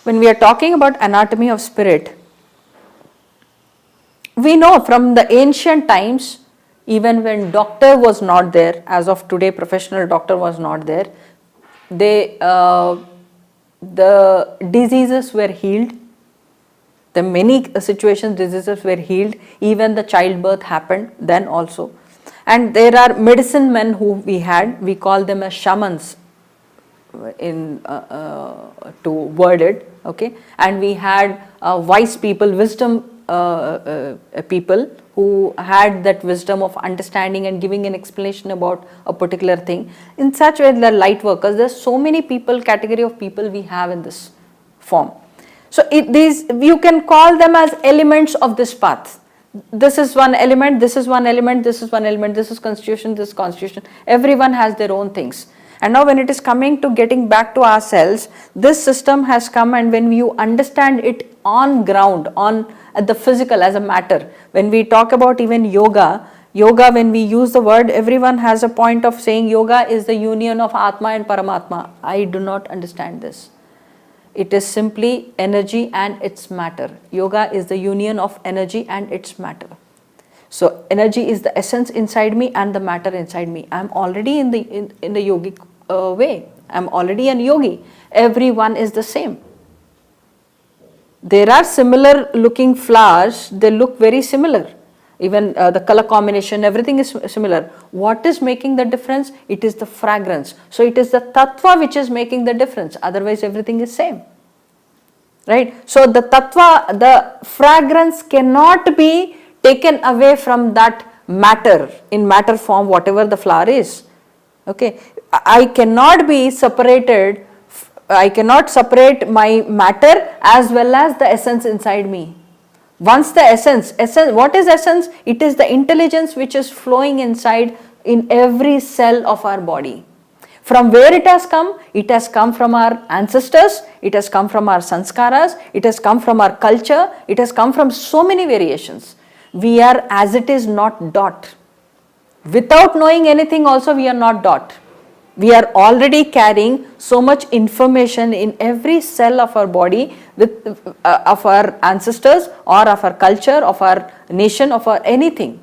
When we are talking about anatomy of spirit, we know from the ancient times, even when doctor was not there, as of today professional doctor was not there, the diseases were healed. The many situations diseases were healed. Even the childbirth happened then also. And there are medicine men who we call them as shamans to word it, okay. And we had wise people, wisdom people who had that wisdom of understanding and giving an explanation about a particular thing. In such way, the light workers, there's so many people, category of people we have in this form. So you can call them as elements of this path. This is one element, this is one element, this is one element, this is constitution, this is constitution. Everyone has their own things. And now when it is coming to getting back to ourselves, this system has come, and when you understand it on ground, at the physical as a matter, when we talk about even yoga, when we use the word, everyone has a point of saying yoga is the union of Atma and Paramatma. I do not understand this. It is simply energy and its matter. Yoga is the union of energy and its matter. So energy is the essence inside me and the matter inside me. I am already in the yogic way. I'm already an yogi. Everyone is the same. There are similar looking flowers, they look very similar. Even the color combination, everything is similar. What is making the difference? It is the fragrance. So it is the tattva which is making the difference. Otherwise everything is same. Right? So the tattva, the fragrance cannot be taken away from that matter, in matter form, whatever the flower is. Okay? I cannot be separated, I cannot separate my matter as well as the essence inside me. Once the essence, what is essence? It is the intelligence which is flowing inside in every cell of our body. From where it has come? It has come from our ancestors, it has come from our sanskaras, it has come from our culture, it has come from so many variations. We are as it is not dot. Without knowing anything also we are not dot. We are already carrying so much information in every cell of our body with of our ancestors or of our culture, of our nation, of our anything.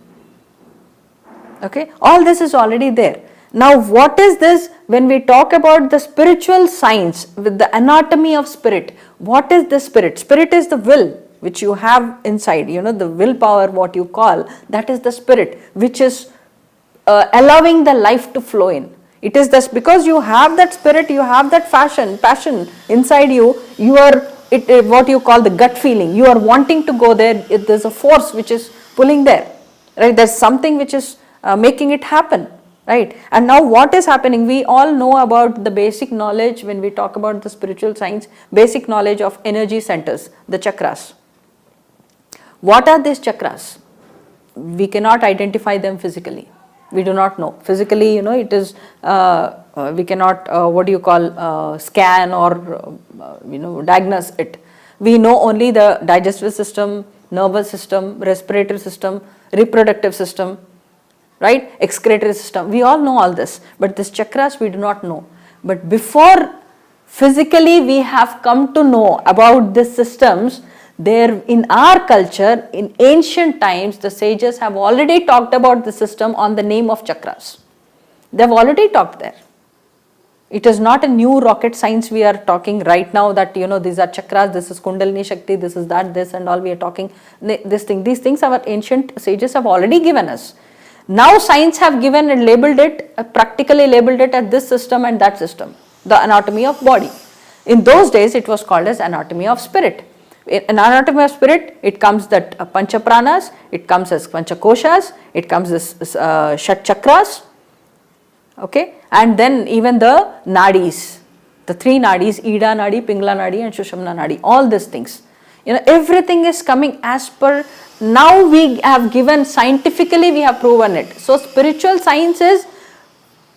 Okay, all this is already there. Now what is this when we talk about the spiritual science with the anatomy of spirit? What is the spirit? Spirit is the will which you have inside, the willpower, what you call, that is the spirit which is allowing the life to flow in. It is this, because you have that spirit, you have that passion inside you, you are what you call the gut feeling, you are wanting to go there, there's a force which is pulling there, right? There's something which is making it happen, right? And now what is happening? We all know about the basic knowledge when we talk about the spiritual science, basic knowledge of energy centers, the chakras. What are these chakras? We cannot identify them physically. We do not know. Physically, it is, we cannot, scan or, diagnose it. We know only the digestive system, nervous system, respiratory system, reproductive system, right? Excretory system. We all know all this. But these chakras we do not know. But before physically we have come to know about these systems, there in our culture, in ancient times, the sages have already talked about the system on the name of chakras. They have already talked there. It is not a new rocket science we are talking right now that, these are chakras, this is Kundalini Shakti, this is that, this and all we are talking. This thing, these things our ancient sages have already given us. Now science have given and labeled it, practically labeled it as this system and that system, the anatomy of body. In those days it was called as anatomy of spirit. In anatomy of spirit, it comes that pancha pranas, it comes as pancha koshas, it comes as shat chakras, okay, and then even the nadis, the three nadis, Ida nadi, Pingla nadi and Shushumna nadi, all these things. Everything is coming as per, now we have given, scientifically we have proven it. So spiritual science is,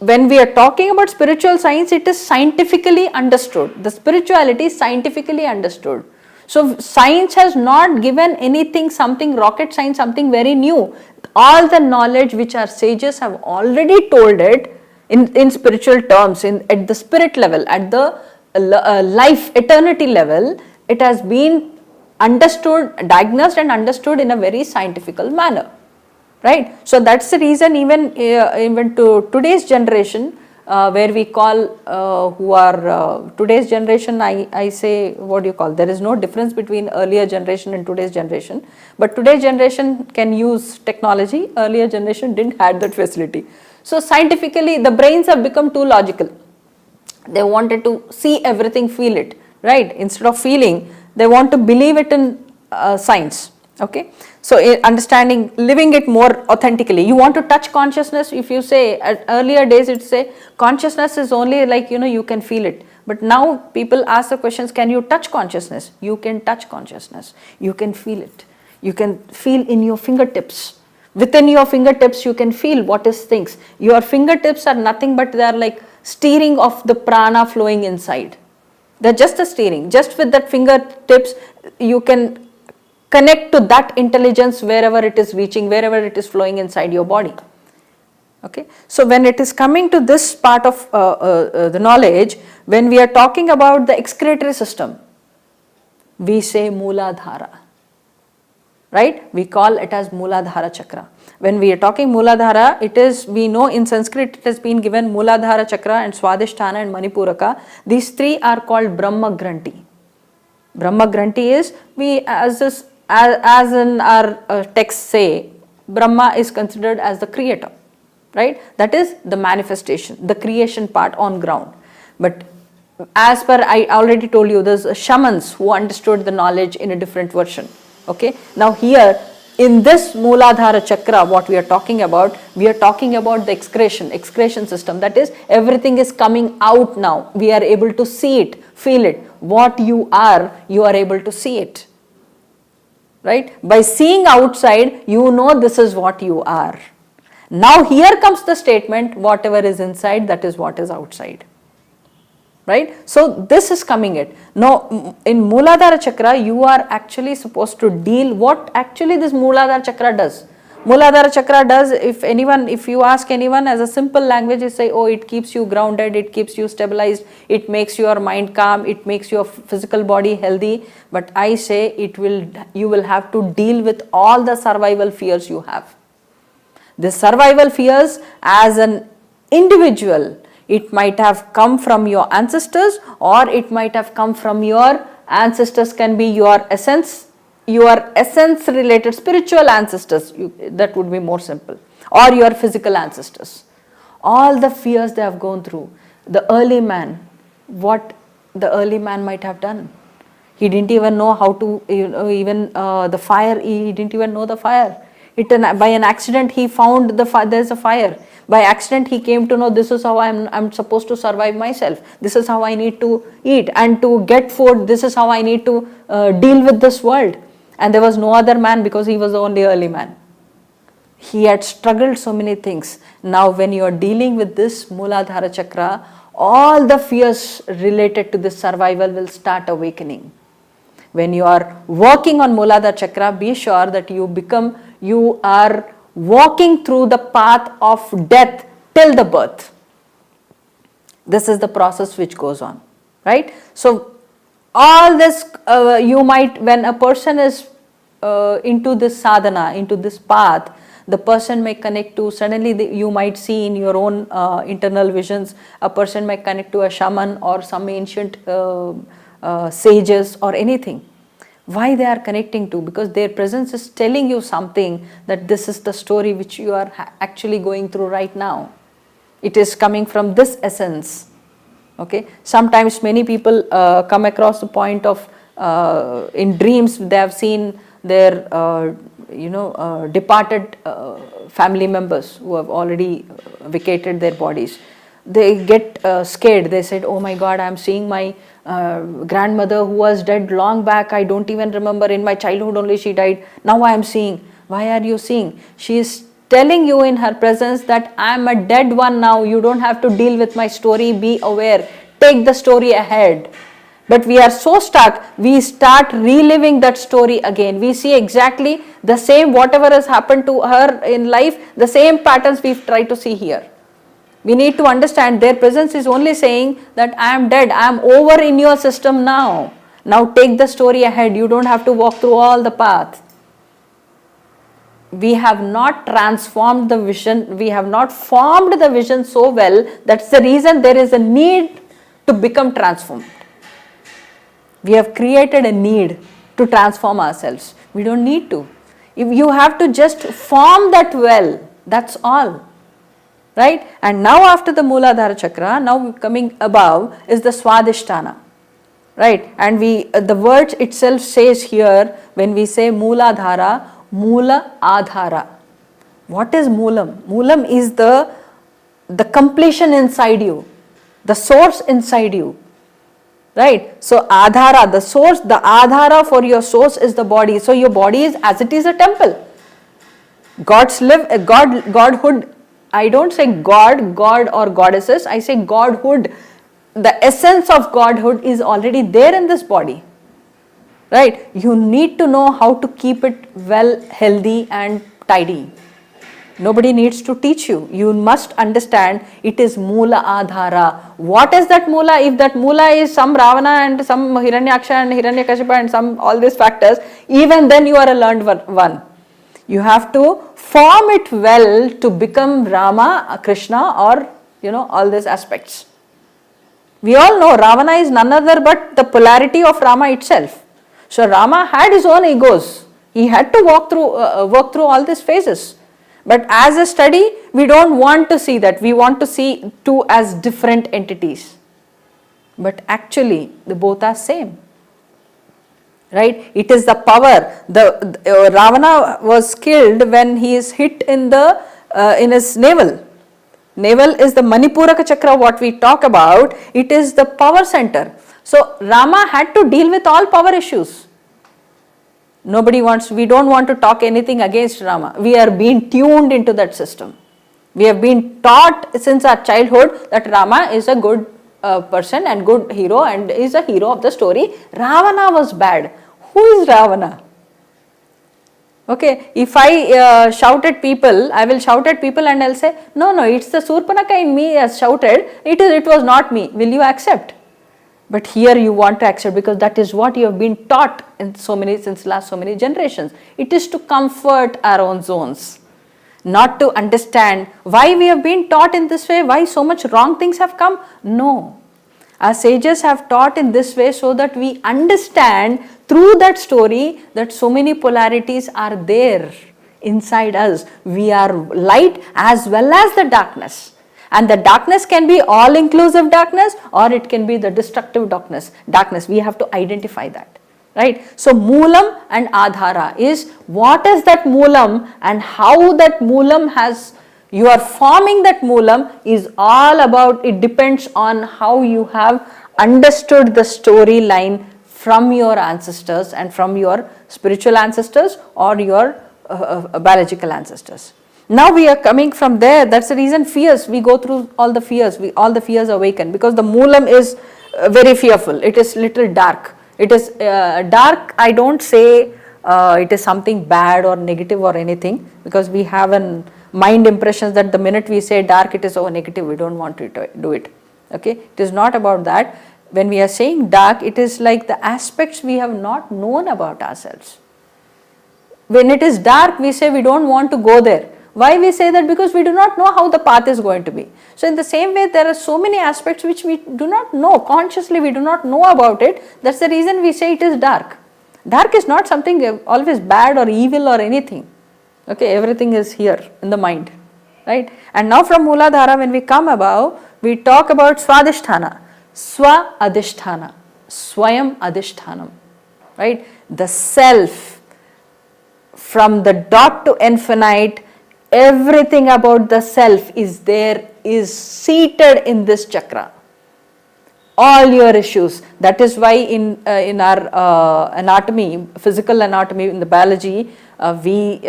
when we are talking about spiritual science, it is scientifically understood. The spirituality is scientifically understood. So science has not given anything, something rocket science, something very new. All the knowledge which our sages have already told it in spiritual terms, at the spirit level, at the life, eternity level, it has been understood, diagnosed and understood in a very scientific manner. Right? So that's the reason even to today's generation, where we call who are today's generation, I say, what do you call, there is no difference between earlier generation and today's generation, but today's generation can use technology, earlier generation didn't have that facility. So scientifically the brains have become too logical. They wanted to see everything, feel it, right? Instead of feeling, they want to believe it in science. Okay, so understanding, living it more authentically. You want to touch consciousness, if you say, at earlier days it say consciousness is only like, you can feel it. But now people ask the questions, can you touch consciousness? You can touch consciousness. You can feel it. You can feel in your fingertips. Within your fingertips you can feel what is things. Your fingertips are nothing but they are like steering of the prana flowing inside. They're just a steering. Just with that fingertips you can connect to that intelligence wherever it is reaching, wherever it is flowing inside your body. Okay, so when it is coming to this part of the knowledge, when we are talking about the excretory system, we say Mooladhara. right? We call it as Mooladhara Chakra. When we are talking Mooladhara, it is, we know in Sanskrit it has been given Mooladhara Chakra and Swadhisthana and Manipuraka. These three are called Brahma Granti. Brahma Granti is, we as in our texts say, Brahma is considered as the creator, right? That is the manifestation, the creation part on ground. But as per I already told you, there's shamans who understood the knowledge in a different version. Okay. Now here in this Mooladhara Chakra, what we are talking about the excretion system. That is, everything is coming out now. We are able to see it, feel it. What you are able to see it. Right? By seeing outside, you know this is what you are. Now here comes the statement, whatever is inside, that is what is outside. Right? So this is coming it. Now in Mooladhara Chakra, you are actually supposed to deal what actually this Mooladhara Chakra does. Mooladhara Chakra does, if you ask anyone as a simple language, you say, oh, it keeps you grounded, it keeps you stabilized, it makes your mind calm, it makes your physical body healthy. But I say you will have to deal with all the survival fears you have. The survival fears as an individual, it might have come from your ancestors, or it might have come from your ancestors, can be your essence related spiritual ancestors, that would be more simple, or your physical ancestors. All the fears they have gone through. The early man, what the early man might have done. He didn't even know how to, the fire, he didn't even know the fire. By an accident he found there's a fire. By accident he came to know this is how I'm supposed to survive myself. This is how I need to eat, and to get food, this is how I need to deal with this world. And there was no other man because he was the only early man. He had struggled so many things. Now when you are dealing with this Mooladhara Chakra, all the fears related to this survival will start awakening. When you are working on Mooladhara Chakra, be sure that you are walking through the path of death till the birth. This is the process which goes on, right? So all this, you might, when a person is into this sadhana, into this path, the person may connect to, suddenly you might see in your own internal visions, a person might connect to a shaman or some ancient sages or anything. Why they are connecting to? Because their presence is telling you something, that this is the story which you are actually going through right now. It is coming from this essence. Okay. Sometimes many people come across the point of in dreams they have seen their departed family members who have already vacated their bodies. They get scared. They said, oh my God, I am seeing my grandmother who was dead long back. I don't even remember, in my childhood only she died. Now I am seeing. Why are you seeing? She is telling you in her presence that I am a dead one now. You don't have to deal with my story. Be aware. Take the story ahead. But we are so stuck, we start reliving that story again. We see exactly the same, whatever has happened to her in life, the same patterns we try to see here. We need to understand their presence is only saying that I am dead, I am over in your system now. Now take the story ahead. You don't have to walk through all the path. We have not transformed the vision, we have not formed the vision so well. That's the reason there is a need to become transformed. We have created a need to transform ourselves. We don't need to. If you have to just form that well, that's all. Right? And now after the Mooladhara Chakra, now coming above is the Swadhisthana. Right? And the word itself says here, when we say Mooladhara, Moola Adhara. What is Moolam? Moolam is the completion inside you, the source inside you. Right? So Adhara, the source, the Adhara for your source is the body. So your body is as it is a temple. Godhood, I don't say God or goddesses, I say Godhood. The essence of Godhood is already there in this body. Right? You need to know how to keep it well, healthy and tidy. Nobody needs to teach you. You must understand it is Moola Adhara. What is that Moola? If that Moola is some Ravana and some Hiranyaksha and Hiranyakashipa and some all these factors, even then you are a learned one. You have to form it well to become Rama, Krishna, or all these aspects. We all know Ravana is none other but the polarity of Rama itself. So Rama had his own egos. He had to work through all these phases. But as a study, we don't want to see that. We want to see two as different entities. But actually, the both are same. Right? It is the power. The Ravana was killed when he is hit in his navel. Navel is the Manipuraka chakra, what we talk about. It is the power center. So Rama had to deal with all power issues. We don't want to talk anything against Rama. We are being tuned into that system. We have been taught since our childhood that Rama is a good person and good hero and is a hero of the story. Ravana was bad. Who is Ravana? Okay, if I shout at people, I will shout at people and I'll say, no, it's the Surpanaka in me has shouted. It was not me. Will you accept? But here you want to accept because that is what you have been taught since last so many generations. It is to comfort our own zones, not to understand why we have been taught in this way, why so much wrong things have come. No, our sages have taught in this way so that we understand through that story that so many polarities are there inside us. We are light as well as the darkness. And the darkness can be all-inclusive darkness or it can be the destructive darkness. We have to identify that. Right? So Moolam and Adhara is what is that Moolam and how that Moolam you are forming that Moolam is all about, it depends on how you have understood the storyline from your ancestors and from your spiritual ancestors or your biological ancestors. Now we are coming from there. That's the reason fears. We go through all the fears. All the fears awaken because the Moolam is very fearful. It is little dark. It is dark. I don't say it is something bad or negative or anything because we have an mind impressions that the minute we say dark, it is negative. We don't want to do it. Okay, it is not about that. When we are saying dark, it is like the aspects we have not known about ourselves. When it is dark, we say we don't want to go there. Why we say that? Because we do not know how the path is going to be. So in the same way, there are so many aspects which we do not know, consciously we do not know about it. That's the reason we say it is dark. Dark is not something always bad or evil or anything. Okay, everything is here in the mind. Right? And now from Mooladhara, when we come above, we talk about Swadhisthana, Swa Adhisthana, Swayam Adhishthanam. Right? The self, from the dot to infinite, everything about the self is seated in this chakra. All your issues. That is why in our anatomy, physical anatomy, in the biology, we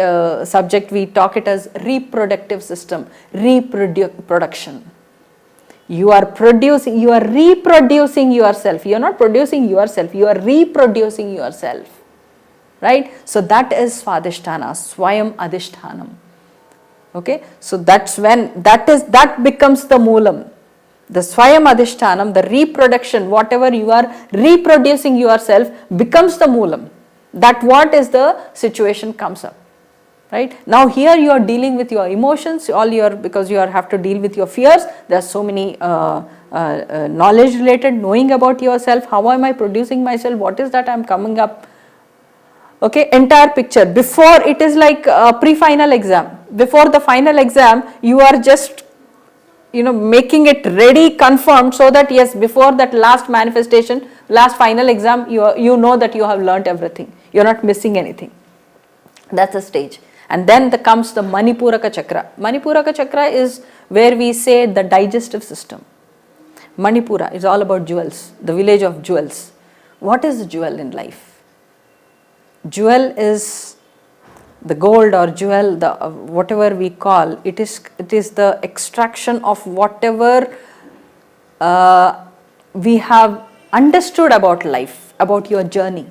talk it as reproductive system, reproduction. You are reproducing yourself. You are not producing yourself, you are reproducing yourself. Right? So that is Swadhisthana, Swayam Adhishthanam. Okay, so that's when that becomes the Moolam. The Swayam Adhishthanam, the reproduction, whatever you are reproducing yourself becomes the Moolam. That what is the situation comes up. Right? Now here you are dealing with your emotions, because you have to deal with your fears. There are so many knowledge related, knowing about yourself. How am I producing myself? What is that I am coming up? Okay, entire picture. Before, it is like a pre-final exam. Before the final exam, you are just making it ready, confirmed, so that yes, before that last manifestation, last final exam, you know that you have learnt everything. You are not missing anything. That's the stage. And then comes the Manipuraka chakra. Manipuraka chakra is where we say the digestive system. Manipura is all about jewels, the village of jewels. What is the jewel in life? Jewel is the gold or jewel, the whatever we call, it is the extraction of whatever we have understood about life, about your journey,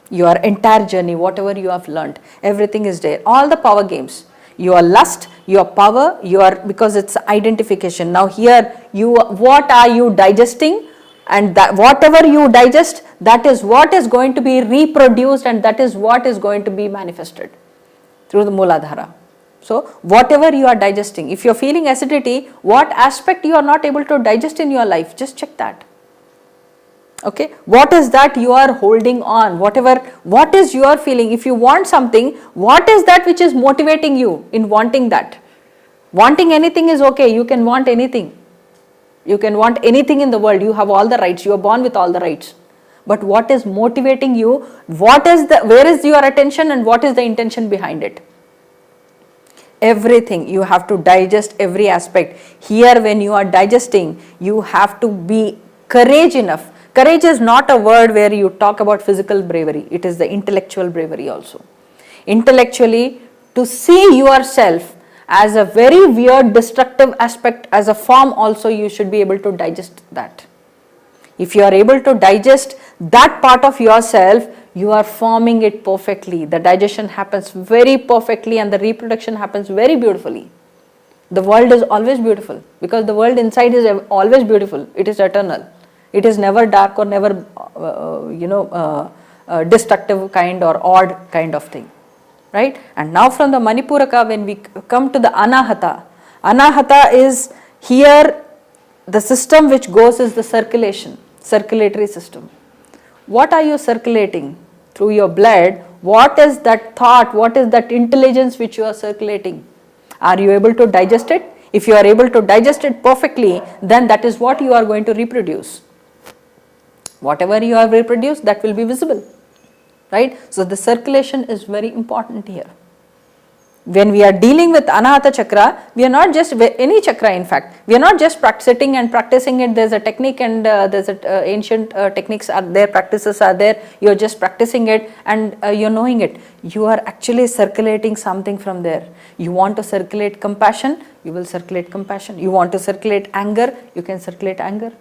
your entire journey, whatever you have learned, everything is there. All the power games. your lust, your power, because it's identification. Now here, what are you digesting? And that whatever you digest, that is what is going to be reproduced, and that is what is going to be manifested through the Mooladhara. So whatever you are digesting, if you are feeling acidity, what aspect you are not able to digest in your life, just check that. Okay, what is that you are holding on, what is your feeling? If you want something, what is that which is motivating you in wanting that? Wanting anything is okay, you can want anything. You can want anything in the world, you have all the rights, you are born with all the rights. But what is motivating you? Where is your attention, and what is the intention behind it? Everything, you have to digest every aspect. Here when you are digesting, you have to be courage enough. Courage is not a word where you talk about physical bravery, it is the intellectual bravery also. Intellectually, to see yourself as a very weird, destructive aspect, as a form also, you should be able to digest that. If you are able to digest that part of yourself, you are forming it perfectly. The digestion happens very perfectly and the reproduction happens very beautifully. The world is always beautiful because the world inside is always beautiful. It is eternal. It is never dark or never, destructive kind or odd kind of thing. Right? And now from the Manipuraka, when we come to the Anahata, Anahata is here, the system which goes is the circulatory system. What are you circulating through your blood? What is that thought? What is that intelligence which you are circulating? Are you able to digest it? If you are able to digest it perfectly, then that is what you are going to reproduce. Whatever you have reproduced, that will be visible. Right? So the circulation is very important here. When we are dealing with Anahata chakra, we are not just any chakra, in fact, we are not just sitting and practicing it. There's a technique and there's ancient techniques are there, practices are there. You're just practicing it and you're knowing it. You are actually circulating something from there. You want to circulate compassion, you will circulate compassion. You want to circulate anger, you can circulate anger.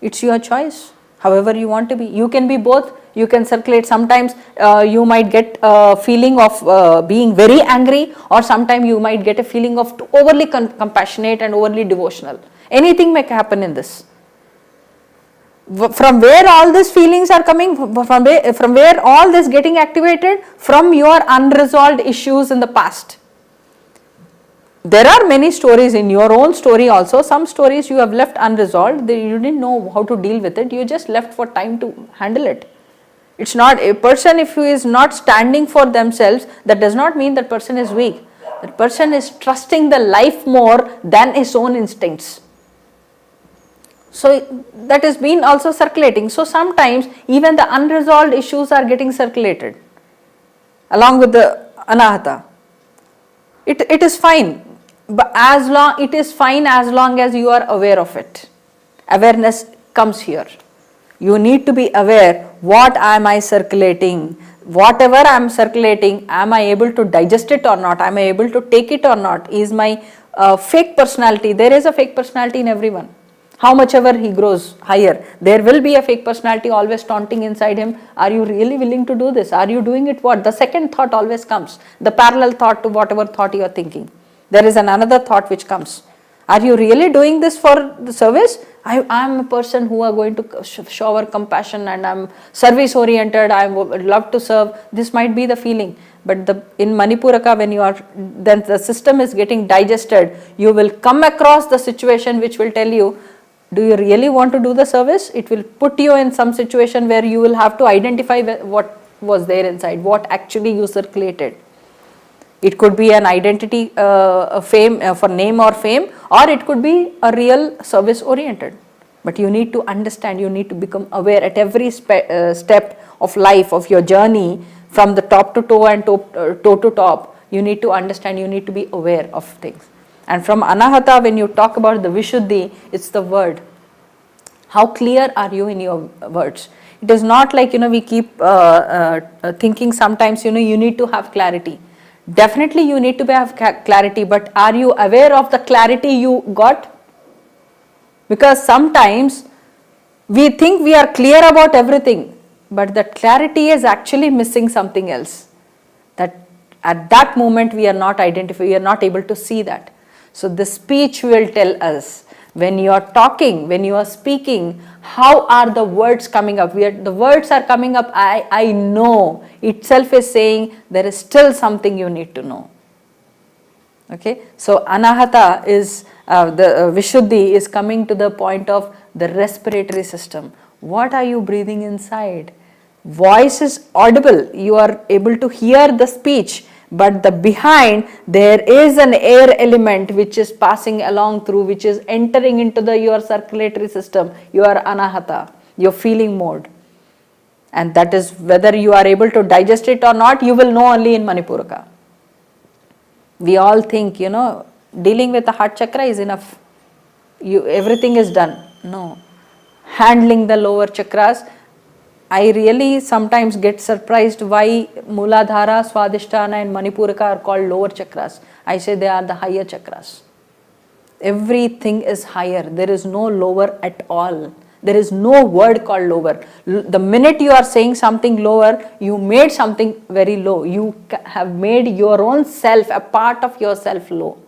It's your choice. However you want to be. You can be both. You can circulate. Sometimes you might get a feeling of being very angry, or sometimes you might get a feeling of overly compassionate and overly devotional. Anything may happen in this. From where all these feelings are coming, from where all this getting activated? From your unresolved issues in the past. There are many stories in your own story also. Some stories you have left unresolved. You didn't know how to deal with it. You just left for time to handle it. It's not a person, if he is not standing for themselves, that does not mean that person is weak. That person is trusting the life more than his own instincts. So that has been also circulating. So sometimes even the unresolved issues are getting circulated along with the Anahata. It is fine. But it is fine as long as you are aware of it. Awareness comes here. You need to be aware, what am I circulating? Whatever I am circulating, am I able to digest it or not? Am I able to take it or not? Is my fake personality, there is a fake personality in everyone. How much ever he grows higher, there will be a fake personality always taunting inside him. Are you really willing to do this? Are you doing it? What? The second thought always comes. The parallel thought to whatever thought you are thinking. There is another thought which comes. Are you really doing this for the service? I am a person who are going to shower compassion and I am service oriented. I would love to serve. This might be the feeling. But in Manipuraka, when you are, then the system is getting digested, you will come across the situation which will tell you, do you really want to do the service? It will put you in some situation where you will have to identify what was there inside, what actually you circulated. It could be an identity fame for name or fame, or it could be a real service oriented. But you need to understand, you need to become aware at every step of life, of your journey, from the top to toe and toe to top. You need to understand, you need to be aware of things. And from Anahata, when you talk about the Vishuddhi, it's the word. How clear are you in your words? It is not like, we keep thinking sometimes, you need to have clarity. Definitely you need to have clarity, but are you aware of the clarity you got? Because sometimes we think we are clear about everything, but that clarity is actually missing something else. That At that moment we are not we are not able to see that. So the speech will tell us, when you are talking, when you are speaking, how are the words coming up? The words are coming up, I know, itself is saying there is still something you need to know. Okay, so anahata is, the Vishuddhi is coming to the point of the respiratory system. What are you breathing inside? Voice is audible, you are able to hear the speech, but the behind there is an air element which is passing along through, which is entering into your circulatory system, your anahata, your feeling mode. And that is whether you are able to digest it or not, you will know only in Manipuraka. We all think, dealing with the heart chakra is enough. Everything is done. No. Handling the lower chakras, I really sometimes get surprised why Mooladhara, Swadhisthana and Manipuraka are called lower chakras. I say they are the higher chakras. Everything is higher. There is no lower at all. There is no word called lower. The minute you are saying something lower, you made something very low. You have made your own self, a part of yourself, low.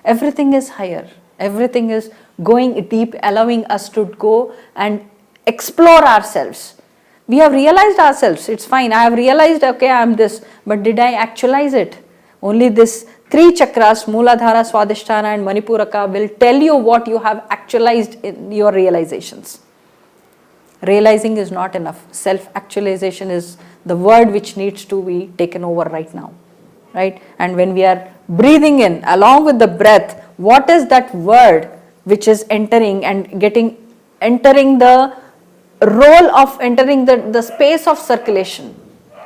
Everything is higher. Everything is going deep, allowing us to go and explore ourselves. We have realized ourselves, it's fine. I have realized, okay, I am this, but did I actualize it? Only this 3 chakras, Mooladhara, Swadhisthana and Manipuraka, will tell you what you have actualized in your realizations. Realizing is not enough. Self-actualization is the word which needs to be taken over right now. Right? And when we are breathing in, along with the breath, what is that word which is entering and entering the role of entering the space of circulation,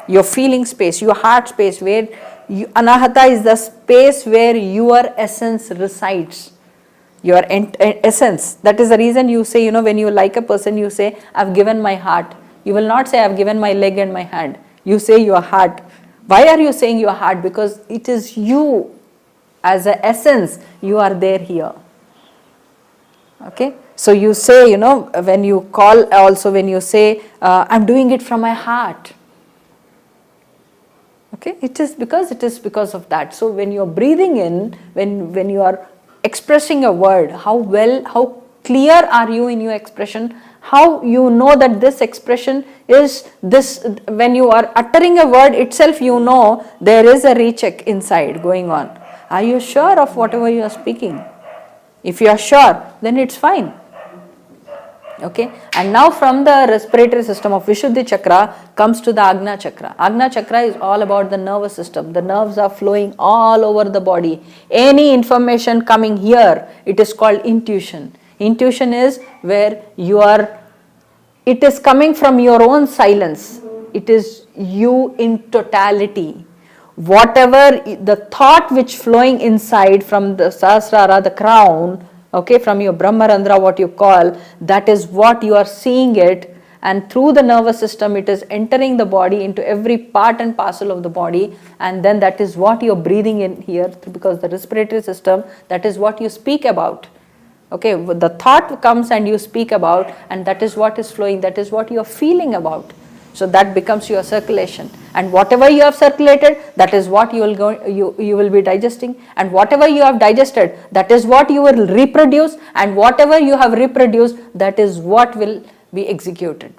your feeling space, your heart space, where anahata is the space where your essence resides, your essence. That is the reason you say, when you like a person, you say, I've given my heart. You will not say, I've given my leg and my hand. You say your heart. Why are you saying your heart? Because it is you as an essence, you are there here. Okay. So you say, when you call, also when you say, I'm doing it from my heart. Okay, it is because of that. So when you are breathing in, when you are expressing a word, how clear are you in your expression? How you know that this expression is this, when you are uttering a word itself, there is a recheck inside going on. Are you sure of whatever you are speaking? If you are sure, then it's fine. Okay, and now from the respiratory system of Vishuddhi chakra comes to the Agna chakra. Agna chakra is all about the nervous system. The nerves are flowing all over the body. Any information coming here, it is called intuition. Intuition is where it is coming from your own silence. It is you in totality. Whatever the thought which flowing inside from the Sahasrara, the crown, okay, from your Brahmarandra, what you call, that is what you are seeing it, and through the nervous system it is entering the body into every part and parcel of the body, and then that is what you are breathing in here, because the respiratory system, that is what you speak about. Okay, the thought comes and you speak about, and that is what is flowing, that is what you are feeling about. So that becomes your circulation, and whatever you have circulated, that is what you will be digesting, and whatever you have digested, that is what you will reproduce, and whatever you have reproduced, that is what will be executed.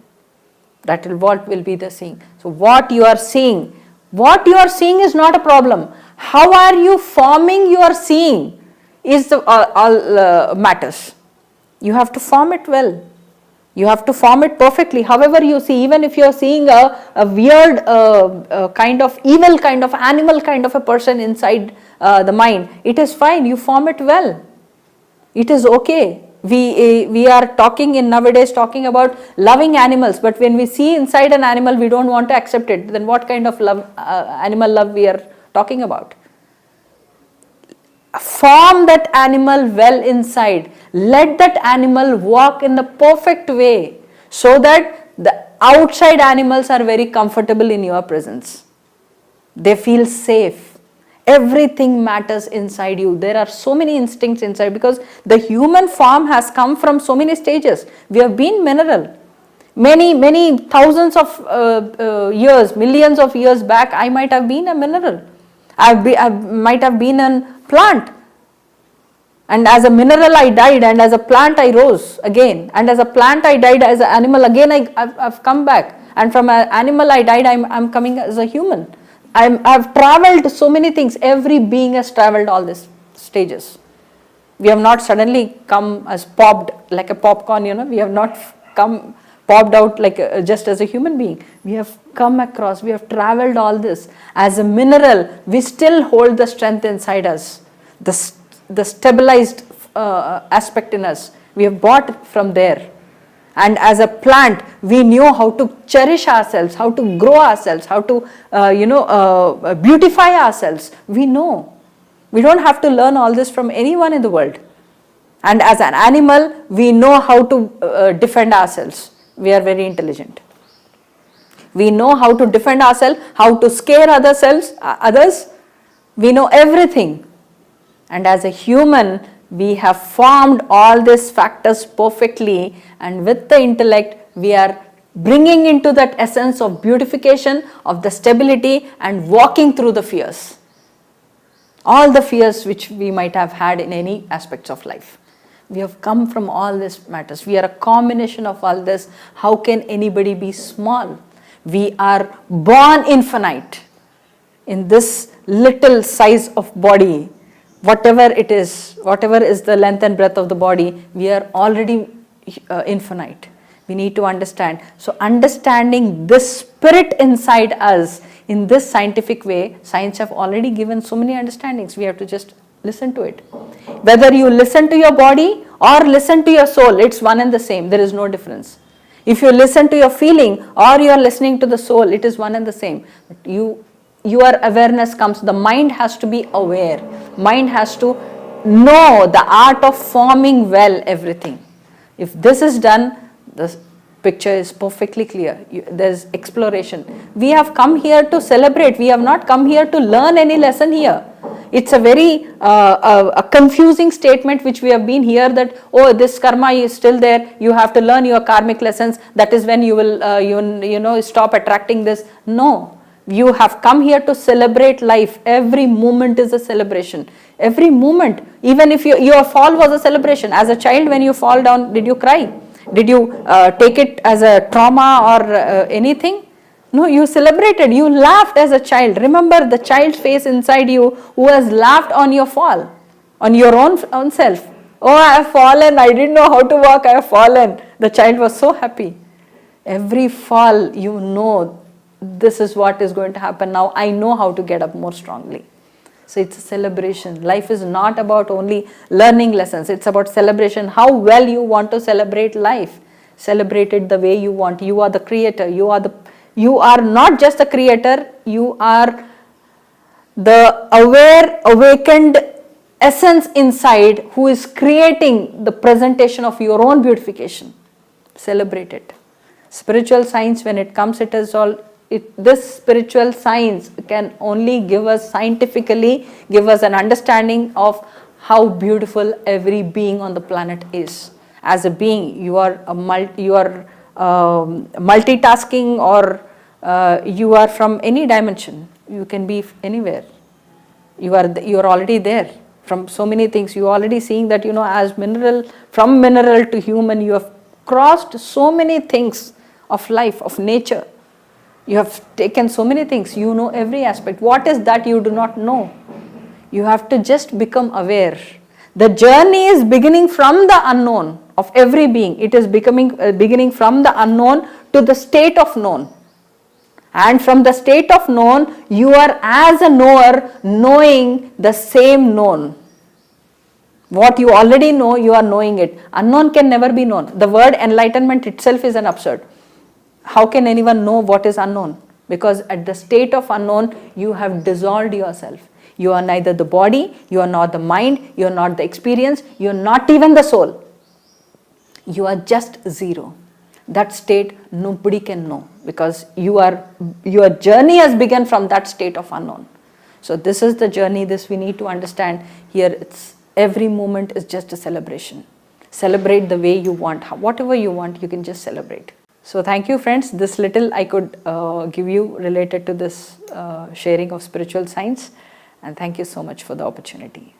That will what will be the seeing. So what you are seeing is not a problem. How are you forming your seeing is all matters. You have to form it well. You have to form it perfectly. However you see, even if you are seeing a weird kind of evil kind of animal kind of a person inside the mind, it is fine. You form it well. It is okay. We are nowadays talking about loving animals, but when we see inside an animal, we don't want to accept it. Then what kind of love, animal love we are talking about? Form that animal well inside. Let that animal walk in the perfect way so that the outside animals are very comfortable in your presence. They feel safe. Everything matters inside you. There are so many instincts inside, because the human form has come from so many stages. We have been mineral. Many thousands of years, millions of years back, I might have been a mineral. I might have been a plant. And as a mineral I died, and as a plant I rose again. And as a plant I died, as an animal again I've come back. And from an animal I died, I'm coming as a human. I've traveled so many things. Every being has traveled all these stages. We have not suddenly come as popped like a popcorn, we have not come popped out like just as a human being. We have come across, we have traveled all this. As a mineral, we still hold the strength inside us, the stabilized aspect in us. We have bought from there. And as a plant, we knew how to cherish ourselves, how to grow ourselves, how to beautify ourselves. We know. We don't have to learn all this from anyone in the world. And as an animal, we know how to defend ourselves. We are very intelligent. We know how to defend ourselves, how to scare others. We know everything. And as a human, we have formed all these factors perfectly, and with the intellect, we are bringing into that essence of beautification, of the stability, and walking through the fears. All the fears which we might have had in any aspects of life. We have come from all these matters. We are a combination of all this. How can anybody be small? We are born infinite in this little size of body. Whatever it is, whatever is the length and breadth of the body, we are already infinite. We need to understand. So understanding this spirit inside us in this scientific way, science have already given so many understandings. We have to just listen to it. Whether you listen to your body or listen to your soul, it's one and the same. There is no difference. If you listen to your feeling or you are listening to the soul, it is one and the same. But your awareness comes, the mind has to be aware. Mind has to know the art of forming well everything. If this is done, the picture is perfectly clear. There's exploration. We have come here to celebrate. We have not come here to learn any lesson here. It's a very a confusing statement which we have been here that, oh, this karma is still there. You have to learn your karmic lessons. That is when you will stop attracting this. No. You have come here to celebrate life. Every moment is a celebration. Every moment. Even if your fall was a celebration. As a child, when you fall down, did you cry? Did you take it as a trauma or anything? No, you celebrated. You laughed as a child. Remember the child's face inside you who has laughed on your fall, on your own self. Oh, I have fallen. I didn't know how to walk. I have fallen. The child was so happy. Every fall, you know, this is what is going to happen. Now I know how to get up more strongly. So it's a celebration. Life is not about only learning lessons. It's about celebration. How well you want to celebrate life. Celebrate it the way you want. You are the creator. You are not just the creator. You are the aware, awakened essence inside who is creating the presentation of your own beautification. Celebrate it. Spiritual science, when it comes, it is all. This spiritual science can only give us scientifically, give us an understanding of how beautiful every being on the planet is. As a being, you are multitasking, or you are from any dimension. You can be anywhere. You are already there. From so many things, you are already seeing that, as mineral, from mineral to human, you have crossed so many things of life, of nature. You have taken so many things. You know every aspect. What is that you do not know? You have to just become aware. The journey is beginning from the unknown of every being. It is beginning from the unknown to the state of known. And from the state of known, you are as a knower knowing the same known. What you already know, you are knowing it. Unknown can never be known. The word enlightenment itself is an absurd. How can anyone know what is unknown? Because at the state of unknown, you have dissolved yourself. You are neither the body, you are not the mind, you are not the experience, you are not even the soul. You are just zero. That state nobody can know, because your journey has begun from that state of unknown. So this is the journey. This we need to understand. Here it's every moment is just a celebration. Celebrate the way you want. Whatever you want, you can just celebrate. So thank you, friends. This little I could give you related to this sharing of spiritual science. And thank you so much for the opportunity.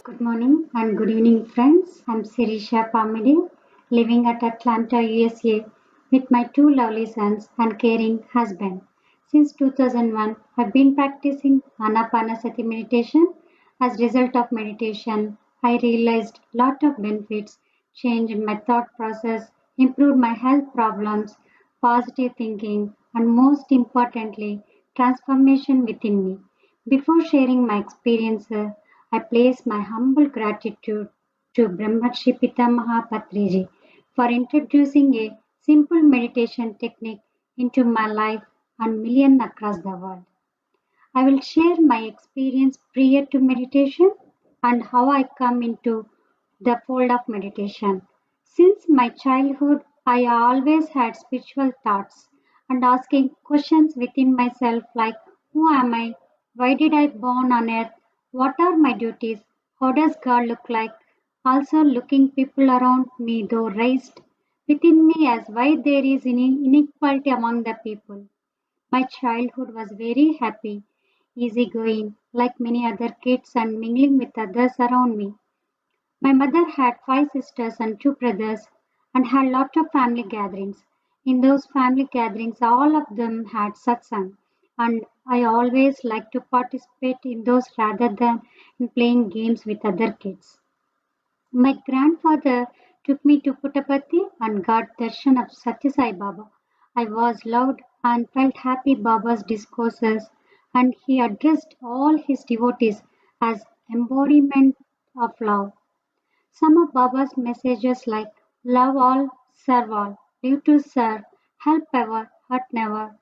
Good morning and good evening, friends. I'm Sirisha Pamidi, living at Atlanta, USA, with my two lovely sons and caring husband. Since 2001, I've been practicing Anapanasati meditation. As a result of meditation, I realized a lot of benefits, changed my thought process, improved my health problems, positive thinking, and most importantly, transformation within me. Before sharing my experiences, I place my humble gratitude to Brahmarshi Pitaama Patriji for introducing a simple meditation technique into my life and millions across the world. I will share my experience prior to meditation and how I come into the fold of meditation. Since my childhood, I always had spiritual thoughts and asking questions within myself like who am I? Why did I born on earth? What are my duties? How does God look like? Also looking people around me though raised within me as why there is inequality among the people. My childhood was very happy, easygoing, like many other kids and mingling with others around me. My mother had five sisters and two brothers and had lot of family gatherings. In those family gatherings, all of them had satsang, and I always liked to participate in those rather than in playing games with other kids. My grandfather took me to Puttaparthi and got darshan of Satya Sai Baba. I was loved and felt happy Baba's discourses, and he addressed all his devotees as embodiment of love. Some of Baba's messages like love all, serve all, live to serve, help ever, hurt never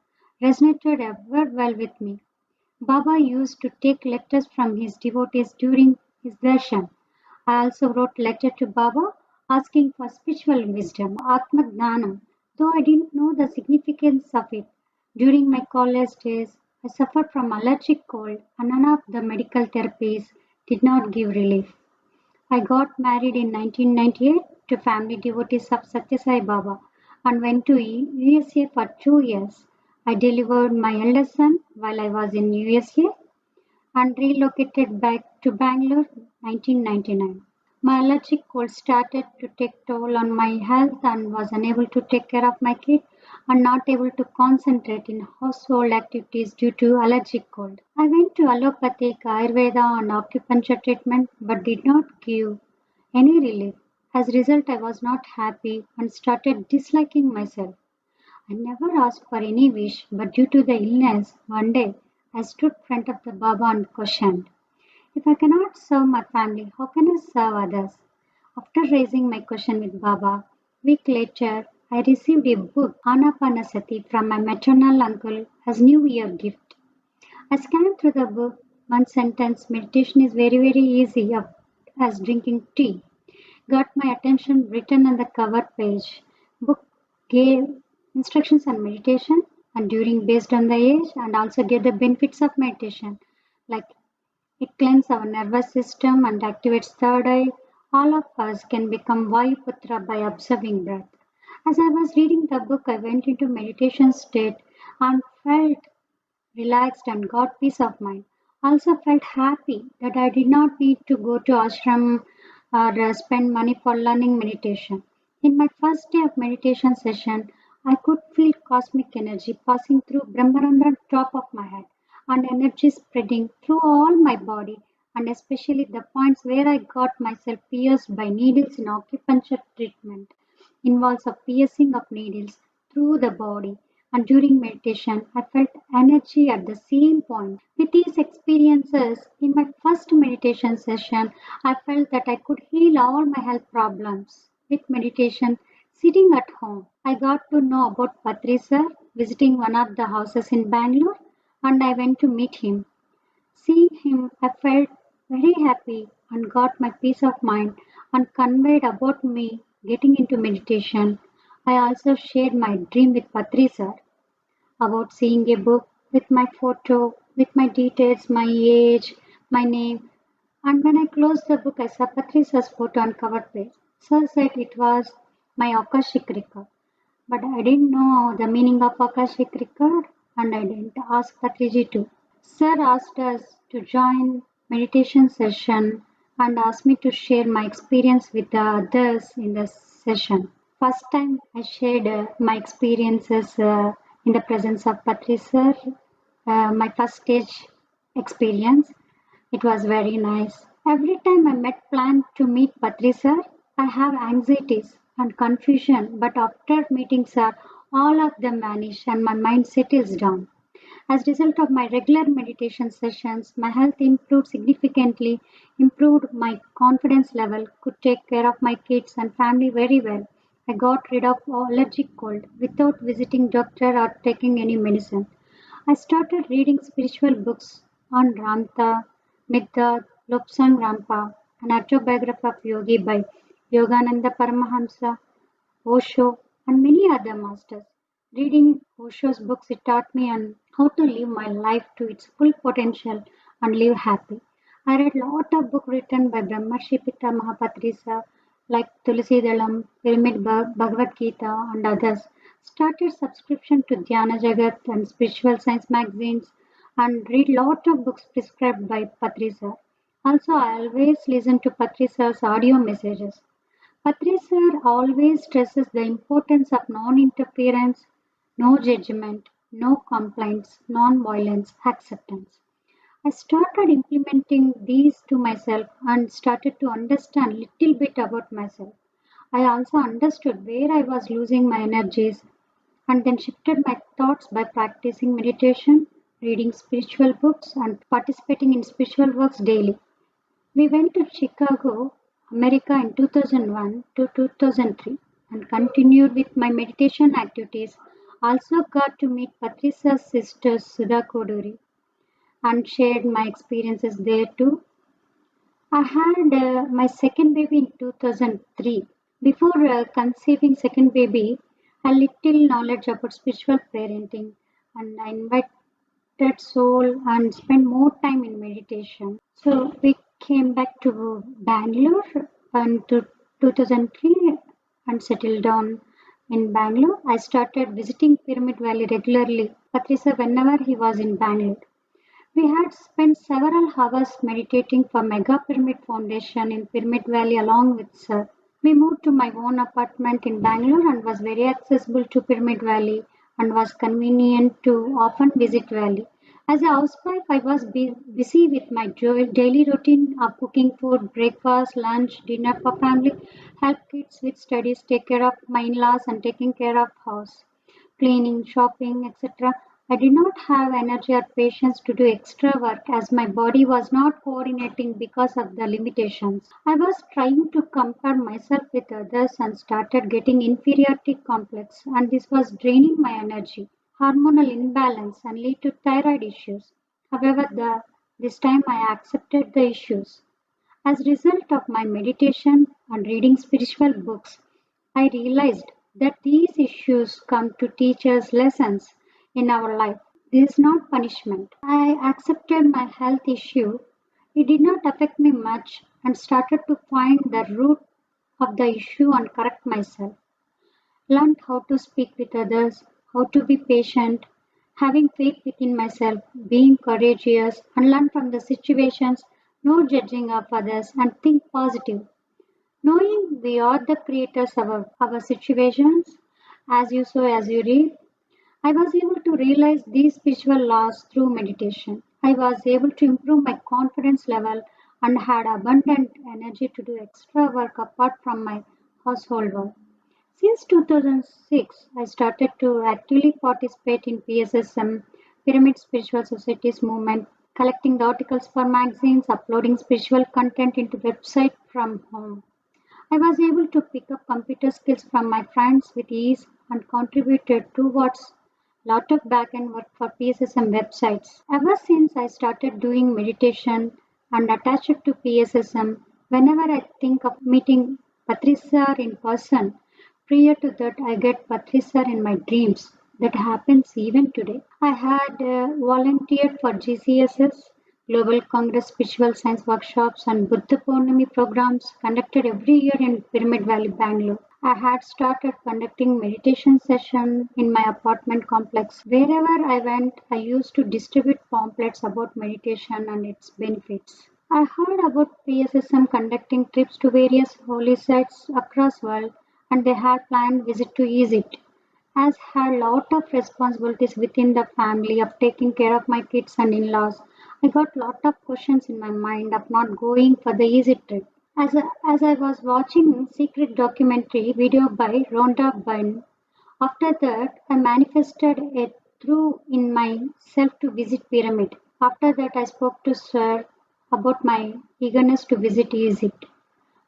resonated ever well with me. Baba used to take letters from his devotees during his darshan. I also wrote letter to Baba asking for spiritual wisdom, Atma Gnanam, though I didn't know the significance of it. During my college days, I suffered from allergic cold and none of the medical therapies did not give relief. I got married in 1998 to family devotees of Satya Sai Baba and went to USA for 2 years. I delivered my eldest son while I was in USA and relocated back to Bangalore 1999. My allergic cold started to take toll on my health and was unable to take care of my kid and not able to concentrate in household activities due to allergic cold. I went to allopathic, Ayurveda and acupuncture treatment but did not give any relief. As a result, I was not happy and started disliking myself. I never asked for any wish, but due to the illness, one day I stood in front of the Baba and questioned, if I cannot serve my family, how can I serve others? After raising my question with Baba, a week later, I received a book, Anapanasati, from my maternal uncle as New Year gift. I scanned through the book. One sentence, meditation is very, very easy, as drinking tea. Got my attention written on the cover page. Book gave instructions on meditation and during based on the age and also gave the benefits of meditation like it cleanses our nervous system and activates third eye. All of us can become Vayuputra by observing breath. As I was reading the book, I went into meditation state and felt relaxed and got peace of mind. Also felt happy that I did not need to go to ashram or spend money for learning meditation. In my first day of meditation session, I could feel cosmic energy passing through Brahmarandra top of my head and energy spreading through all my body and especially the points where I got myself pierced by needles in acupuncture treatment involves a piercing of needles through the body and during meditation I felt energy at the same point. With these experiences in my first meditation session I felt that I could heal all my health problems with meditation sitting at home. I got to know about Patri sir visiting one of the houses in Bangalore and I went to meet him. Seeing him, I felt very happy and got my peace of mind and conveyed about me getting into meditation. I also shared my dream with Patri sir about seeing a book with my photo, with my details, my age, my name. And when I closed the book, I saw Patri sir's photo on cover page. Sir said it was my Akashic record. But I didn't know the meaning of Akashic record and I didn't ask Patriji to. Sir asked us to join meditation session and asked me to share my experience with the others in the session. First time I shared my experiences in the presence of Patri sir, my first stage experience. It was very nice. Every time I plan to meet Patri sir, I have anxieties and confusion, but after meeting sir, all of them vanish and my mind settles down. As a result of my regular meditation sessions, my health improved significantly, improved my confidence level, could take care of my kids and family very well. I got rid of allergic cold without visiting doctor or taking any medicine. I started reading spiritual books on Ramta, Midda, Lobsang Rampa, an autobiography of Yogi by Yogananda Paramahamsa, Osho, and many other masters. Reading Osho's books, it taught me on how to live my life to its full potential and live happy. I read a lot of books written by Brahmarshi Pitaama Subhash like Tulsi Dalam, Pyramid Bhagavad Gita, and others. Started subscription to Dhyana Jagath and spiritual science magazines and read lot of books prescribed by Patri sir. Also, I always listen to Patri sir's audio messages. Patri sir always stresses the importance of non-interference, no judgment, no complaints, non-violence, acceptance. I started implementing these to myself and started to understand little bit about myself. I also understood where I was losing my energies and then shifted my thoughts by practicing meditation, reading spiritual books, and participating in spiritual works daily. We went to Chicago, America in 2001 to 2003 and continued with my meditation activities. Also got to meet Patrice's sister Sudha Koduri and shared my experiences there too. I had my second baby in 2003. Before conceiving second baby, a little knowledge about spiritual parenting and I invited soul and spent more time in meditation. So we came back to Bangalore and to 2003 and settled down in Bangalore. I started visiting Pyramid Valley regularly. Patricia, whenever he was in Bangalore. We had spent several hours meditating for Mega Pyramid Foundation in Pyramid Valley along with Sir. We moved to my own apartment in Bangalore and was very accessible to Pyramid Valley and was convenient to often visit Valley. As a housewife, I was busy with my daily routine of cooking food, breakfast, lunch, dinner for family, help kids with studies, take care of my in-laws and taking care of house, cleaning, shopping, etc. I did not have energy or patience to do extra work as my body was not coordinating because of the limitations. I was trying to compare myself with others and started getting inferiority complex, and this was draining my energy, hormonal imbalance, and lead to thyroid issues. However, this time I accepted the issues. As a result of my meditation and reading spiritual books, I realized that these issues come to teach us lessons in our life. This is not punishment. I accepted my health issue. It did not affect me much and started to find the root of the issue and correct myself. Learned how to speak with others, how to be patient, having faith within myself, being courageous, and learn from the situations, no judging of others, and think positive. Knowing we are the creators of our situations, as you sow, as you reap, I was able to realize these spiritual laws through meditation. I was able to improve my confidence level and had abundant energy to do extra work apart from my household work. Since 2006, I started to actively participate in PSSM, Pyramid Spiritual Societies movement, collecting the articles for magazines, uploading spiritual content into website from home. I was able to pick up computer skills from my friends with ease and contributed towards lot of back-end work for PSSM websites. Ever since I started doing meditation and attached to PSSM, whenever I think of meeting Patrisar in person, prior to that I get Patrisar in my dreams. That happens even today. I had volunteered for GCSS, Global Congress Spiritual Science workshops and Buddha Purnami programs conducted every year in Pyramid Valley, Bangalore. I had started conducting meditation sessions in my apartment complex. Wherever I went, I used to distribute pamphlets about meditation and its benefits. I heard about PSSM conducting trips to various holy sites across world, and they had planned visit to Egypt. As had lot of responsibilities within the family of taking care of my kids and in-laws, I got lot of questions in my mind of not going for the easy trip. As I was watching secret documentary video by Rhonda Byrne, after that I manifested it through in myself to visit pyramid. After that I spoke to Sir about my eagerness to visit Egypt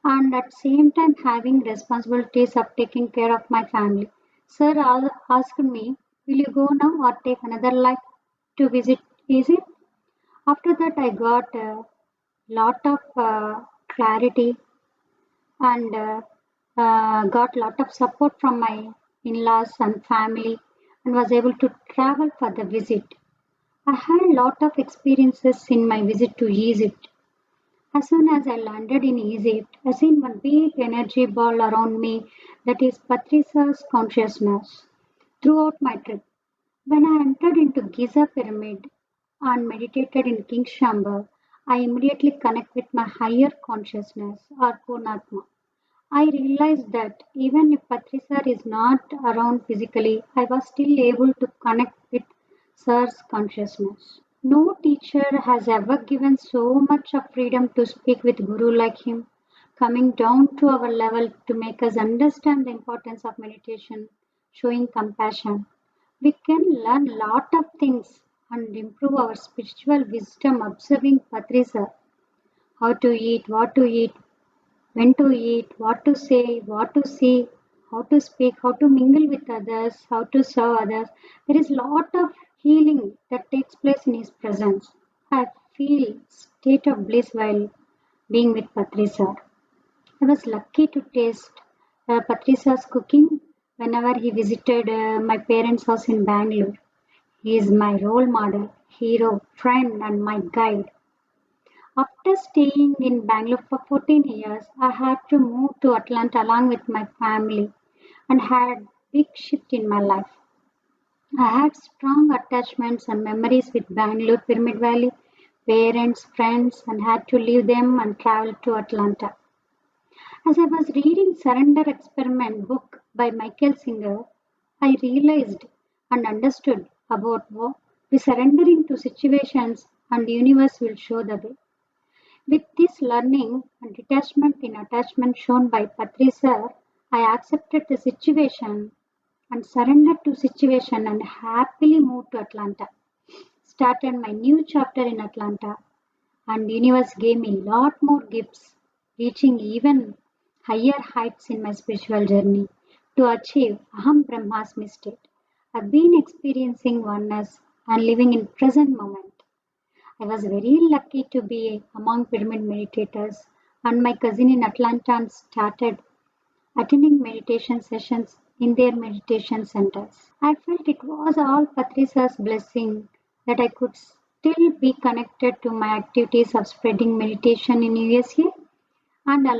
and at same time having responsibilities of taking care of my family. Sir asked me, will you go now or take another life to visit Egypt? After that, I got a lot of clarity and got lot of support from my in-laws and family and was able to travel for the visit. I had a lot of experiences in my visit to Egypt. As soon as I landed in Egypt, I seen one big energy ball around me that is Patrisa's consciousness. Throughout my trip, when I entered into Giza pyramid and meditated in King's Chamber, I immediately connect with my higher consciousness or Purnatma. I realized that even if Patrisar is not around physically, I was still able to connect with Sir's consciousness. No teacher has ever given so much of freedom to speak with Guru like him, coming down to our level to make us understand the importance of meditation, showing compassion. We can learn lot of things and improve our spiritual wisdom observing Patrisar, how to eat, what to eat, when to eat, what to say, what to see, how to speak, how to mingle with others, how to serve others. There is a lot of healing that takes place in his presence. I feel state of bliss while being with Patrisar. I was lucky to taste Patrisar's cooking whenever he visited my parents' house in Bangalore. He is my role model, hero, friend, and my guide. After staying in Bangalore for 14 years, I had to move to Atlanta along with my family and had big shift in my life. I had strong attachments and memories with Bangalore, Pyramid Valley, parents, friends, and had to leave them and travel to Atlanta. As I was reading Surrender Experiment book by Michael Singer, I realized and understood about what we surrendering to situations and the universe will show the way. With this learning and detachment in attachment shown by Patrisar, I accepted the situation and surrendered to situation and happily moved to Atlanta. Started my new chapter in Atlanta, and universe gave me lot more gifts, reaching even higher heights in my spiritual journey to achieve Aham Brahmasmi state. I've been experiencing oneness and living in present moment. I was very lucky to be among pyramid meditators, and my cousin in Atlanta started attending meditation sessions in their meditation centers. I felt it was all Patrisa's blessing that I could still be connected to my activities of spreading meditation in USA, and I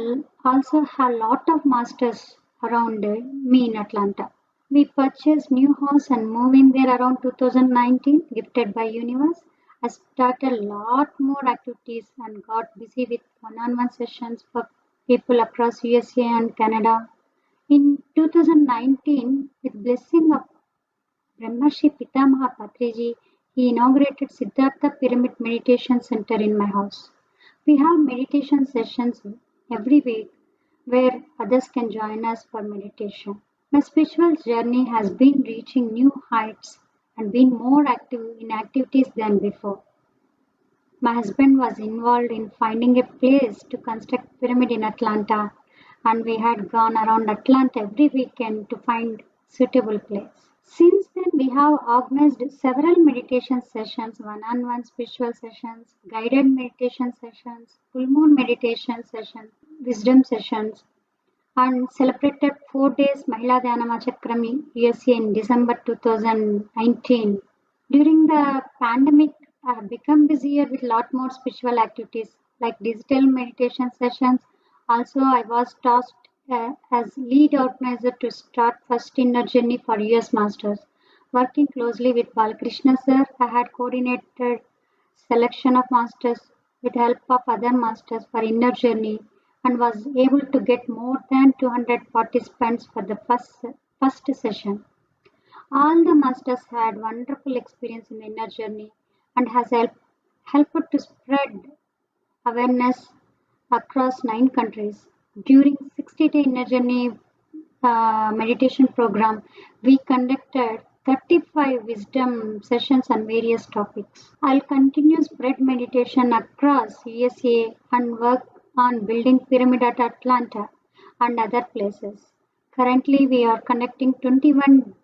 also have a lot of masters around me in Atlanta. We purchased new house and moved in there around 2019, gifted by universe. I started a lot more activities and got busy with one-on-one sessions for people across USA and Canada. In 2019, with blessing of Brahmarshi Pitaama Patriji, he inaugurated Siddhartha Pyramid Meditation Center in my house. We have meditation sessions every week where others can join us for meditation. My spiritual journey has been reaching new heights and been more active in activities than before. My husband was involved in finding a place to construct pyramid in Atlanta, and we had gone around Atlanta every weekend to find suitable place. Since then, we have organized several meditation sessions, one-on-one spiritual sessions, guided meditation sessions, full moon meditation sessions, wisdom sessions, and celebrated 4 days Mahila Dhyana Chakram USA in December 2019. During the pandemic, I have become busier with a lot more spiritual activities like digital meditation sessions. Also, I was tasked as lead organizer to start first inner journey for US Masters. Working closely with Balakrishna sir, I had coordinated selection of masters with help of other masters for inner journey and was able to get more than 200 participants for the first session. All the masters had wonderful experience in the inner journey and has helped to spread awareness across 9 countries. During 60-day inner journey meditation program, we conducted 35 wisdom sessions on various topics. I'll continue spread meditation across USA and work on building pyramid at Atlanta and other places. Currently, we are conducting 21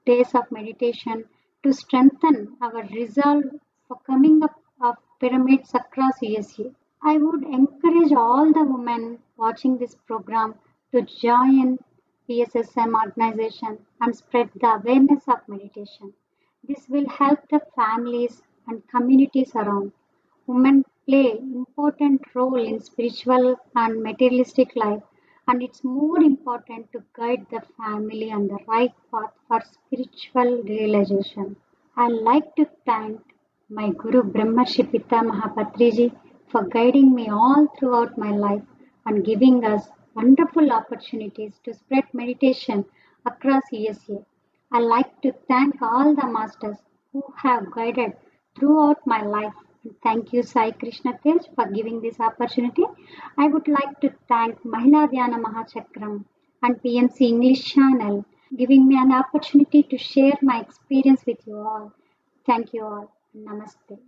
days of meditation to strengthen our resolve for coming up of pyramids across USA. I would encourage all the women watching this program to join PSSM organization and spread the awareness of meditation. This will help the families and communities around. Women play important role in spiritual and materialistic life, and it's more important to guide the family on the right path for spiritual realization. I like to thank my Guru Brahmarshi Pitaama Patriji for guiding me all throughout my life and giving us wonderful opportunities to spread meditation across USA. I like to thank all the masters who have guided throughout my life. Thank you, Sai Krishna Tej, for giving this opportunity. I would like to thank Mahila Dhyana Mahachakram and PMC English channel, giving me an opportunity to share my experience with you all. Thank you all. Namaste.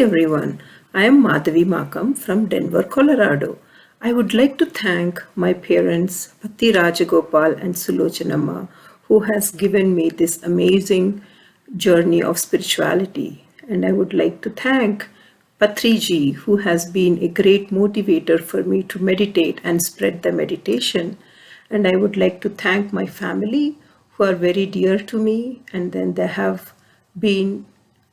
everyone, I am Madhavi Makam from Denver, Colorado. I would like to thank my parents, Patti Rajagopal and Sulochanamma, who has given me this amazing journey of spirituality. And I would like to thank Patriji, who has been a great motivator for me to meditate and spread the meditation. And I would like to thank my family, who are very dear to me, and then they have been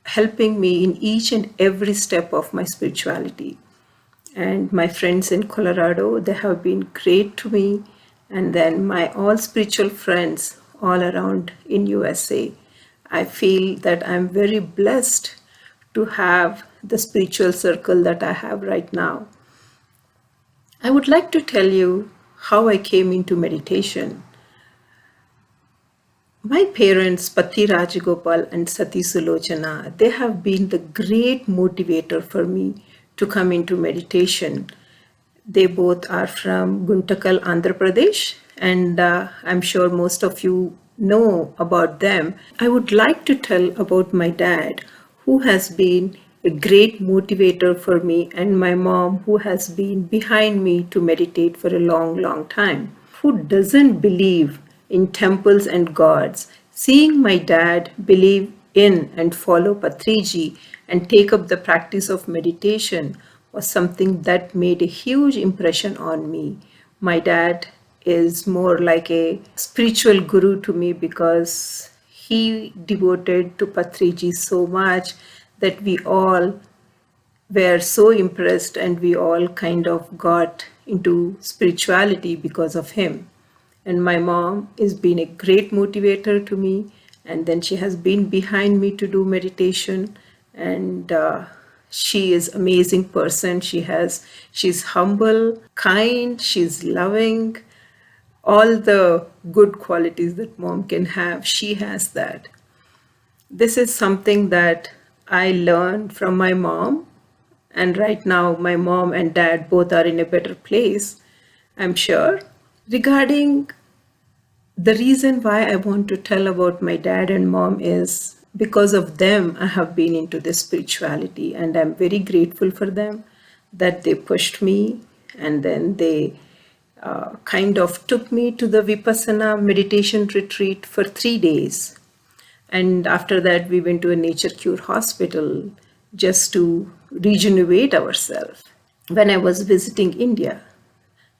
helping me in each and every step of my spirituality. And my friends in Colorado, they have been great to me. And then my all spiritual friends all around in USA. I feel that I'm very blessed to have the spiritual circle that I have right now. I would like to tell you how I came into meditation. My parents, Patti Rajagopal and Sati Sulochana, they have been the great motivator for me to come into meditation. They both are from Guntakal, Andhra Pradesh, and I'm sure most of you know about them. I would like to tell about my dad, who has been a great motivator for me, and my mom, who has been behind me to meditate for a long, long time. Who doesn't believe in temples and gods? Seeing my dad believe in and follow Patriji and take up the practice of meditation was something that made a huge impression on me. My dad is more like a spiritual guru to me because he devoted to Patriji so much that we all were so impressed and we all kind of got into spirituality because of him. And my mom has been a great motivator to me, and then she has been behind me to do meditation, and she is amazing person. She's humble, kind, she's loving, all the good qualities that mom can have, she has that. This is something that I learned from my mom, and right now my mom and dad both are in a better place, I'm sure. Regarding the reason why I want to tell about my dad and mom is because of them I have been into this spirituality, and I'm very grateful for them that they pushed me, and then they kind of took me to the Vipassana meditation retreat for 3 days. And after that, we went to a nature cure hospital just to regenerate ourselves. When I was visiting India,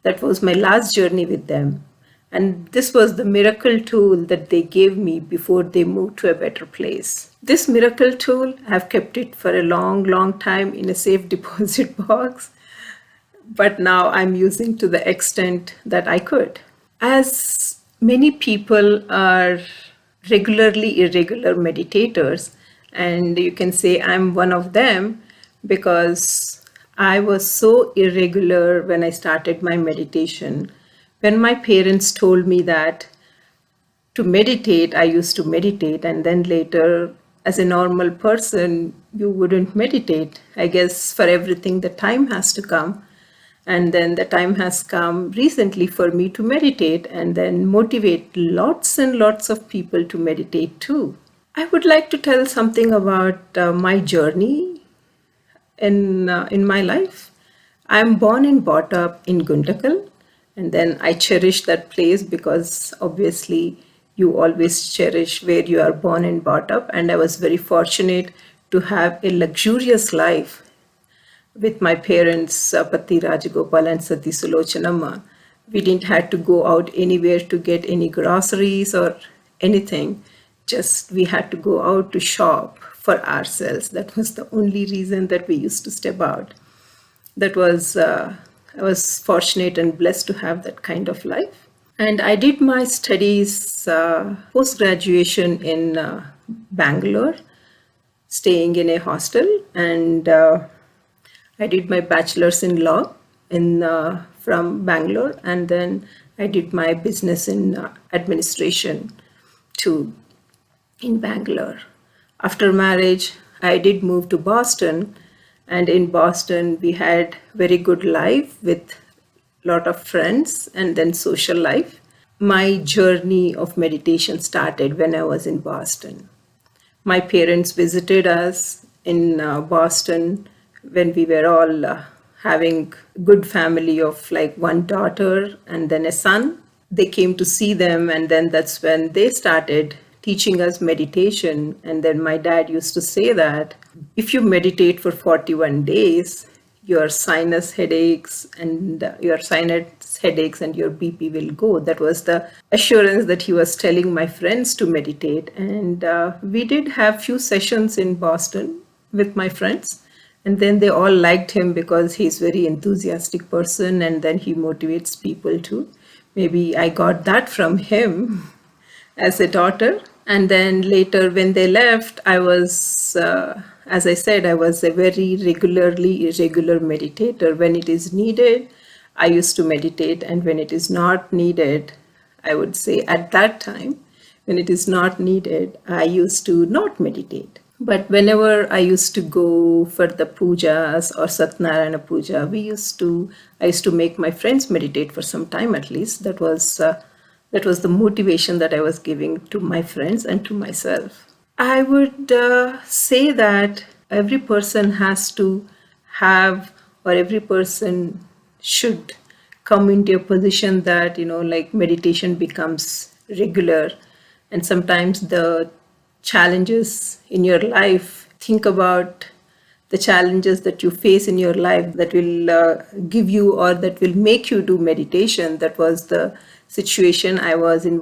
that was my last journey with them. And this was the miracle tool that they gave me before they moved to a better place. This miracle tool, I've kept it for a long, long time in a safe deposit box. But now I'm using to the extent that I could. As many people are regularly irregular meditators, and you can say I'm one of them because I was so irregular when I started my meditation. When my parents told me that to meditate, I used to meditate, and then later, as a normal person, you wouldn't meditate. I guess for everything, the time has to come. And then the time has come recently for me to meditate and then motivate lots and lots of people to meditate too. I would like to tell something about my journey in my life. I'm born and brought up in Guntakal, and then I cherish that place because obviously you always cherish where you are born and brought up, and I was very fortunate to have a luxurious life with my parents, Patti Rajagopal and Sati Sulochanamma. We didn't have to go out anywhere to get any groceries or anything. Just we had to go out to shop for ourselves. That was the only reason that we used to step out. That was, I was fortunate and blessed to have that kind of life. And I did my studies, post-graduation in Bangalore, staying in a hostel, and I did my bachelor's in law from Bangalore, and then I did my business in administration too in Bangalore. After marriage, I did move to Boston, and in Boston we had very good life with lot of friends and then social life. My journey of meditation started when I was in Boston. My parents visited us in Boston when we were all having good family of like one daughter and then a son. They came to see them, and then that's when they started teaching us meditation. And then my dad used to say that if you meditate for 41 days, your sinus headaches and your BP will go. That was the assurance that he was telling my friends to meditate. And we did have few sessions in Boston with my friends, and then they all liked him because he's very enthusiastic person, and then he motivates people too. Maybe I got that from him as a daughter. And then later when they left, I was, as I said, I was a very irregular meditator. When it is needed, I used to meditate. And when it is not needed, I would say at that time, when it is not needed, I used to not meditate. But whenever I used to go for the pujas or Satnarayana puja, I used to make my friends meditate for some time at least. That was the motivation that I was giving to my friends and to myself. I would say that every person has to have, or every person should come into a position that, like meditation becomes regular. And sometimes the challenges in your life, think about the challenges that you face in your life that will give you or that will make you do meditation. That was the situation I was in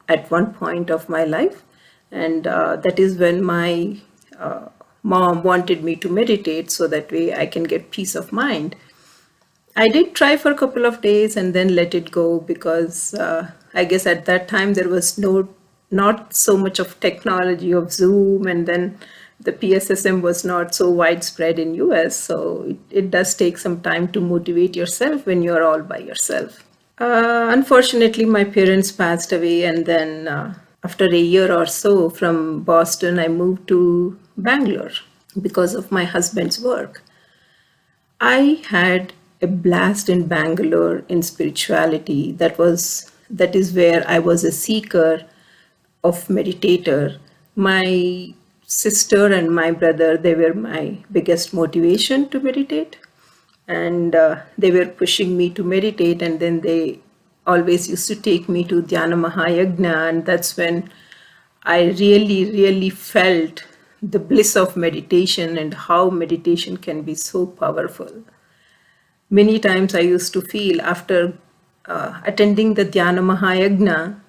at one point of my life. And that is when my mom wanted me to meditate so that way I can get peace of mind. I did try for a couple of days and then let it go because I guess at that time there was not so much of technology of Zoom, and then the PSSM was not so widespread in US. So it does take some time to motivate yourself when you're all by yourself. Unfortunately, my parents passed away, and then after a year or so from Boston, I moved to Bangalore because of my husband's work. I had a blast in Bangalore in spirituality. That is where I was a seeker of meditator. My sister and my brother, they were my biggest motivation to meditate. And they were pushing me to meditate, and then they always used to take me to Dhyana Mahayagna, and that's when I really felt the bliss of meditation and how meditation can be so powerful. Many times I used to feel after attending the Dhyana Mahayagna,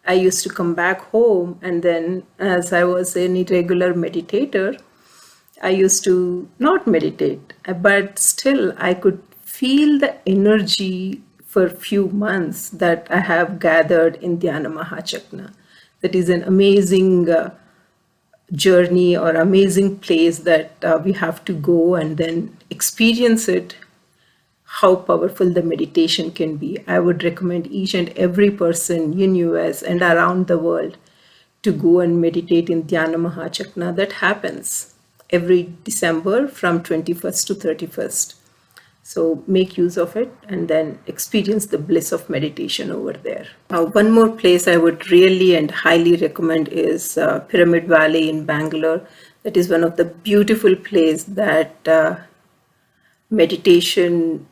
I used to come back home, and then as I was an irregular meditator, I used to not meditate, but still I could feel the energy for a few months that I have gathered in Dhyana Mahachakna. That is an amazing journey or amazing place that we have to go and then experience it, how powerful the meditation can be. I would recommend each and every person in US and around the world to go and meditate in Dhyana Mahachakna. That happens every December from 21st to 31st. So make use of it and then experience the bliss of meditation over there. One more place I would really and highly recommend is Pyramid Valley in Bangalore. That is one of the beautiful places that meditation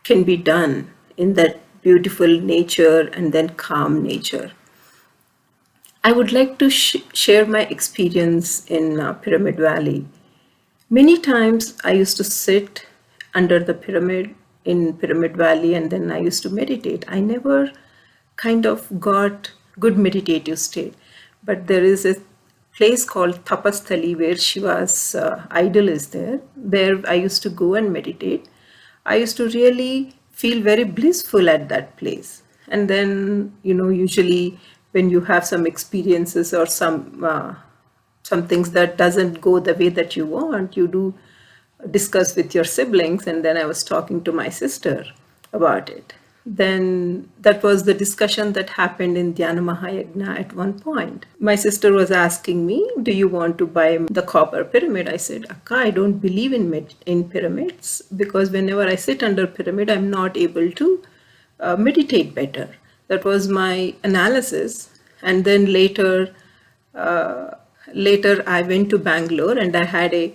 can be done in that beautiful nature and then calm nature. I would like to share my experience in Pyramid Valley. Many times I used to sit under the pyramid in Pyramid Valley and then I used to meditate. I never kind of got good meditative state, but there is a place called Tapasthali where Shiva's idol is there. There I used to go and meditate. I used to really feel very blissful at that place. And then, usually when you have some experiences or some things that doesn't go the way that you want, you do discuss with your siblings. And then I was talking to my sister about it. Then that was the discussion that happened in Dhyana Mahayagna at one point. My sister was asking me, do you want to buy the copper pyramid? I said, Akka, I don't believe in pyramids because whenever I sit under pyramid, I'm not able to meditate better. That was my analysis. And then later, later I went to Bangalore and I had a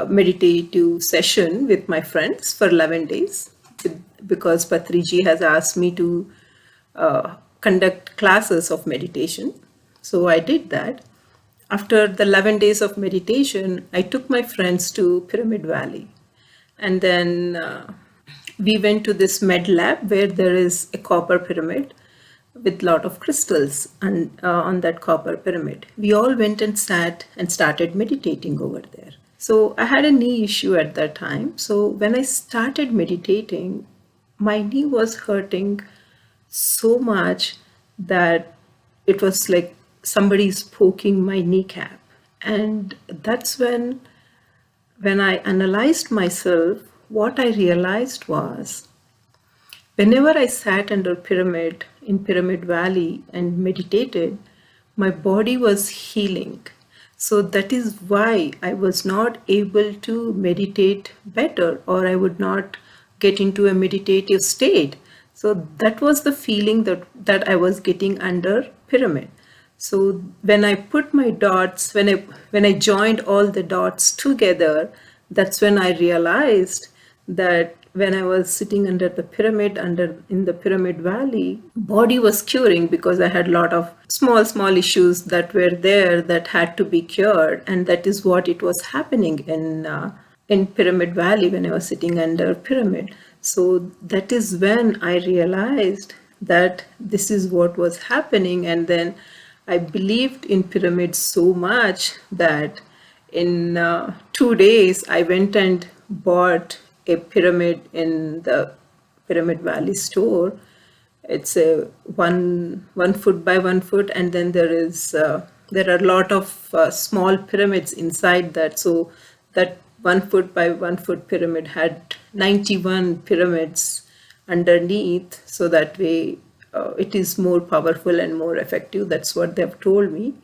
meditative session with my friends for 11 days because Patriji has asked me to conduct classes of meditation. So I did that. After the 11 days of meditation, I took my friends to Pyramid Valley. And then we went to this med lab where there is a copper pyramid with lot of crystals on that copper pyramid. We all went and sat and started meditating over there. So I had a knee issue at that time. So when I started meditating, my knee was hurting so much that it was like somebody's poking my kneecap. And that's when I analyzed myself, what I realized was whenever I sat under pyramid in Pyramid Valley and meditated, my body was healing. So that is why I was not able to meditate better, or I would not get into a meditative state. So that was the feeling that I was getting under pyramid. So when I put my dots, when I joined all the dots together, that's when I realized that when I was sitting under the pyramid, in the Pyramid Valley, body was curing because I had a lot of small issues that were there that had to be cured. And that is what it was happening in Pyramid Valley when I was sitting under pyramid. So that is when I realized that this is what was happening. And then I believed in pyramid so much that in 2 days, I went and bought a pyramid in the Pyramid Valley store. It's a 1 foot by 1 foot, and then there are a lot of small pyramids inside that. So that 1 foot by 1 foot pyramid had 91 pyramids underneath, so that way it is more powerful and more effective. That's what they've told me,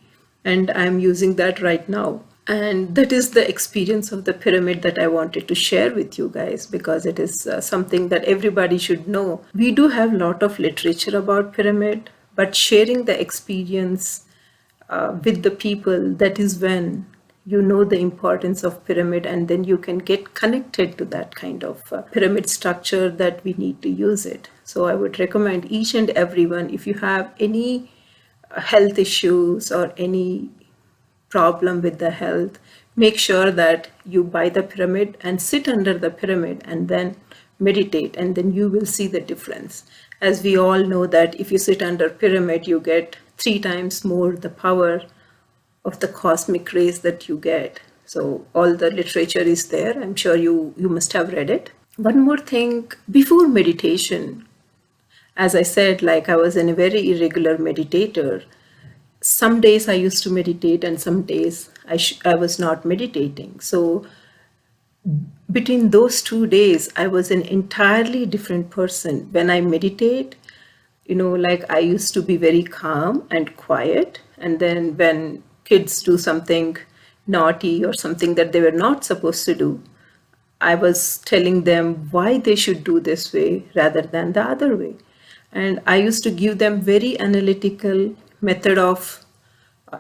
and I'm using that right now. And that is the experience of the pyramid that I wanted to share with you guys, because it is something that everybody should know. We do have a lot of literature about pyramid, but sharing the experience with the people, that is when you know the importance of pyramid, and then you can get connected to that kind of pyramid structure that we need to use it. So I would recommend each and everyone, if you have any health issues or any problem with the health, make sure that you buy the pyramid and sit under the pyramid and then meditate, and then you will see the difference. As we all know that if you sit under pyramid, you get 3 times more the power of the cosmic rays that you get. So all the literature is there. I'm sure you must have read it. One more thing, before meditation, as I said, like I was a very irregular meditator. Some days I used to meditate and some days I was not meditating. So between those 2 days, I was an entirely different person. When I meditate, like I used to be very calm and quiet. And then when kids do something naughty or something that they were not supposed to do, I was telling them why they should do this way rather than the other way. And I used to give them very analytical method of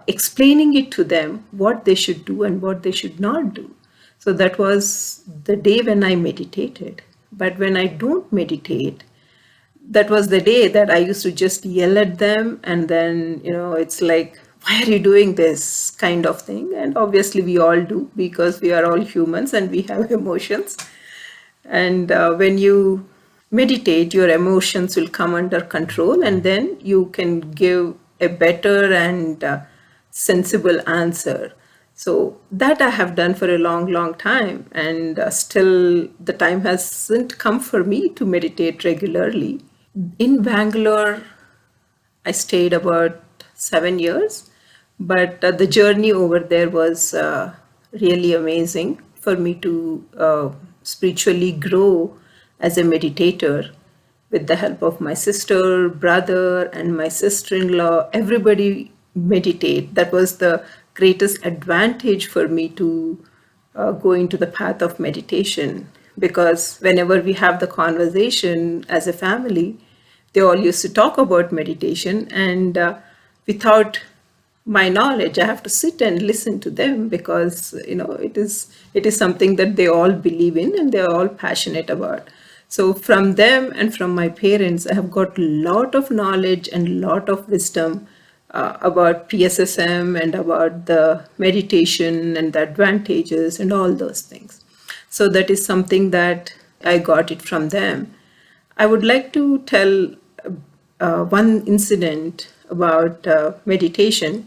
explaining it to them what they should do and what they should not do. So that was the day when I meditated. But when I don't meditate, that was the day that I used to just yell at them, and then it's like, why are you doing this kind of thing? And obviously we all do, because we are all humans and we have emotions. And when you meditate, your emotions will come under control, and then you can give a better and sensible answer. So that I have done for a long time, and still the time hasn't come for me to meditate regularly. In Bangalore, I stayed about 7 years, but the journey over there was really amazing for me to spiritually grow as a meditator. With the help of my sister, brother, and my sister-in-law, everybody meditate. That was the greatest advantage for me to go into the path of meditation, because whenever we have the conversation as a family, they all used to talk about meditation, and without my knowledge. I have to sit and listen to them because it is something that they all believe in and they're all passionate about. So from them and from my parents, I have got a lot of knowledge and a lot of wisdom about PSSM and about the meditation and the advantages and all those things. So that is something that I got it from them. I would like to tell one incident about meditation.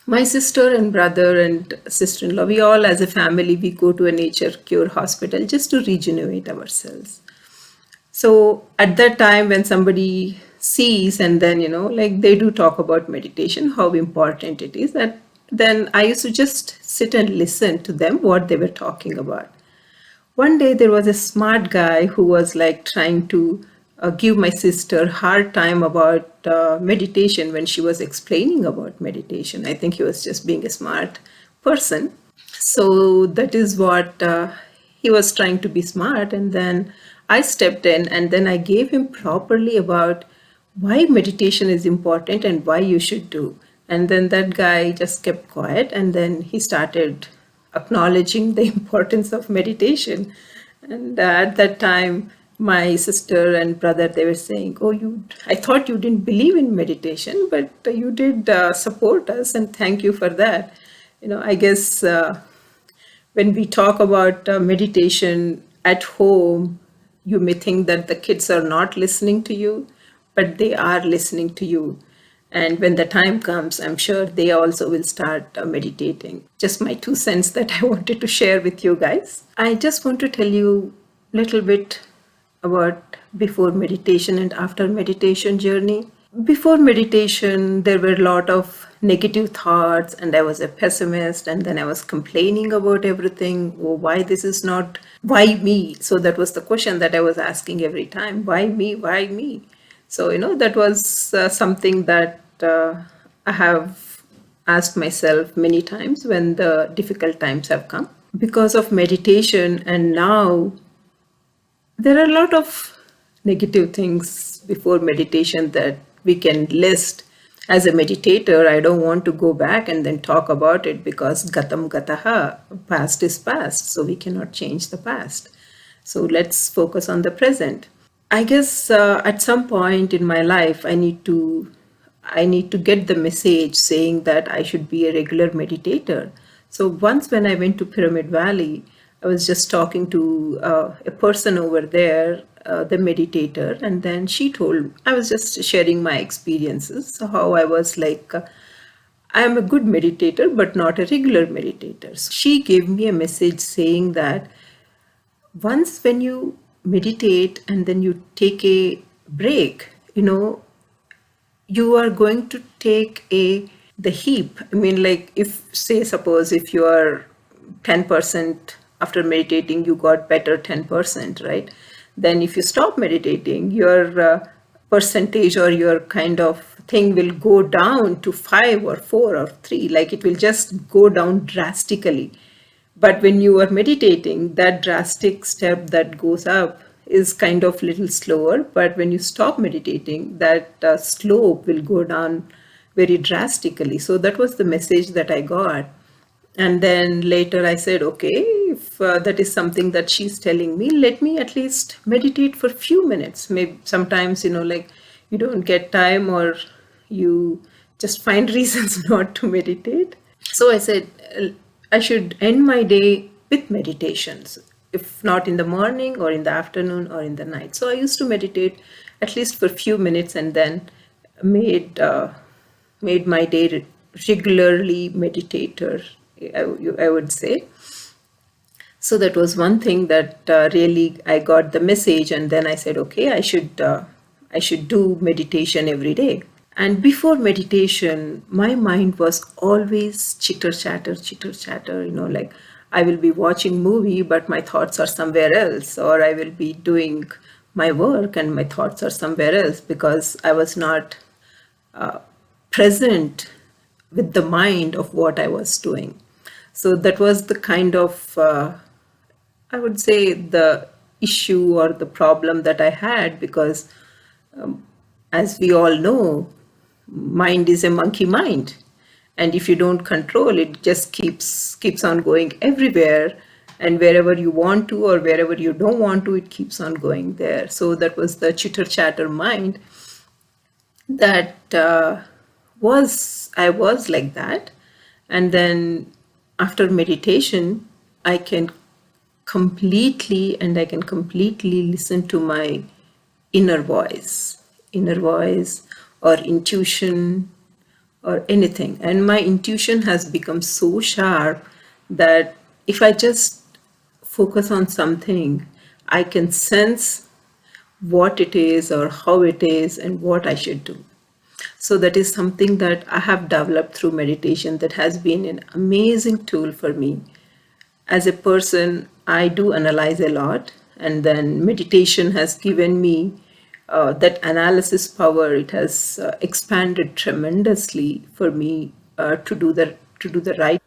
My sister and brother and sister-in-law, we all as a family, we go to a nature cure hospital just to regenerate ourselves. So at that time when somebody sees and then, they do talk about meditation, how important it is, that then I used to just sit and listen to them, what they were talking about. One day there was a smart guy who was trying to give my sister hard time about meditation when she was explaining about meditation. I think he was just being a smart person. So that is what he was trying to be smart. And then I stepped in and then I gave him properly about why meditation is important and why you should do. And then that guy just kept quiet and then he started acknowledging the importance of meditation. And at that time, my sister and brother, they were saying, I thought you didn't believe in meditation, but you did support us and thank you for that. I guess when we talk about meditation at home, you may think that the kids are not listening to you, but they are listening to you. And when the time comes, I'm sure they also will start meditating. Just my 2 cents that I wanted to share with you guys. I just want to tell you a little bit about before meditation and after meditation journey. Before meditation, there were a lot of negative thoughts and I was a pessimist and then I was complaining about everything. Why this is not, why me? So that was the question that I was asking every time. Why me? Why me? So, that was something that I have asked myself many times when the difficult times have come. Because of meditation and now, there are a lot of negative things before meditation that we can list. As a meditator, I don't want to go back and then talk about it because gatam gataha, past is past, so we cannot change the past. So let's focus on the present. I guess at some point in my life, I need to get the message saying that I should be a regular meditator. So once when I went to Pyramid Valley, I was just talking to a person over there, the meditator, and then I was just sharing my experiences, so how I was I am a good meditator, but not a regular meditator. So she gave me a message saying that once when you meditate and then you take a break, you are going to take the heap. I mean, suppose if you are 10% after meditating, you got better 10%, right? Then if you stop meditating, your percentage or your kind of thing will go down to 5 or 4 or 3, it will just go down drastically. But when you are meditating, that drastic step that goes up is kind of little slower. But when you stop meditating, that slope will go down very drastically. So that was the message that I got. And then later I said, okay, if that is something that she's telling me, let me at least meditate for a few minutes. Maybe sometimes, you don't get time or you just find reasons not to meditate. So I said, I should end my day with meditations, if not in the morning or in the afternoon or in the night. So I used to meditate at least for a few minutes and then made my day regularly meditator, I would say. So that was one thing that really I got the message, and then I said, okay, I should do meditation every day. And before meditation, my mind was always chitter chatter. I will be watching movie, but my thoughts are somewhere else, or I will be doing my work and my thoughts are somewhere else because I was not present with the mind of what I was doing. So that was the kind of, I would say, the issue or the problem that I had because as we all know, mind is a monkey mind. And if you don't control it, just keeps on going everywhere, and wherever you want to or wherever you don't want to, it keeps on going there. So that was the chitter chatter mind that I was like that. And then after meditation, I can completely listen to my inner voice or intuition or anything. And my intuition has become so sharp that if I just focus on something, I can sense what it is or how it is and what I should do. So that is something that I have developed through meditation that has been an amazing tool for me. As a person, I do analyze a lot, and then meditation has given me that analysis power. It has expanded tremendously for me to do the right.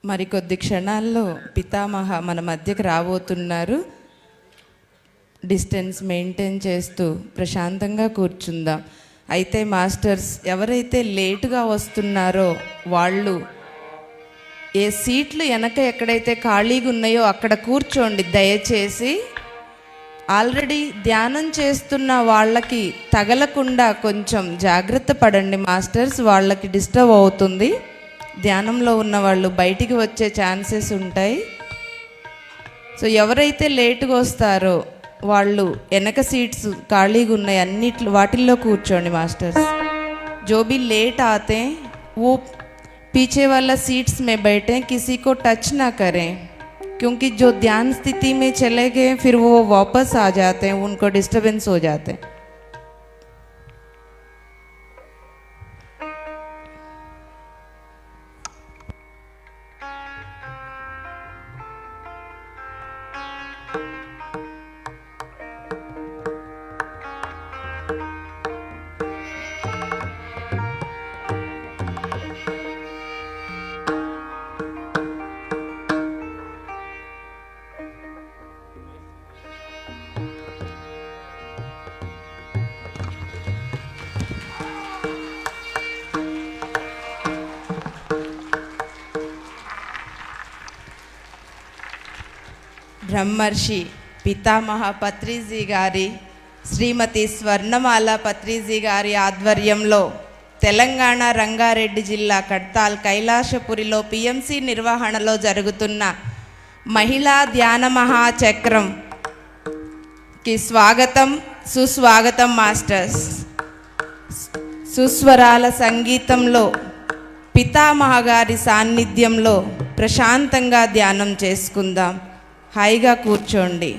మరికొద్ది క్షణాల్లో పితామహ మన మధ్యకు రాబోతున్నారు. Distance maintain చేస్తూ ప్రశాంతంగా కూర్చుందాం. అయితే మాస్టర్స్, ఎవరైతే లేటుగా వస్తున్నారో వాళ్ళు ఏ సీట్లు వెనక ఎక్కడైతే ఖాళీగా ఉన్నాయో అక్కడ కూర్చోండి దయచేసి. ఆల్రెడీ ధ్యానం చేస్తున్న వాళ్ళకి తగలకుండా కొంచెం జాగ్రత్త పడండి మాస్టర్స్, వాళ్ళకి డిస్టర్బ్ అవుతుంది. ధ్యానంలో ఉన్న వాళ్ళు బయటికి వచ్చే ఛాన్సెస్ ఉంటాయి. సో ఎవరైతే లేటుగా వస్తారో వాళ్ళు వెనక సీట్స్ ఖాళీగా ఉన్నాయి వాటిల్లో కూర్చోండి మాస్టర్స్. जो भी लेट आते हैं वो पीछे वाला सीट्स में बैठें, किसी को टच ना करें, क्योंकि जो ध्यान स्थिति में चले गए फिर वो वापस आ जाते हैं, उनको डिस्टर्बेंस हो जाते हैं. బ్రహ్మర్షి పితామహ పత్రిజీ గారి, శ్రీమతి స్వర్ణమాల పత్రిజీ గారి ఆధ్వర్యంలో తెలంగాణ రంగారెడ్డి జిల్లా కడ్తాల్ కైలాసపురిలో PMC నిర్వహణలో జరుగుతున్న మహిళా ధ్యాన మహాచక్రంకి స్వాగతం, సుస్వాగతం మాస్టర్స్. సుస్వరాల సంగీతంలో పితామహ గారి సాన్నిధ్యంలో ప్రశాంతంగా ధ్యానం చేసుకుందాం. హాయిగా కూర్చోండి.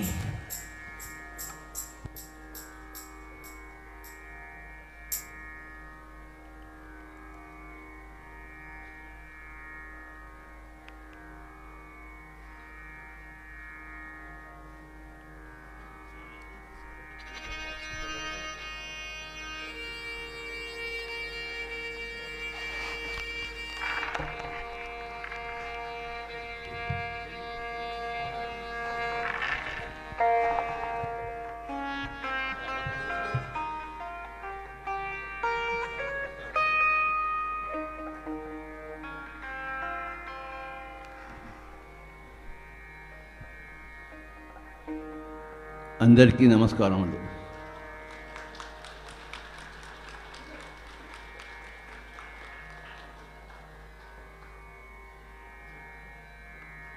అందరికీ నమస్కారములు.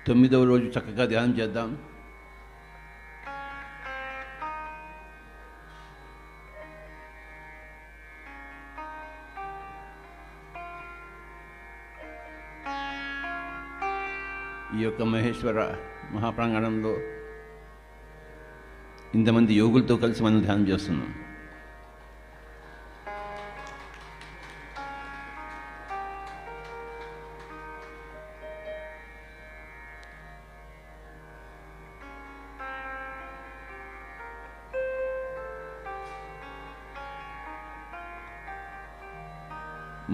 తొమ్మిదవ రోజు చక్కగా ధ్యానం చేద్దాం. ఈ యొక్క మహేశ్వర మహాప్రాంగణంలో ఇంతమంది యోగులతో కలిసి మనం ధ్యానం చేస్తున్నాం.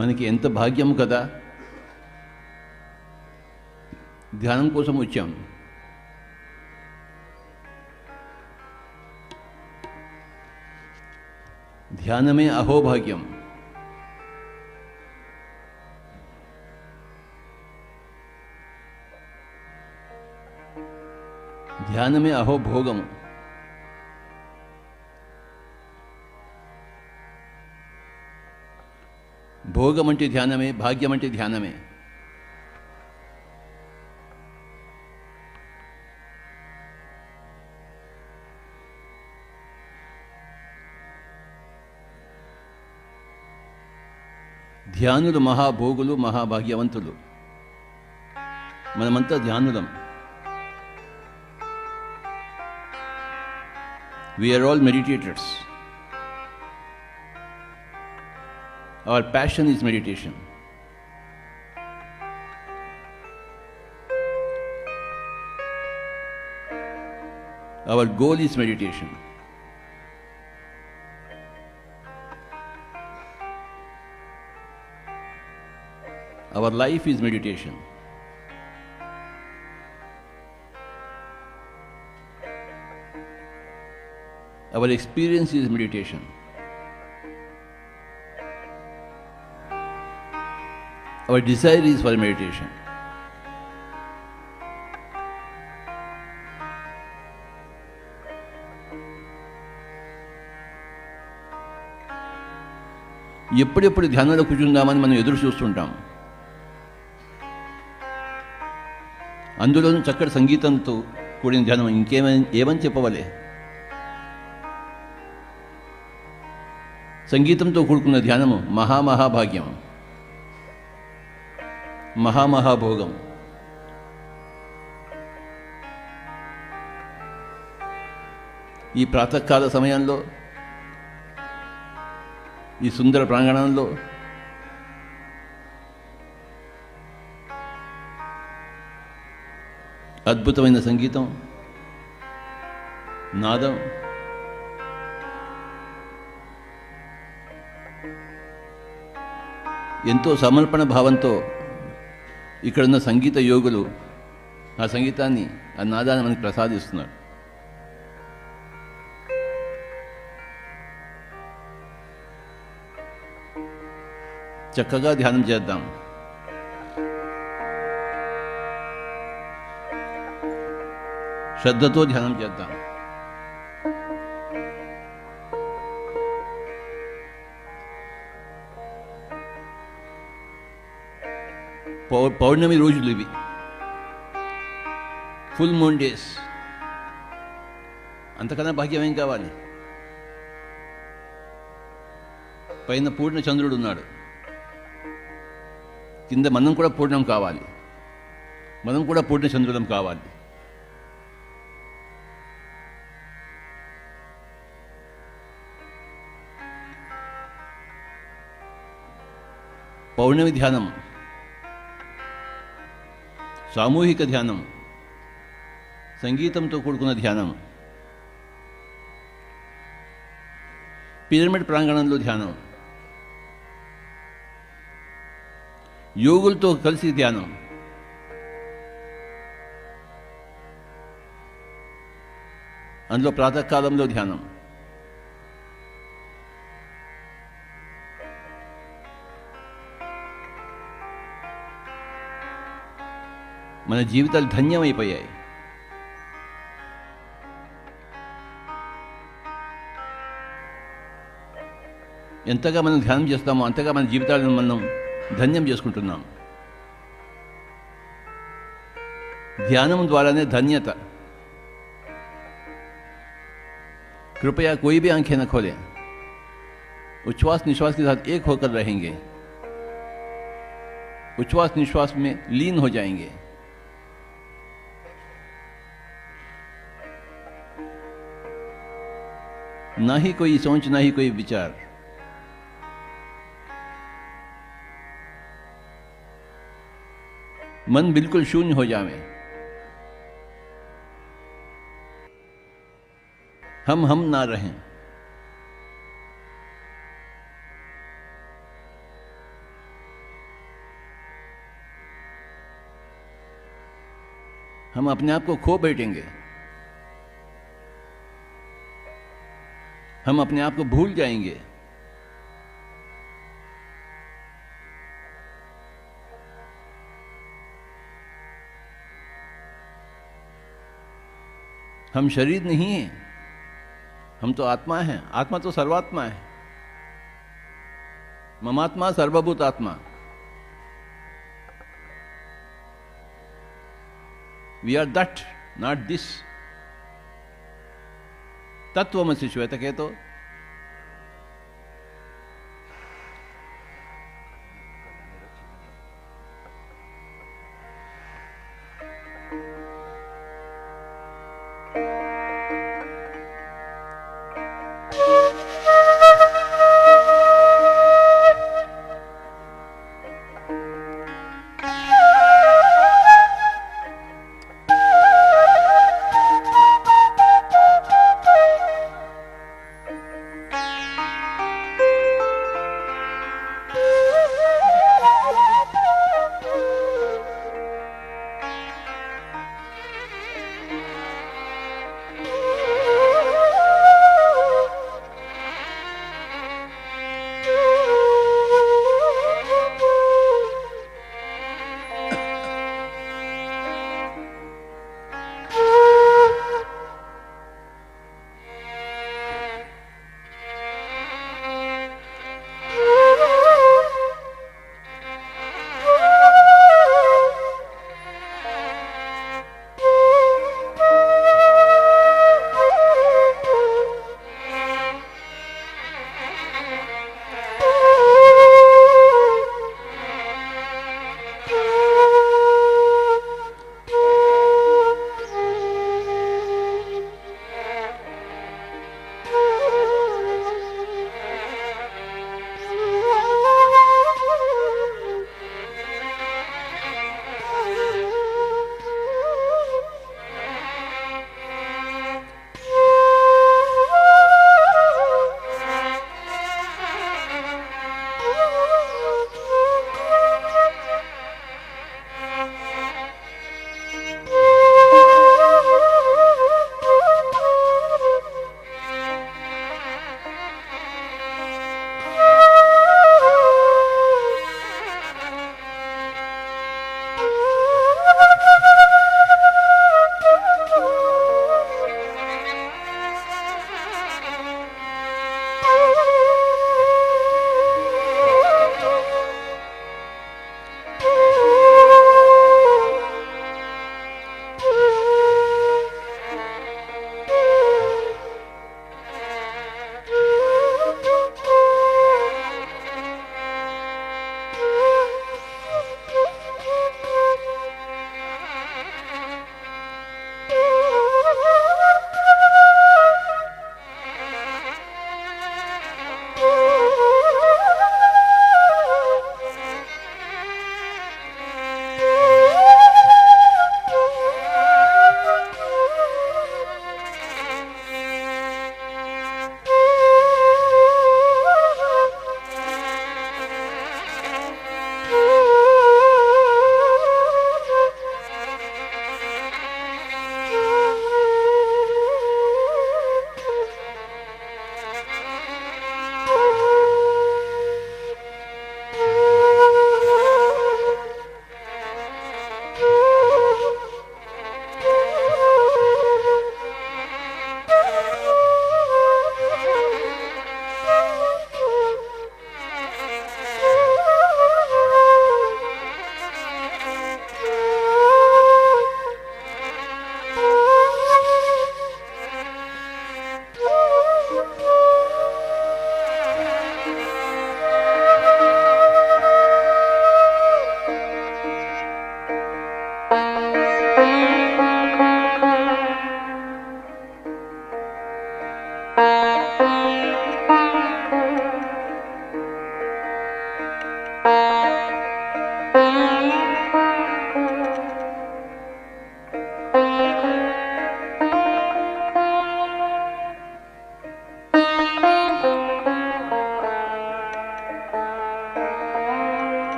మనకి ఎంత భాగ్యం కదా, ధ్యానం కోసం వచ్చాం. ధ్యానమే అహోభాగ్యం. ధ్యానమే అహోభోగము. భోగం అంటే ధ్యానమే, భాగ్యం అంటే ధ్యానమే. ధ్యానులు మహాభోగులు, మహాభాగ్యవంతులు. మనమంతా ధ్యానులం. We are all meditators. Our passion is meditation. Our goal is meditation. Our life is meditation. Our experience is meditation. Our desire is for meditation. ఎప్పుడెప్పుడు ధ్యానంలో కూర్చుందామని మనం ఎదురు చూస్తుంటాం. అందులోనూ చక్కటి సంగీతంతో కూడిన ధ్యానం ఏమని చెప్పవలే. సంగీతంతో కూడుకున్న ధ్యానము మహామహాభాగ్యం, మహామహాభోగం. ఈ ప్రాతకాల సమయంలో, ఈ సుందర ప్రాంగణంలో అద్భుతమైన సంగీతం, నాదం, ఎంతో సమర్పణ భావంతో ఇక్కడున్న సంగీత యోగులు ఆ సంగీతాన్ని, ఆ నాదాన్ని మనకి ప్రసాదిస్తున్నారు. చక్కగా ధ్యానం చేద్దాం. శ్రద్ధతో ధ్యానం చేద్దాం. పౌర్ణమి రోజులు ఇవి, ఫుల్ మూన్ డేస్. అంతకన్నా భాగ్యం ఏం కావాలి? పైన పూర్ణ చంద్రుడు ఉన్నాడు, కింద మనం కూడా పూర్ణం కావాలి, మనం కూడా పూర్ణ చంద్రుడం కావాలి. పౌర్ణమి ధ్యానం, సామూహిక ధ్యానం, సంగీతంతో కూడుకున్న ధ్యానం, పిరమిడ్ ప్రాంగణంలో ధ్యానం, యోగులతో కలిసి ధ్యానం, అందులో ప్రాతకాలంలో ధ్యానం. మన జీవితాలు ధన్యమైపోయాయి. ఎంతగా మనం ధ్యానం చేస్తామో అంతగా మన జీవితాలను మనం ధన్యం చేసుకుంటున్నాం. ध्यान द्वारा ने धन्यता. कृपया कोई भी आंखें न खोलें. उच्छ्वास निश्वास के साथ एक होकर रहेंगे. उच्छ्वास निश्वास में लीन हो जाएंगे. ना ही कोई सोच, ना ही कोई विचार. मन बिल्कुल शून्य हो जावे. हम ना रहें. हम अपने आप को खो बैठेंगे. हम अपने आप को भूल जाएंगे. हम शरीर नहीं हैं, हम तो आत्मा हैं. आत्मा तो सर्वात्मा है. ममात्मा सर्वभूत आत्मा. We are that, not this. तत्वमसि श्वेत कहतो.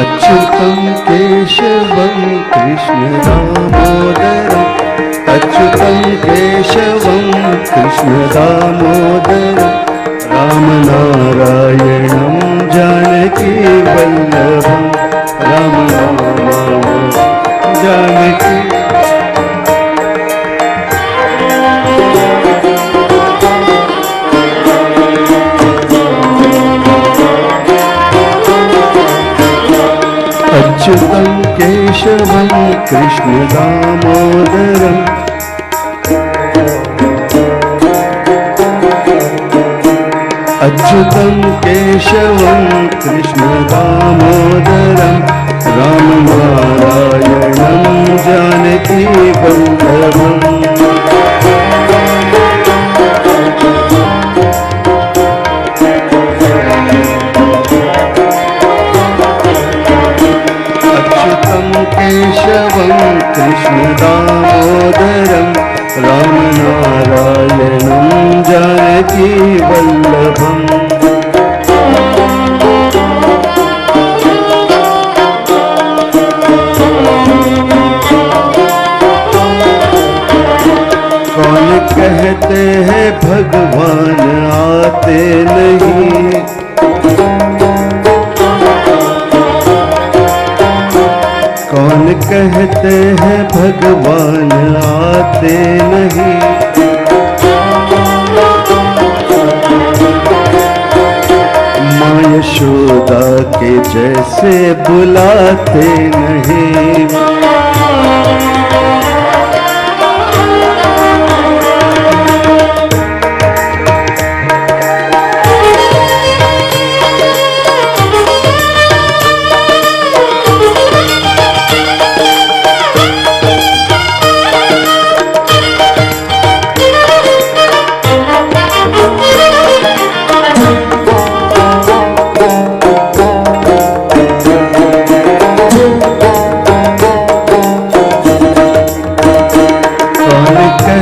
अच्युतं केशवं कृष्णदामोदरम् अच्युतं केशवं कृष्णदामोदरम् रामनारायणं जानकीवल्लभं रामनारायणं जानकी अच्युतं केशवं कृष्णदामोदरम् अच्युतं केशवं कृष्णदामोदरं रामनारायणं जानकीवल्लभम् अच्युतं केशवं कृष्णदामोदरं रामनारायणं जानकीवल्लभम् कौन कहते हैं भगवान आते नहीं, कौन कहते हैं भगवान आते नहीं, माँ यशोदा के जैसे बुलाते नहीं।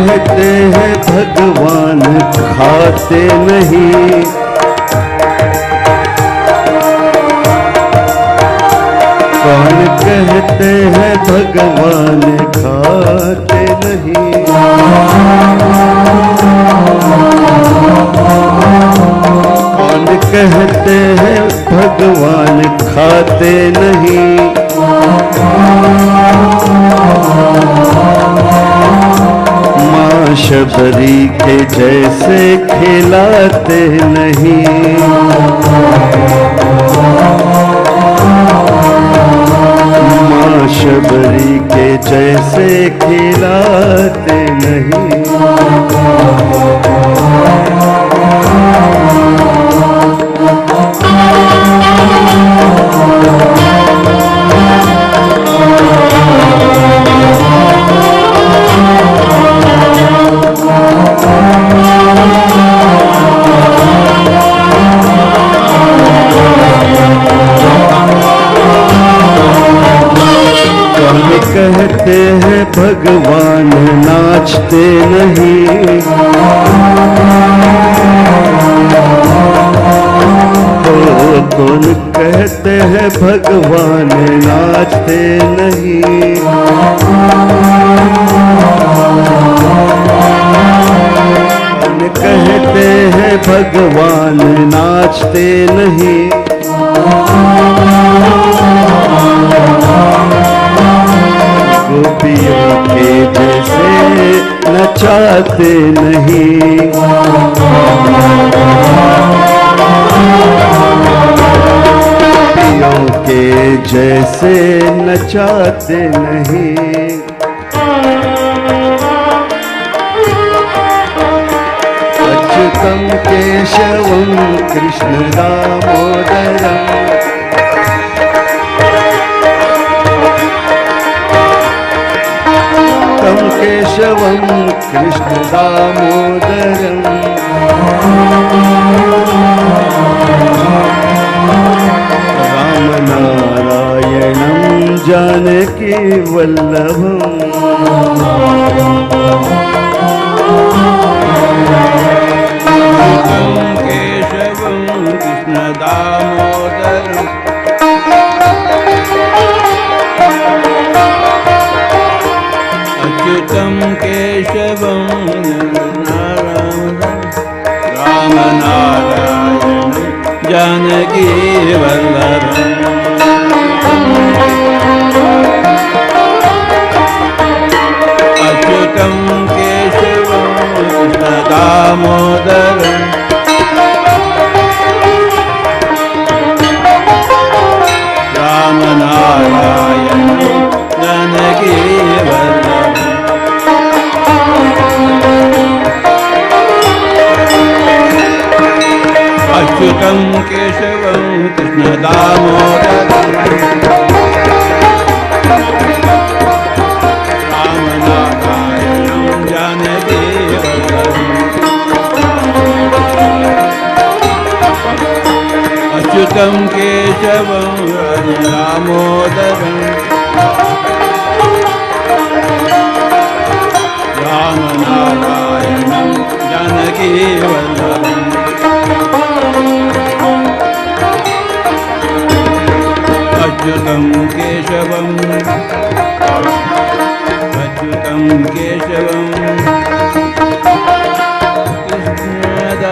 कहते हैं भगवान खाते नहीं, कौन कहते हैं भगवान खाते नहीं, कौन कहते हैं भगवान खाते नहीं, माँ शबरी के जैसे खिलाते नहीं, माँ शबरी के जैसे खिलाते नहीं। कहते हैं भगवान नाचते नहीं, कौन कहते हैं भगवान नाचते नहीं, कौन कहते हैं भगवान नाचते नहीं, गोपियों के जैसे नचाते नहीं, गोपियों के जैसे नचाते नहीं। अच्युतं केशवं कृष्णदामोदरम् केशवं कृष्णदामोदरम् रामनारायणं जानकीवल्लभम् केशवं कृष्णदामोदरम् अच्युतं केशवं रामनारायणं जानकीवल्लभम् अच्युतं केशवं कृष्णदामोदरम् रामनारायणं जानकीवल्लभम् अच्युतं केशवं कृष्णदामोदरं रामनारायणं जानकीवल्लभम् अच्युतं केशवं दामोदरं रामनारायणं जानकीवल्लभम् अच्युतं केशवं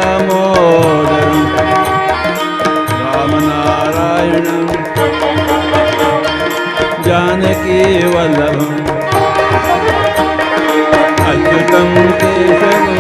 कृष्णदामोदरं रामनारायणं जानकीवल्लभम् अच्युतं केशवं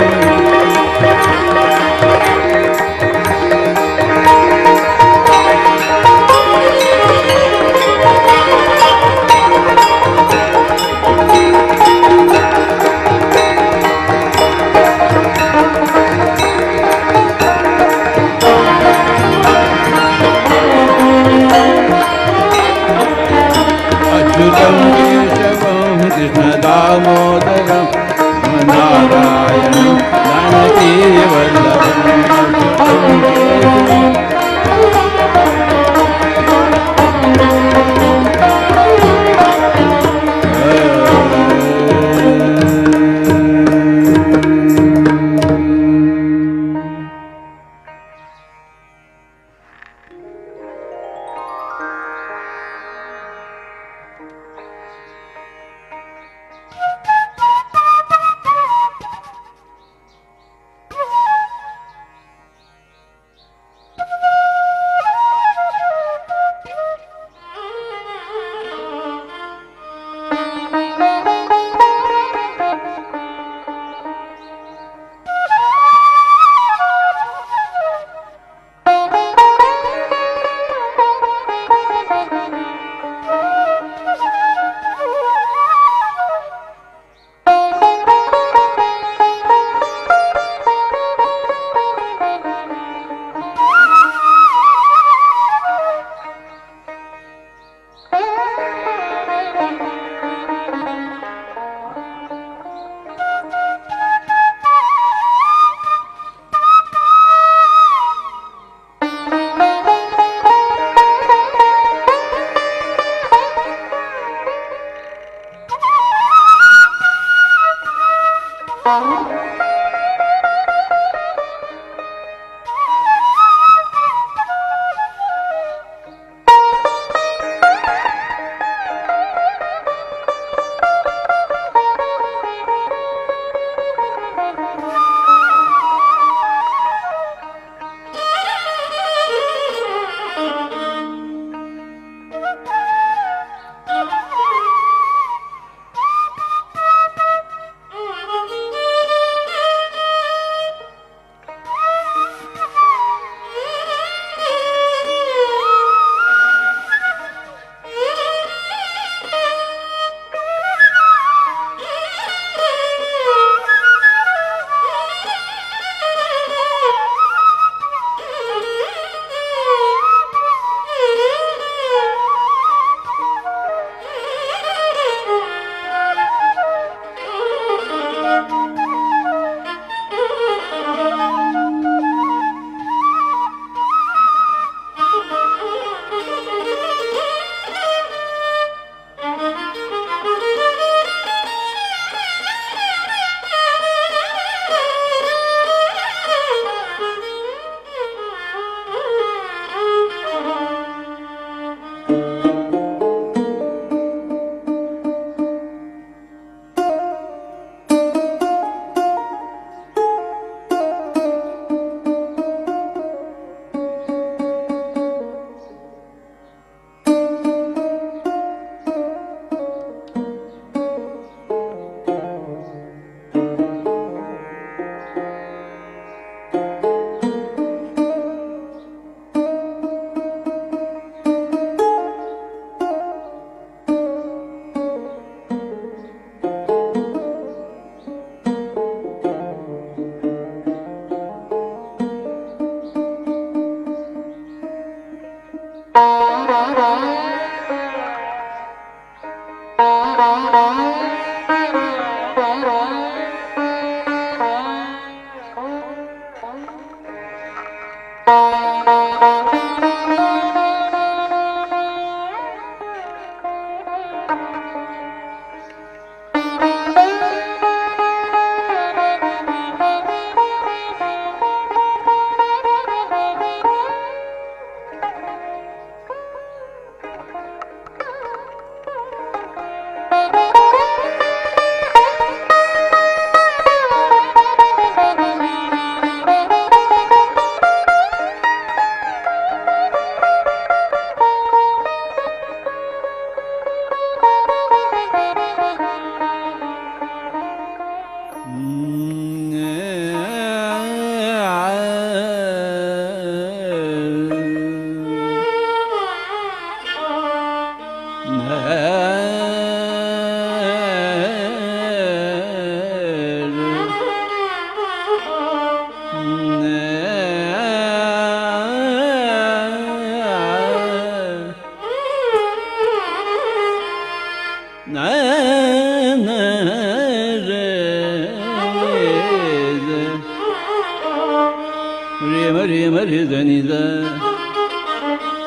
Mari Mari Daniza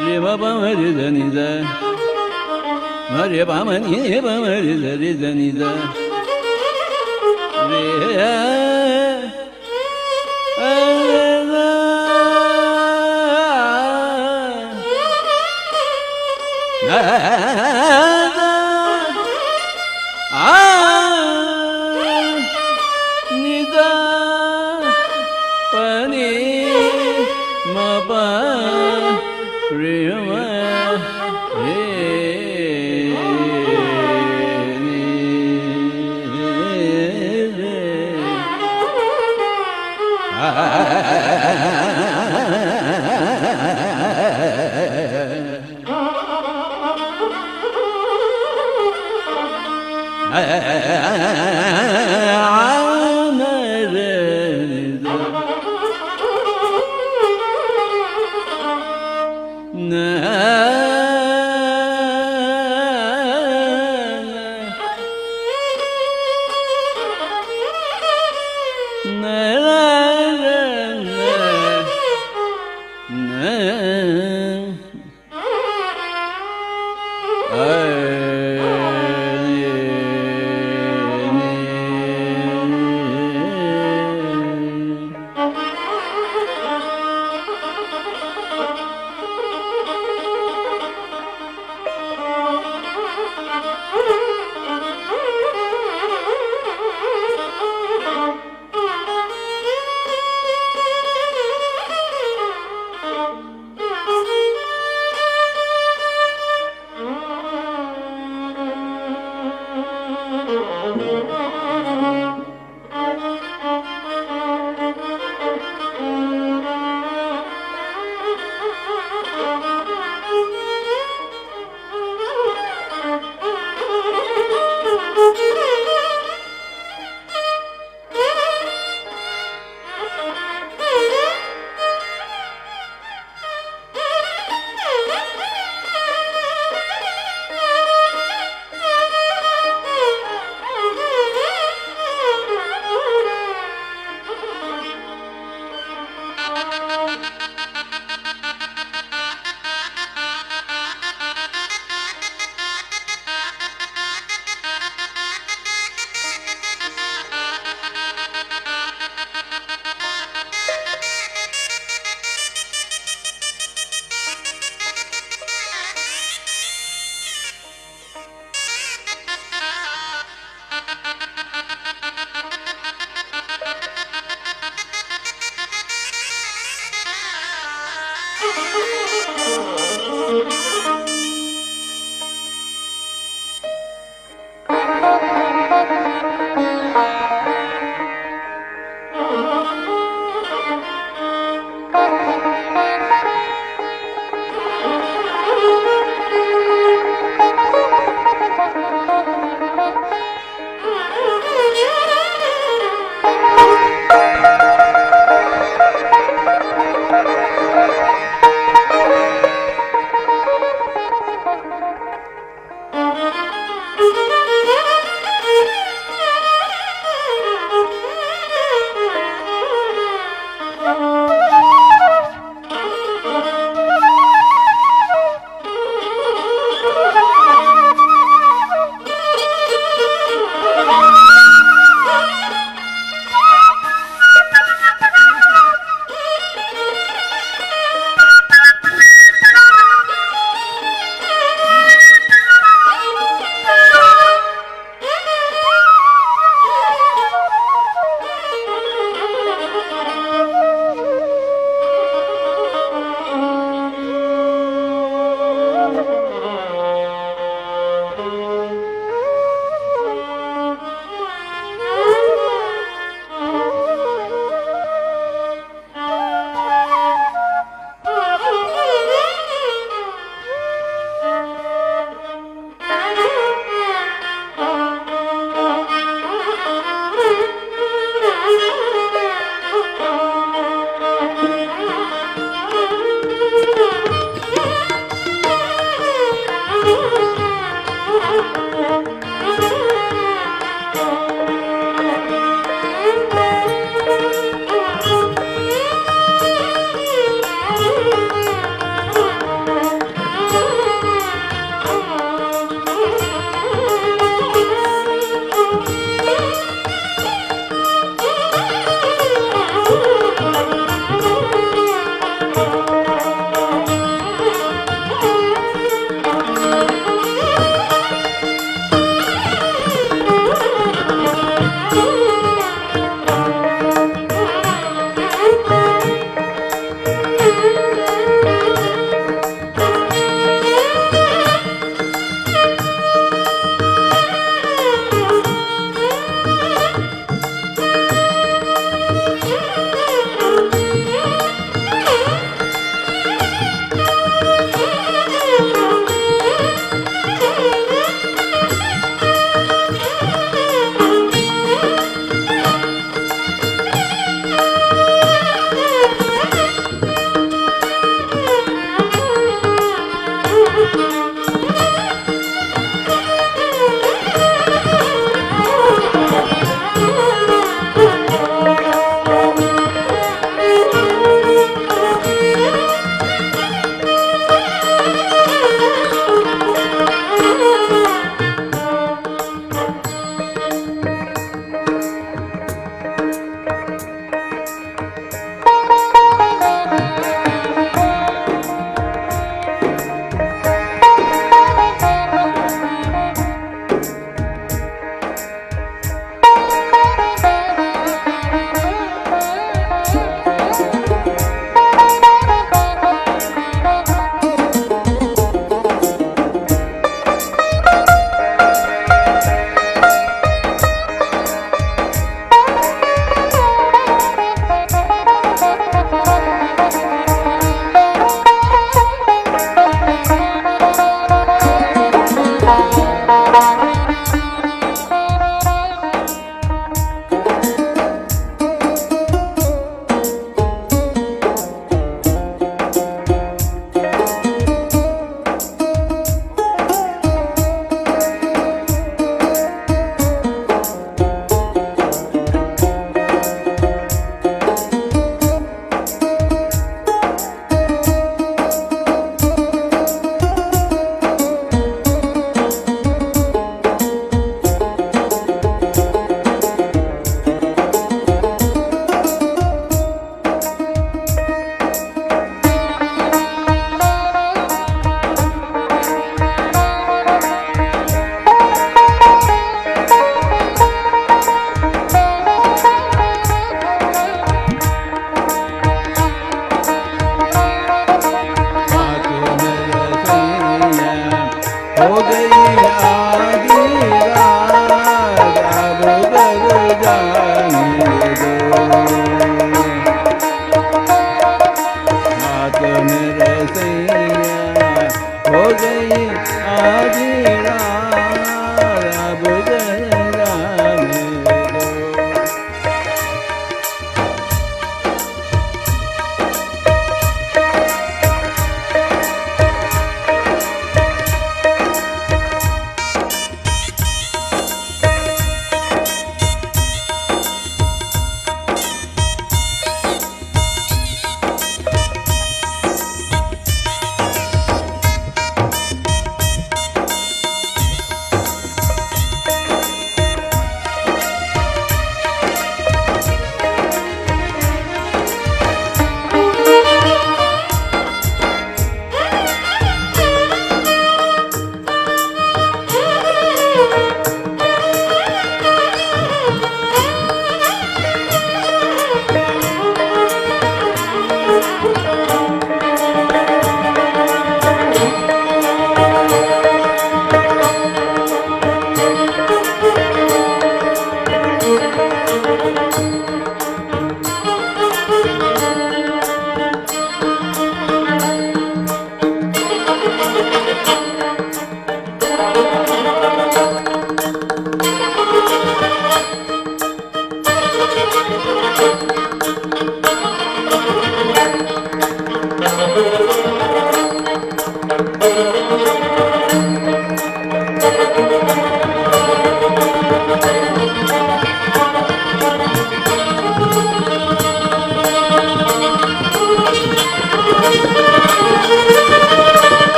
Re ma pa Mari Daniza Mari pa ma ni pa Mari Daniza Re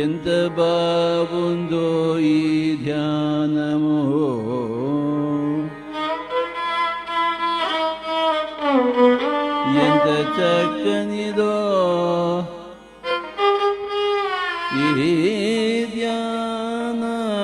ఎంత బాగుందో ఈ ధ్యానము, ఎంత చక్కనిదో ఈ ధ్యానము.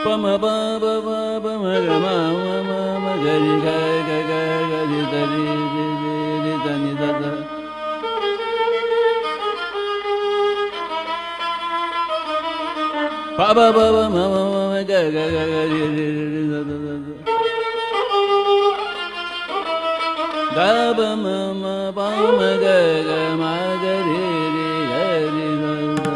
Pama ba ba ba ba ma ga ma ma ga ri ga ga ga ga ri da ri ri ri ri da ni da da. Pa ba ba ba ma ma ma ga ga ga ga ri ri ri da da da da. Da ba ma ma ba ma ga ga ma ga ri ri ga ri da da.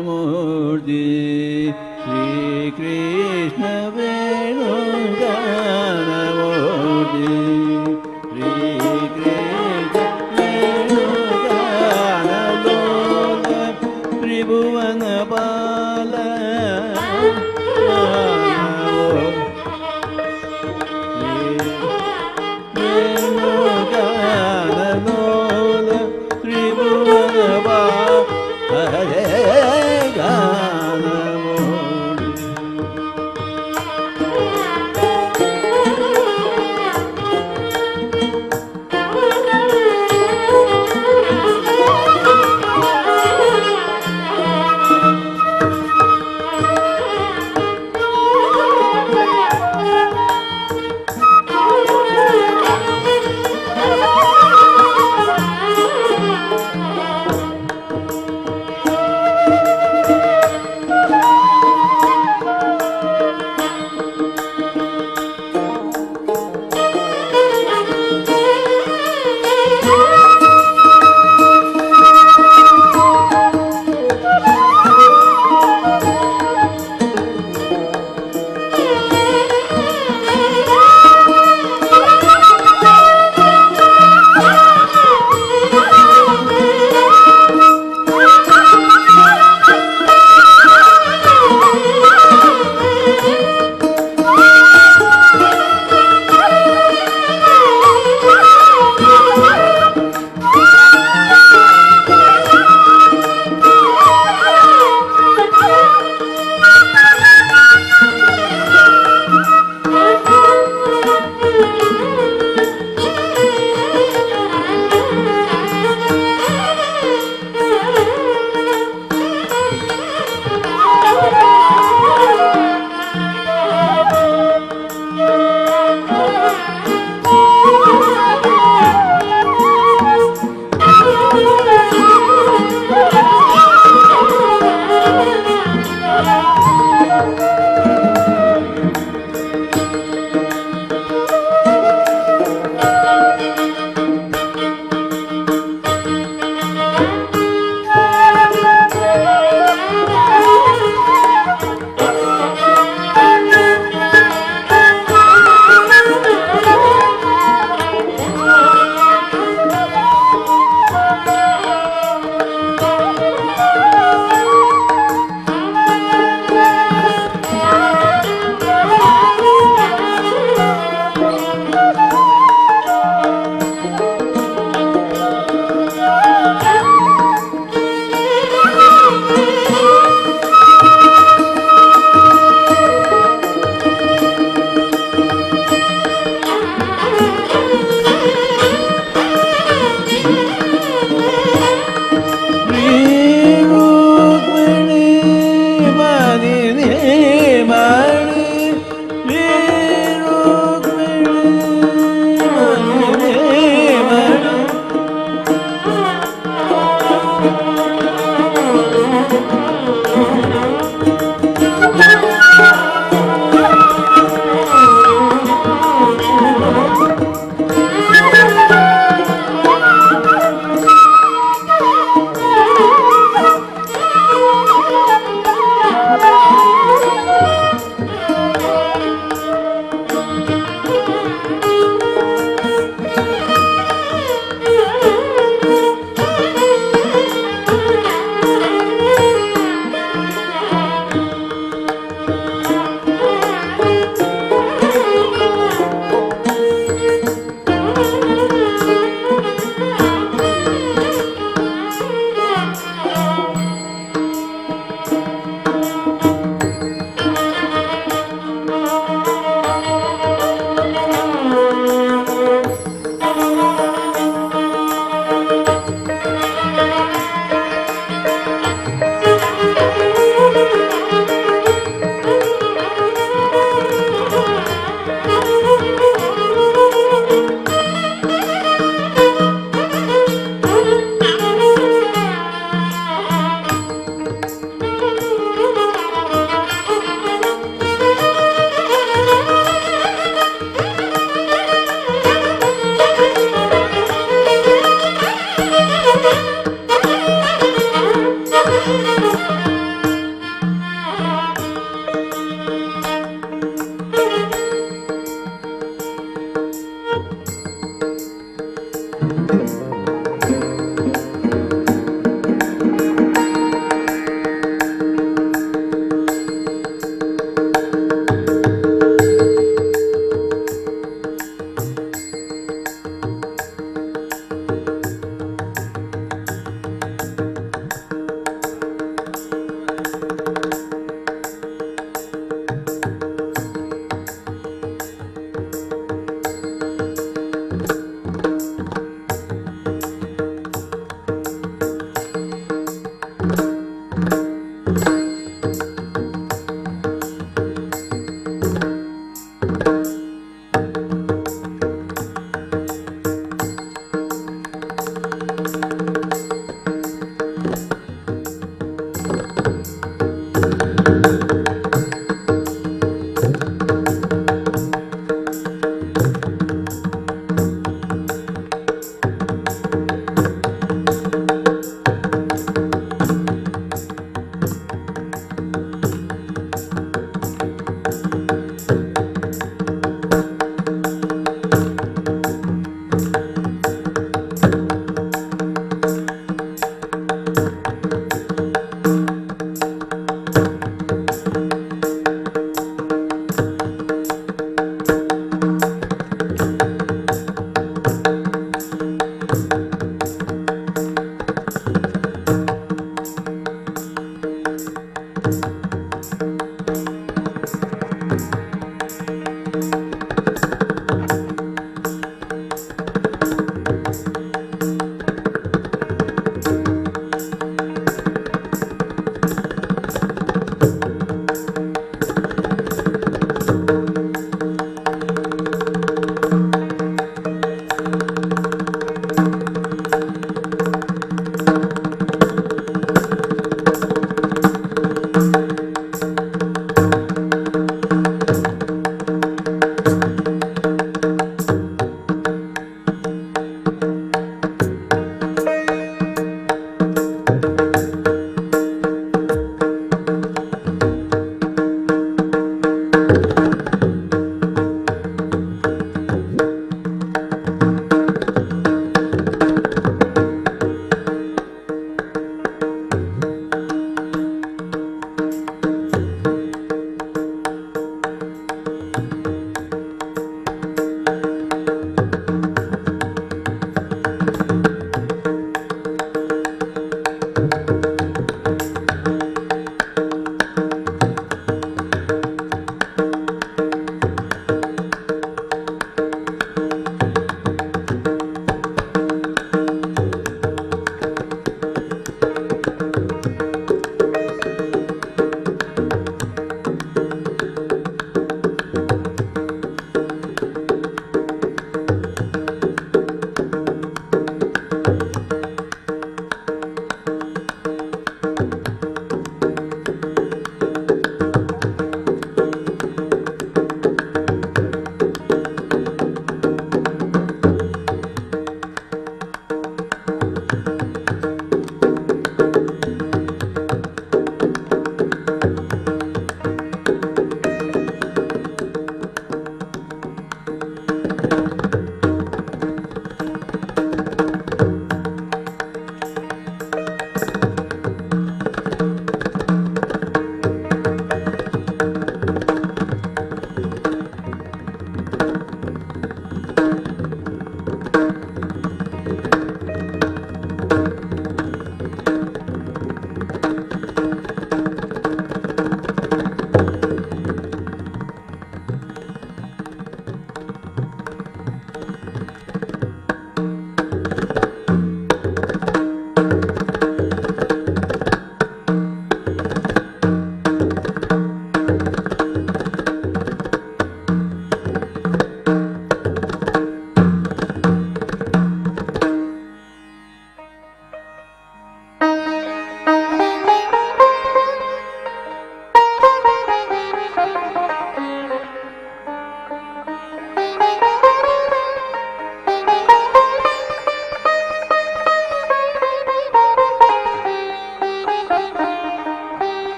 Ganamurti Shri Krishna Venu Ganamurti Shri Krishna Venu Ganamurti Tribhuvana Bala Venu Ganamurti Tribhuvana Bala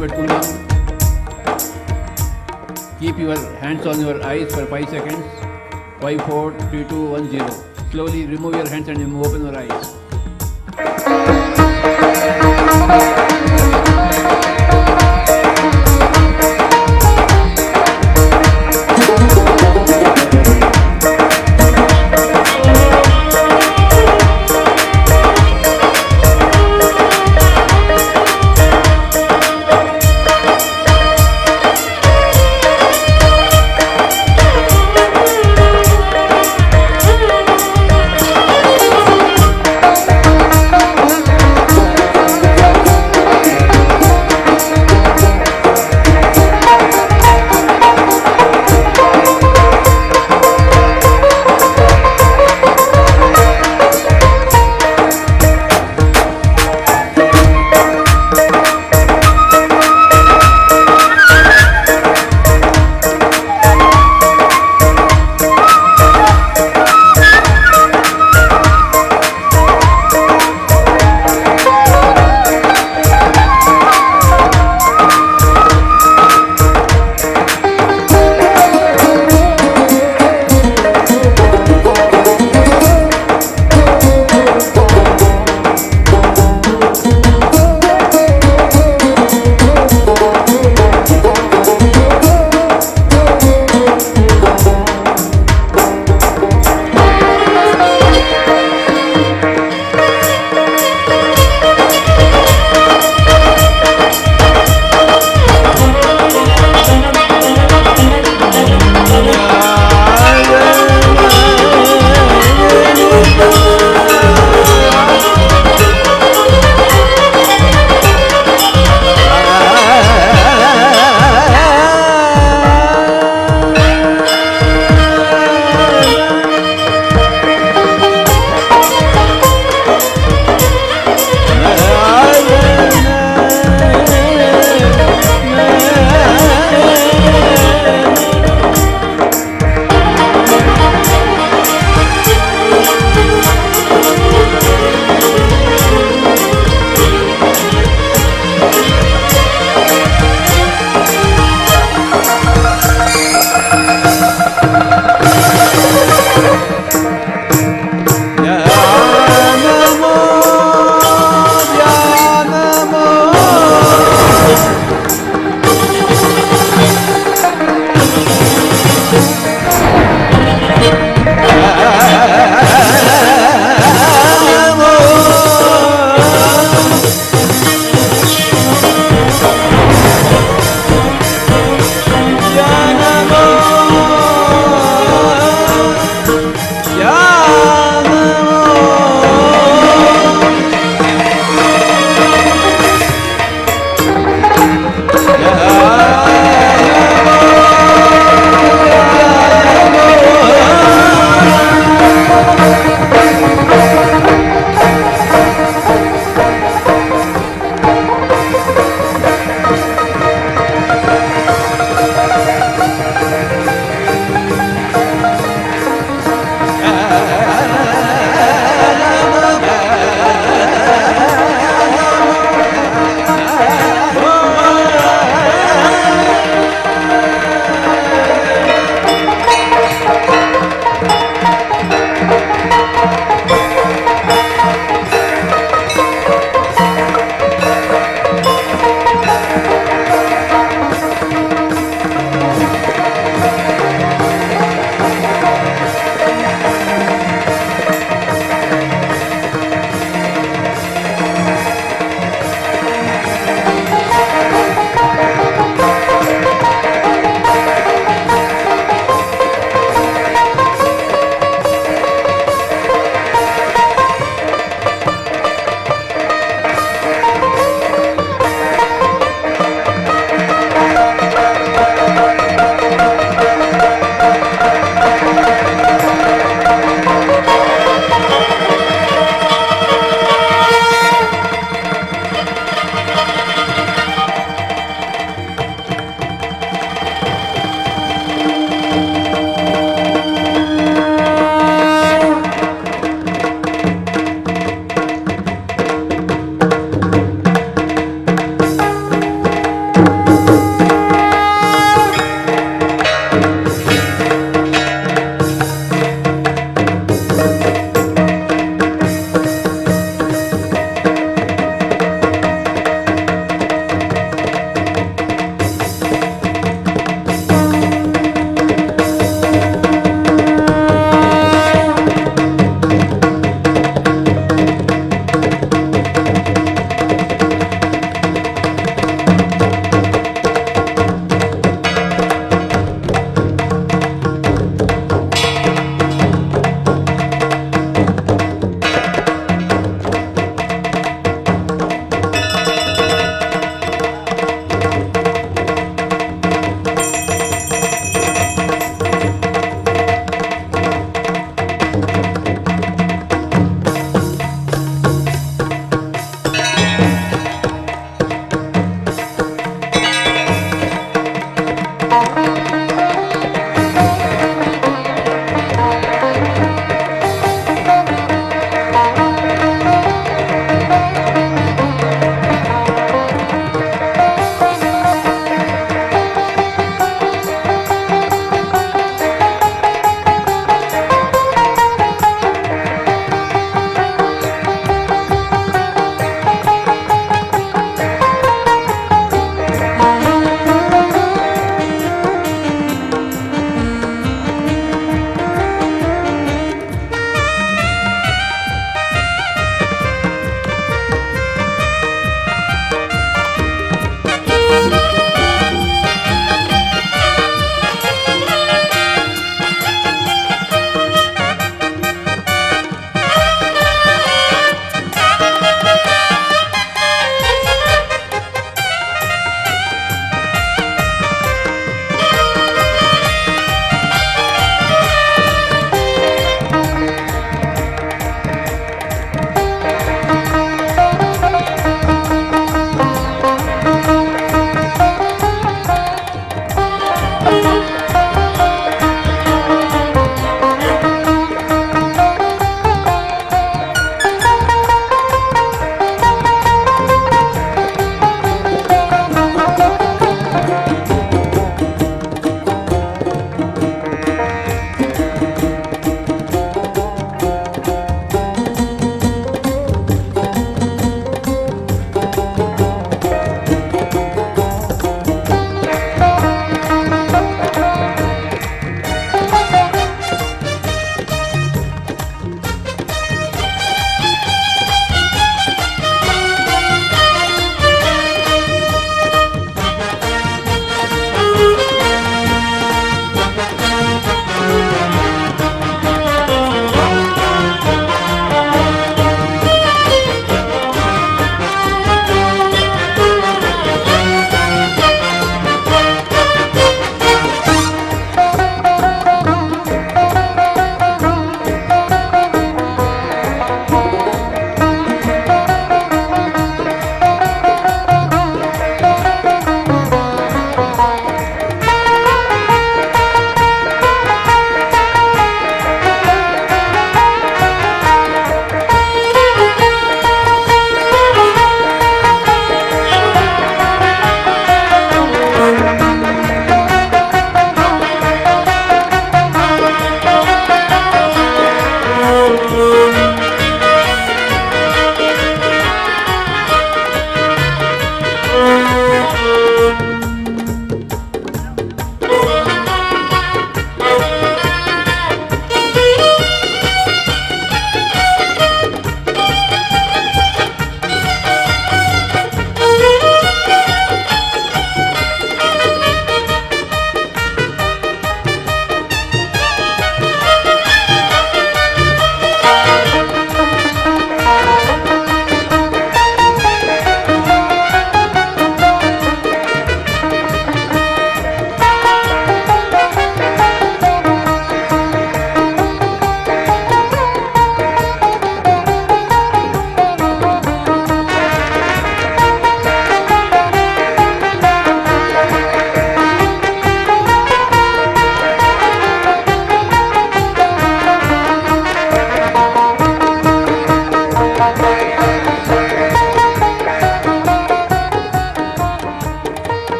మనసులో పెట్టుకుందాం. Keep your hands on your eyes for 5 seconds. 5, 4, 3, 2, 1, 0. Slowly remove your hands and open your eyes.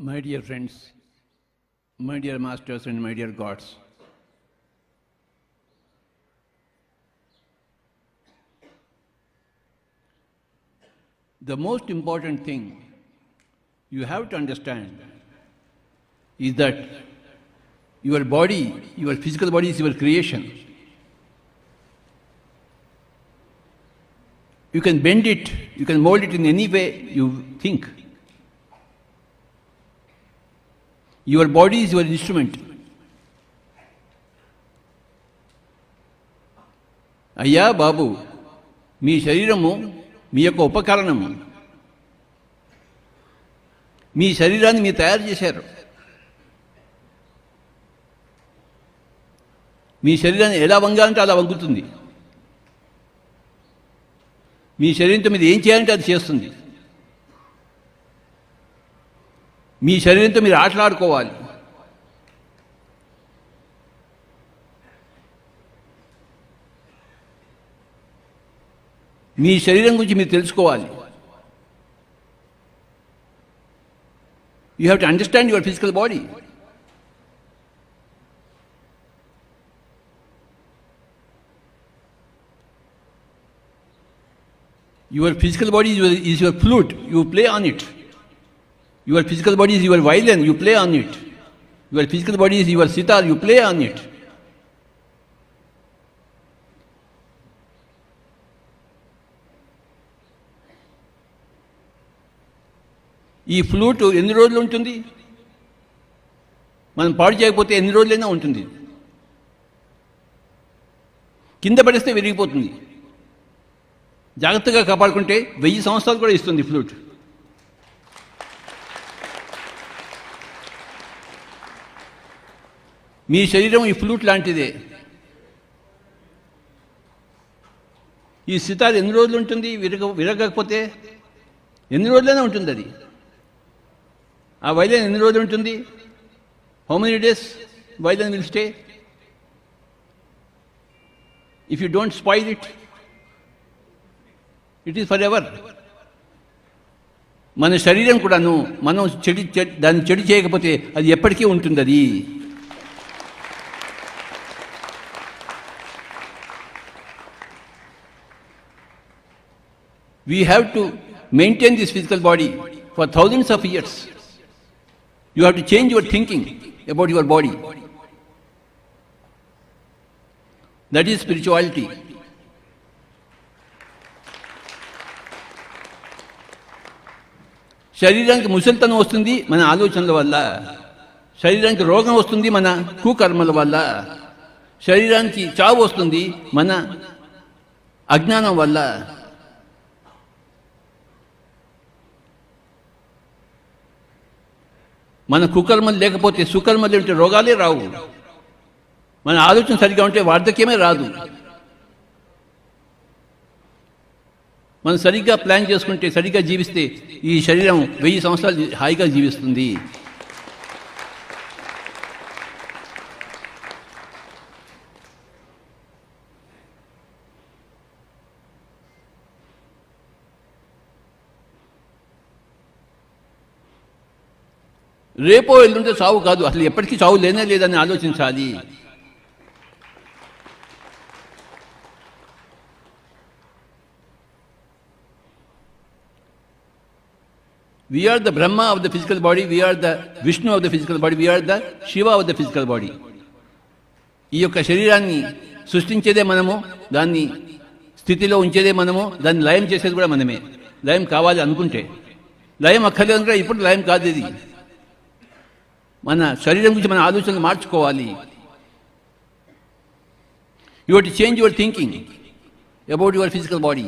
My dear friends, my dear masters and my dear gods, the most important thing you have to understand is that your body, your physical body is your creation. You can bend it, you can mold it in any way you think. Your body is your instrument. అయ్యా బాబు, మీ శరీరము మీ యొక్క ఉపకరణము. మీ శరీరాన్ని మీరు తయారు చేశారు. మీ శరీరాన్ని ఎలా వంగాలంటే అలా వంగుతుంది. మీ శరీరంతో మీరు ఏం చేయాలంటే అది చేస్తుంది. మీ శరీరంతో మీరు ఆటలాడుకోవాలి. మీ శరీరం గురించి మీరు తెలుసుకోవాలి. You have to understand your physical body. Your physical body is your flute, you play on it. Your physical body is your violin, you play on it. Your physical body is your sitar, you play on it. ఈ flute ఎన్ని రోజులు ఉంటుంది? మనం పాడు చేయకపోతే ఎన్ని రోజులైనా ఉంటుంది. కింద పడేస్తే విరిగిపోతుంది. జాగ్రత్తగా కాపాడుకుంటే 1000 సంవత్సరాలు కూడా ఇస్తుంది ఫ్లూట్. మీ శరీరం ఈ ఫ్లూట్ లాంటిదే. ఈ సితార్ ఎన్ని రోజులు ఉంటుంది? విరగకపోతే ఎన్ని రోజులైనా ఉంటుంది అది. ఆ వైలెన్ ఎన్ని రోజులు ఉంటుంది? How many days violin will stay? If you don't spoil it, it is for ever. మన శరీరం కూడాను మనం దాన్ని చెడు చేయకపోతే అది ఎప్పటికీ ఉంటుంది. అది we have to maintain this physical body for thousands of years. You have to change your thinking about your body. That is spirituality. శరీరానికి ముసలితనం వస్తుంది మన ఆలోచనల వల్ల. శరీరానికి రోగం వస్తుంది మన కుకర్మల వల్ల. శరీరానికి చావు వస్తుంది మన అజ్ఞానం వల్ల. మన కుకర్మలు లేకపోతే సుకర్మలు ఉంటే రోగాలే రావు. మన ఆలోచన సరిగ్గా ఉంటే వార్ధక్యమే రాదు. మనం సరిగ్గా ప్లాన్ చేసుకుంటే, సరిగ్గా జీవిస్తే ఈ శరీరం 1000 సంవత్సరాలు హాయిగా జీవిస్తుంది. రేపో ఎల్లుంటే చావు కాదు, అసలు ఎప్పటికీ చావు లేనే లేదని ఆలోచించాలి. We are the Brahma of the physical body, we are the Vishnu of the physical body, we are the Shiva of the physical body. ఈ యొక్క శరీరాన్ని సృష్టించేదే మనము, దాన్ని స్థితిలో ఉంచేదే మనము, దాన్ని లయం చేసేది కూడా మనమే. లయం కావాలి అనుకుంటే, లయం అక్కర్లేదు అనుకుంటే ఇప్పుడు లయం కాదు. ఇది మన శరీరం గురించి మన ఆలోచనలు మార్చుకోవాలి. You have to change your thinking about your physical body.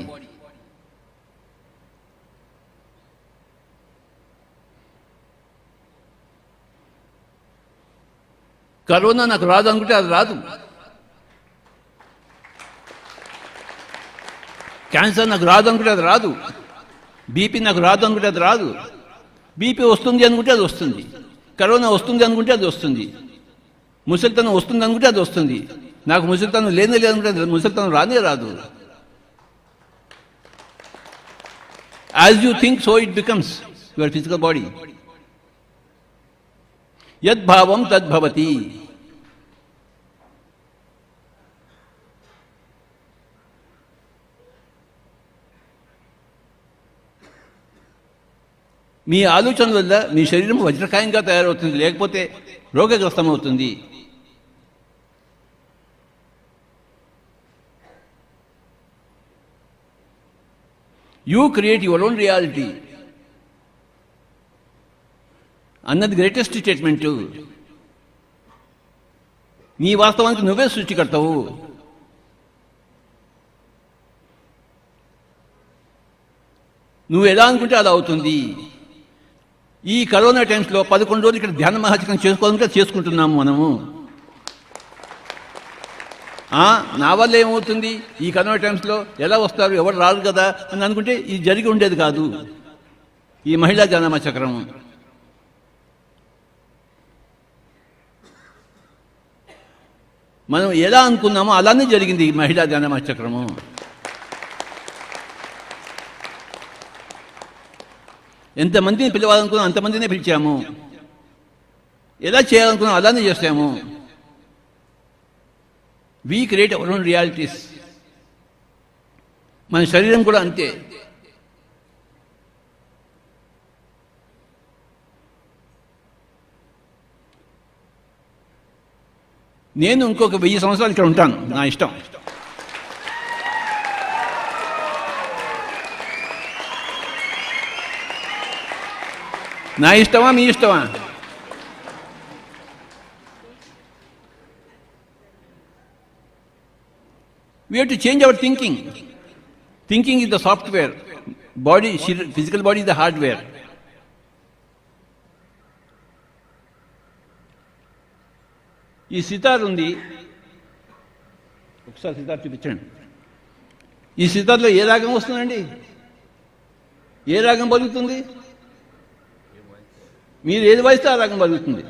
Corona నాకు రాదు అనుకుంటే అది రాదు. క్యాన్సర్ నాకు రాదు అనుకుంటే అది రాదు. బీపీ నాకు రాదు అనుకుంటే అది రాదు. బీపీ వస్తుంది అనుకుంటే అది వస్తుంది. కరోనా వస్తుంది అనుకుంటే అది వస్తుంది. ముసలితనం వస్తుంది అనుకుంటే అది వస్తుంది. నాకు ముసలితనం లేనే లేదనుకుంటే ముసలితనం రానే రాదు. As you think so it becomes your physical body. యద్భావం తద్భవతి. మీ ఆలోచన వల్ల మీ శరీరం వజ్రకాయంగా తయారవుతుంది, లేకపోతే రోగగ్రస్తమవుతుంది. You create your own reality అన్నది గ్రేటెస్ట్ స్టేట్మెంటు. నీ వాస్తవానికి నువ్వే సృష్టికర్తవు. నువ్వు ఎలా అనుకుంటే అలా అవుతుంది. ఈ కరోనా టైమ్స్లో 11 రోజులు ఇక్కడ ధ్యాన మహాచక్రం చేసుకోవాలంటే చేసుకుంటున్నాము మనము. నా వల్ల ఏమవుతుంది, ఈ కరోనా టైమ్స్లో ఎలా వస్తారు, ఎవరు రారు కదా అని అనుకుంటే ఇది జరిగి ఉండేది కాదు. ఈ మహిళా ధ్యాన మహాచక్రం మనం ఎలా అనుకున్నామో అలానే జరిగింది. ఈ మహిళా ధ్యాన మహాచక్రము ఎంతమందిని పిలవాలనుకున్నాం అంతమందినే పిలిచాము. ఎలా చేయాలనుకున్నాం అలానే చేస్తాము. We create our own realities. మన శరీరం కూడా అంతే. నేను ఇంకొక 1000 సంవత్సరాలు ఇక్కడ ఉంటాను, నా ఇష్టం. నా ఇష్టమా మీ ఇష్టమా? We have to change our thinking. Thinking is the software. Body, physical body is the hardware. ఈ సితార్ ఉంది, ఒకసారి సితార్ చూపించండి. ఈ సితార్లో ఏ రాగం వస్తుందండి? ఏ రాగం పలుకుతుంది? మీరు ఏది వాయిస్తే ఆ రాగం పలుకుతుంది.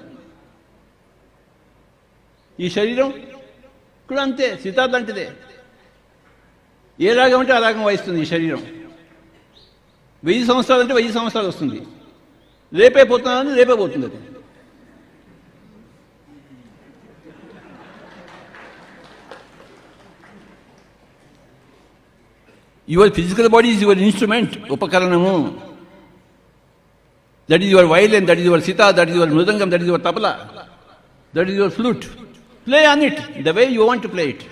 ఈ శరీరం కూడా అంతే, సితార్ లాంటిదే. ఏ రాగం అంటే ఆ రాగం వాయిస్తుంది ఈ శరీరం. 1000 సంవత్సరాలు అంటే 1000 సంవత్సరాలు వస్తుంది. రేపే పోతున్నానని రేపే పోతుంది అది. Your physical body is your instrument, ఉపకరణము. That is your violin, that is your sitar, that is your mridangam, that is your tabla, that is your flute. Play on it the way you want to play it.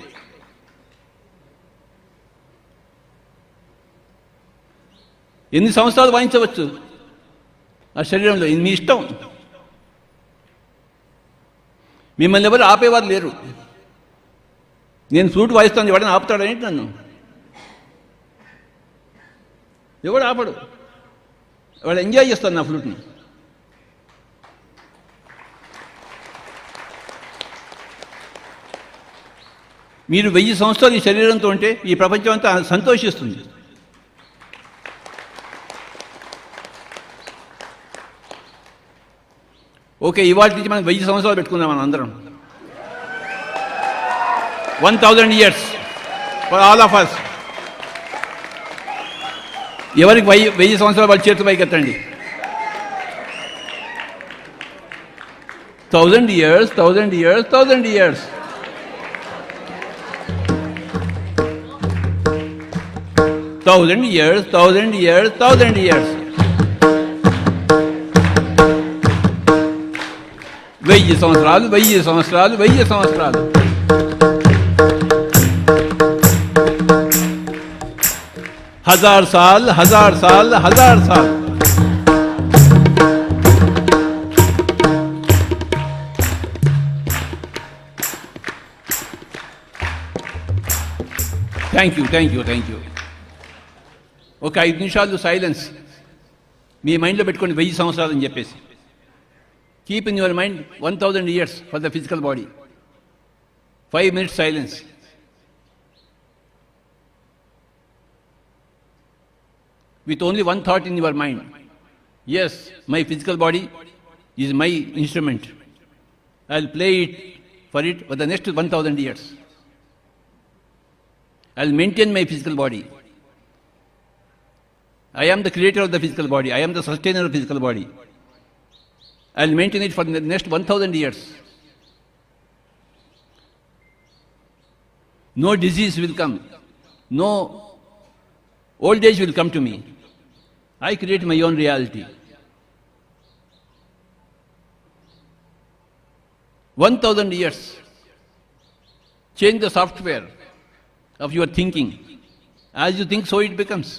ఎన్ని సంవత్సరాలు వాయించవచ్చు ఆ శరీరంలో, మీ ఇష్టం. మిమ్మల్ని ఎవరు ఆపేవారు లేరు. నేను ఫ్లూట్ వాయిస్తాను, ఎవడైనా ఆపుతాడేంటి నన్ను? ఎవడు ఆపడు. వాడు ఎంజాయ్ చేస్తాను నా ఫ్లూట్ని. మీరు 1000 సంవత్సరాలు ఈ శరీరంతో ఉంటే ఈ ప్రపంచం అంతా సంతోషిస్తుంది. ఓకే, ఇవాళ నుంచి మనం 1000 సంవత్సరాలు పెట్టుకుందాం మనం అందరం. 1000 years for all of us. ఎవరికి 1000 సంవత్సరాలు వాళ్ళు చేతులు పైకి ఎత్తండి. 1000 years, 1000 years, 1000 years. Thousand years, 1000 years, 1000 years. 1000 సంవత్సరాలు, 1000 సంవత్సరాలు, 1000 సంవత్సరాలు. हजार साल, हजार साल, हजार साल. Thank you, thank you, thank you. ఒక 5 నిమిషాలు సైలెన్స్ మీ మైండ్లో పెట్టుకోండి. 1000 సంవత్సరాలు అని చెప్పేసి. Keep in your mind 1000 years for the physical body. 5 minutes silence. With only one thought in your mind. Yes, my physical body is my instrument. I'll play it for the next 1000 years. I'll maintain my physical body. I am the creator of the physical body. I am the sustainer of the physical body. I'll maintain it for the next 1000 years. No disease will come. No old age will come to me. I create my own reality. 1000 years. Change the software of your thinking. As you think, so it becomes.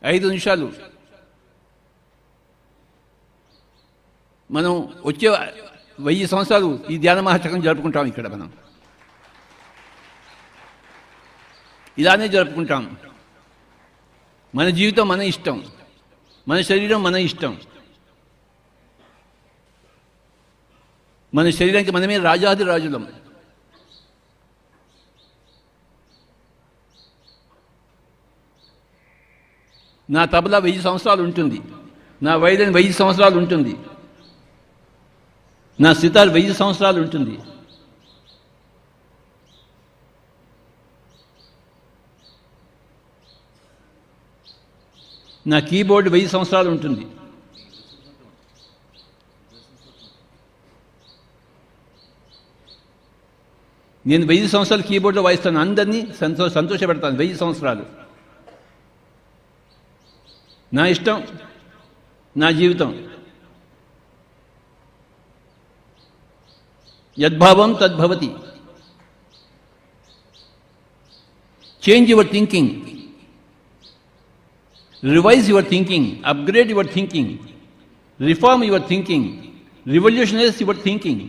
5 నిమిషాలు మనం వచ్చే 1000 సంవత్సరాలు ఈ ధ్యాన మహాచక్రం జరుపుకుంటాం. ఇక్కడ మనం ఇలానే జరుపుకుంటాం. మన జీవితం మన ఇష్టం, మన శరీరం మన ఇష్టం. మన శరీరానికి మనమే రాజాది రాజులం. నా తబలా 1000 సంవత్సరాలు ఉంటుంది, నా వైలిన్ 1000 సంవత్సరాలు ఉంటుంది, నా సితార్ 1000 సంవత్సరాలు ఉంటుంది. నా కీబోర్డ్ 1000 సంవత్సరాలు ఉంటుంది. నేను 1000 సంవత్సరాలు కీబోర్డ్లో వాయిస్తాను, అందరినీ సంతోషపెడతాను. 1000 సంవత్సరాలు నా ఇష్టం, నా జీవితం. యద్భావం తద్భవతి. Change your thinking, revise your thinking, upgrade your thinking, reform your thinking, revolutionize your thinking.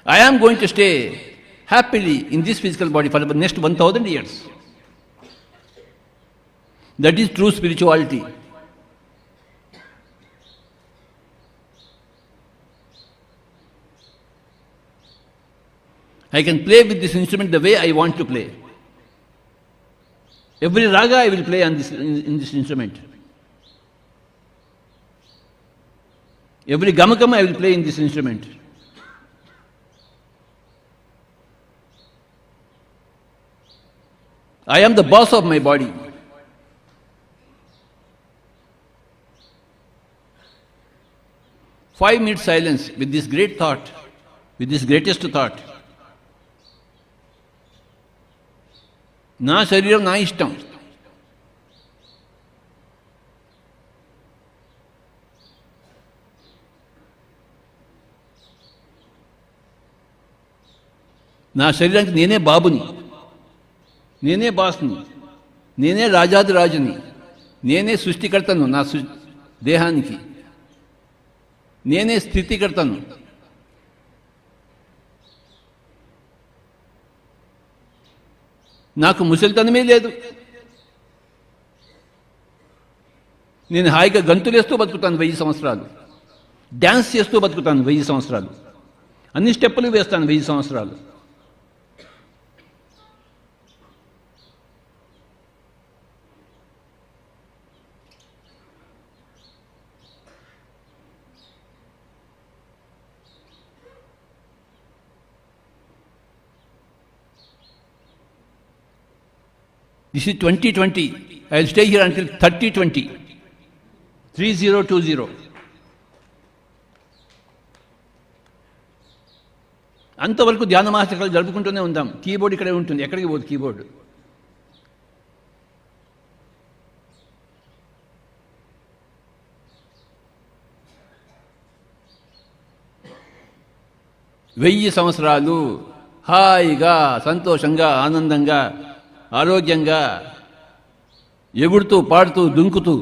I am going to stay happily in this physical body for the next 1000 years. That is true spirituality. I can play with this instrument the way I want to play. Every raga I will play on in this instrument. Every gamakam I will play in this instrument. I am the boss of my body. Five minutes silence with this great thought, with this greatest thought. నా శరీరం నా ఇష్టం. నా శరీరానికి నేనే బాబుని, నేనే బాస్ని, నేనే రాజాది రాజుని, నేనే సృష్టికర్తను. నా దేహానికి నేనే స్థితికర్తను. నాకు ముసలితనమే లేదు. నేను హాయిగా గంతులేస్తూ బతుకుతాను 1000 సంవత్సరాలు, డ్యాన్స్ చేస్తూ బతుకుతాను 1000 సంవత్సరాలు, అన్ని స్టెప్పులు వేస్తాను 1000 సంవత్సరాలు. This is 2020. I will stay here until 3020. 3020. అంతవరకు ధ్యాన మహాచక్రాలు జరుపుకుంటూనే ఉందాం. కీబోర్డ్ ఇక్కడే ఉంటుంది, ఎక్కడికి పోదు కీబోర్డ్. వెయ్యి సంవత్సరాలు హాయిగా, సంతోషంగా, ఆనందంగా, ఆరోగ్యంగా ఎగుడుతూ, పాడుతూ, దుంకుతూ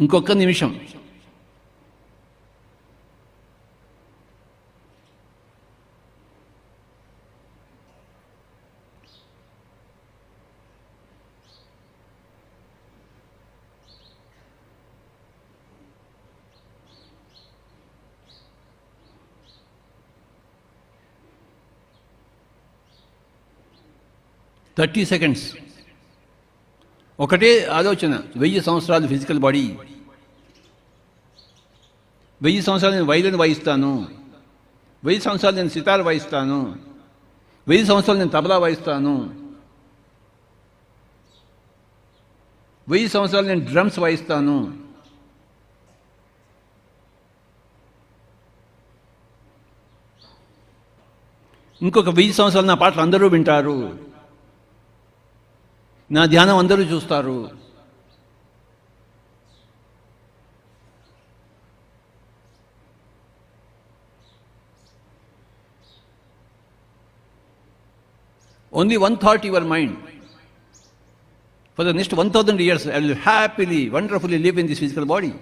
ఇంకొక నిమిషం. $30 seconds. ఒకటే ఆలోచన, 1000 సంవత్సరాలు ఫిజికల్ బాడీ, 1000 సంవత్సరాలు నేను వైలిన్ వాయిస్తాను, 1000 సంవత్సరాలు నేను సితార్ వాయిస్తాను, 1000 సంవత్సరాలు నేను తబలా వాయిస్తాను, 1000 సంవత్సరాలు నేను డ్రమ్స్ వాయిస్తాను. ఇంకొక 1000 సంవత్సరాలు నా పాటలు అందరూ వింటారు, నా ధ్యానం అందరూ చూస్తారు. Only one thought in your mind. For the next 1000 years, I will happily, wonderfully live in this physical body.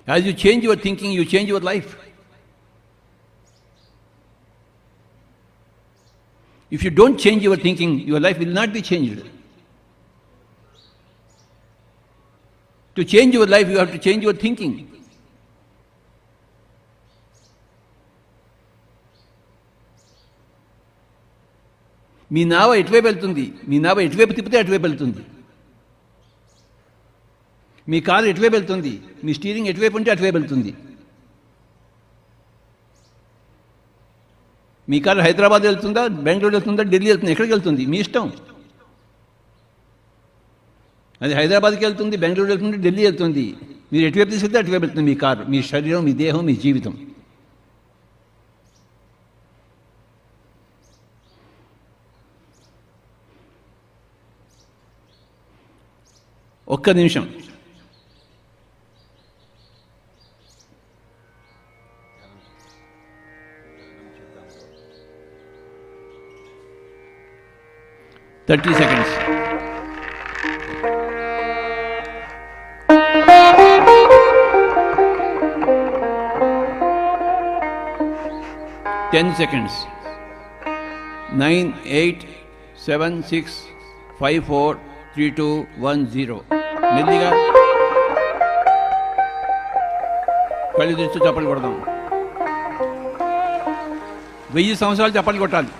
As you change your thinking, you change your life. If you don't change your thinking, your life will not be changed. To change your life, you have to change your thinking. మీ నావ ఎటువైపు వెళ్తుంది, మీ నావ ఎటువైపు తిప్పితే అటువైపు వెళ్తుంది. మీ car ఎటువైపు వెళ్తుంది, మీ స్టీరింగ్ ఎటువైపు ఉంటే అటువైపు వెళ్తుంది. మీ కారు హైదరాబాద్ వెళ్తుందా, బెంగళూరు వెళ్తుందా, ఢిల్లీ వెళ్తుందా, ఎక్కడికి వెళ్తుంది మీ ఇష్టం. అది హైదరాబాద్కి వెళ్తుంది, బెంగళూరు వెళ్తుంది, ఢిల్లీ వెళ్తుంది. మీరు ఎటువైపు తీసుకెళ్తే అటువైపు వెళ్తుంది మీ కారు, మీ శరీరం, మీ దేహం, మీ జీవితం. ఒక్క నిమిషం. Thirty seconds. Ten seconds. 9, 8, 7, 6, 5, 4, 3, 2, 1, 0. మెల్లిగా కళ్ళు తెరిచి చప్పట్లు కొడదాం. 1000 సంవత్సరాలు చప్పట్లు కొట్టాలి.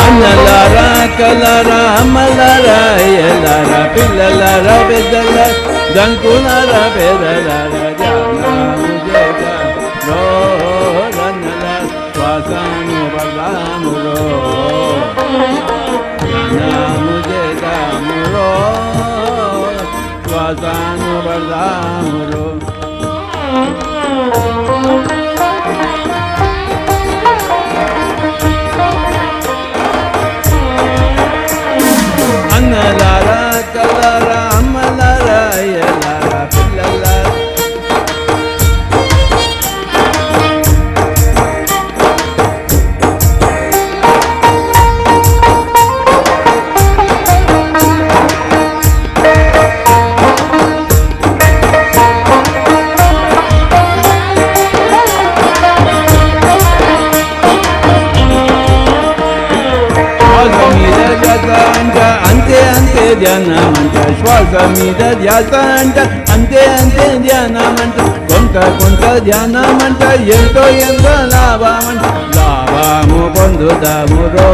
అన్నలారా కలరా అమ్మలారా ఎలారా పిల్లలారా పెద్దలారా దంకులారా పేదలారా జానముజేగా శ్వాసను బలామురో జానముజేగామురో శ్వాసను బలామురో. అన్నలారా కలరా అమ్మలారా ఎలారా పిల్లలారా అంతే అంతే ధ్యానమంట, శ్వాస మీద ధ్యాస అంట, అంతే అంతే ధ్యానమంట, కొంత కొంత ధ్యానమంట, ఎంతో ఎంతో లాభమంట, లాభము పొందుదాము రో.